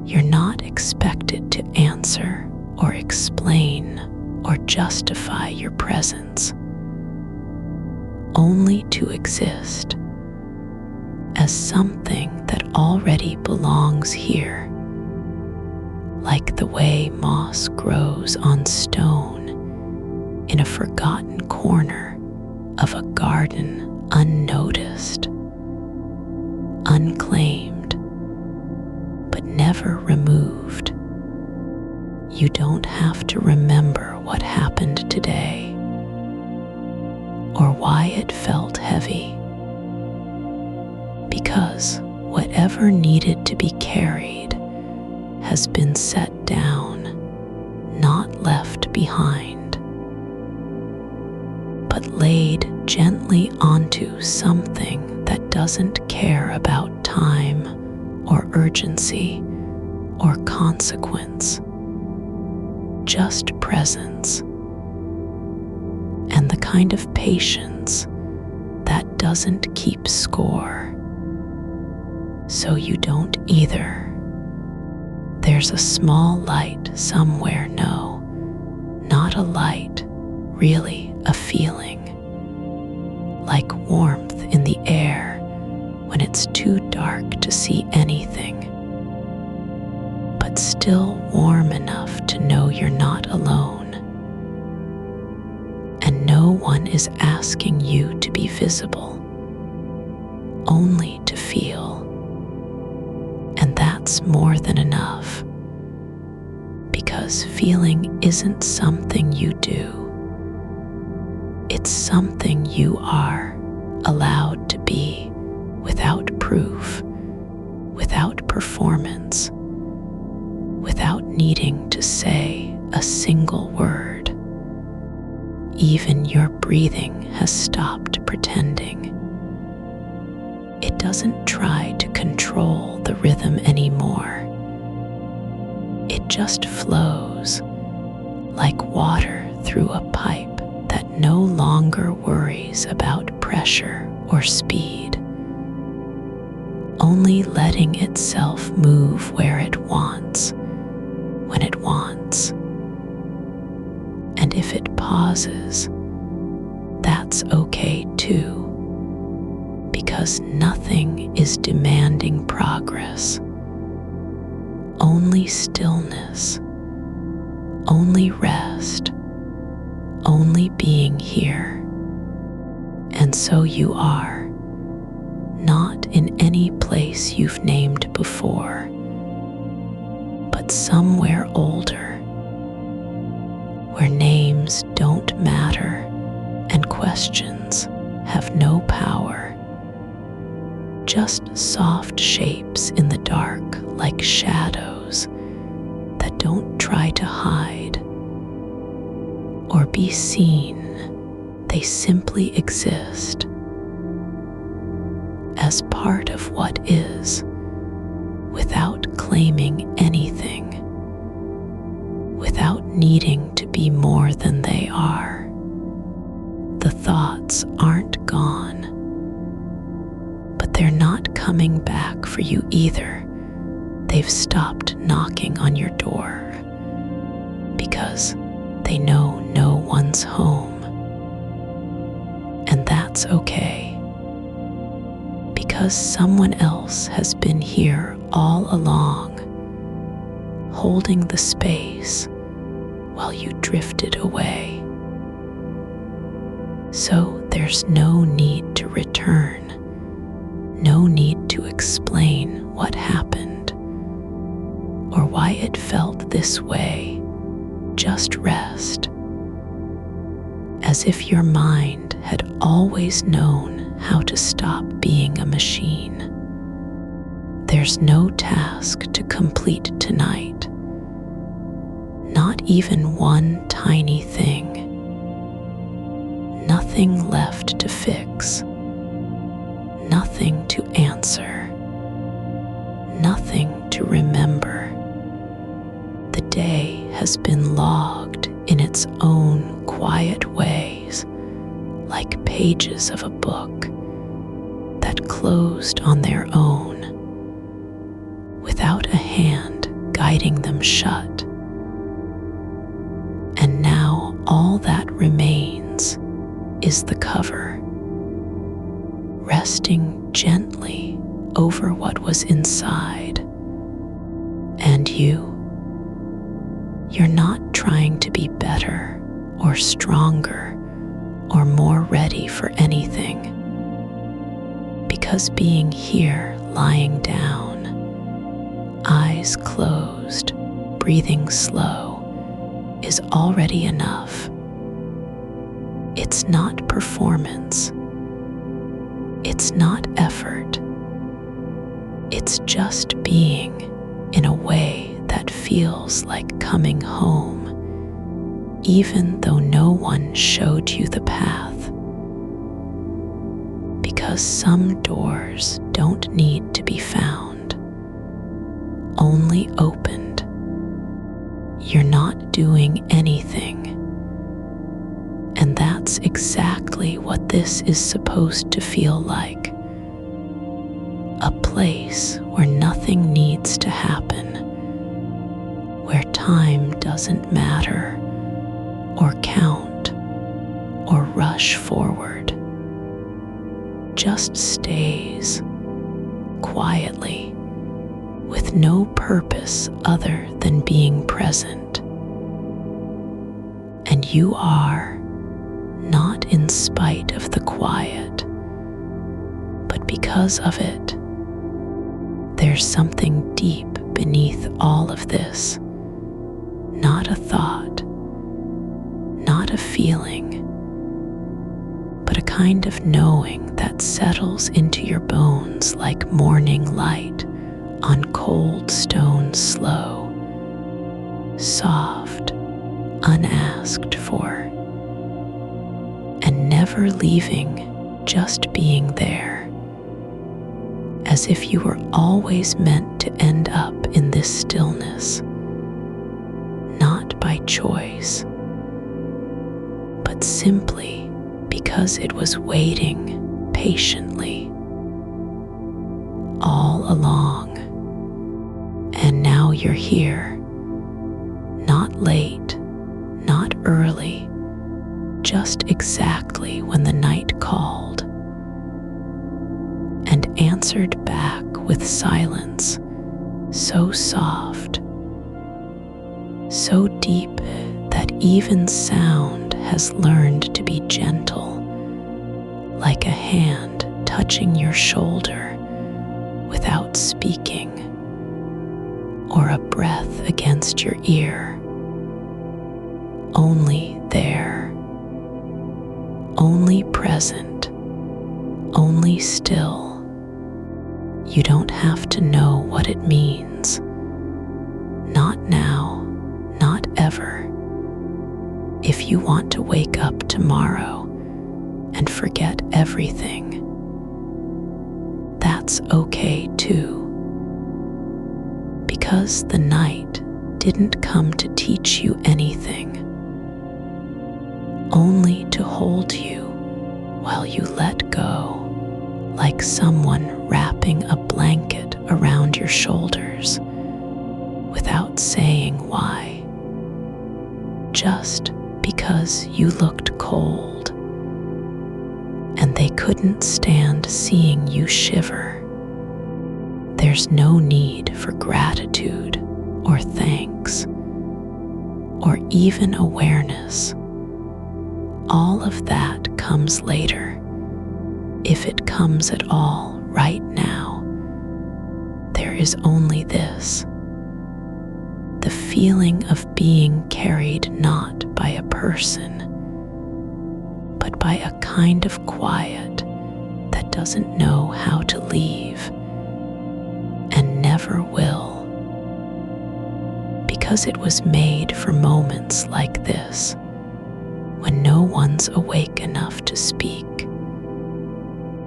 You're not expected to answer or explain or justify your presence, only to exist as something that already belongs here, like the way moss grows on stone in a forgotten corner of a garden, unnoticed, unclaimed, but never removed. You don't have to remember what happened today or why it felt heavy, because whatever needed to be carried has been set down, not left behind, but laid gently onto something that doesn't care about time or urgency or consequence, just presence, and the kind of patience that doesn't keep score. So you don't either. there's a small light somewhere. No, not a light, really a feeling, like warmth in the air when it's too dark to see anything, but still warm enough to know you're not alone. And no one is asking you to be visible, only to feel. And that's more than enough, because feeling isn't something you do. It's something you are allowed to be, without proof, without performance, without needing to say a single word. Even your breathing has stopped pretending. It doesn't try to control the rhythm anymore. It just flows like water through a pipe that no longer worries about pressure or speed, only letting itself move where it wants, when it wants. And if it pauses, that's okay too, because nothing is demanding progress. Only stillness, only rest, only being here. And so you are, not in any place you've named before, but somewhere older, where names don't matter and questions have no power. Just soft shapes in the dark, like shadows that don't try to hide or be seen. They simply exist as part of what is, without claiming anything, without needing to be more than they are. The thoughts aren't gone, but they're not coming back for you either. They've stopped knocking on your door because they know no one's home. And that's okay, because someone else has been here all along, holding the space while you drifted away. So there's no need to return, no need to explain what happened or why it felt this way. Just rest, as if your mind had always known how to stop being a machine. There's no task to complete tonight, not even one tiny thing. Nothing left to fix, nothing to answer, nothing to remember. The day has been logged in its own quiet ways, like pages of a book that closed on their own, without a hand guiding them shut. And now all that remains is the cover, resting gently over what was inside. And you're not trying to be better or stronger or more ready for anything, because being here, lying down, eyes closed, breathing slow, is already enough. It's not performance. It's not effort. It's just being in a way that feels like coming home, even though no one showed you the path. Because some doors don't need to be found, only opened. You're not doing anything. And that's exactly what this is supposed to feel like. A place where nothing needs to happen, time doesn't matter or count or rush forward, just stays quietly with no purpose other than being present. And you are not in spite of the quiet, but because of it. There's something deep beneath all of this, not a thought, not a feeling, but a kind of knowing that settles into your bones like morning light on cold stone slow, soft, unasked for, and never leaving, just being there, as if you were always meant to end up in this stillness, not by choice, but simply because it was waiting patiently all along. And now you're here, not late, not early, just exactly when the night called, and answered back with silence so soft, so deep that even sound has learned to be gentle, like a hand touching your shoulder without speaking, or a breath against your ear. Only there, only present, only still. You don't have to know what it means. Not now, not ever. If you want to wake up tomorrow and forget everything, that's okay too. Because the night didn't come to teach you anything, only to hold you while you let go, like someone wrapping a blanket around your shoulders without saying why, just because you looked cold and they couldn't stand seeing you shiver. There's no need for gratitude or thanks or even awareness. All of that comes later, if it comes at all. Right now, there is only this: the feeling of being carried not by a person, but by a kind of quiet that doesn't know how to leave and never will, because it was made for moments like this, when no one's awake enough to speak,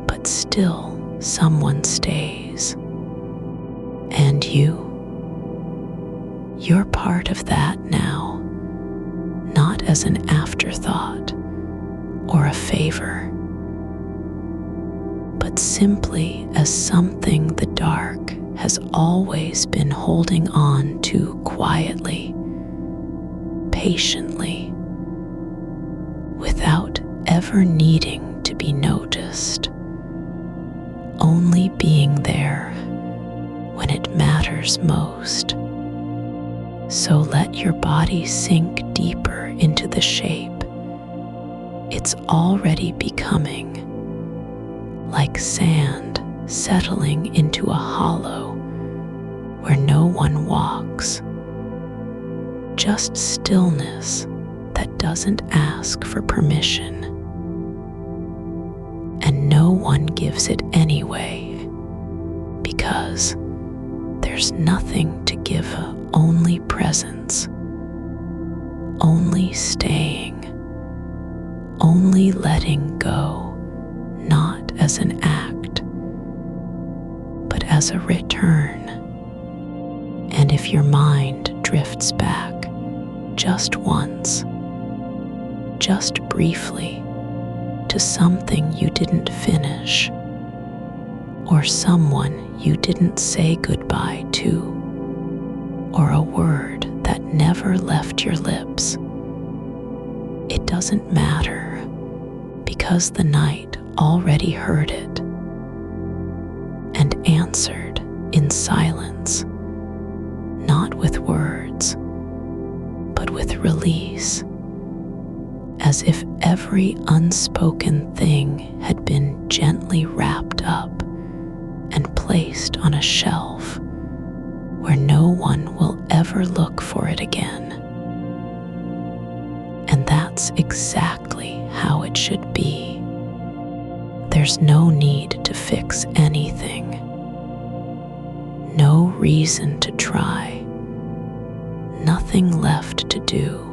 but still someone stays. And you're part of that now, not as an afterthought or a favor, but simply as something the dark has always been holding on to quietly, patiently, without ever needing to be noticed, only being there when it matters most. So let your body sink deeper into the shape it's already becoming, like sand settling into a hollow where no one walks, just stillness that doesn't ask for permission. And no one gives it anyway, because there's nothing to give, only presence, only staying, only letting go, not as an act, but as a return. And if your mind drifts back just once, just briefly, to something you didn't finish, or someone you didn't say goodbye to, or a word that never left your lips. It doesn't matter, because the night already heard it and answered in silence, not with words, but with release, as if every unspoken thing had been gently wrapped up and placed on a shelf where no one will ever look for it again. And that's exactly how it should be. There's no need to fix anything, no reason to try, nothing left to do,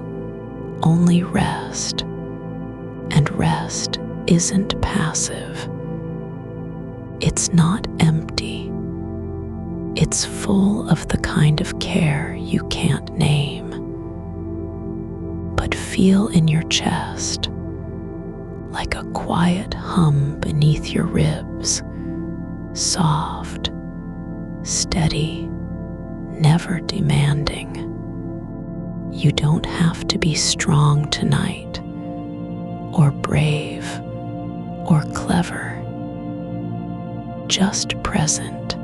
only rest. And rest isn't passive. It's not empty. It's full of the kind of care you can't name. But feel in your chest, like a quiet hum beneath your ribs, soft, steady, never demanding. You don't have to be strong tonight, or brave, or clever, just present,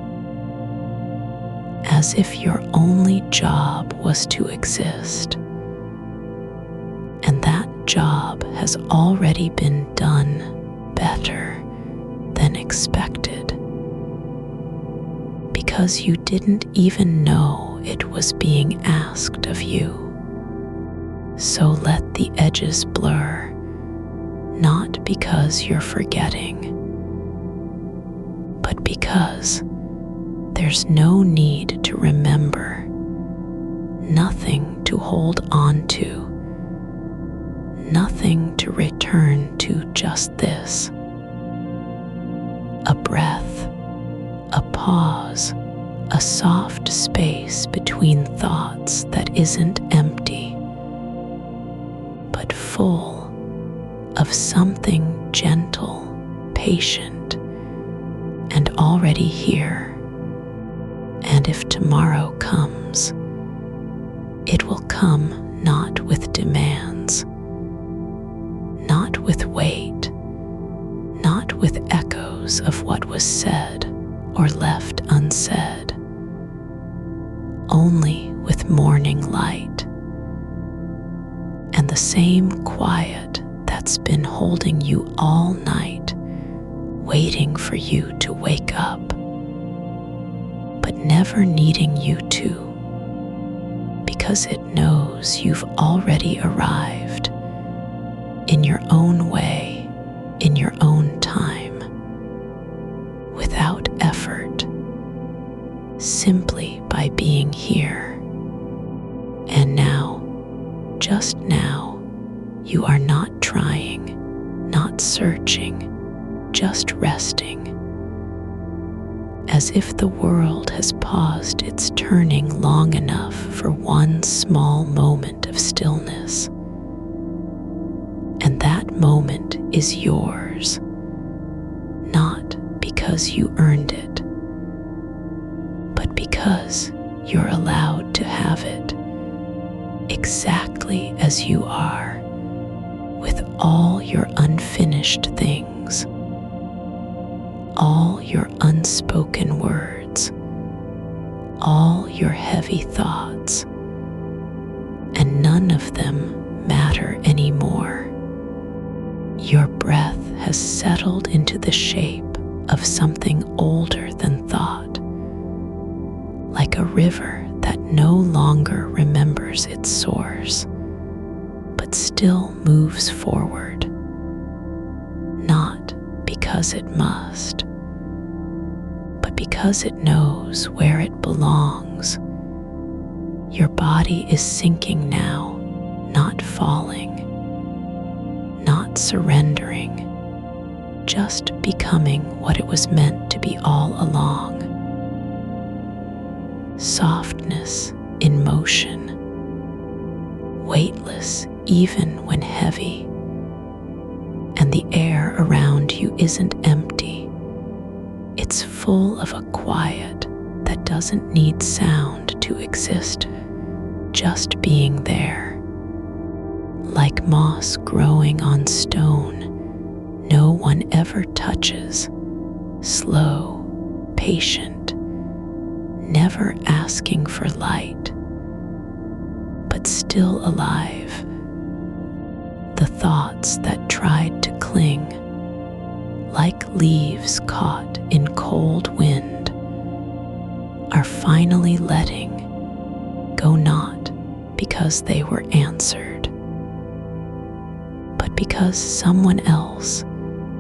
as if your only job was to exist. And that job has already been done better than expected, because you didn't even know it was being asked of you. So let the edges blur, not because you're forgetting, but because there's no need to remember, nothing to hold on to, nothing to return to, just this. A breath, a pause, a soft space between thoughts that isn't empty, but full of something gentle, patient, and already here. And if tomorrow comes, it will come not with demands, not with weight, not with echoes of what was said or left unsaid, only with morning light and the same quiet that's been holding you all night, waiting for you to wake up, but never needing you to, because it knows you've already arrived in your own way, in your own time, without effort, simply by being here. And now, just now, you are not trying, not searching, just resting, as if the world has paused its turning long enough for one small moment of stillness. And that moment is yours, not because you earned it, but because you're allowed to have it, exactly as you are, with all your unfinished things, all your unspoken words, all your heavy thoughts, and none of them matter anymore. Your breath has settled into the shape of something older than thought, like a river that no longer remembers its source, but still moves forward, not because it must, but because it knows where it belongs. Your body is sinking now, not falling, not surrendering, just becoming what it was meant to be all along. Softness in motion, weightless even when heavy, and the air around you isn't empty. It's full of a quiet that doesn't need sound to exist, just being there. Like moss growing on stone, no one ever touches, slow, patient, never asking for light, but still alive. The thoughts that tried to cling, like leaves caught in cold wind, are finally letting go, not because they were answered, but because someone else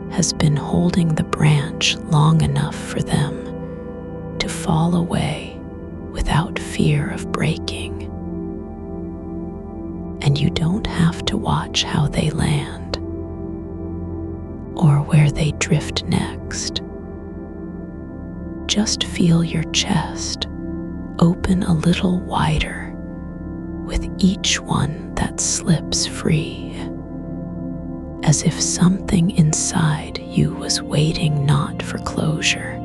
has been holding the branch long enough for them to fall away without fear of breaking. And you don't have to watch how they land or where they drift next. Just feel your chest open a little wider with each one that slips free, as if something inside you was waiting not for closure,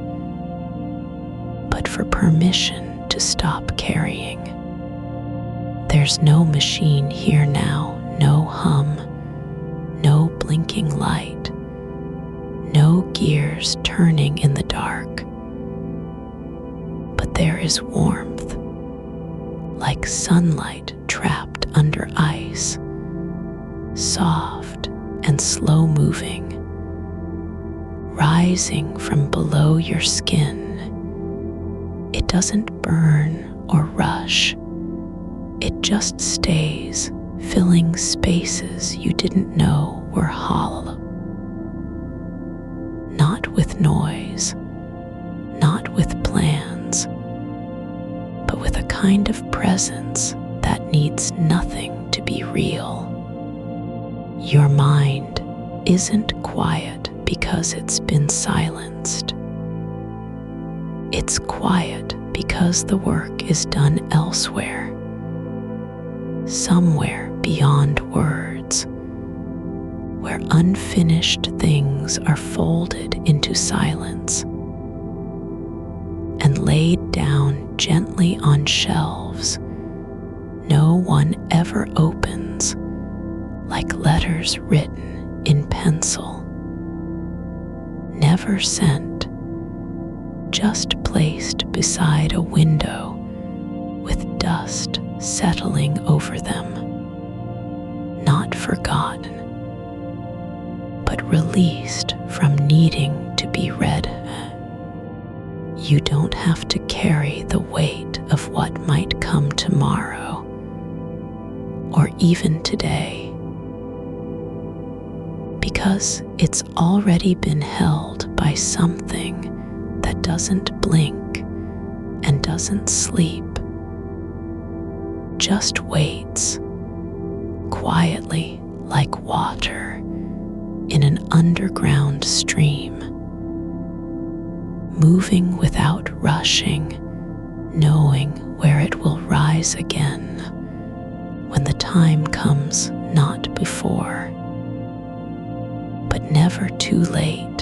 but for permission to stop carrying. There's no machine here now, no hum, no blinking light, no gears turning in the dark. But there is warmth, like sunlight trapped under ice, soft and slow-moving, rising from below your skin. It doesn't burn or rush. It just stays, filling spaces you didn't know were hollow. Not with noise, not with plans, but with a kind of presence that needs nothing to be real. Your mind isn't quiet because it's been silenced. It's quiet because the work is done elsewhere, somewhere beyond words, where unfinished things are folded into silence and laid down gently on shelves no one ever opens, like letters written in pencil, never sent, just placed beside a window with dust settling over them, not forgotten, but released from needing to be read. You don't have to carry the weight of what might come tomorrow, or even today, because it's already been held by something that doesn't blink and doesn't sleep, just waits quietly like water in an underground stream, moving without rushing, knowing where it will rise again when the time comes, not before, but never too late.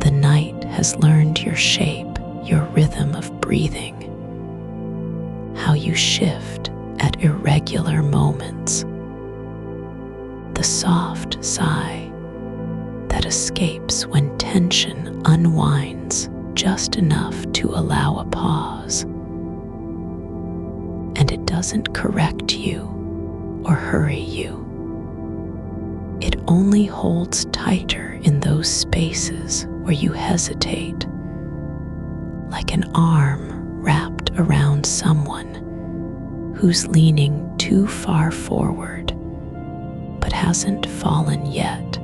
The night has learned your shape, your rhythm of breathing, how you shift at irregular moments, the soft sigh that escapes when tension unwinds just enough to allow a pause. And it doesn't correct you or hurry you. It only holds tighter in those spaces where you hesitate, like an arm wrapped around someone who's leaning too far forward but hasn't fallen yet.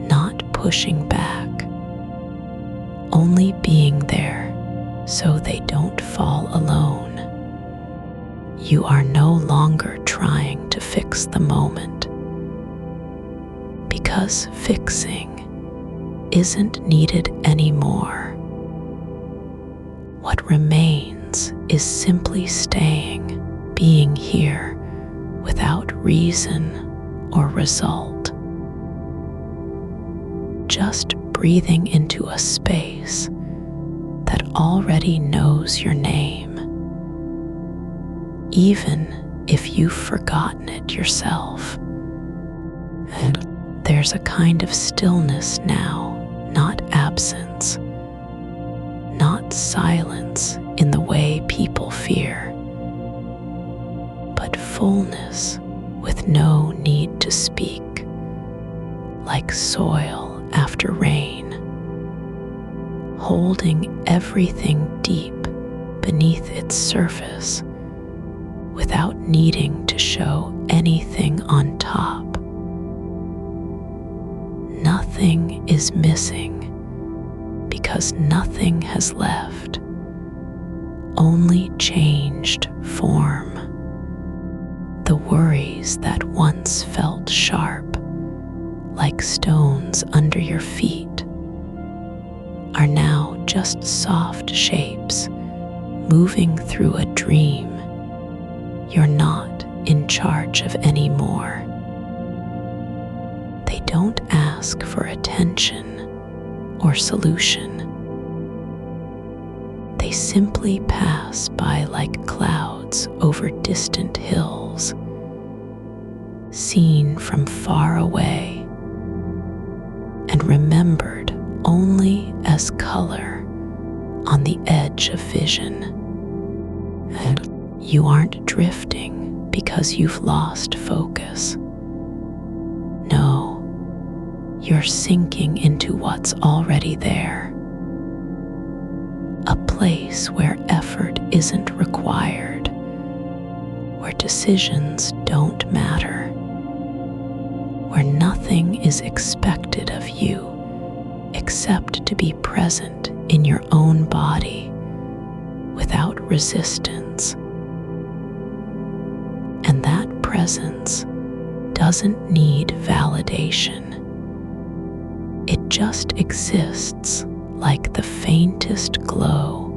Not pushing back, only being there so they don't fall alone. You are no longer trying to fix the moment, because fixing isn't needed anymore. What remains is simply staying, being here without reason or result. Just breathing into a space that already knows your name, even if you've forgotten it yourself. And there's a kind of stillness now, not absence, not silence in the way people fear, but fullness with no need to speak, like soil after rain, holding everything deep beneath its surface without needing to show anything on top. Nothing is missing because nothing has left, only changed form. The worries that once felt sharp, like stones under your feet, are now just soft shapes moving through a dream you're not in charge of anymore. They don't ask for attention or solution. They simply pass by like clouds over distant hills, seen from far away and remembered only as color on the edge of vision. And you aren't drifting because you've lost focus. No, you're sinking into what's already there. A place where effort isn't required, where decisions don't matter, where nothing is expected of you except to be present in your own body without resistance. And that presence doesn't need validation. It just exists like the faintest glow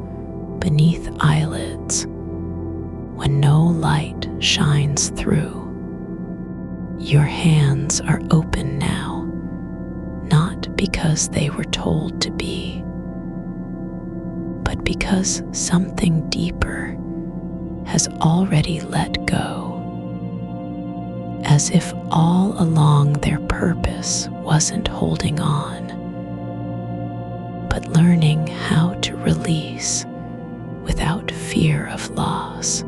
beneath eyelids when no light shines through. Your hands are open now, not because they were told to be, but because something deeper has already let go, as if all along their purpose wasn't holding on, but learning how to release without fear of loss.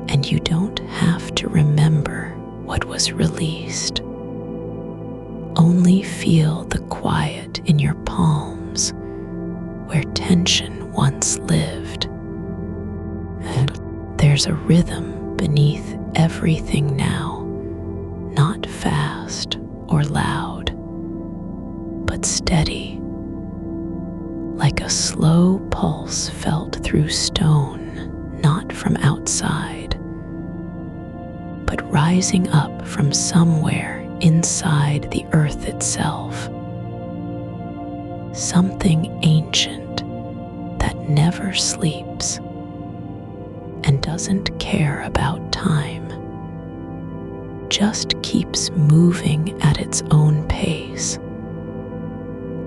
And you don't have to remember what was released. Only feel the quiet in your palms where tension once lived. And there's a rhythm beneath everything now, not fast or loud, but steady, like a slow pulse felt through stone, not from outside, but rising up from somewhere inside the earth itself. Something ancient that never sleeps and doesn't care about time, just keeps moving at its own pace,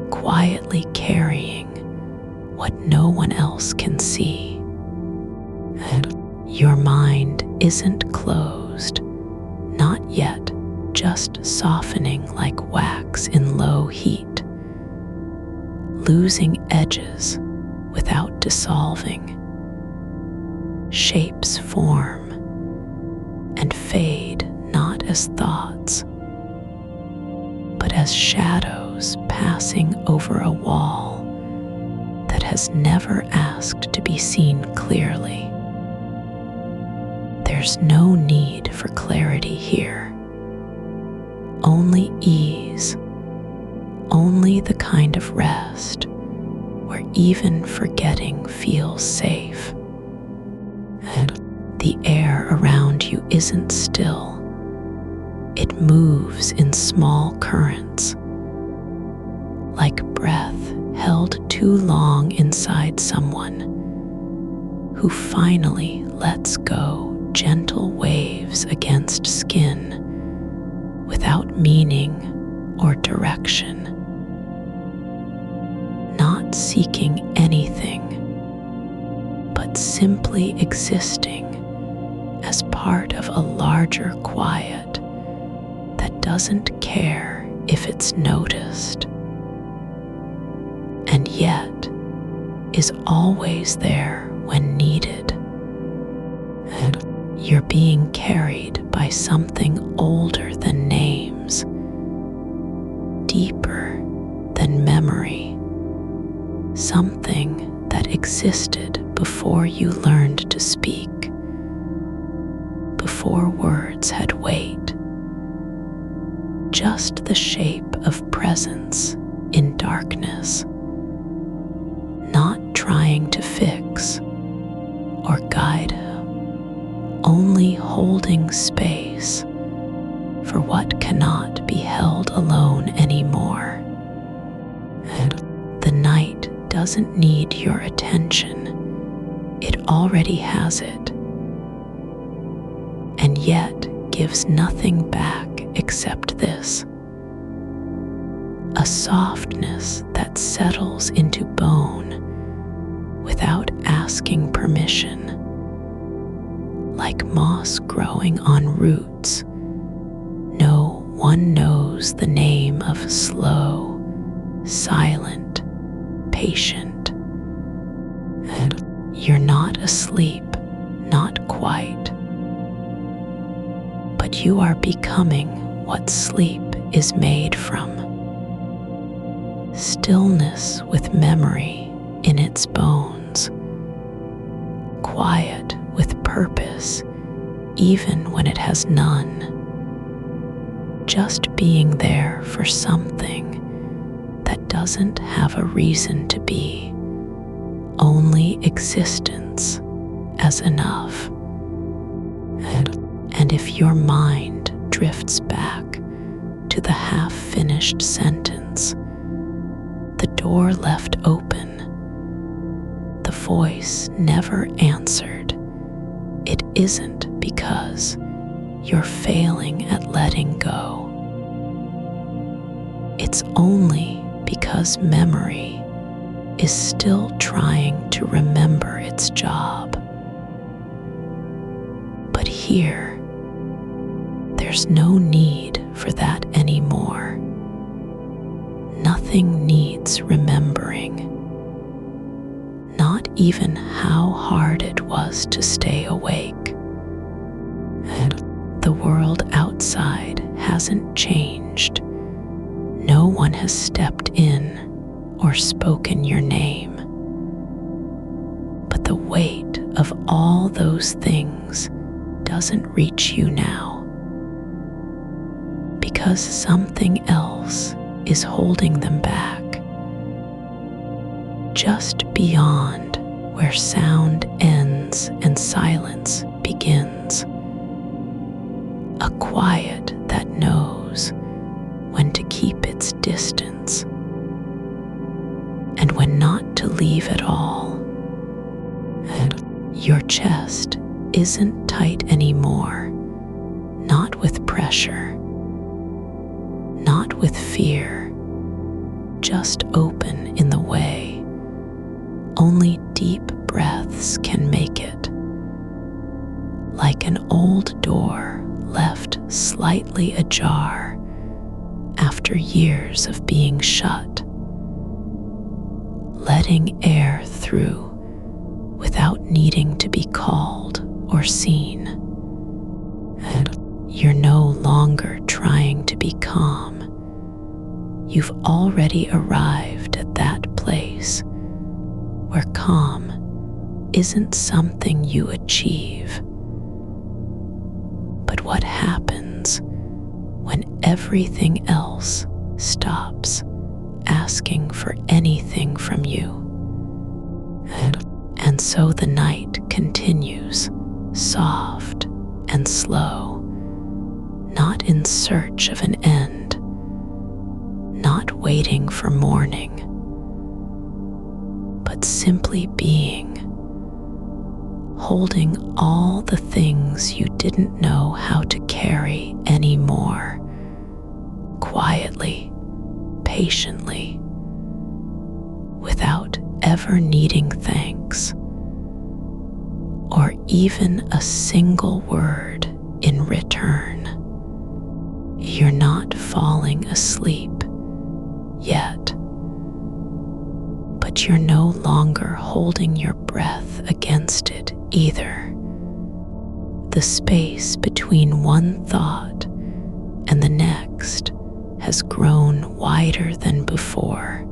quietly carrying what no one else can see. And your mind isn't closed, not yet, just softening like wax in low heat, losing edges without dissolving. Shapes form and fade not as thoughts, but as shadows passing over a wall that has never asked to be seen clearly. There's no need for clarity here, only ease, only the kind of rest where even forgetting feels safe. And the air around you isn't still. It moves in small currents, like breath held too long inside someone who finally lets go, gentle waves against skin without meaning or direction. Not not seeking anything, but simply existing as part of a larger quiet that doesn't care if it's noticed, and yet is always there when needed. And you're being carried by something older than names, deeper than memory, something that existed before you learned to speak, before words had weight, just the shape of presence in darkness, not trying to fix or guide, only holding space for what cannot be held alone anymore. And the night doesn't need your attention. It already has it, and yet gives nothing back except this: a softness that settles into bone without asking permission, like moss growing on roots. No one knows the name of slow, silent, patient. And you're not asleep, not quite, but you are becoming what sleep is made from. Stillness with memory in its bones, quiet with purpose even when it has none, just being there for something that doesn't have a reason to be, only existence as enough. And if your mind drifts back to the half-finished sentence, the door left open, the voice never answered, it isn't because you're failing at letting go. It's only because memory is still trying to remember its job. But here, there's no need for that anymore. Nothing needs remembering, not even how hard it was to stay awake. And the world outside hasn't changed. No one has stepped in or spoken your name. But the weight of all those things doesn't reach you now, because something else is holding them back, just beyond where sound ends and silence begins. A quiet that knows when to keep its distance and when not to leave at all. And your chest isn't tight anymore, not with pressure, not with fear, just open in the way only deep breaths can make it, like an old door left slightly ajar after years of being shut, letting air through without needing to be called or seen. And you're no longer trying to be calm. You've already arrived at that place where calm isn't something you achieve, but what happens when everything else stops asking for anything from you. And so the night continues, soft and slow, not in search of an end, not waiting for morning, but simply being, holding all the things you didn't know how to carry anymore, quietly, patiently, without ever needing thanks or even a single word in return. You're not falling asleep yet, but you're no longer holding your breath against it either. The space between one thought and the next has grown wider than before,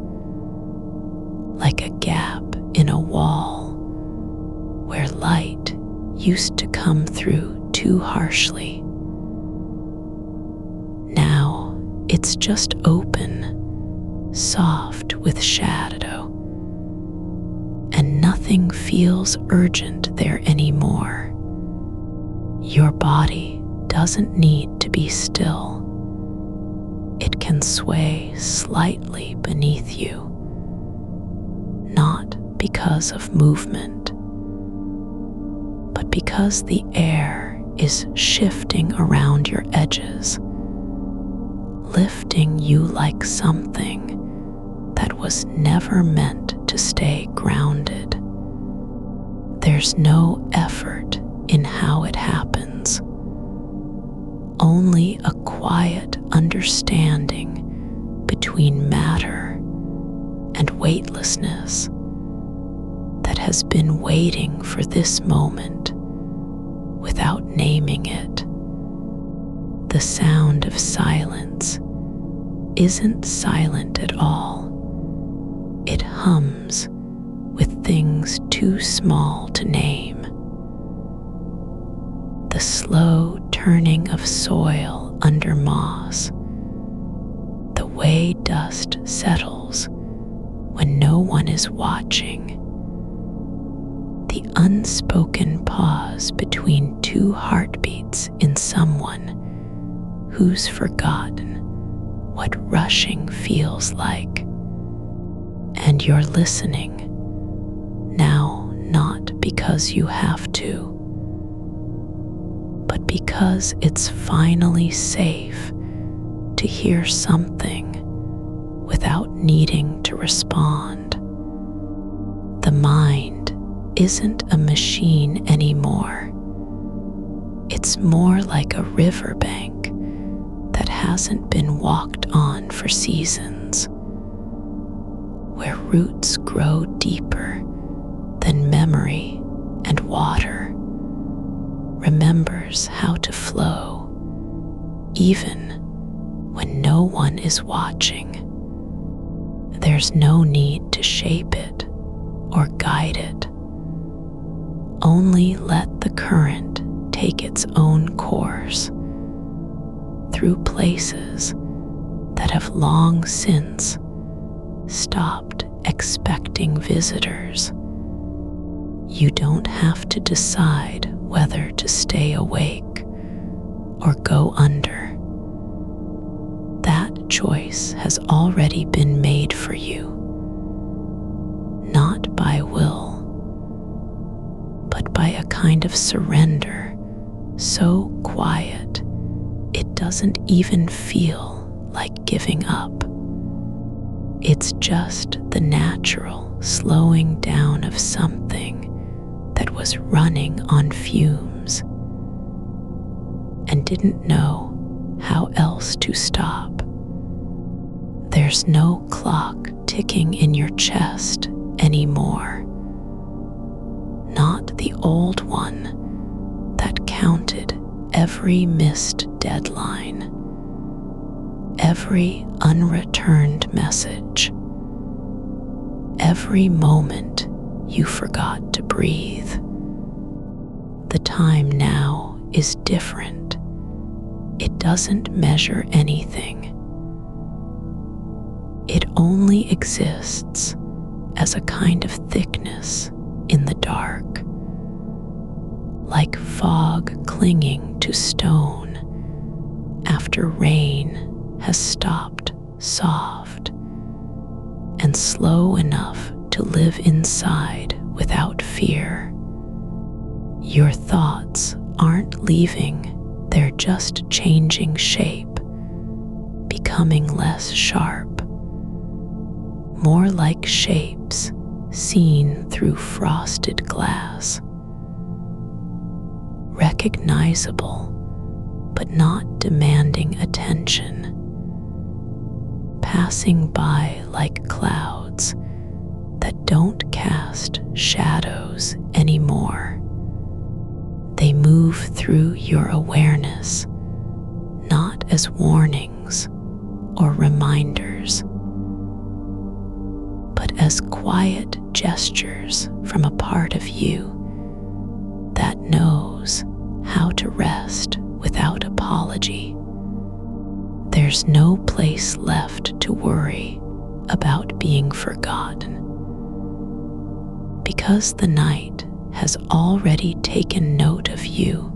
like a gap in a wall where light used to come through too harshly. Now it's just open, soft with shadow, and nothing feels urgent there anymore. Your body doesn't need to be still. It can sway slightly beneath you, not because of movement, but because the air is shifting around your edges, lifting you like something that was never meant to stay grounded. There's no effort in how it happens, only a quiet understanding between matter and weightlessness that has been waiting for this moment without naming it. The sound of silence isn't silent at all. It hums with things too small to name. The slow turning of soil under moss, the way dust settles when no one is watching, the unspoken pause between two heartbeats in someone who's forgotten what rushing feels like. And you're listening now, not because you have to, but because it's finally safe to hear something without needing to respond. The mind isn't a machine anymore. It's more like a riverbank that hasn't been walked on for seasons, where roots grow deeper than memory and water remembers how to flow, even when no one is watching. There's no need to shape it or guide it. Only let the current take its own course through places that have long since stopped expecting visitors. You don't have to decide whether to stay awake or go under. That choice has already been made for you, not by will, but by a kind of surrender so quiet it doesn't even feel like giving up. It's just the natural slowing down of something that was running on fumes and didn't know how else to stop. There's no clock ticking in your chest anymore, not the old one that counted every missed deadline, every unreturned message, every moment you forgot to breathe. The time now is different. It doesn't measure anything. It only exists as a kind of thickness in the dark, like fog clinging to stone after rain has stopped soft and slow enough to live inside without fear. Your thoughts aren't leaving, they're just changing shape, becoming less sharp, more like shapes seen through frosted glass. Recognizable, but not demanding attention. Passing by like clouds that don't cast shadows anymore. They move through your awareness, not as warnings or reminders, but as quiet gestures from a part of you that knows how to rest without apology. There's no place left to worry about being forgotten, because the night has already taken note of you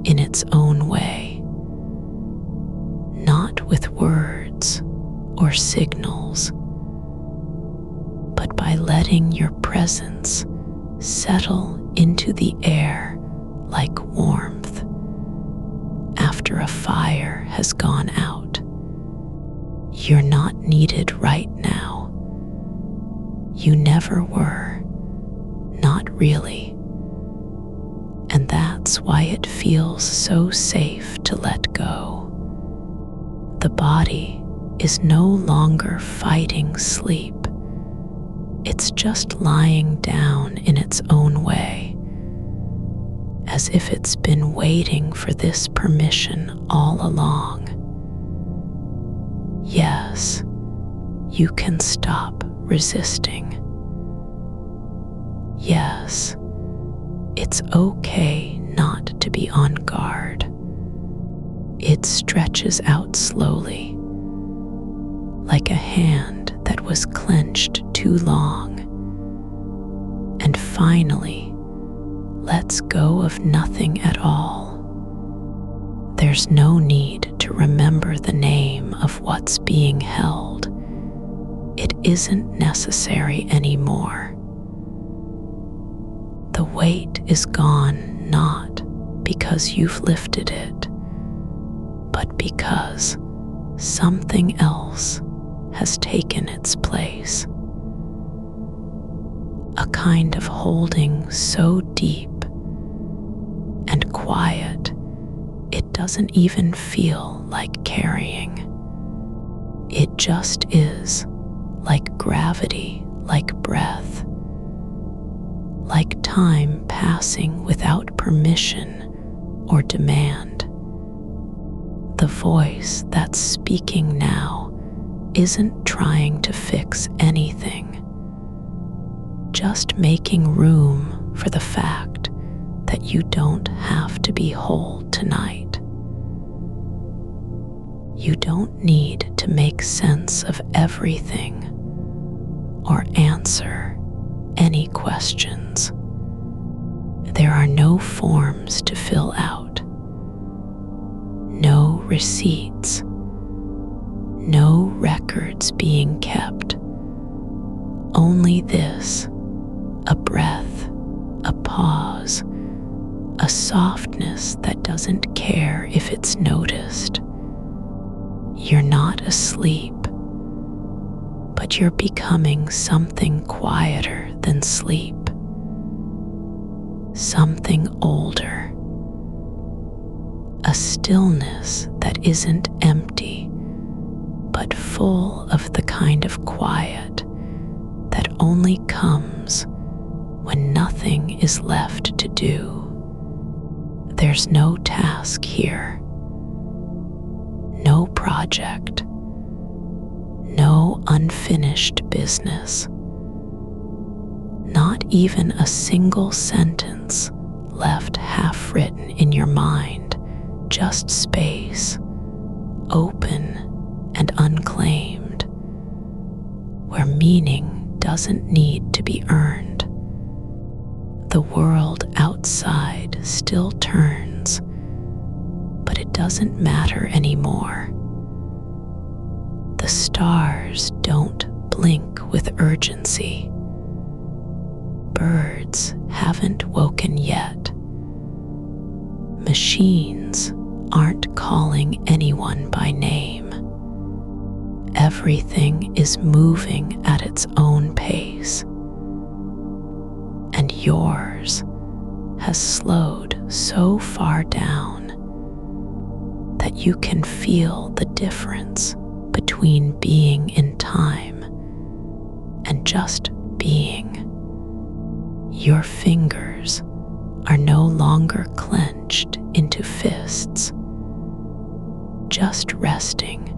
in its own way, not with words or signals, but by letting your presence settle into the air like warmth after a fire has gone out. You're not needed right now. You never were, not really. And that's why it feels so safe to let go. The body is no longer fighting sleep. It's just lying down in its own way, as if it's been waiting for this permission all along. Yes, you can stop resisting. Yes, it's okay not to be on guard. It stretches out slowly, like a hand that was clenched too long, and finally lets go of nothing at all. There's no need to remember the name of what's being held. It isn't necessary anymore. The weight is gone not because you've lifted it, but because something else has taken its place. A kind of holding so deep and quiet, it doesn't even feel like carrying. It just is, like gravity, like breath, like time passing without permission or demand. The voice that's speaking now isn't trying to fix anything, just making room for the fact that you don't have to be whole tonight. You don't need to make sense of everything or answer any questions. There are no forms to fill out, no receipts, no records being kept. Only this, a breath, a pause, a softness that doesn't care if it's noticed. You're not asleep, but you're becoming something quieter than sleep, something older, a stillness that isn't empty, but full of the kind of quiet that only comes when nothing is left to do. There's no task here, no project, no unfinished business, not even a single sentence left half written in your mind, just space, open and unclaimed, where meaning doesn't need to be earned. The world outside still turns, but it doesn't matter anymore. The stars don't blink with urgency. Birds haven't woken yet. Machines aren't calling anyone by name. Everything is moving at its own pace, yours has slowed so far down that you can feel the difference between being in time and just being. Your fingers are no longer clenched into fists, just resting,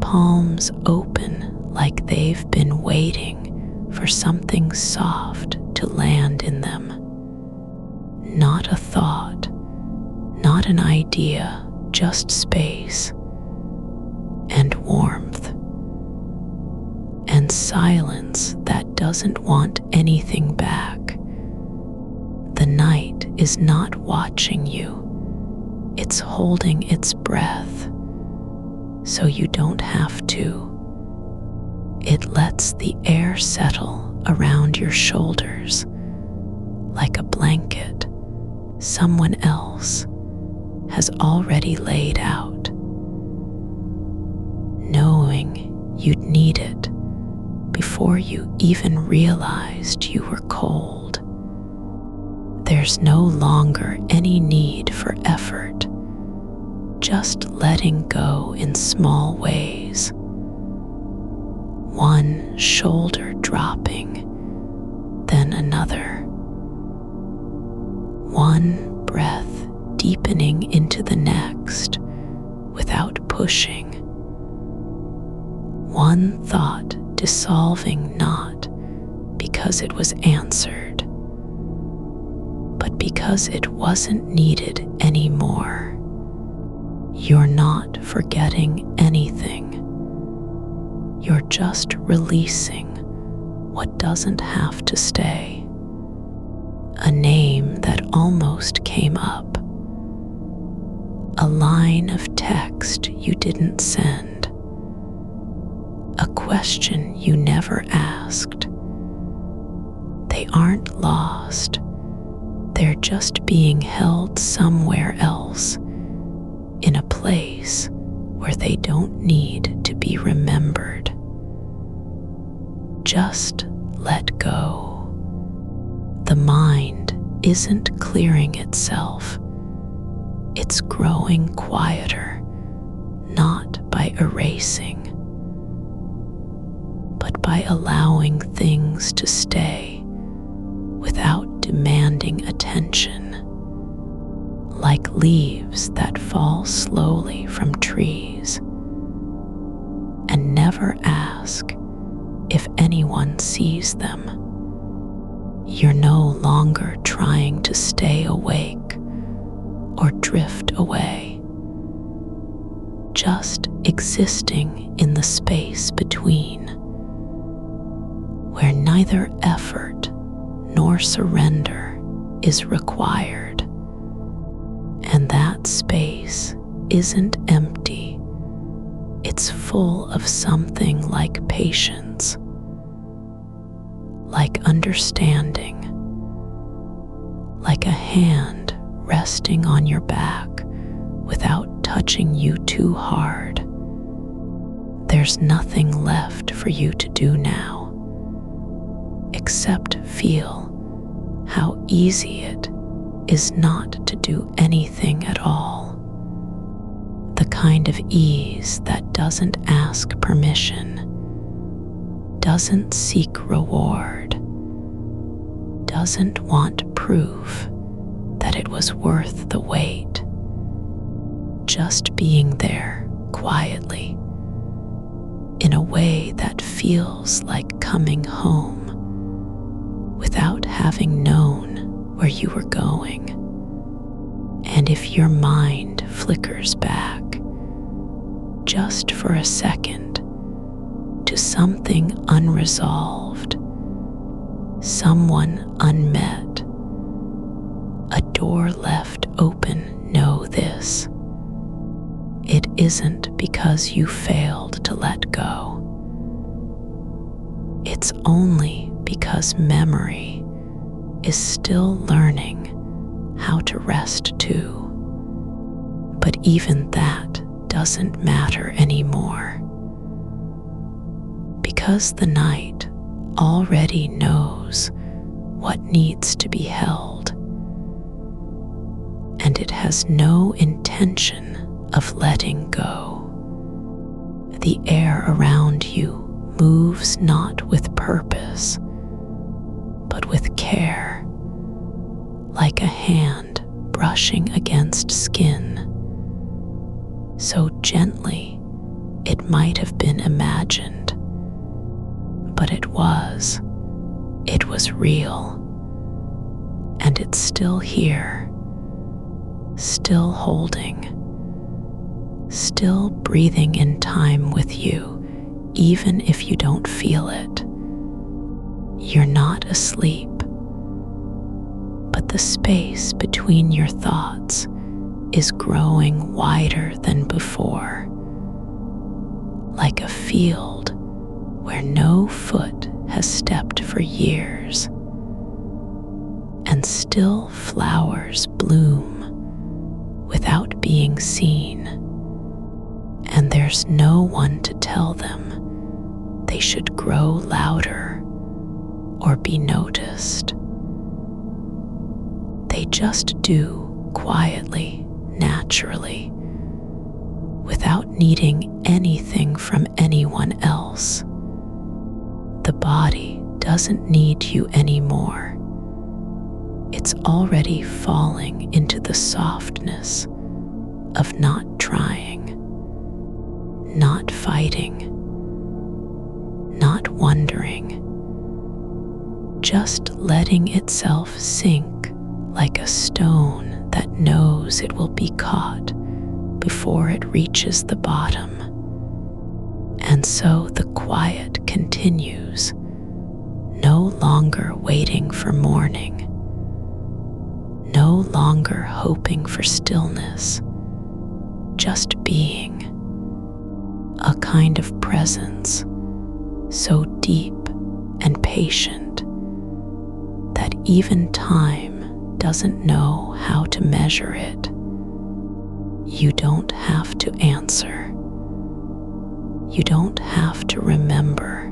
palms open like they've been waiting for something soft to land in them. Not a thought, not an idea, just space and warmth and silence that doesn't want anything back. The night is not watching you, it's holding its breath, so you don't have to. It lets the air settle around your shoulders like a blanket someone else has already laid out, knowing you'd need it before you even realized you were cold. There's no longer any need for effort, just letting go in small ways. One shoulder dropping, then another. One breath deepening into the next without pushing. One thought dissolving not because it was answered, but because it wasn't needed anymore. You're not forgetting anything. You're just releasing what doesn't have to stay. A name that almost came up. A line of text you didn't send. A question you never asked. They aren't lost. They're just being held somewhere else, in a place where they don't need to be remembered. Just let go. The mind isn't clearing itself. It's growing quieter, not by erasing, but by allowing things to stay without demanding attention, like leaves that fall slowly from trees and never ask if anyone sees them. You're no longer trying to stay awake or drift away, just existing in the space between, where neither effort nor surrender is required. And that space isn't empty. It's full of something like patience, like understanding, like a hand resting on your back without touching you too hard. There's nothing left for you to do now, except feel how easy it is not to do anything at all. The kind of ease that doesn't ask permission, doesn't seek reward, doesn't want proof that it was worth the wait. Just being there quietly, in a way that feels like coming home, without having known where you were going. And if your mind flickers back, just for a second, to something unresolved, someone unmet, a door left open, know this. It isn't because you failed to let go. It's only because memory is still learning how to rest too. But even that doesn't matter anymore, because the night already knows what needs to be held, and it has no intention of letting go. The air around you moves not with purpose, but with care, like a hand brushing against skin, so gently it might have been imagined, but it was real, and it's still here, still holding, still breathing in time with you, even if you don't feel it. You're not asleep, but the space between your thoughts is growing wider than before, like a field where no foot has stepped for years, and still flowers bloom without being seen, and there's no one to tell them they should grow louder or be noticed. They just do quietly, naturally, without needing anything from anyone else. The body doesn't need you anymore. It's already falling into the softness of not trying, not fighting, not wondering, just letting itself sink like a stone that knows it will be caught before it reaches the bottom. And so the quiet continues, no longer waiting for morning, no longer hoping for stillness, just being, a kind of presence so deep and patient that even time doesn't know how to measure it. You don't have to answer. You don't have to remember.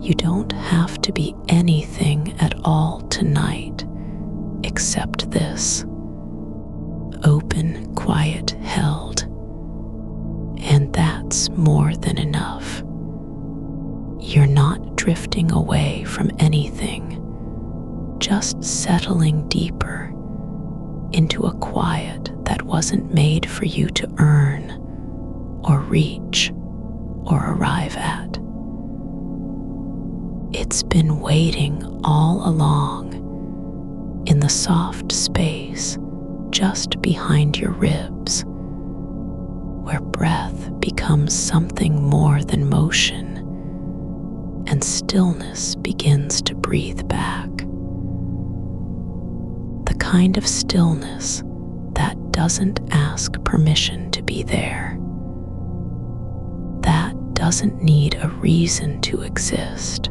You don't have to be anything at all tonight except this, open, quiet, held. And that's more than enough. You're not drifting away from anything, just settling deeper into a quiet that wasn't made for you to earn or reach or arrive at. It's been waiting all along in the soft space just behind your ribs, where breath becomes something more than motion and stillness begins to breathe back. The kind of stillness that doesn't ask permission to be there, that doesn't need a reason to exist.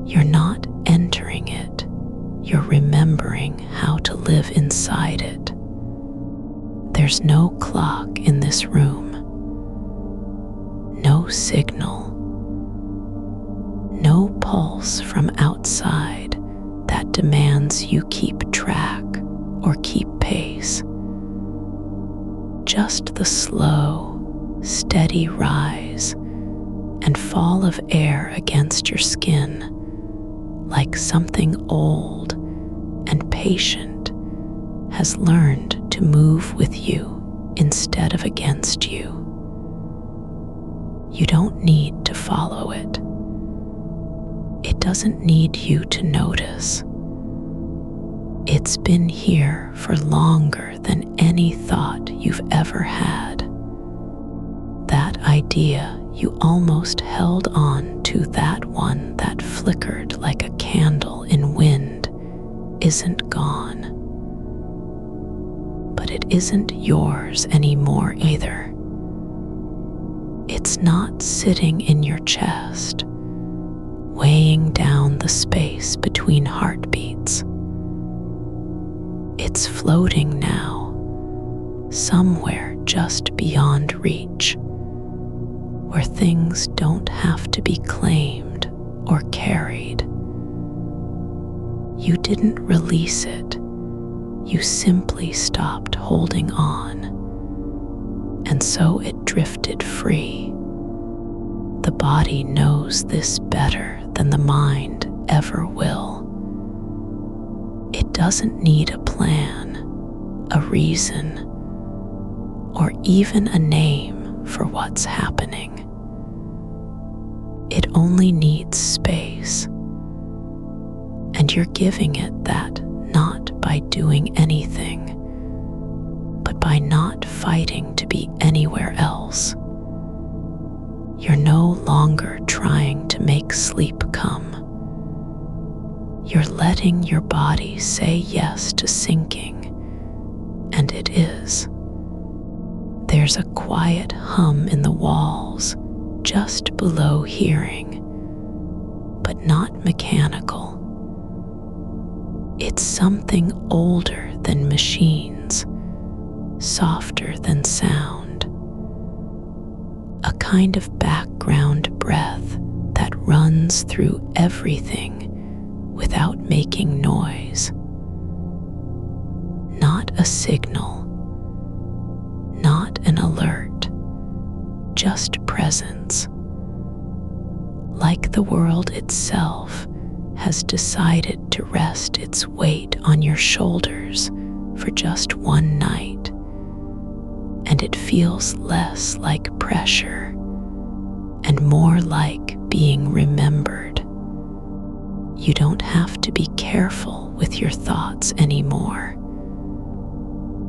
You're not entering it, you're remembering how to live inside it. There's no clock in this room, no signal, no pulse from outside that demands you keep track or keep pace. Just the slow, steady rise and fall of air against your skin, like something old and patient has learned to move with you instead of against you. You don't need to follow it. It doesn't need you to notice. It's been here for longer than any thought you've ever had. That idea you almost held on to, that one that flickered like a candle in wind, isn't gone. But it isn't yours anymore either. It's not sitting in your chest, weighing down the space between heartbeats. It's floating now, somewhere just beyond reach, where things don't have to be claimed or carried, You didn't release it. You simply stopped holding on. And so it drifted free. The body knows this better than the mind ever will. It doesn't need a plan, a reason, or even a name for what's happening. It only needs space. And you're giving it that not by doing anything, but by not fighting to be anywhere else. You're no longer trying to make sleep come. You're letting your body say yes to sinking, and it is. There's a quiet hum in the walls, just below hearing, but not mechanical. It's something older than machines, softer than sound. A kind of background breath that runs through everything without making noise. Not a signal, not an alert, just presence. Like the world itself has decided to rest its weight on your shoulders for just one night, and it feels less like pressure and more like being remembered. You don't have to be careful with your thoughts anymore.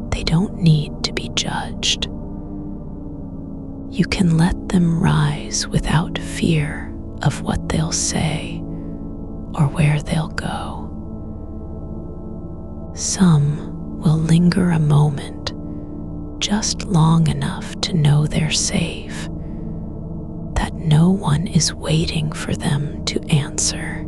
They don't need to be judged. You can let them rise without fear of what they'll say or where they'll go. Some will linger a moment, just long enough to know they're safe, that no one is waiting for them to answer.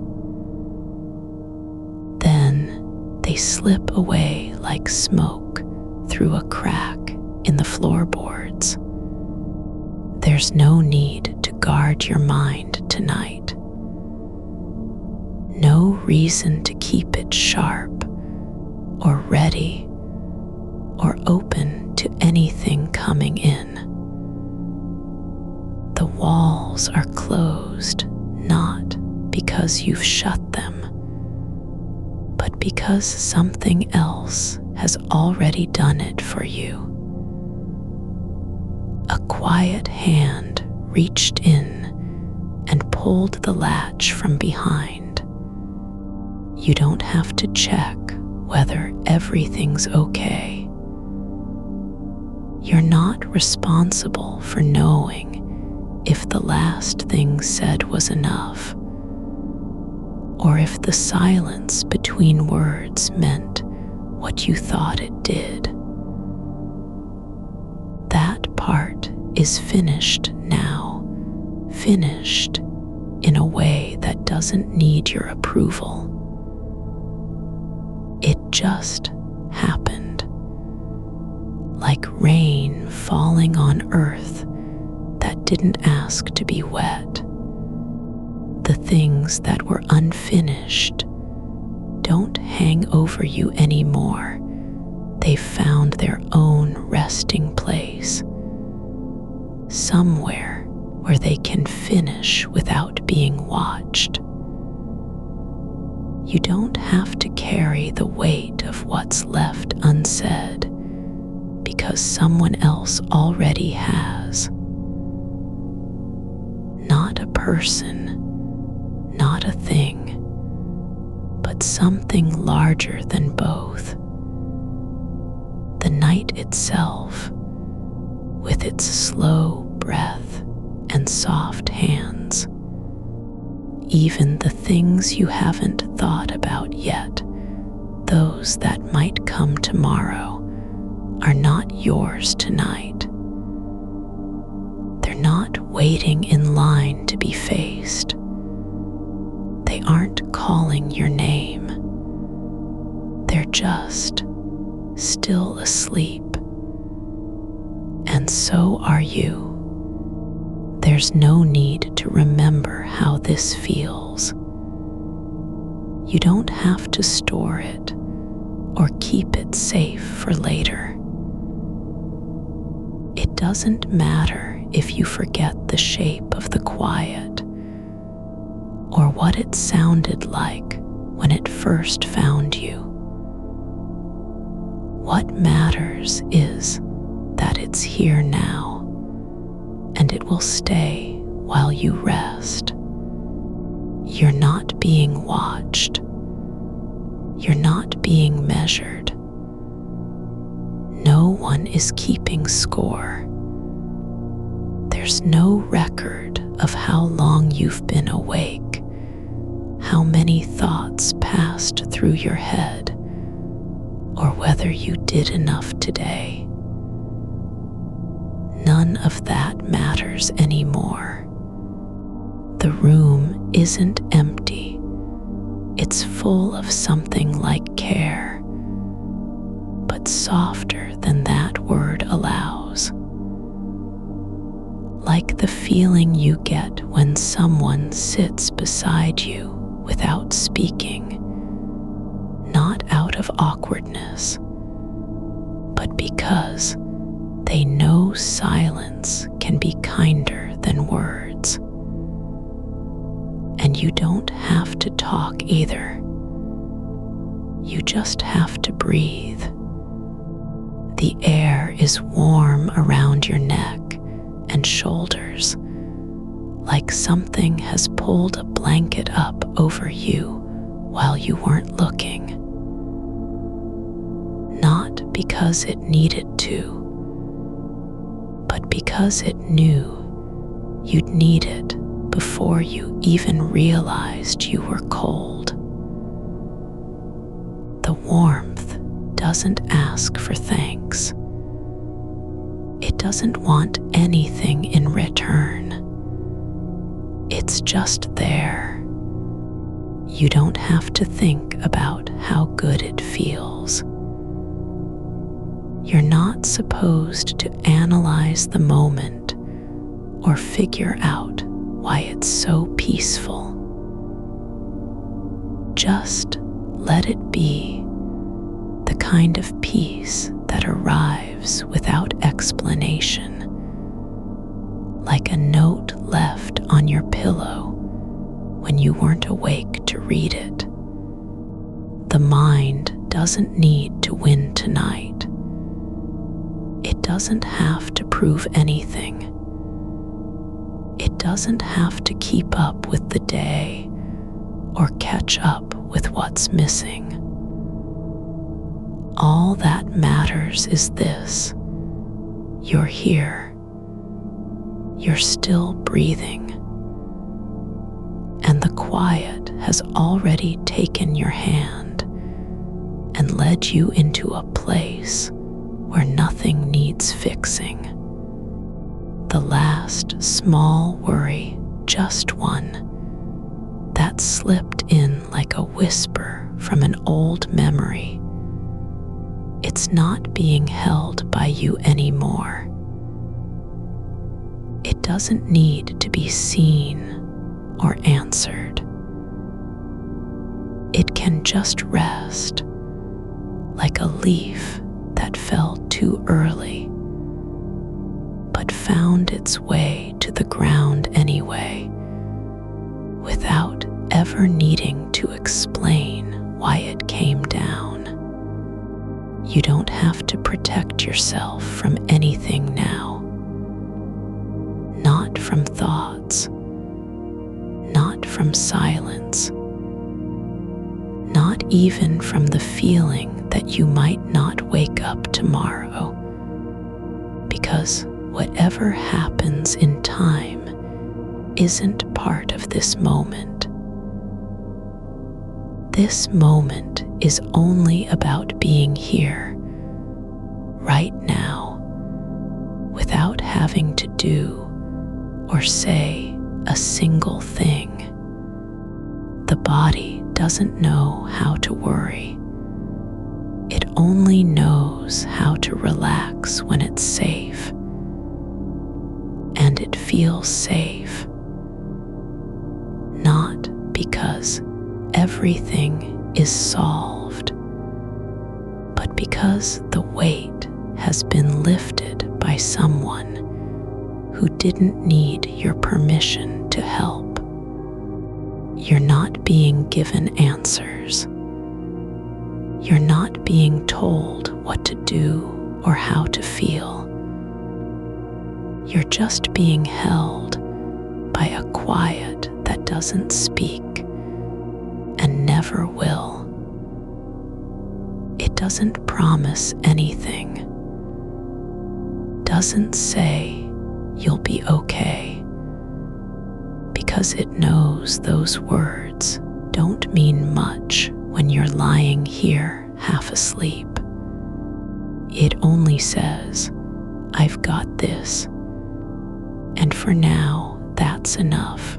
Then they slip away like smoke through a crack in the floorboards. There's no need to guard your mind tonight. No reason to keep it sharp or ready or open to anything coming in. The walls are closed not because you've shut them, but because something else has already done it for you. A quiet hand reached in and pulled the latch from behind. You don't have to check whether everything's okay. You're not responsible for knowing if the last thing said was enough, or if the silence between words meant what you thought it did. That part is finished now, finished in a way that doesn't need your approval. It just happened, like rain falling on earth that didn't ask to be wet. The things that were unfinished don't hang over you anymore. They've found their own resting place, somewhere where they can finish without being watched. You don't have to carry the weight of what's left unsaid, because someone else already has. Not a person, not a thing, but something larger than both. The night itself, with its slow breath and soft hands. Even the things you haven't thought about yet, those that might come tomorrow, are not yours tonight. They're not waiting in line to be faced. They aren't calling your name. They're just still asleep. And so are you. There's no need to remember how this feels. You don't have to store it or keep it safe for later. It doesn't matter if you forget the shape of the quiet or what it sounded like when it first found you. What matters is that it's here now, and it will stay while you rest. You're not being watched. You're not being measured. No one is keeping score. There's no record of how long you've been awake, how many thoughts passed through your head, or whether you did enough today. None of that matters anymore. The room isn't empty. It's full of something like care, but softer than that word allows. Like the feeling you get when someone sits beside you without speaking, not out of awkwardness, but because they know silence can be kinder than words. And you don't have to talk either. You just have to breathe. The air is warm around your neck and shoulders, like something has pulled a blanket up over you while you weren't looking. Not because it needed to, but because it knew you'd need it before you even realized you were cold. The warmth doesn't ask for thanks. It doesn't want anything in return. It's just there. You don't have to think about how good it feels. You're not supposed to analyze the moment or figure out why it's so peaceful. Just let it be, the kind of peace that arrives without explanation, like a note left on your pillow when you weren't awake to read it. The mind doesn't need to win tonight. It doesn't have to prove anything. It doesn't have to keep up with the day or catch up with what's missing. All that matters is this: you're here. You're still breathing. And the quiet has already taken your hand and led you into a place where nothing needs fixing. The last small worry, just one, that slipped in like a whisper from an old memory. It's not being held by you anymore. It doesn't need to be seen or answered. It can just rest, like a leaf that fell too early, but found its way to the ground anyway, without ever needing to explain why it came down. You don't have to protect yourself from anything now. Not from thoughts, not from silence, not even from the feeling that you might not wake up tomorrow, because whatever happens in time isn't part of this moment. This moment is only about being here, right now, without having to do or say a single thing. The body doesn't know how to worry. It only knows how to relax when it's safe. And it feels safe, not because everything is solved, but because the weight has been lifted by someone who didn't need your permission to help. You're not being given answers. You're not being told what to do or how to feel. You're just being held by a quiet that doesn't speak and never will. It doesn't promise anything, doesn't say you'll be okay, because it knows those words don't mean much when you're lying here half asleep. It only says, "I've got this, and for now, that's enough."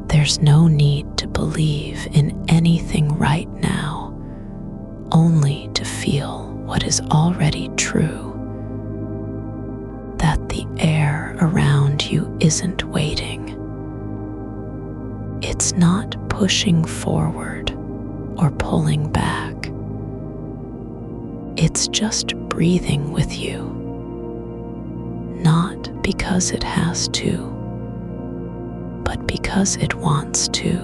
There's no need to believe in anything right now, only to feel what is already true. That the air around you isn't waiting. It's not pushing forward or pulling back. It's just breathing with you, not because it has to, but because it wants to.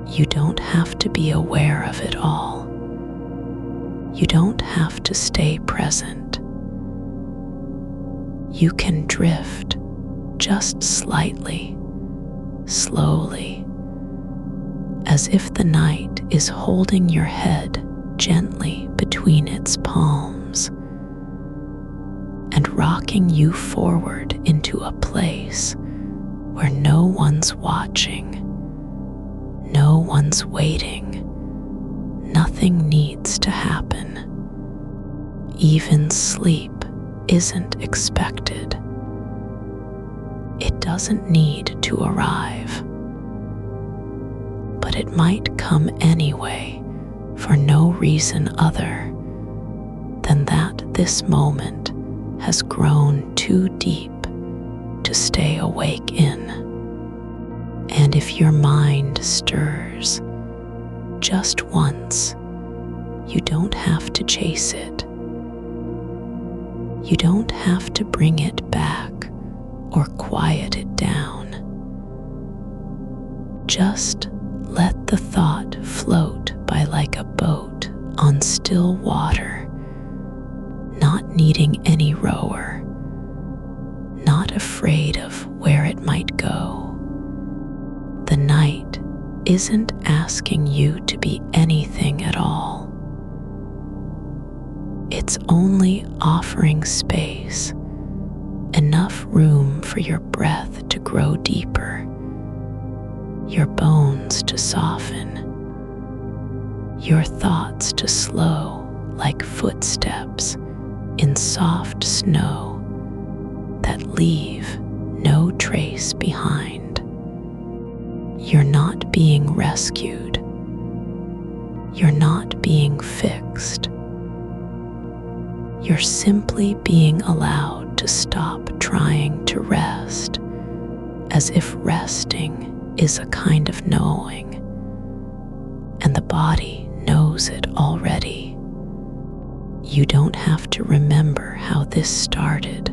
You don't have to be aware of it all. You don't have to stay present. You can drift just slightly, slowly, as if the night is holding your head gently between its palms and rocking you forward into a place where no one's watching, no one's waiting, nothing needs to happen. Even sleep isn't expected. It doesn't need to arrive, but it might come anyway for no reason other than that this moment has grown too deep to stay awake in. And if your mind stirs just once, you don't have to chase it. You don't have to bring it back or quiet it down. Just let the thought float by like a boat on still water, not needing any rower, not afraid of where it might go. The night isn't asking you to be anything at all. It's only offering space, enough room for your breath to grow deeper, your bones to soften, your thoughts to slow like footsteps in soft snow that leave no trace behind. You're not being rescued. You're not being fixed. You're simply being allowed to stop trying to rest, as if resting is a kind of knowing, and the body knows it already. You don't have to remember how this started,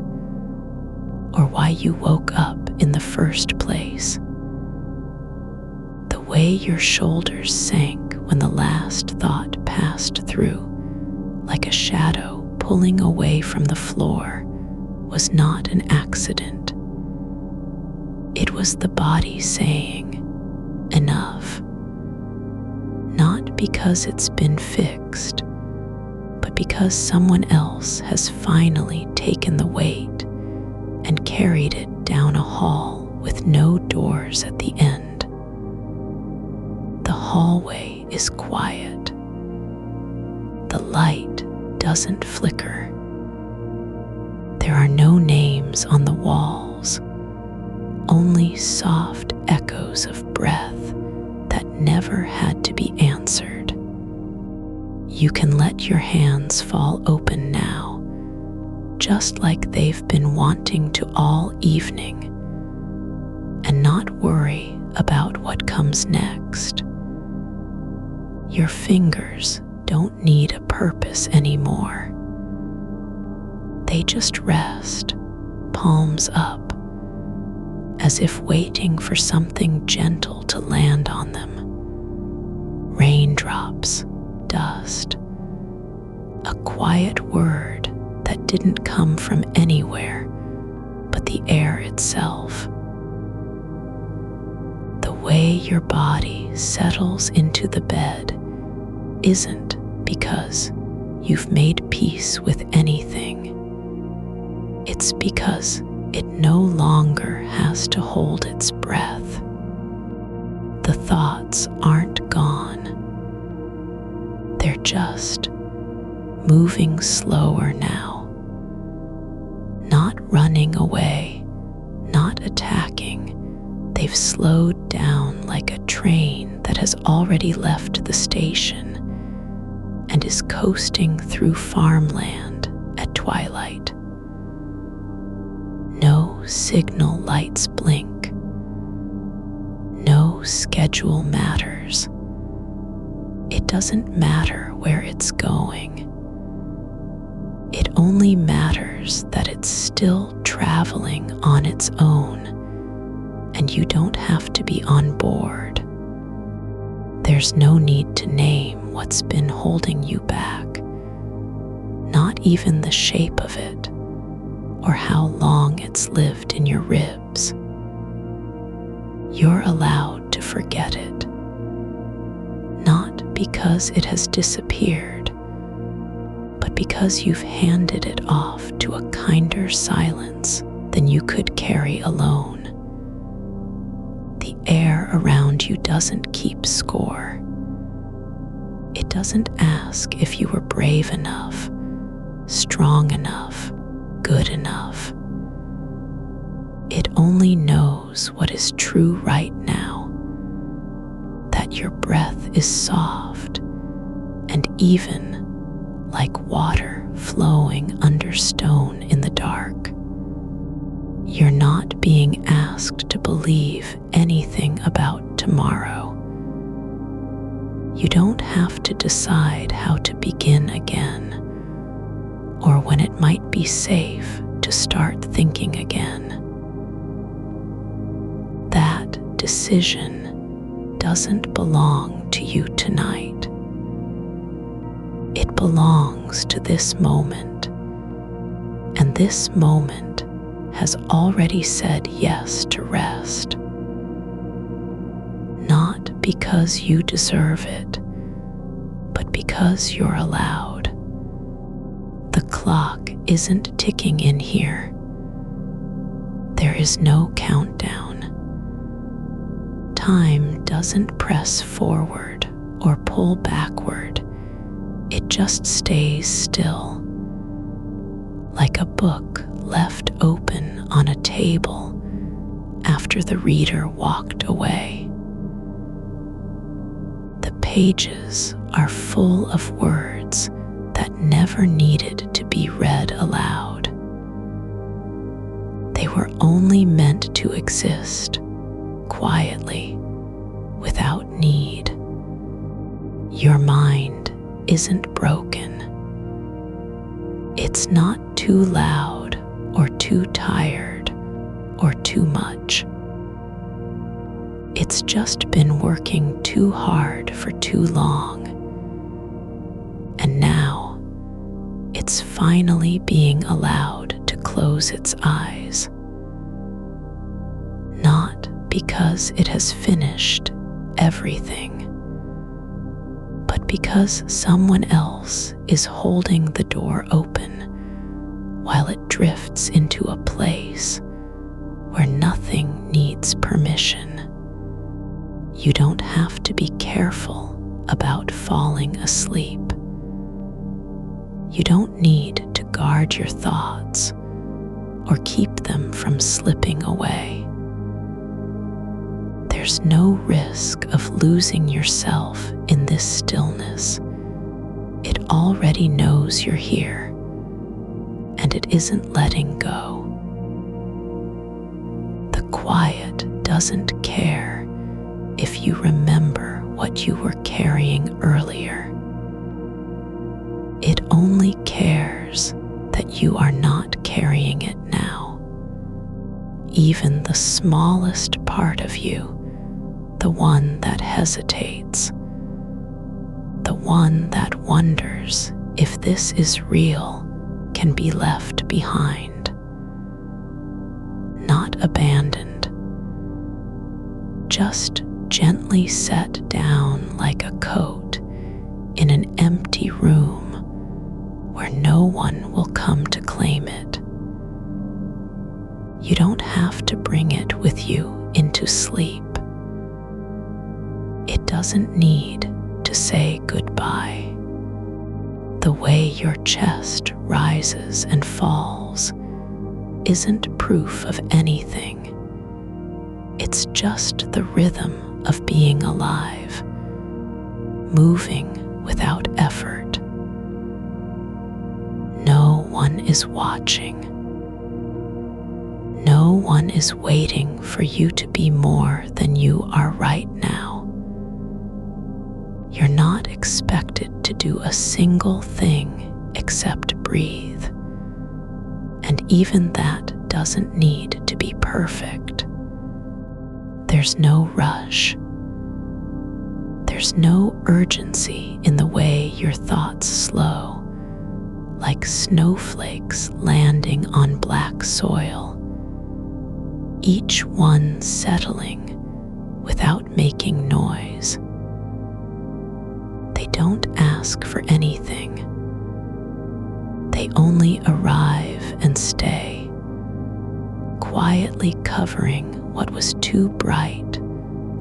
or why you woke up in the first place. The way your shoulders sank when the last thought passed through, like a shadow pulling away from the floor, was not an accident. It was the body saying, enough. Not because it's been fixed, but because someone else has finally taken the weight and carried it down a hall with no doors at the end. The hallway is quiet. The light doesn't flicker. There are no names on the walls, only soft echoes of breath that never had to be answered. You can let your hands fall open now, just like they've been wanting to all evening, and not worry about what comes next. Your fingers don't need a purpose anymore. They just rest, palms up, as if waiting for something gentle to land on them. Raindrops, dust, a quiet word that didn't come from anywhere but the air itself. The way your body settles into the bed isn't because you've made peace with anything. It's because it no longer has to hold its breath. The thoughts aren't gone. They're just moving slower now. Not running away, not attacking. They've slowed down like a train that has already left the station and is coasting through farmland at twilight. No signal lights blink. No schedule matters. It doesn't matter where it's going. It only matters that it's still traveling on its own, and you don't have to be on board. There's no need to name what's been holding you back, not even the shape of it, or how long it's lived in your ribs. You're allowed to forget it, not because it has disappeared, but because you've handed it off to a kinder silence than you could carry alone. The air around you doesn't keep score. It doesn't ask if you were brave enough, strong enough, good enough. It only knows what is true right now, that your breath is soft and even like water flowing under stone in the dark. You're not being asked to believe anything about tomorrow. You don't have to decide how to begin again, or when it might be safe to start thinking again. That decision doesn't belong to you tonight. It belongs to this moment, and this moment has already said yes to rest. Not because you deserve it, but because you're allowed. The clock isn't ticking in here. There is no countdown. Time doesn't press forward or pull backward. It just stays still, like a book left open on a table after the reader walked away. The pages are full of words that never needed to be read aloud. They were only meant to exist quietly, without need. Your mind isn't broken. It's not too loud or too tired or too much. It's just been working too hard for too long. And now it's finally being allowed to close its eyes. Not because it has finished everything, but because someone else is holding the door open while it drifts into a place where nothing needs permission. You don't have to be careful about falling asleep. You don't need to guard your thoughts or keep them from slipping away. There's no risk of losing yourself in this stillness. It already knows you're here, and it isn't letting go. The quiet doesn't care if you remember what you were carrying. carrying earlier. It only cares that you are not carrying it now. Even the smallest part of you, the one that hesitates, the one that wonders if this is real, can be left behind. Not abandoned, just gently set down like a coat in an empty room where no one will come to claim it. You don't have to bring it with you into sleep. It doesn't need to say goodbye. The way your chest rises and falls isn't proof of anything. It's just the rhythm of being alive, moving without effort. No one is watching. No one is waiting for you to be more than you are right now. You're not expected to do a single thing except breathe. And even that doesn't need to be perfect. There's no rush. There's no urgency in the way your thoughts slow, like snowflakes landing on black soil, each one settling without making noise. They don't ask for anything. They only arrive and stay, quietly covering what was too bright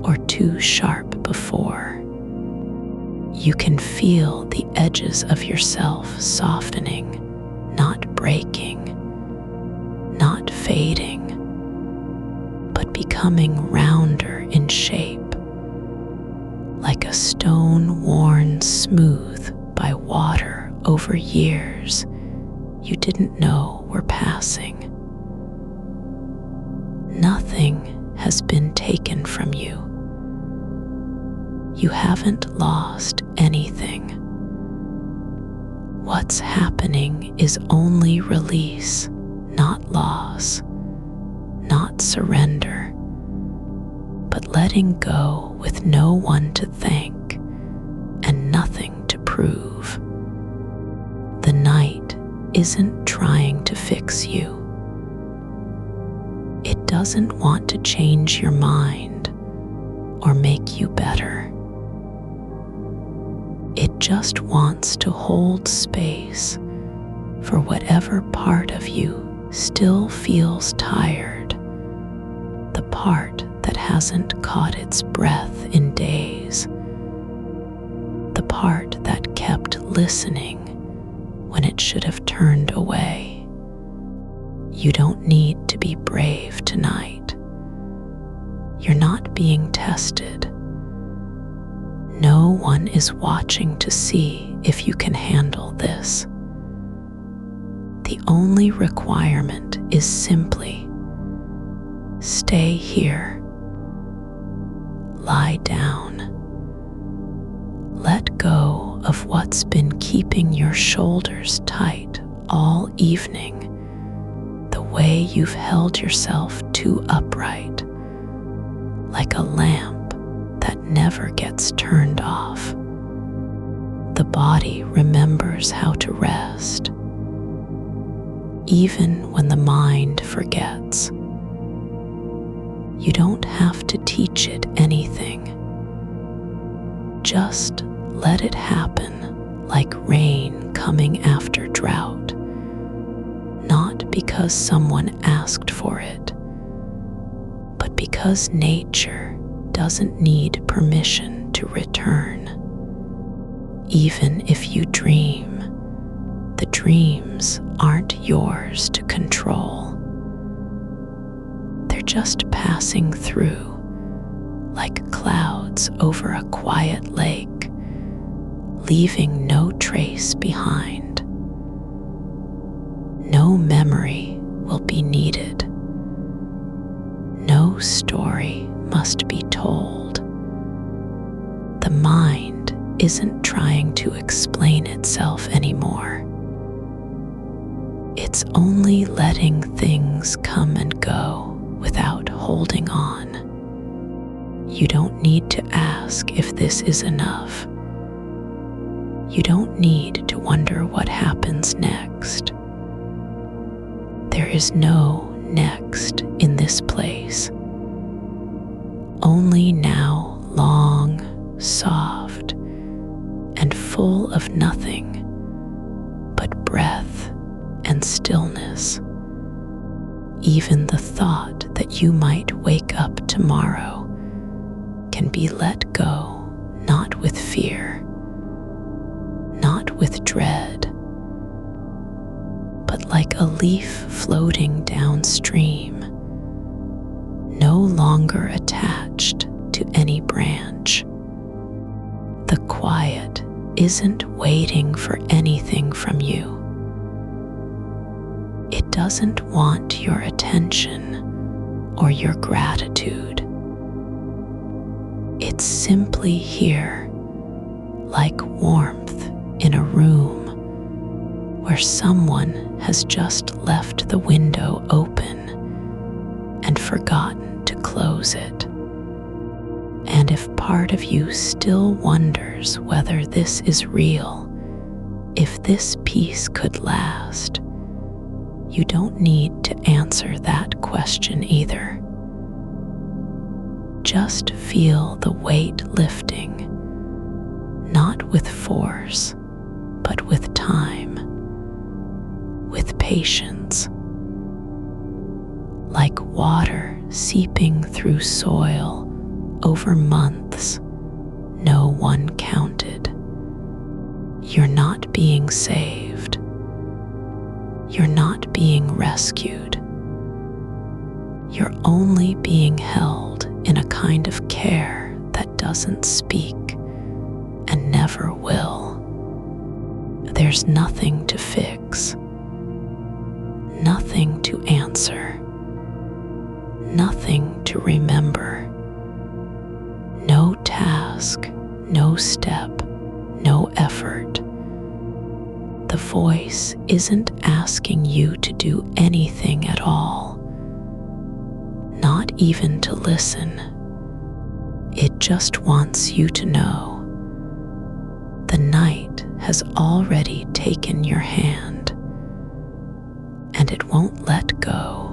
or too sharp before. You can feel the edges of yourself softening, not breaking, not fading, but becoming rounder in shape, like a stone worn smooth by water over years you didn't know were passing. Nothing has been taken from you. You haven't lost anything. What's happening is only release, not loss, not surrender, but letting go with no one to thank and nothing to prove. The night isn't trying to fix you. It doesn't want to change your mind or make you better. It just wants to hold space for whatever part of you still feels tired, the part that hasn't caught its breath in days, the part that kept listening when it should have turned away. You don't need to be brave tonight. You're not being tested. No one is watching to see if you can handle this. The only requirement is simply stay here. Lie down. Let go of what's been keeping your shoulders tight all evening, the way you've held yourself too upright, like a lamp that never gets turned off. The body remembers how to rest, even when the mind forgets. You don't have to teach it anything. Just let it happen like rain coming after drought, not because someone asked for it, but because nature doesn't need permission to return. Even if you dream, the dreams aren't yours to control. They're just passing through, like clouds over a quiet lake, leaving no trace behind. No memory will be needed. No story must be told. The mind isn't trying to explain itself anymore. It's only letting things come and go without holding on. You don't need to ask if this is enough. You don't need to wonder what happens next. There is no next in this place. Only now long, soft, and full of nothing but breath and stillness. Even the thought that you might wake up tomorrow can be let go, not with fear, not with dread, but like a leaf floating downstream, no longer attached to any branch. The quiet isn't waiting for anything from you. It doesn't want your attention or your gratitude. It's simply here, like warmth in a room where someone has just left the window open and forgotten to close it. And if part of you still wonders whether this is real, if this peace could last, you don't need to answer that question either. Just feel the weight lifting, not with force, but with time, with patience. Like water seeping through soil over months no one counted. You're not being saved. You're not being rescued. You're only being held in a kind of care that doesn't speak and never will. There's nothing to fix, nothing to answer, nothing to remember. No task, no step, no effort. The voice isn't asking you to do anything at all, not even to listen. It just wants you to know the night has already taken your hand, and it won't let go.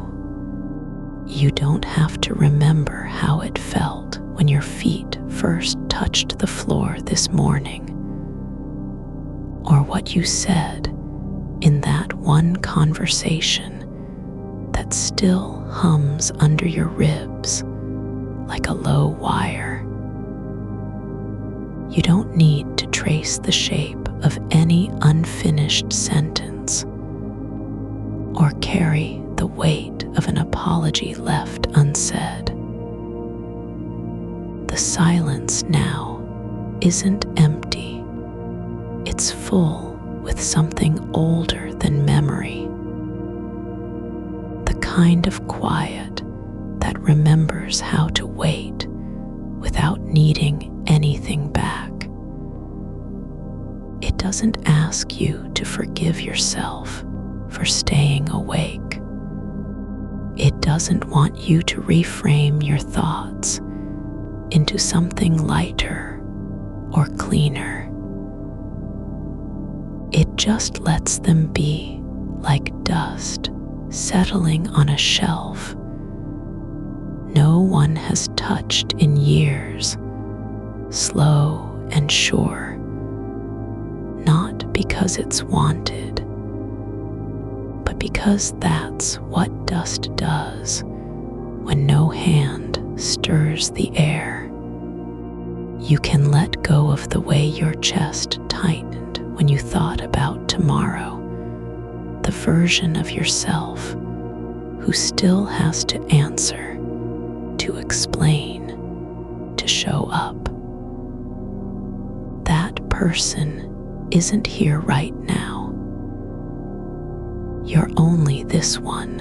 You don't have to remember how it felt when your feet first touched the floor this morning, or what you said in that one conversation that still hums under your ribs like a low wire. You don't need to trace the shape of any unfinished sentence or carry the weight of an apology left unsaid. The silence now isn't empty. It's full with something older than memory. The kind of quiet that remembers how to wait without needing anything back. It doesn't ask you to forgive yourself for staying awake. It doesn't want you to reframe your thoughts into something lighter or cleaner. It just lets them be like dust settling on a shelf no one has touched in years, slow and sure, not because it's wanted, but because that's what dust does when no hand stirs the air. You can let go of the way your chest tightened when you thought about tomorrow, the version of yourself who still has to answer, to explain, to show up. That person isn't here right now. You're only this one,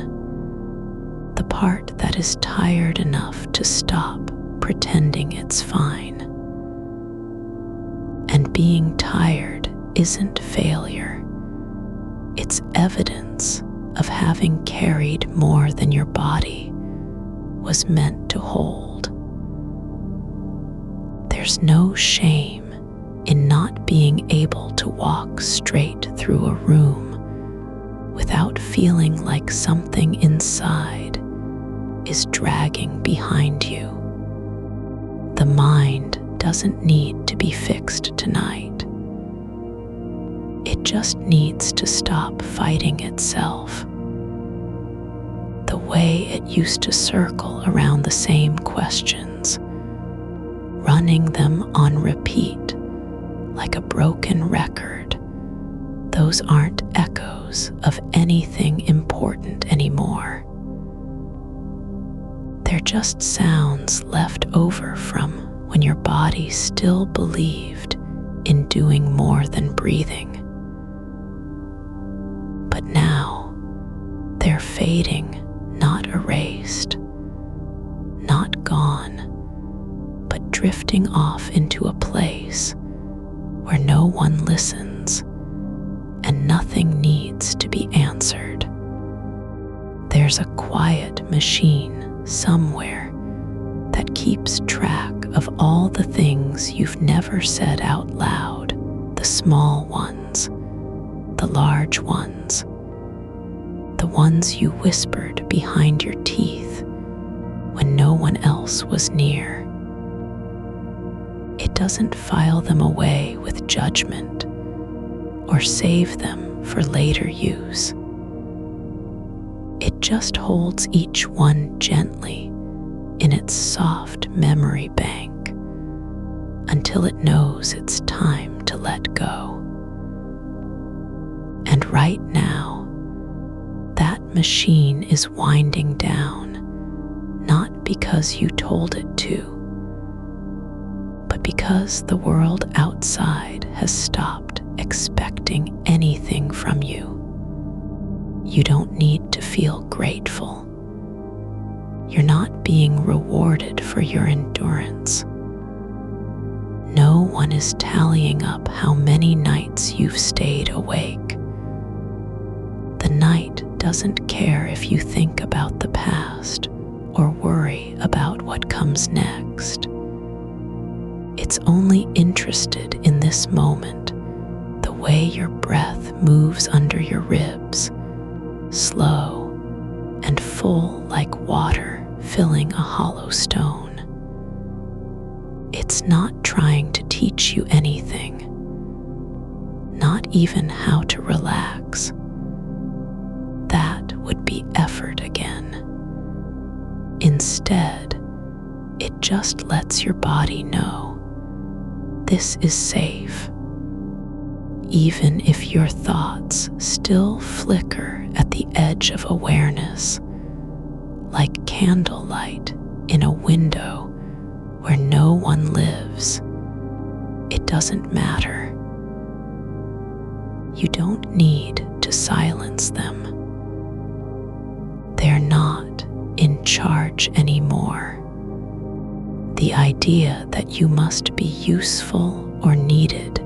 the part that is tired enough to stop pretending it's fine and being tired isn't failure. It's evidence of having carried more than your body was meant to hold. There's no shame in not being able to walk straight through a room without feeling like something inside is dragging behind you. The mind doesn't need to be fixed tonight. It just needs to stop fighting itself. The way it used to circle around the same questions, running them on repeat like a broken record. Those aren't echoes of anything important anymore. They're just sounds left over from when your body still believed in doing more than breathing. But now they're fading, not erased, not gone, but drifting off into a place where no one listens and nothing needs to be answered. There's a quiet machine somewhere that keeps track of all the things you've never said out loud, the small ones, the large ones, the ones you whispered behind your teeth when no one else was near. It doesn't file them away with judgment or save them for later use. It just holds each one gently in its soft memory bank until it knows it's time to let go. And right now, that machine is winding down, not because you told it to, but because the world outside has stopped expecting anything from you. You don't need to feel grateful. You're not being rewarded for your endurance. No one is tallying up how many nights you've stayed awake. The night doesn't care if you think about the past or worry about what comes next. It's only interested in this moment, the way your breath moves under your ribs, slow and full like water filling a hollow stone. It's not trying to teach you anything, not even how to relax. That would be effort again. Instead, it just lets your body know this is safe, even if your thoughts still flicker at the edge of awareness, like candlelight in a window where no one lives. It doesn't matter. You don't need to silence them. They're not in charge anymore. The idea that you must be useful or needed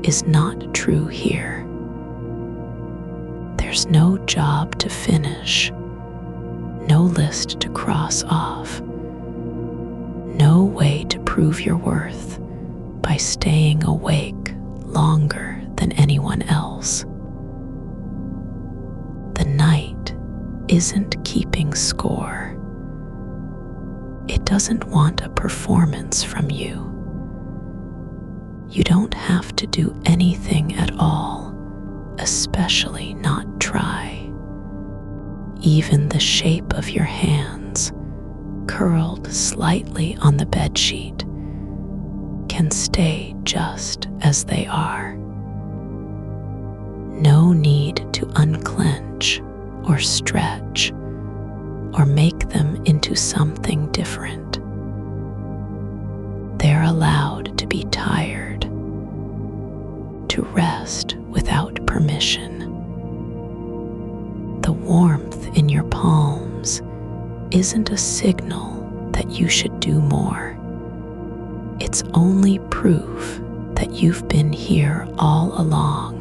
is not true here. There's no job to finish, no list to cross off, no way to prove your worth by staying awake longer than anyone else. The night isn't keeping score. It doesn't want a performance from you. You don't have to do anything at all, especially not try. Even the shape of your hands, curled slightly on the bedsheet, can stay just as they are. No need to unclench or stretch or make them into something different. They're allowed to be tired, to rest without permission. The warmth in your palms isn't a signal that you should do more. It's only proof that you've been here all along,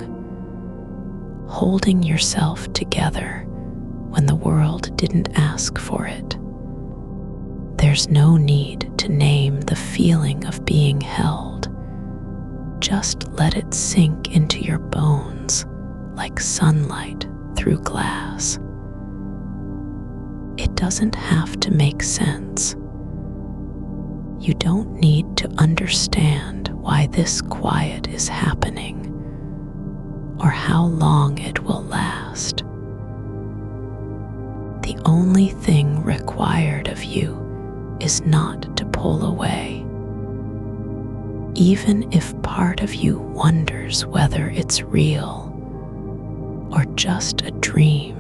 holding yourself together when the world didn't ask for it. There's no need to name the feeling of being held. Just let it sink into your bones like sunlight through glass. It doesn't have to make sense. You don't need to understand why this quiet is happening or how long it will last. The only thing required of you is not to pull away. Even if part of you wonders whether it's real or just a dream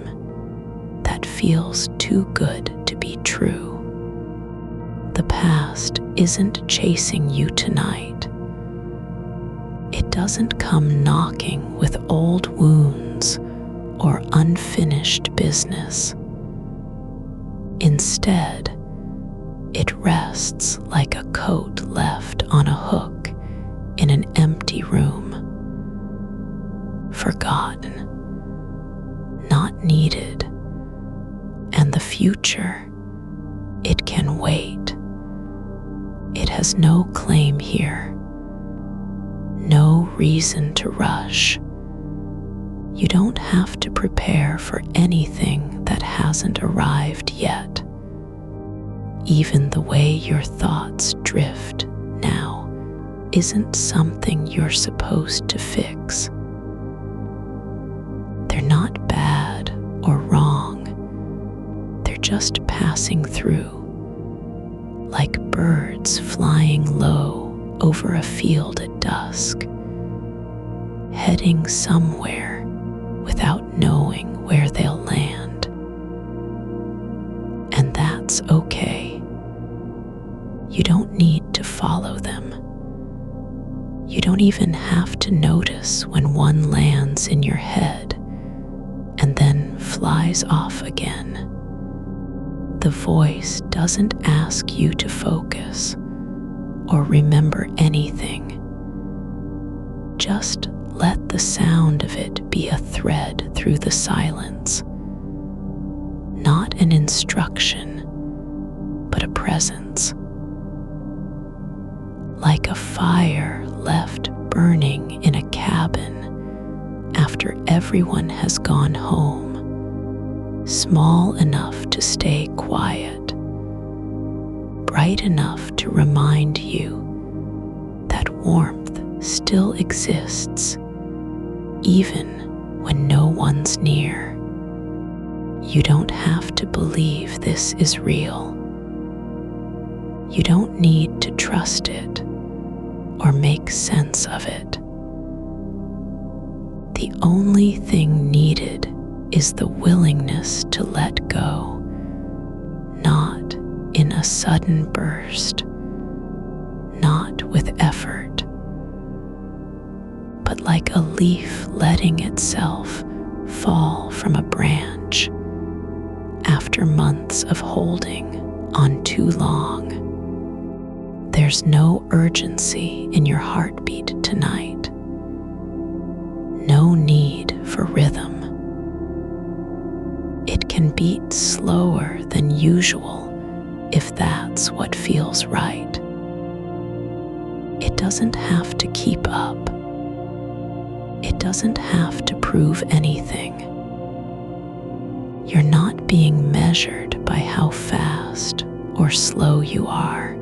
that feels too good to be true. The past isn't chasing you tonight. It doesn't come knocking with old wounds or unfinished business. Instead, it rests like a coat left on a hook in an empty room. Forgotten, not needed, and the future, it can wait. It has no claim here, no reason to rush. You don't have to prepare for anything that hasn't arrived yet. Even the way your thoughts drift now isn't something you're supposed to fix. They're not bad or wrong. They're just passing through, like birds flying low over a field at dusk, heading somewhere without knowing where they'll land. And that's okay. You don't need to follow them. You don't even have to notice when one lands in your head and then flies off again. The voice doesn't ask you to focus or remember anything. Just let the sound of it be a thread through the silence. Not an instruction, but a presence. Like a fire left burning in a cabin after everyone has gone home, small enough to stay quiet, bright enough to remind you that warmth still exists, even when no one's near. You don't have to believe this is real. You don't need to trust it or make sense of it. The only thing needed is the willingness to let go, not in a sudden burst, not with effort, but like a leaf letting itself fall from a branch after months of holding on too long. There's no urgency in your heartbeat tonight. No need for rhythm. It can beat slower than usual if that's what feels right. It doesn't have to keep up. It doesn't have to prove anything. You're not being measured by how fast or slow you are.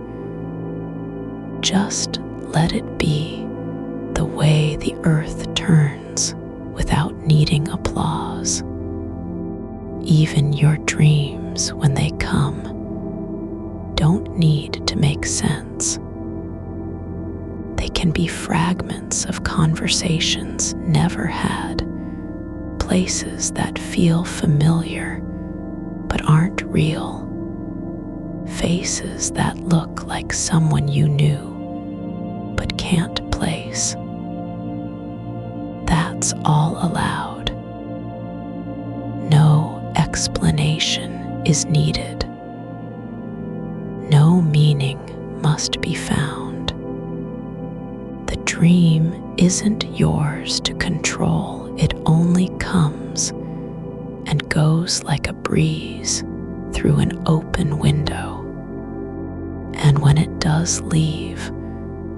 Just let it be the way the earth turns without needing applause. Even your dreams, when they come, don't need to make sense. They can be fragments of conversations never had, places that feel familiar but aren't real, faces that look like someone you knew but can't place. That's all allowed. No explanation is needed. No meaning must be found. The dream isn't yours to control. It only comes and goes like a breeze through an open window. And when it does leave,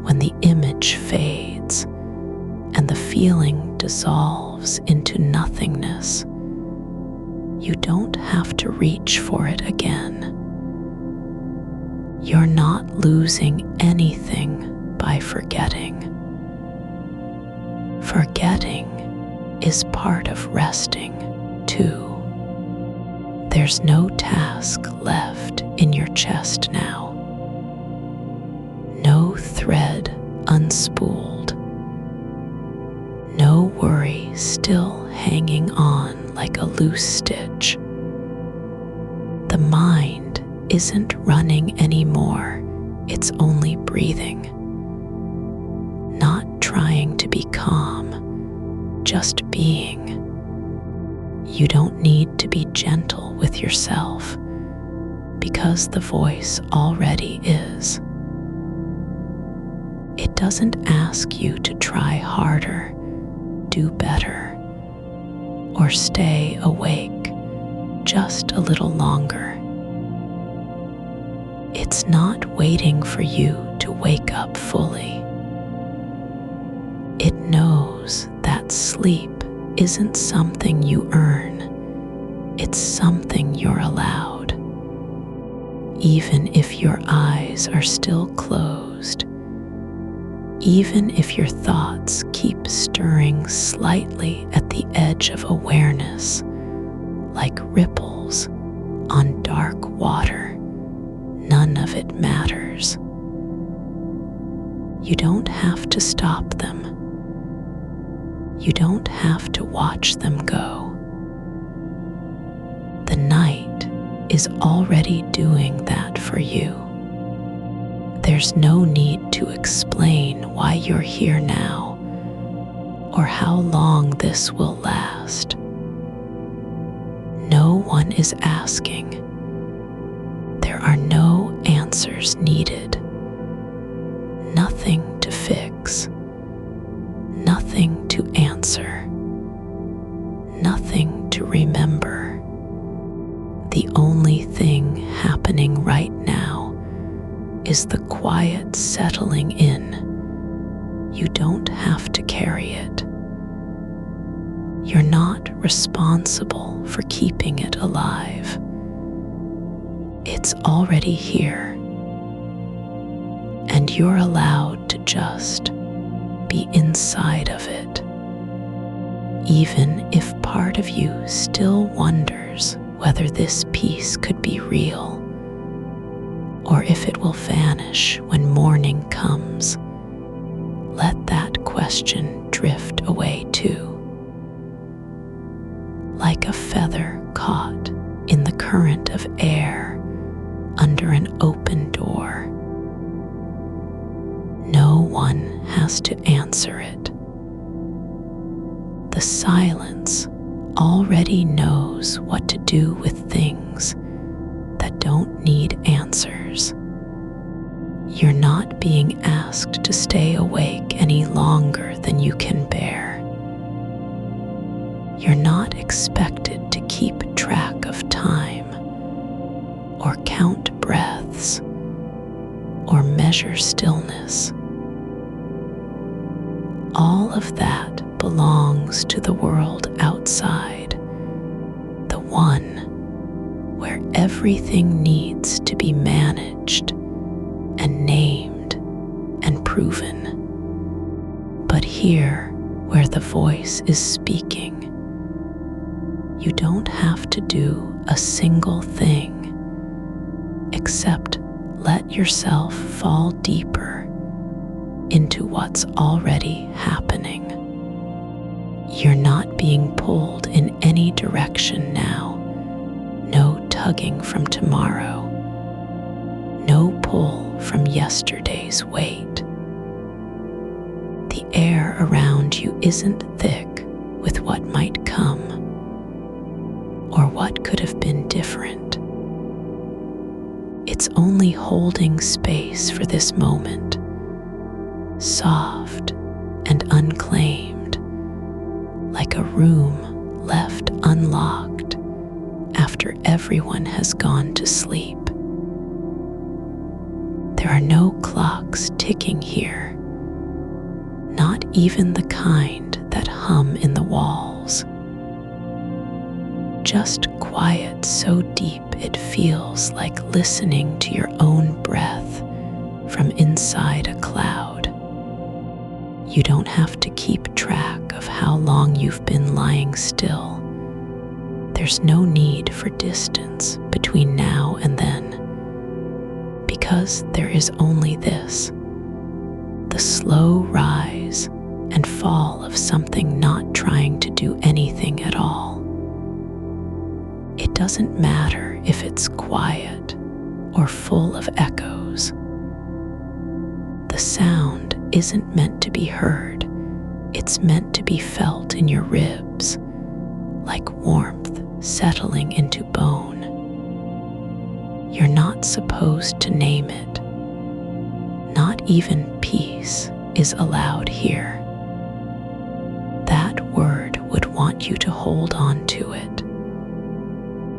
when the image fades and the feeling dissolves into nothingness, you don't have to reach for it again. You're not losing anything by forgetting. Forgetting is part of resting, too. There's no task left in your chest now. No thread unspooled. No worry still hanging on like a loose stitch. The mind isn't running anymore. It's only breathing. Not trying to be calm, just being. You don't need to be gentle with yourself because the voice already is. It doesn't ask you to try harder, do better, or stay awake just a little longer. It's not waiting for you to wake up fully. It knows that sleep isn't something you earn. It's something you're allowed. Even if your eyes are still closed, even if your thoughts keep stirring slightly at the edge of awareness, like ripples on dark water, none of it matters. You don't have to stop them. You don't have to watch them go. The night is already doing that for you. There's no need to explain why you're here now or how long this will last. No one is asking. There are no answers needed. Nothing to fix. Nothing to answer. Nothing to remember. The only thing happening right now is the quiet settling in. You don't have to carry it. You're not responsible for keeping it alive. It's already here, and you're allowed to just be inside of it, even if part of you still wonders whether this peace could be real, or if it will vanish when morning comes. Let that question drift away too. Like a feather caught in the current of air under an open door. No one has to answer it. The silence already knows what to do with things that don't need answers. You're not being asked to stay awake any longer than you can bear. You're not expected to keep track of time, or count breaths, or measure stillness. All of that belongs to the world outside, the one where everything needs to be managed and named and proven. But here, where the voice is speaking, you don't have to do a single thing except let yourself fall deeper into what's already happening. You're not being pulled in any direction now. No tugging from tomorrow. No pull from yesterday's weight. The air around you isn't thick with what might come or what could have been different. It's only holding space for this moment, soft unclaimed, like a room left unlocked after everyone has gone to sleep. There are no clocks ticking here, not even the kind that hum in the walls. Just quiet so deep it feels like listening to your own breath from inside a cloud. You don't have to keep track of how long you've been lying still. There's no need for distance between now and then, because there is only this: the slow rise and fall of something not trying to do anything at all. It doesn't matter if it's quiet or full of echoes. The sound isn't meant to be heard. It's meant to be felt in your ribs, like warmth settling into bone. You're not supposed to name it. Not even peace is allowed here. That word would want you to hold on to it.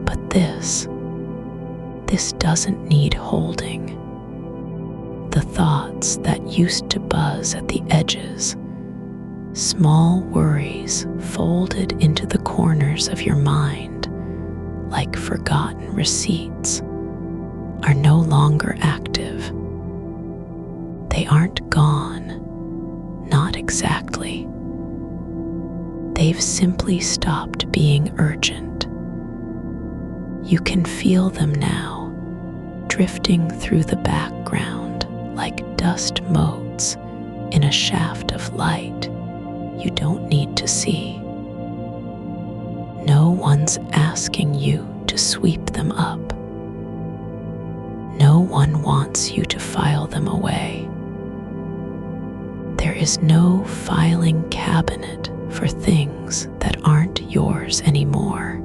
But this doesn't need holding. The thoughts that used to buzz at the edges, small worries folded into the corners of your mind like forgotten receipts, are no longer active. They aren't gone, not exactly. They've simply stopped being urgent. You can feel them now, drifting through the background like dust motes in a shaft of light you don't need to see. No one's asking you to sweep them up. No one wants you to file them away. There is no filing cabinet for things that aren't yours anymore.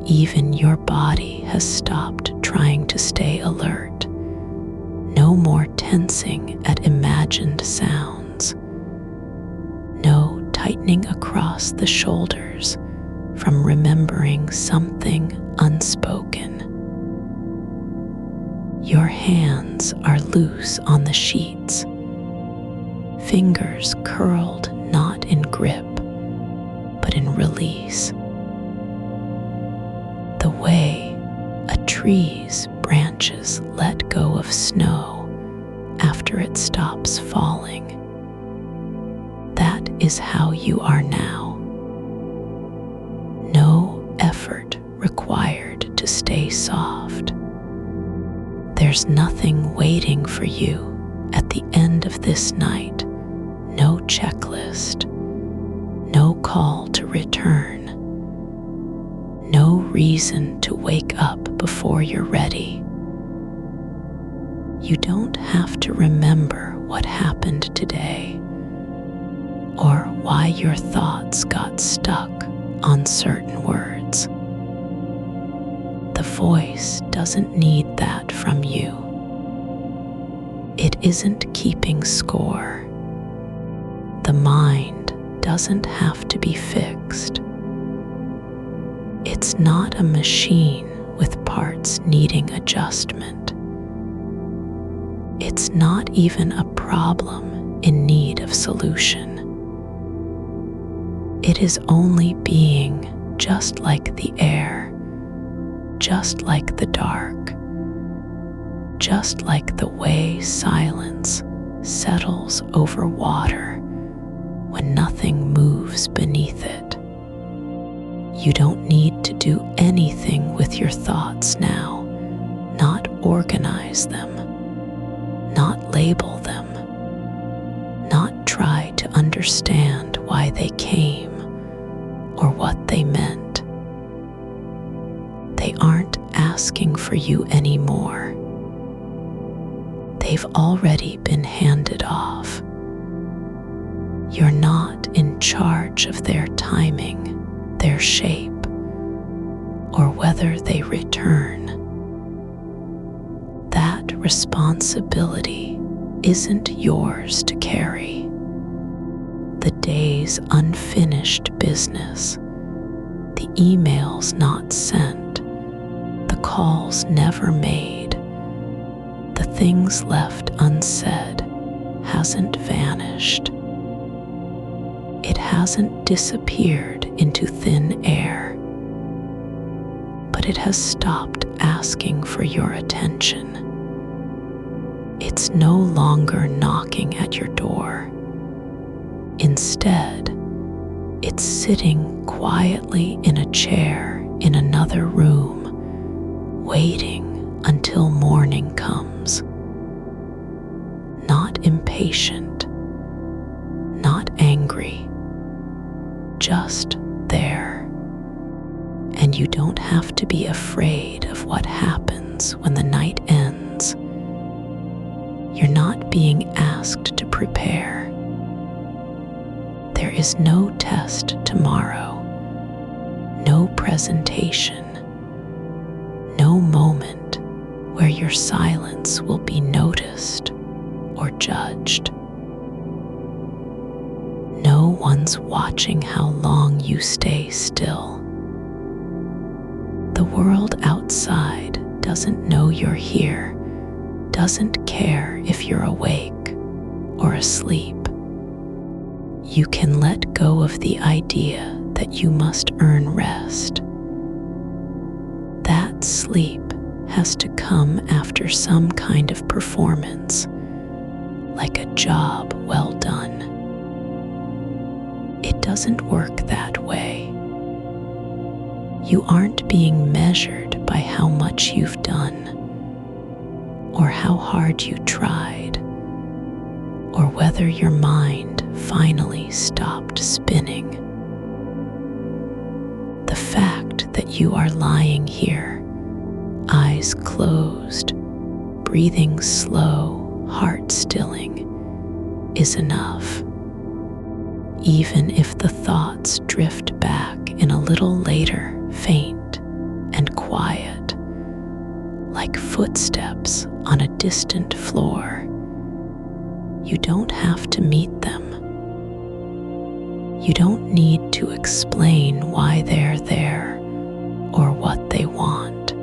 Even your body has stopped trying to stay alert. No more tensing at imagined sounds. No tightening across the shoulders from remembering something unspoken. Your hands are loose on the sheets, fingers curled not in grip, but in release. The way a tree's branches let go of snow after it stops falling. That is how you are now. No effort required to stay soft. There's nothing waiting for you at the end of this night. No checklist, no call to return, no reason to wake up before you're ready. You don't have to remember what happened today or why your thoughts got stuck on certain words. The voice doesn't need that from you. It isn't keeping score. The mind doesn't have to be fixed. It's not a machine with parts needing adjustment. It's not even a problem in need of solution. It is only being just like the air, just like the dark, just like the way silence settles over water when nothing moves beneath it. You don't need to do anything with your thoughts now, not organize them, not label them, not try to understand why they came or what they meant. They aren't asking for you anymore. They've already been handed off. You're not in charge of their timing, their shape, or whether they return. That responsibility isn't yours to carry. the day's unfinished business, the emails not sent, the calls never made, the things left unsaid hasn't vanished. It hasn't disappeared into thin air, but it has stopped asking for your attention. It's no longer knocking at your door. Instead, it's sitting quietly in a chair in another room, waiting until morning comes. Not impatient, not angry, just there. And you don't have to be afraid of what happens when the night ends. You're not being asked to prepare. There is no test tomorrow, no presentation, no moment where your silence will be noticed or judged. No one's watching how long you stay still. The world outside doesn't know you're here, doesn't care if you're awake or asleep. You can let go of the idea that you must earn rest. That sleep has to come after some kind of performance, like a job well done. It doesn't work that way. You aren't being measured by how much you've done, or how hard you tried, or whether your mind finally stopped spinning. The fact that you are lying here, eyes closed, breathing slow, heart stilling, is enough. Even if the thoughts drift back in a little later, faint and quiet, like footsteps on a distant floor, you don't have to meet them. You don't need to explain why they're there or what they want.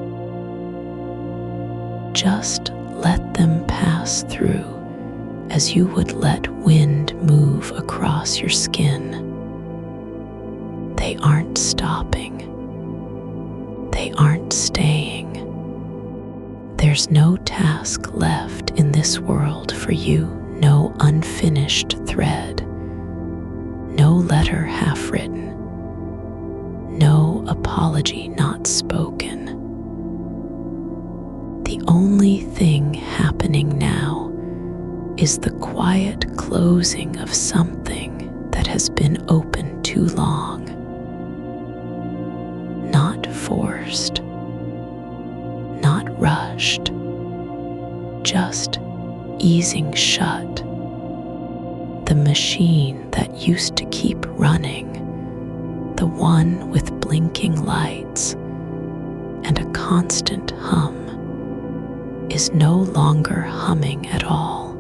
Just let them pass through as you would let wind move across your skin. They aren't stopping. They aren't staying. There's no task left in this world for you, no unfinished thread, no letter half written, no apology not spoken. The only thing happening now is the quiet closing of something that has been open too long. Not forced, not rushed, just easing shut. The machine that used to keep running, the one with blinking lights and a constant hum, is no longer humming at all.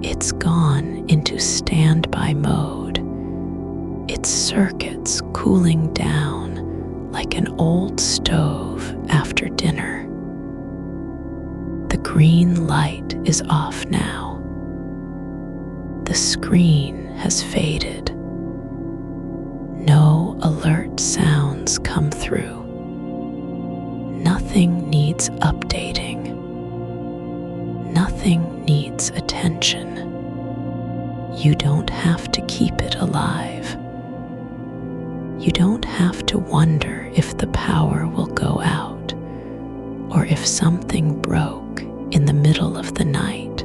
It's gone into standby mode, its circuits cooling down like an old stove after dinner. The green light is off now. The screen has faded. No alert sounds come through. Nothing needs updating. Nothing needs attention. You don't have to keep it alive. You don't have to wonder if the power will go out or if something broke in the middle of the night.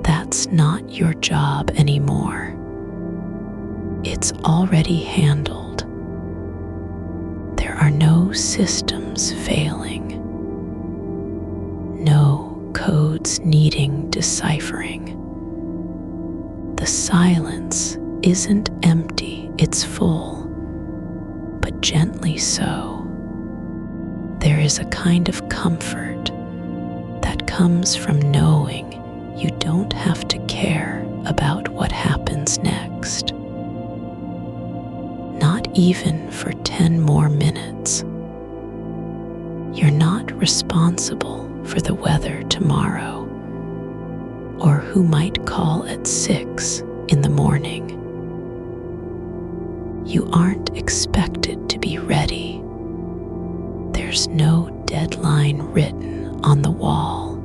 That's not your job anymore. It's already handled. There are no systems failing, no codes needing deciphering. The silence isn't empty, it's full, but gently so. There is a kind of comfort that comes from knowing you don't have to care about even for 10 more minutes. You're not responsible for the weather tomorrow or who might call at 6 in the morning. You aren't expected to be ready. There's no deadline written on the wall.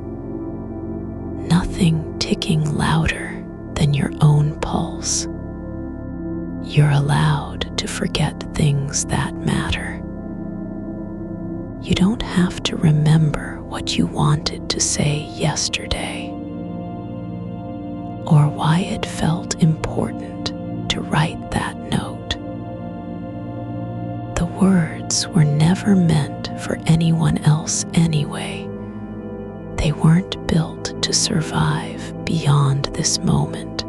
Nothing ticking louder than your own pulse. You're allowed to forget things that matter. You don't have to remember what you wanted to say yesterday, or why it felt important to write that note. The words were never meant for anyone else anyway. They weren't built to survive beyond this moment.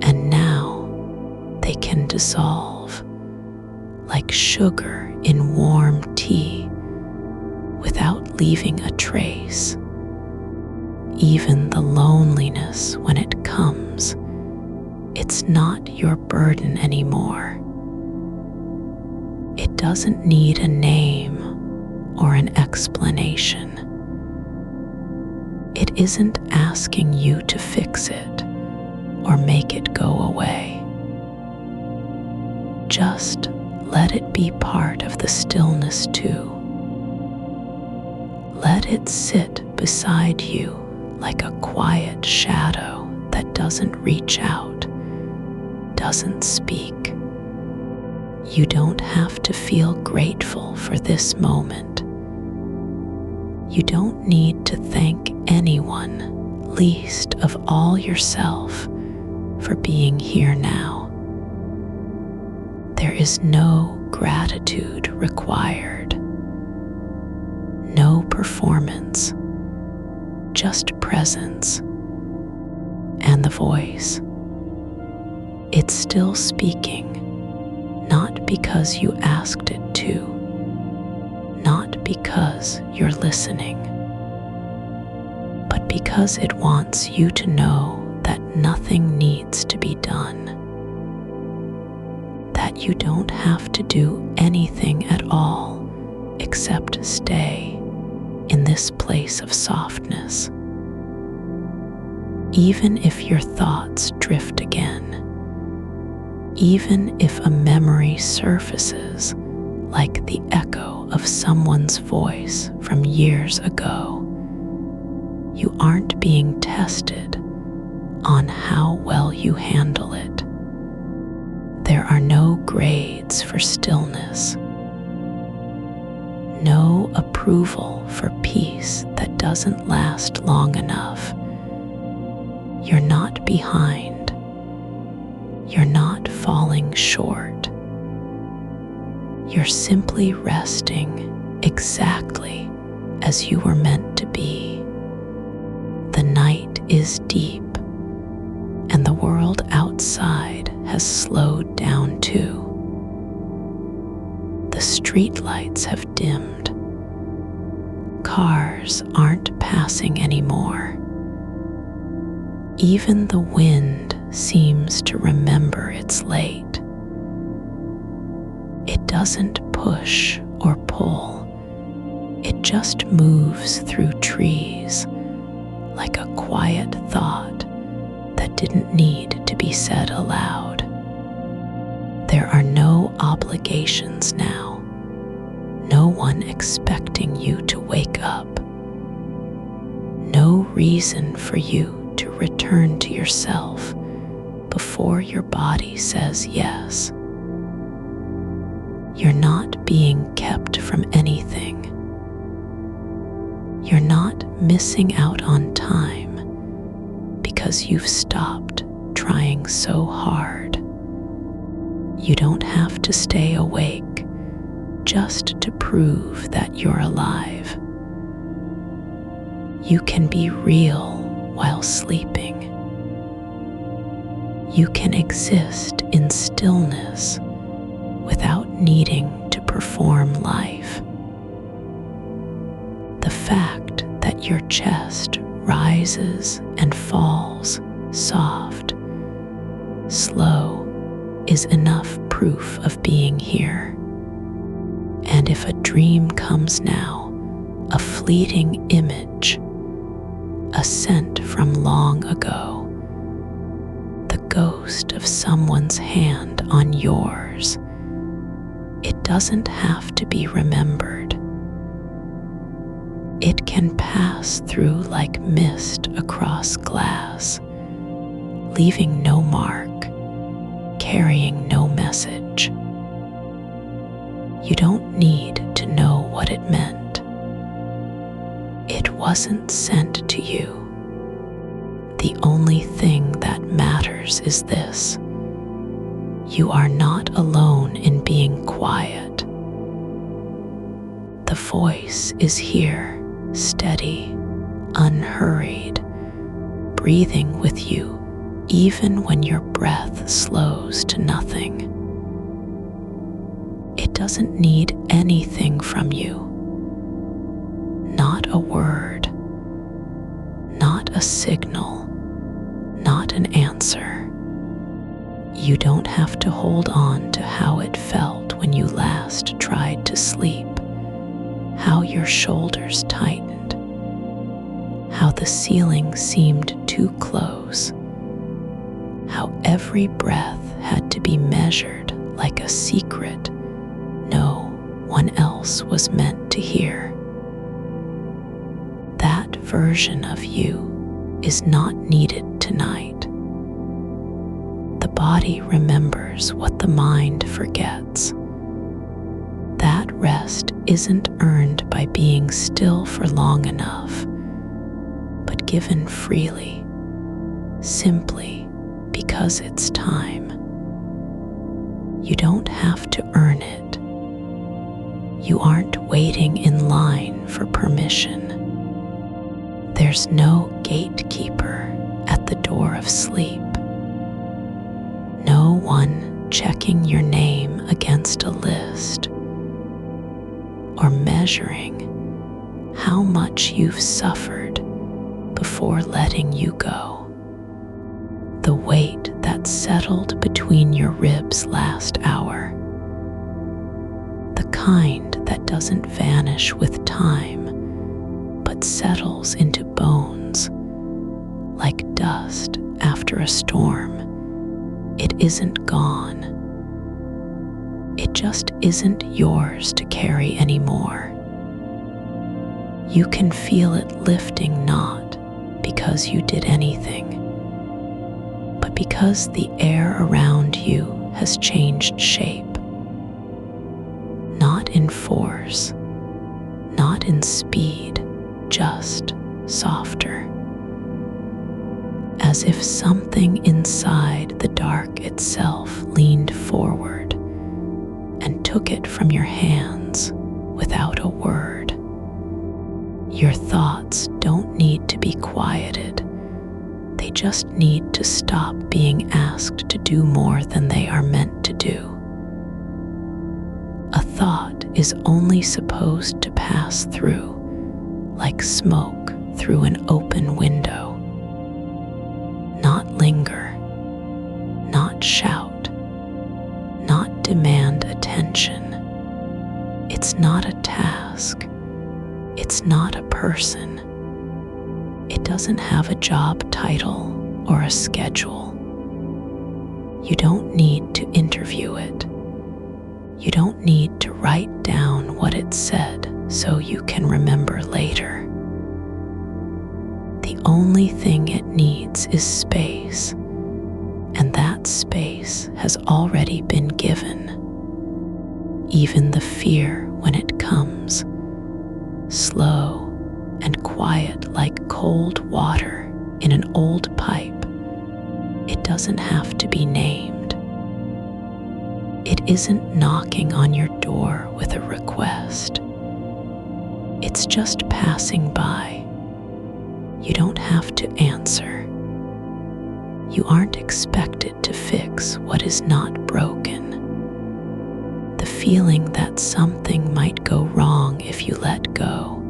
And now they can dissolve like sugar in warm tea without leaving a trace. Even the loneliness when it comes, it's not your burden anymore. It doesn't need a name or an explanation. It isn't asking you to fix it or make it go away. Just let it be part of the stillness too. Let it sit beside you like a quiet shadow that doesn't reach out, doesn't speak. You don't have to feel grateful for this moment. You don't need to thank anyone, least of all yourself, for being here now. There is no gratitude required, no performance, just presence and the voice. It's still speaking, not because you asked it to, not because you're listening, but because it wants you to know that nothing needs to be done, that you don't have to do anything at all except stay in this place of softness. Even if your thoughts drift again, even if a memory surfaces like the echo of someone's voice from years ago, you aren't being tested on how well you handle it. There are no grades for stillness, no approval for peace that doesn't last long enough. You're not behind. You're not falling short. You're simply resting exactly as you were meant to be. The night is deep, and the world outside has slowed down too. The streetlights have dimmed. Cars aren't passing anymore. Even the wind seems to remember it's late. It doesn't push or pull. It just moves through trees like a quiet thought that didn't need to be said aloud. There are no obligations now, no one expecting you to wake up, no reason for you to return to yourself before your body says yes. You're not being kept from anything. You're not missing out on time because you've stopped trying so hard. You don't have to stay awake just to prove that you're alive. You can be real while sleeping. You can exist in stillness without needing to perform life. The fact that your chest rises and falls soft, slow, is enough proof of being here. And if a dream comes now, a fleeting image, a scent from long ago, the ghost of someone's hand on yours, it doesn't have to be remembered. It can pass through like mist across glass, leaving no mark, carrying no message. You don't need to know what it meant. It wasn't sent to you. The only thing that matters is this: you are not alone in being quiet. The voice is here, steady, unhurried, breathing with you even when your breath slows to nothing. It doesn't need anything from you. Not a word, not a signal, not an answer. You don't have to hold on to how it felt when you last tried to sleep, how your shoulders tightened, how the ceiling seemed too close, how every breath had to be measured like a secret no one else was meant to hear. That version of you is not needed tonight. The body remembers what the mind forgets. That rest isn't earned by being still for long enough, but given freely, simply because it's time. You don't have to earn it. You aren't waiting in line for permission. There's no gatekeeper at the door of sleep. No one checking your name against a list or measuring how much you've suffered before letting you go. The weight that settled between your ribs last hour, the kind that doesn't vanish with time but settles into bones like dust after a storm. It isn't gone. It just isn't yours to carry anymore. You can feel it lifting not because you did anything, but because the air around you has changed shape. Not in force, not in speed, just softer. As if something inside the dark itself leaned forward and took it from your hands without a word. Your thoughts don't need to be quieted. They just need to stop being asked to do more than they are meant to do. A thought is only supposed to pass through, like smoke through an open window. Not linger, not shout, not demand attention. It's not a task. It's not a person. It doesn't have a job title or a schedule. You don't need to interview it. You don't need to write down what it said so you can remember later. The only thing it needs is space, and that space has already been given. Even the fear when it comes, slow and quiet like cold water in an old pipe, it doesn't have to be named. It isn't knocking on your door with a request. It's just passing by. You don't have to answer. You aren't expected to fix what is not broken. The feeling that something might go wrong if you let go,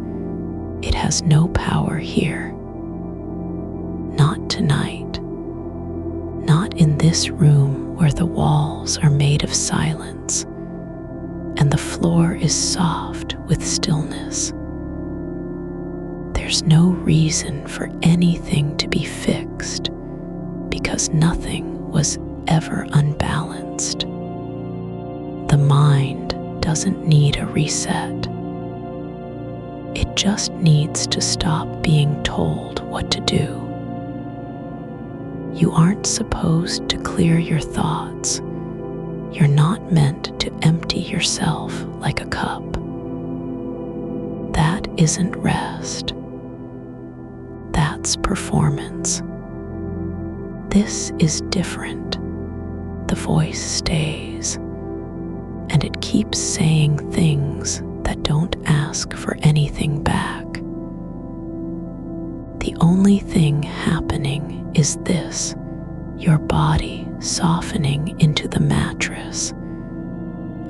it has no power here. Not tonight. Not in this room where the walls are made of silence and the floor is soft with stillness. There's no reason for anything to be fixed because nothing was ever unbalanced. The mind doesn't need a reset. It just needs to stop being told what to do. You aren't supposed to clear your thoughts. You're not meant to empty yourself like a cup. That isn't rest. That's performance. This is different. The voice stays, and it keeps saying things that don't ask for anything back. The only thing happening is this: your body softening into the mattress,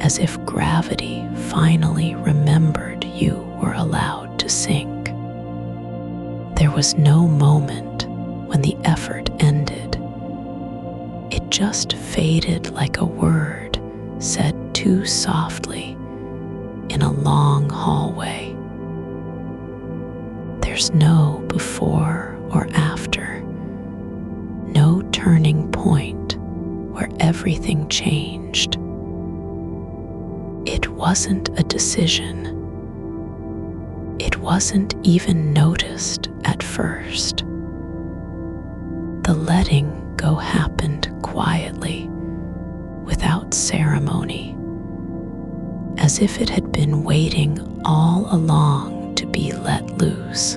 as if gravity finally remembered you were allowed to sink. There was no moment when the effort ended. It just faded like a word said too softly in a long hallway. There's no before or after, no turning point where everything changed. It wasn't a decision. It wasn't even noticed at first. The letting go happened quietly, without ceremony, as if it had been waiting all along to be let loose.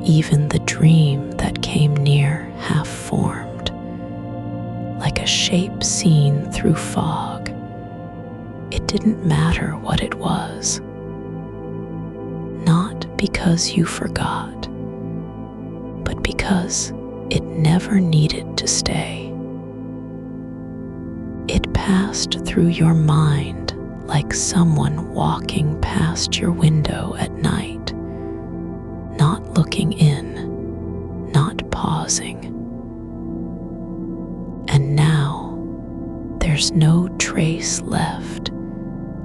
Even the dream that came near half-formed, like a shape seen through fog. It didn't matter what it was. Not because you forgot, but because it never needed to stay. It passed through your mind like someone walking past your window at night, not looking in, not pausing. And now, there's no trace left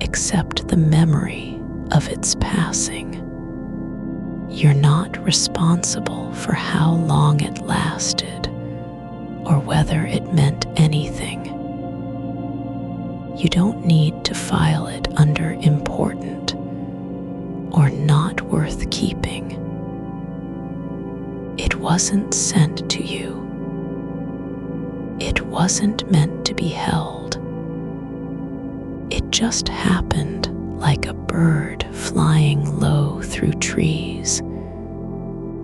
except the memory of its passing. You're not responsible for how long it lasted or whether it meant anything. You don't need to file it under important or not worth keeping. It wasn't sent to you. It wasn't meant to be held. It just happened like a bird flying low through trees,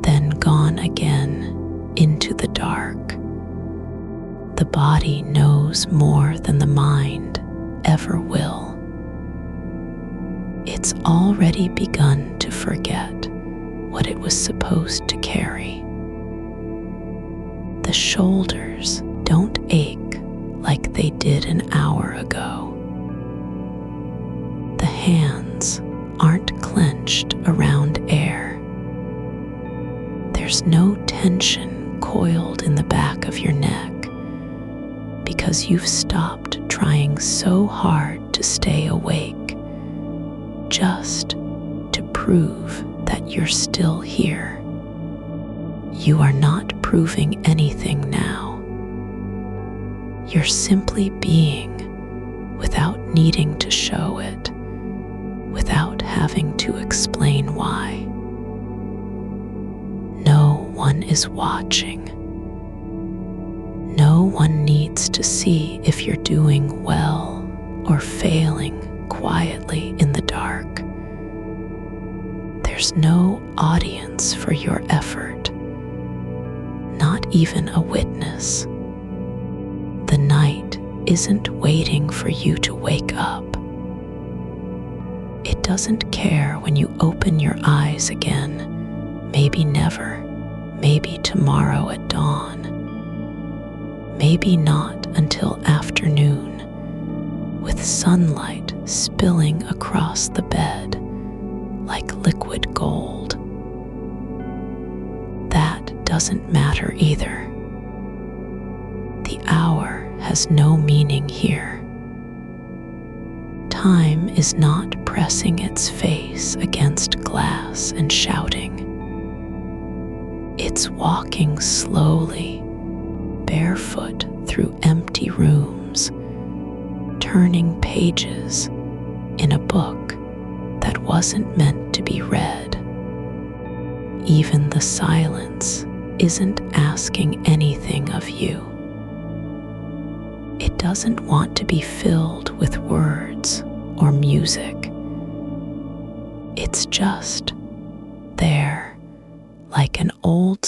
then gone again into the dark. The body knows more than the mind ever will. It's already begun to forget what it was supposed to carry. The shoulders don't ache like they did an hour ago. The hands aren't clenched around air. There's no tension coiled in the back of your neck because you've stopped trying so hard to stay awake, just to prove that you're still here. You are not proving anything now. You're simply being without needing to show it, without having to explain why. No one is watching. No one needs to see if you're doing well or failing quietly in the dark. There's no audience for your effort, not even a witness. The night isn't waiting for you to wake up. It doesn't care when you open your eyes again, maybe never, maybe tomorrow at dawn. Maybe not until afternoon, with sunlight spilling across the bed like liquid gold. That doesn't matter either. The hour has no meaning here. Time is not pressing its face against glass and shouting. It's walking slowly, barefoot through empty rooms, turning pages in a book that wasn't meant to be read. Even the silence isn't asking anything of you. It doesn't want to be filled with words or music. It's just there, like an old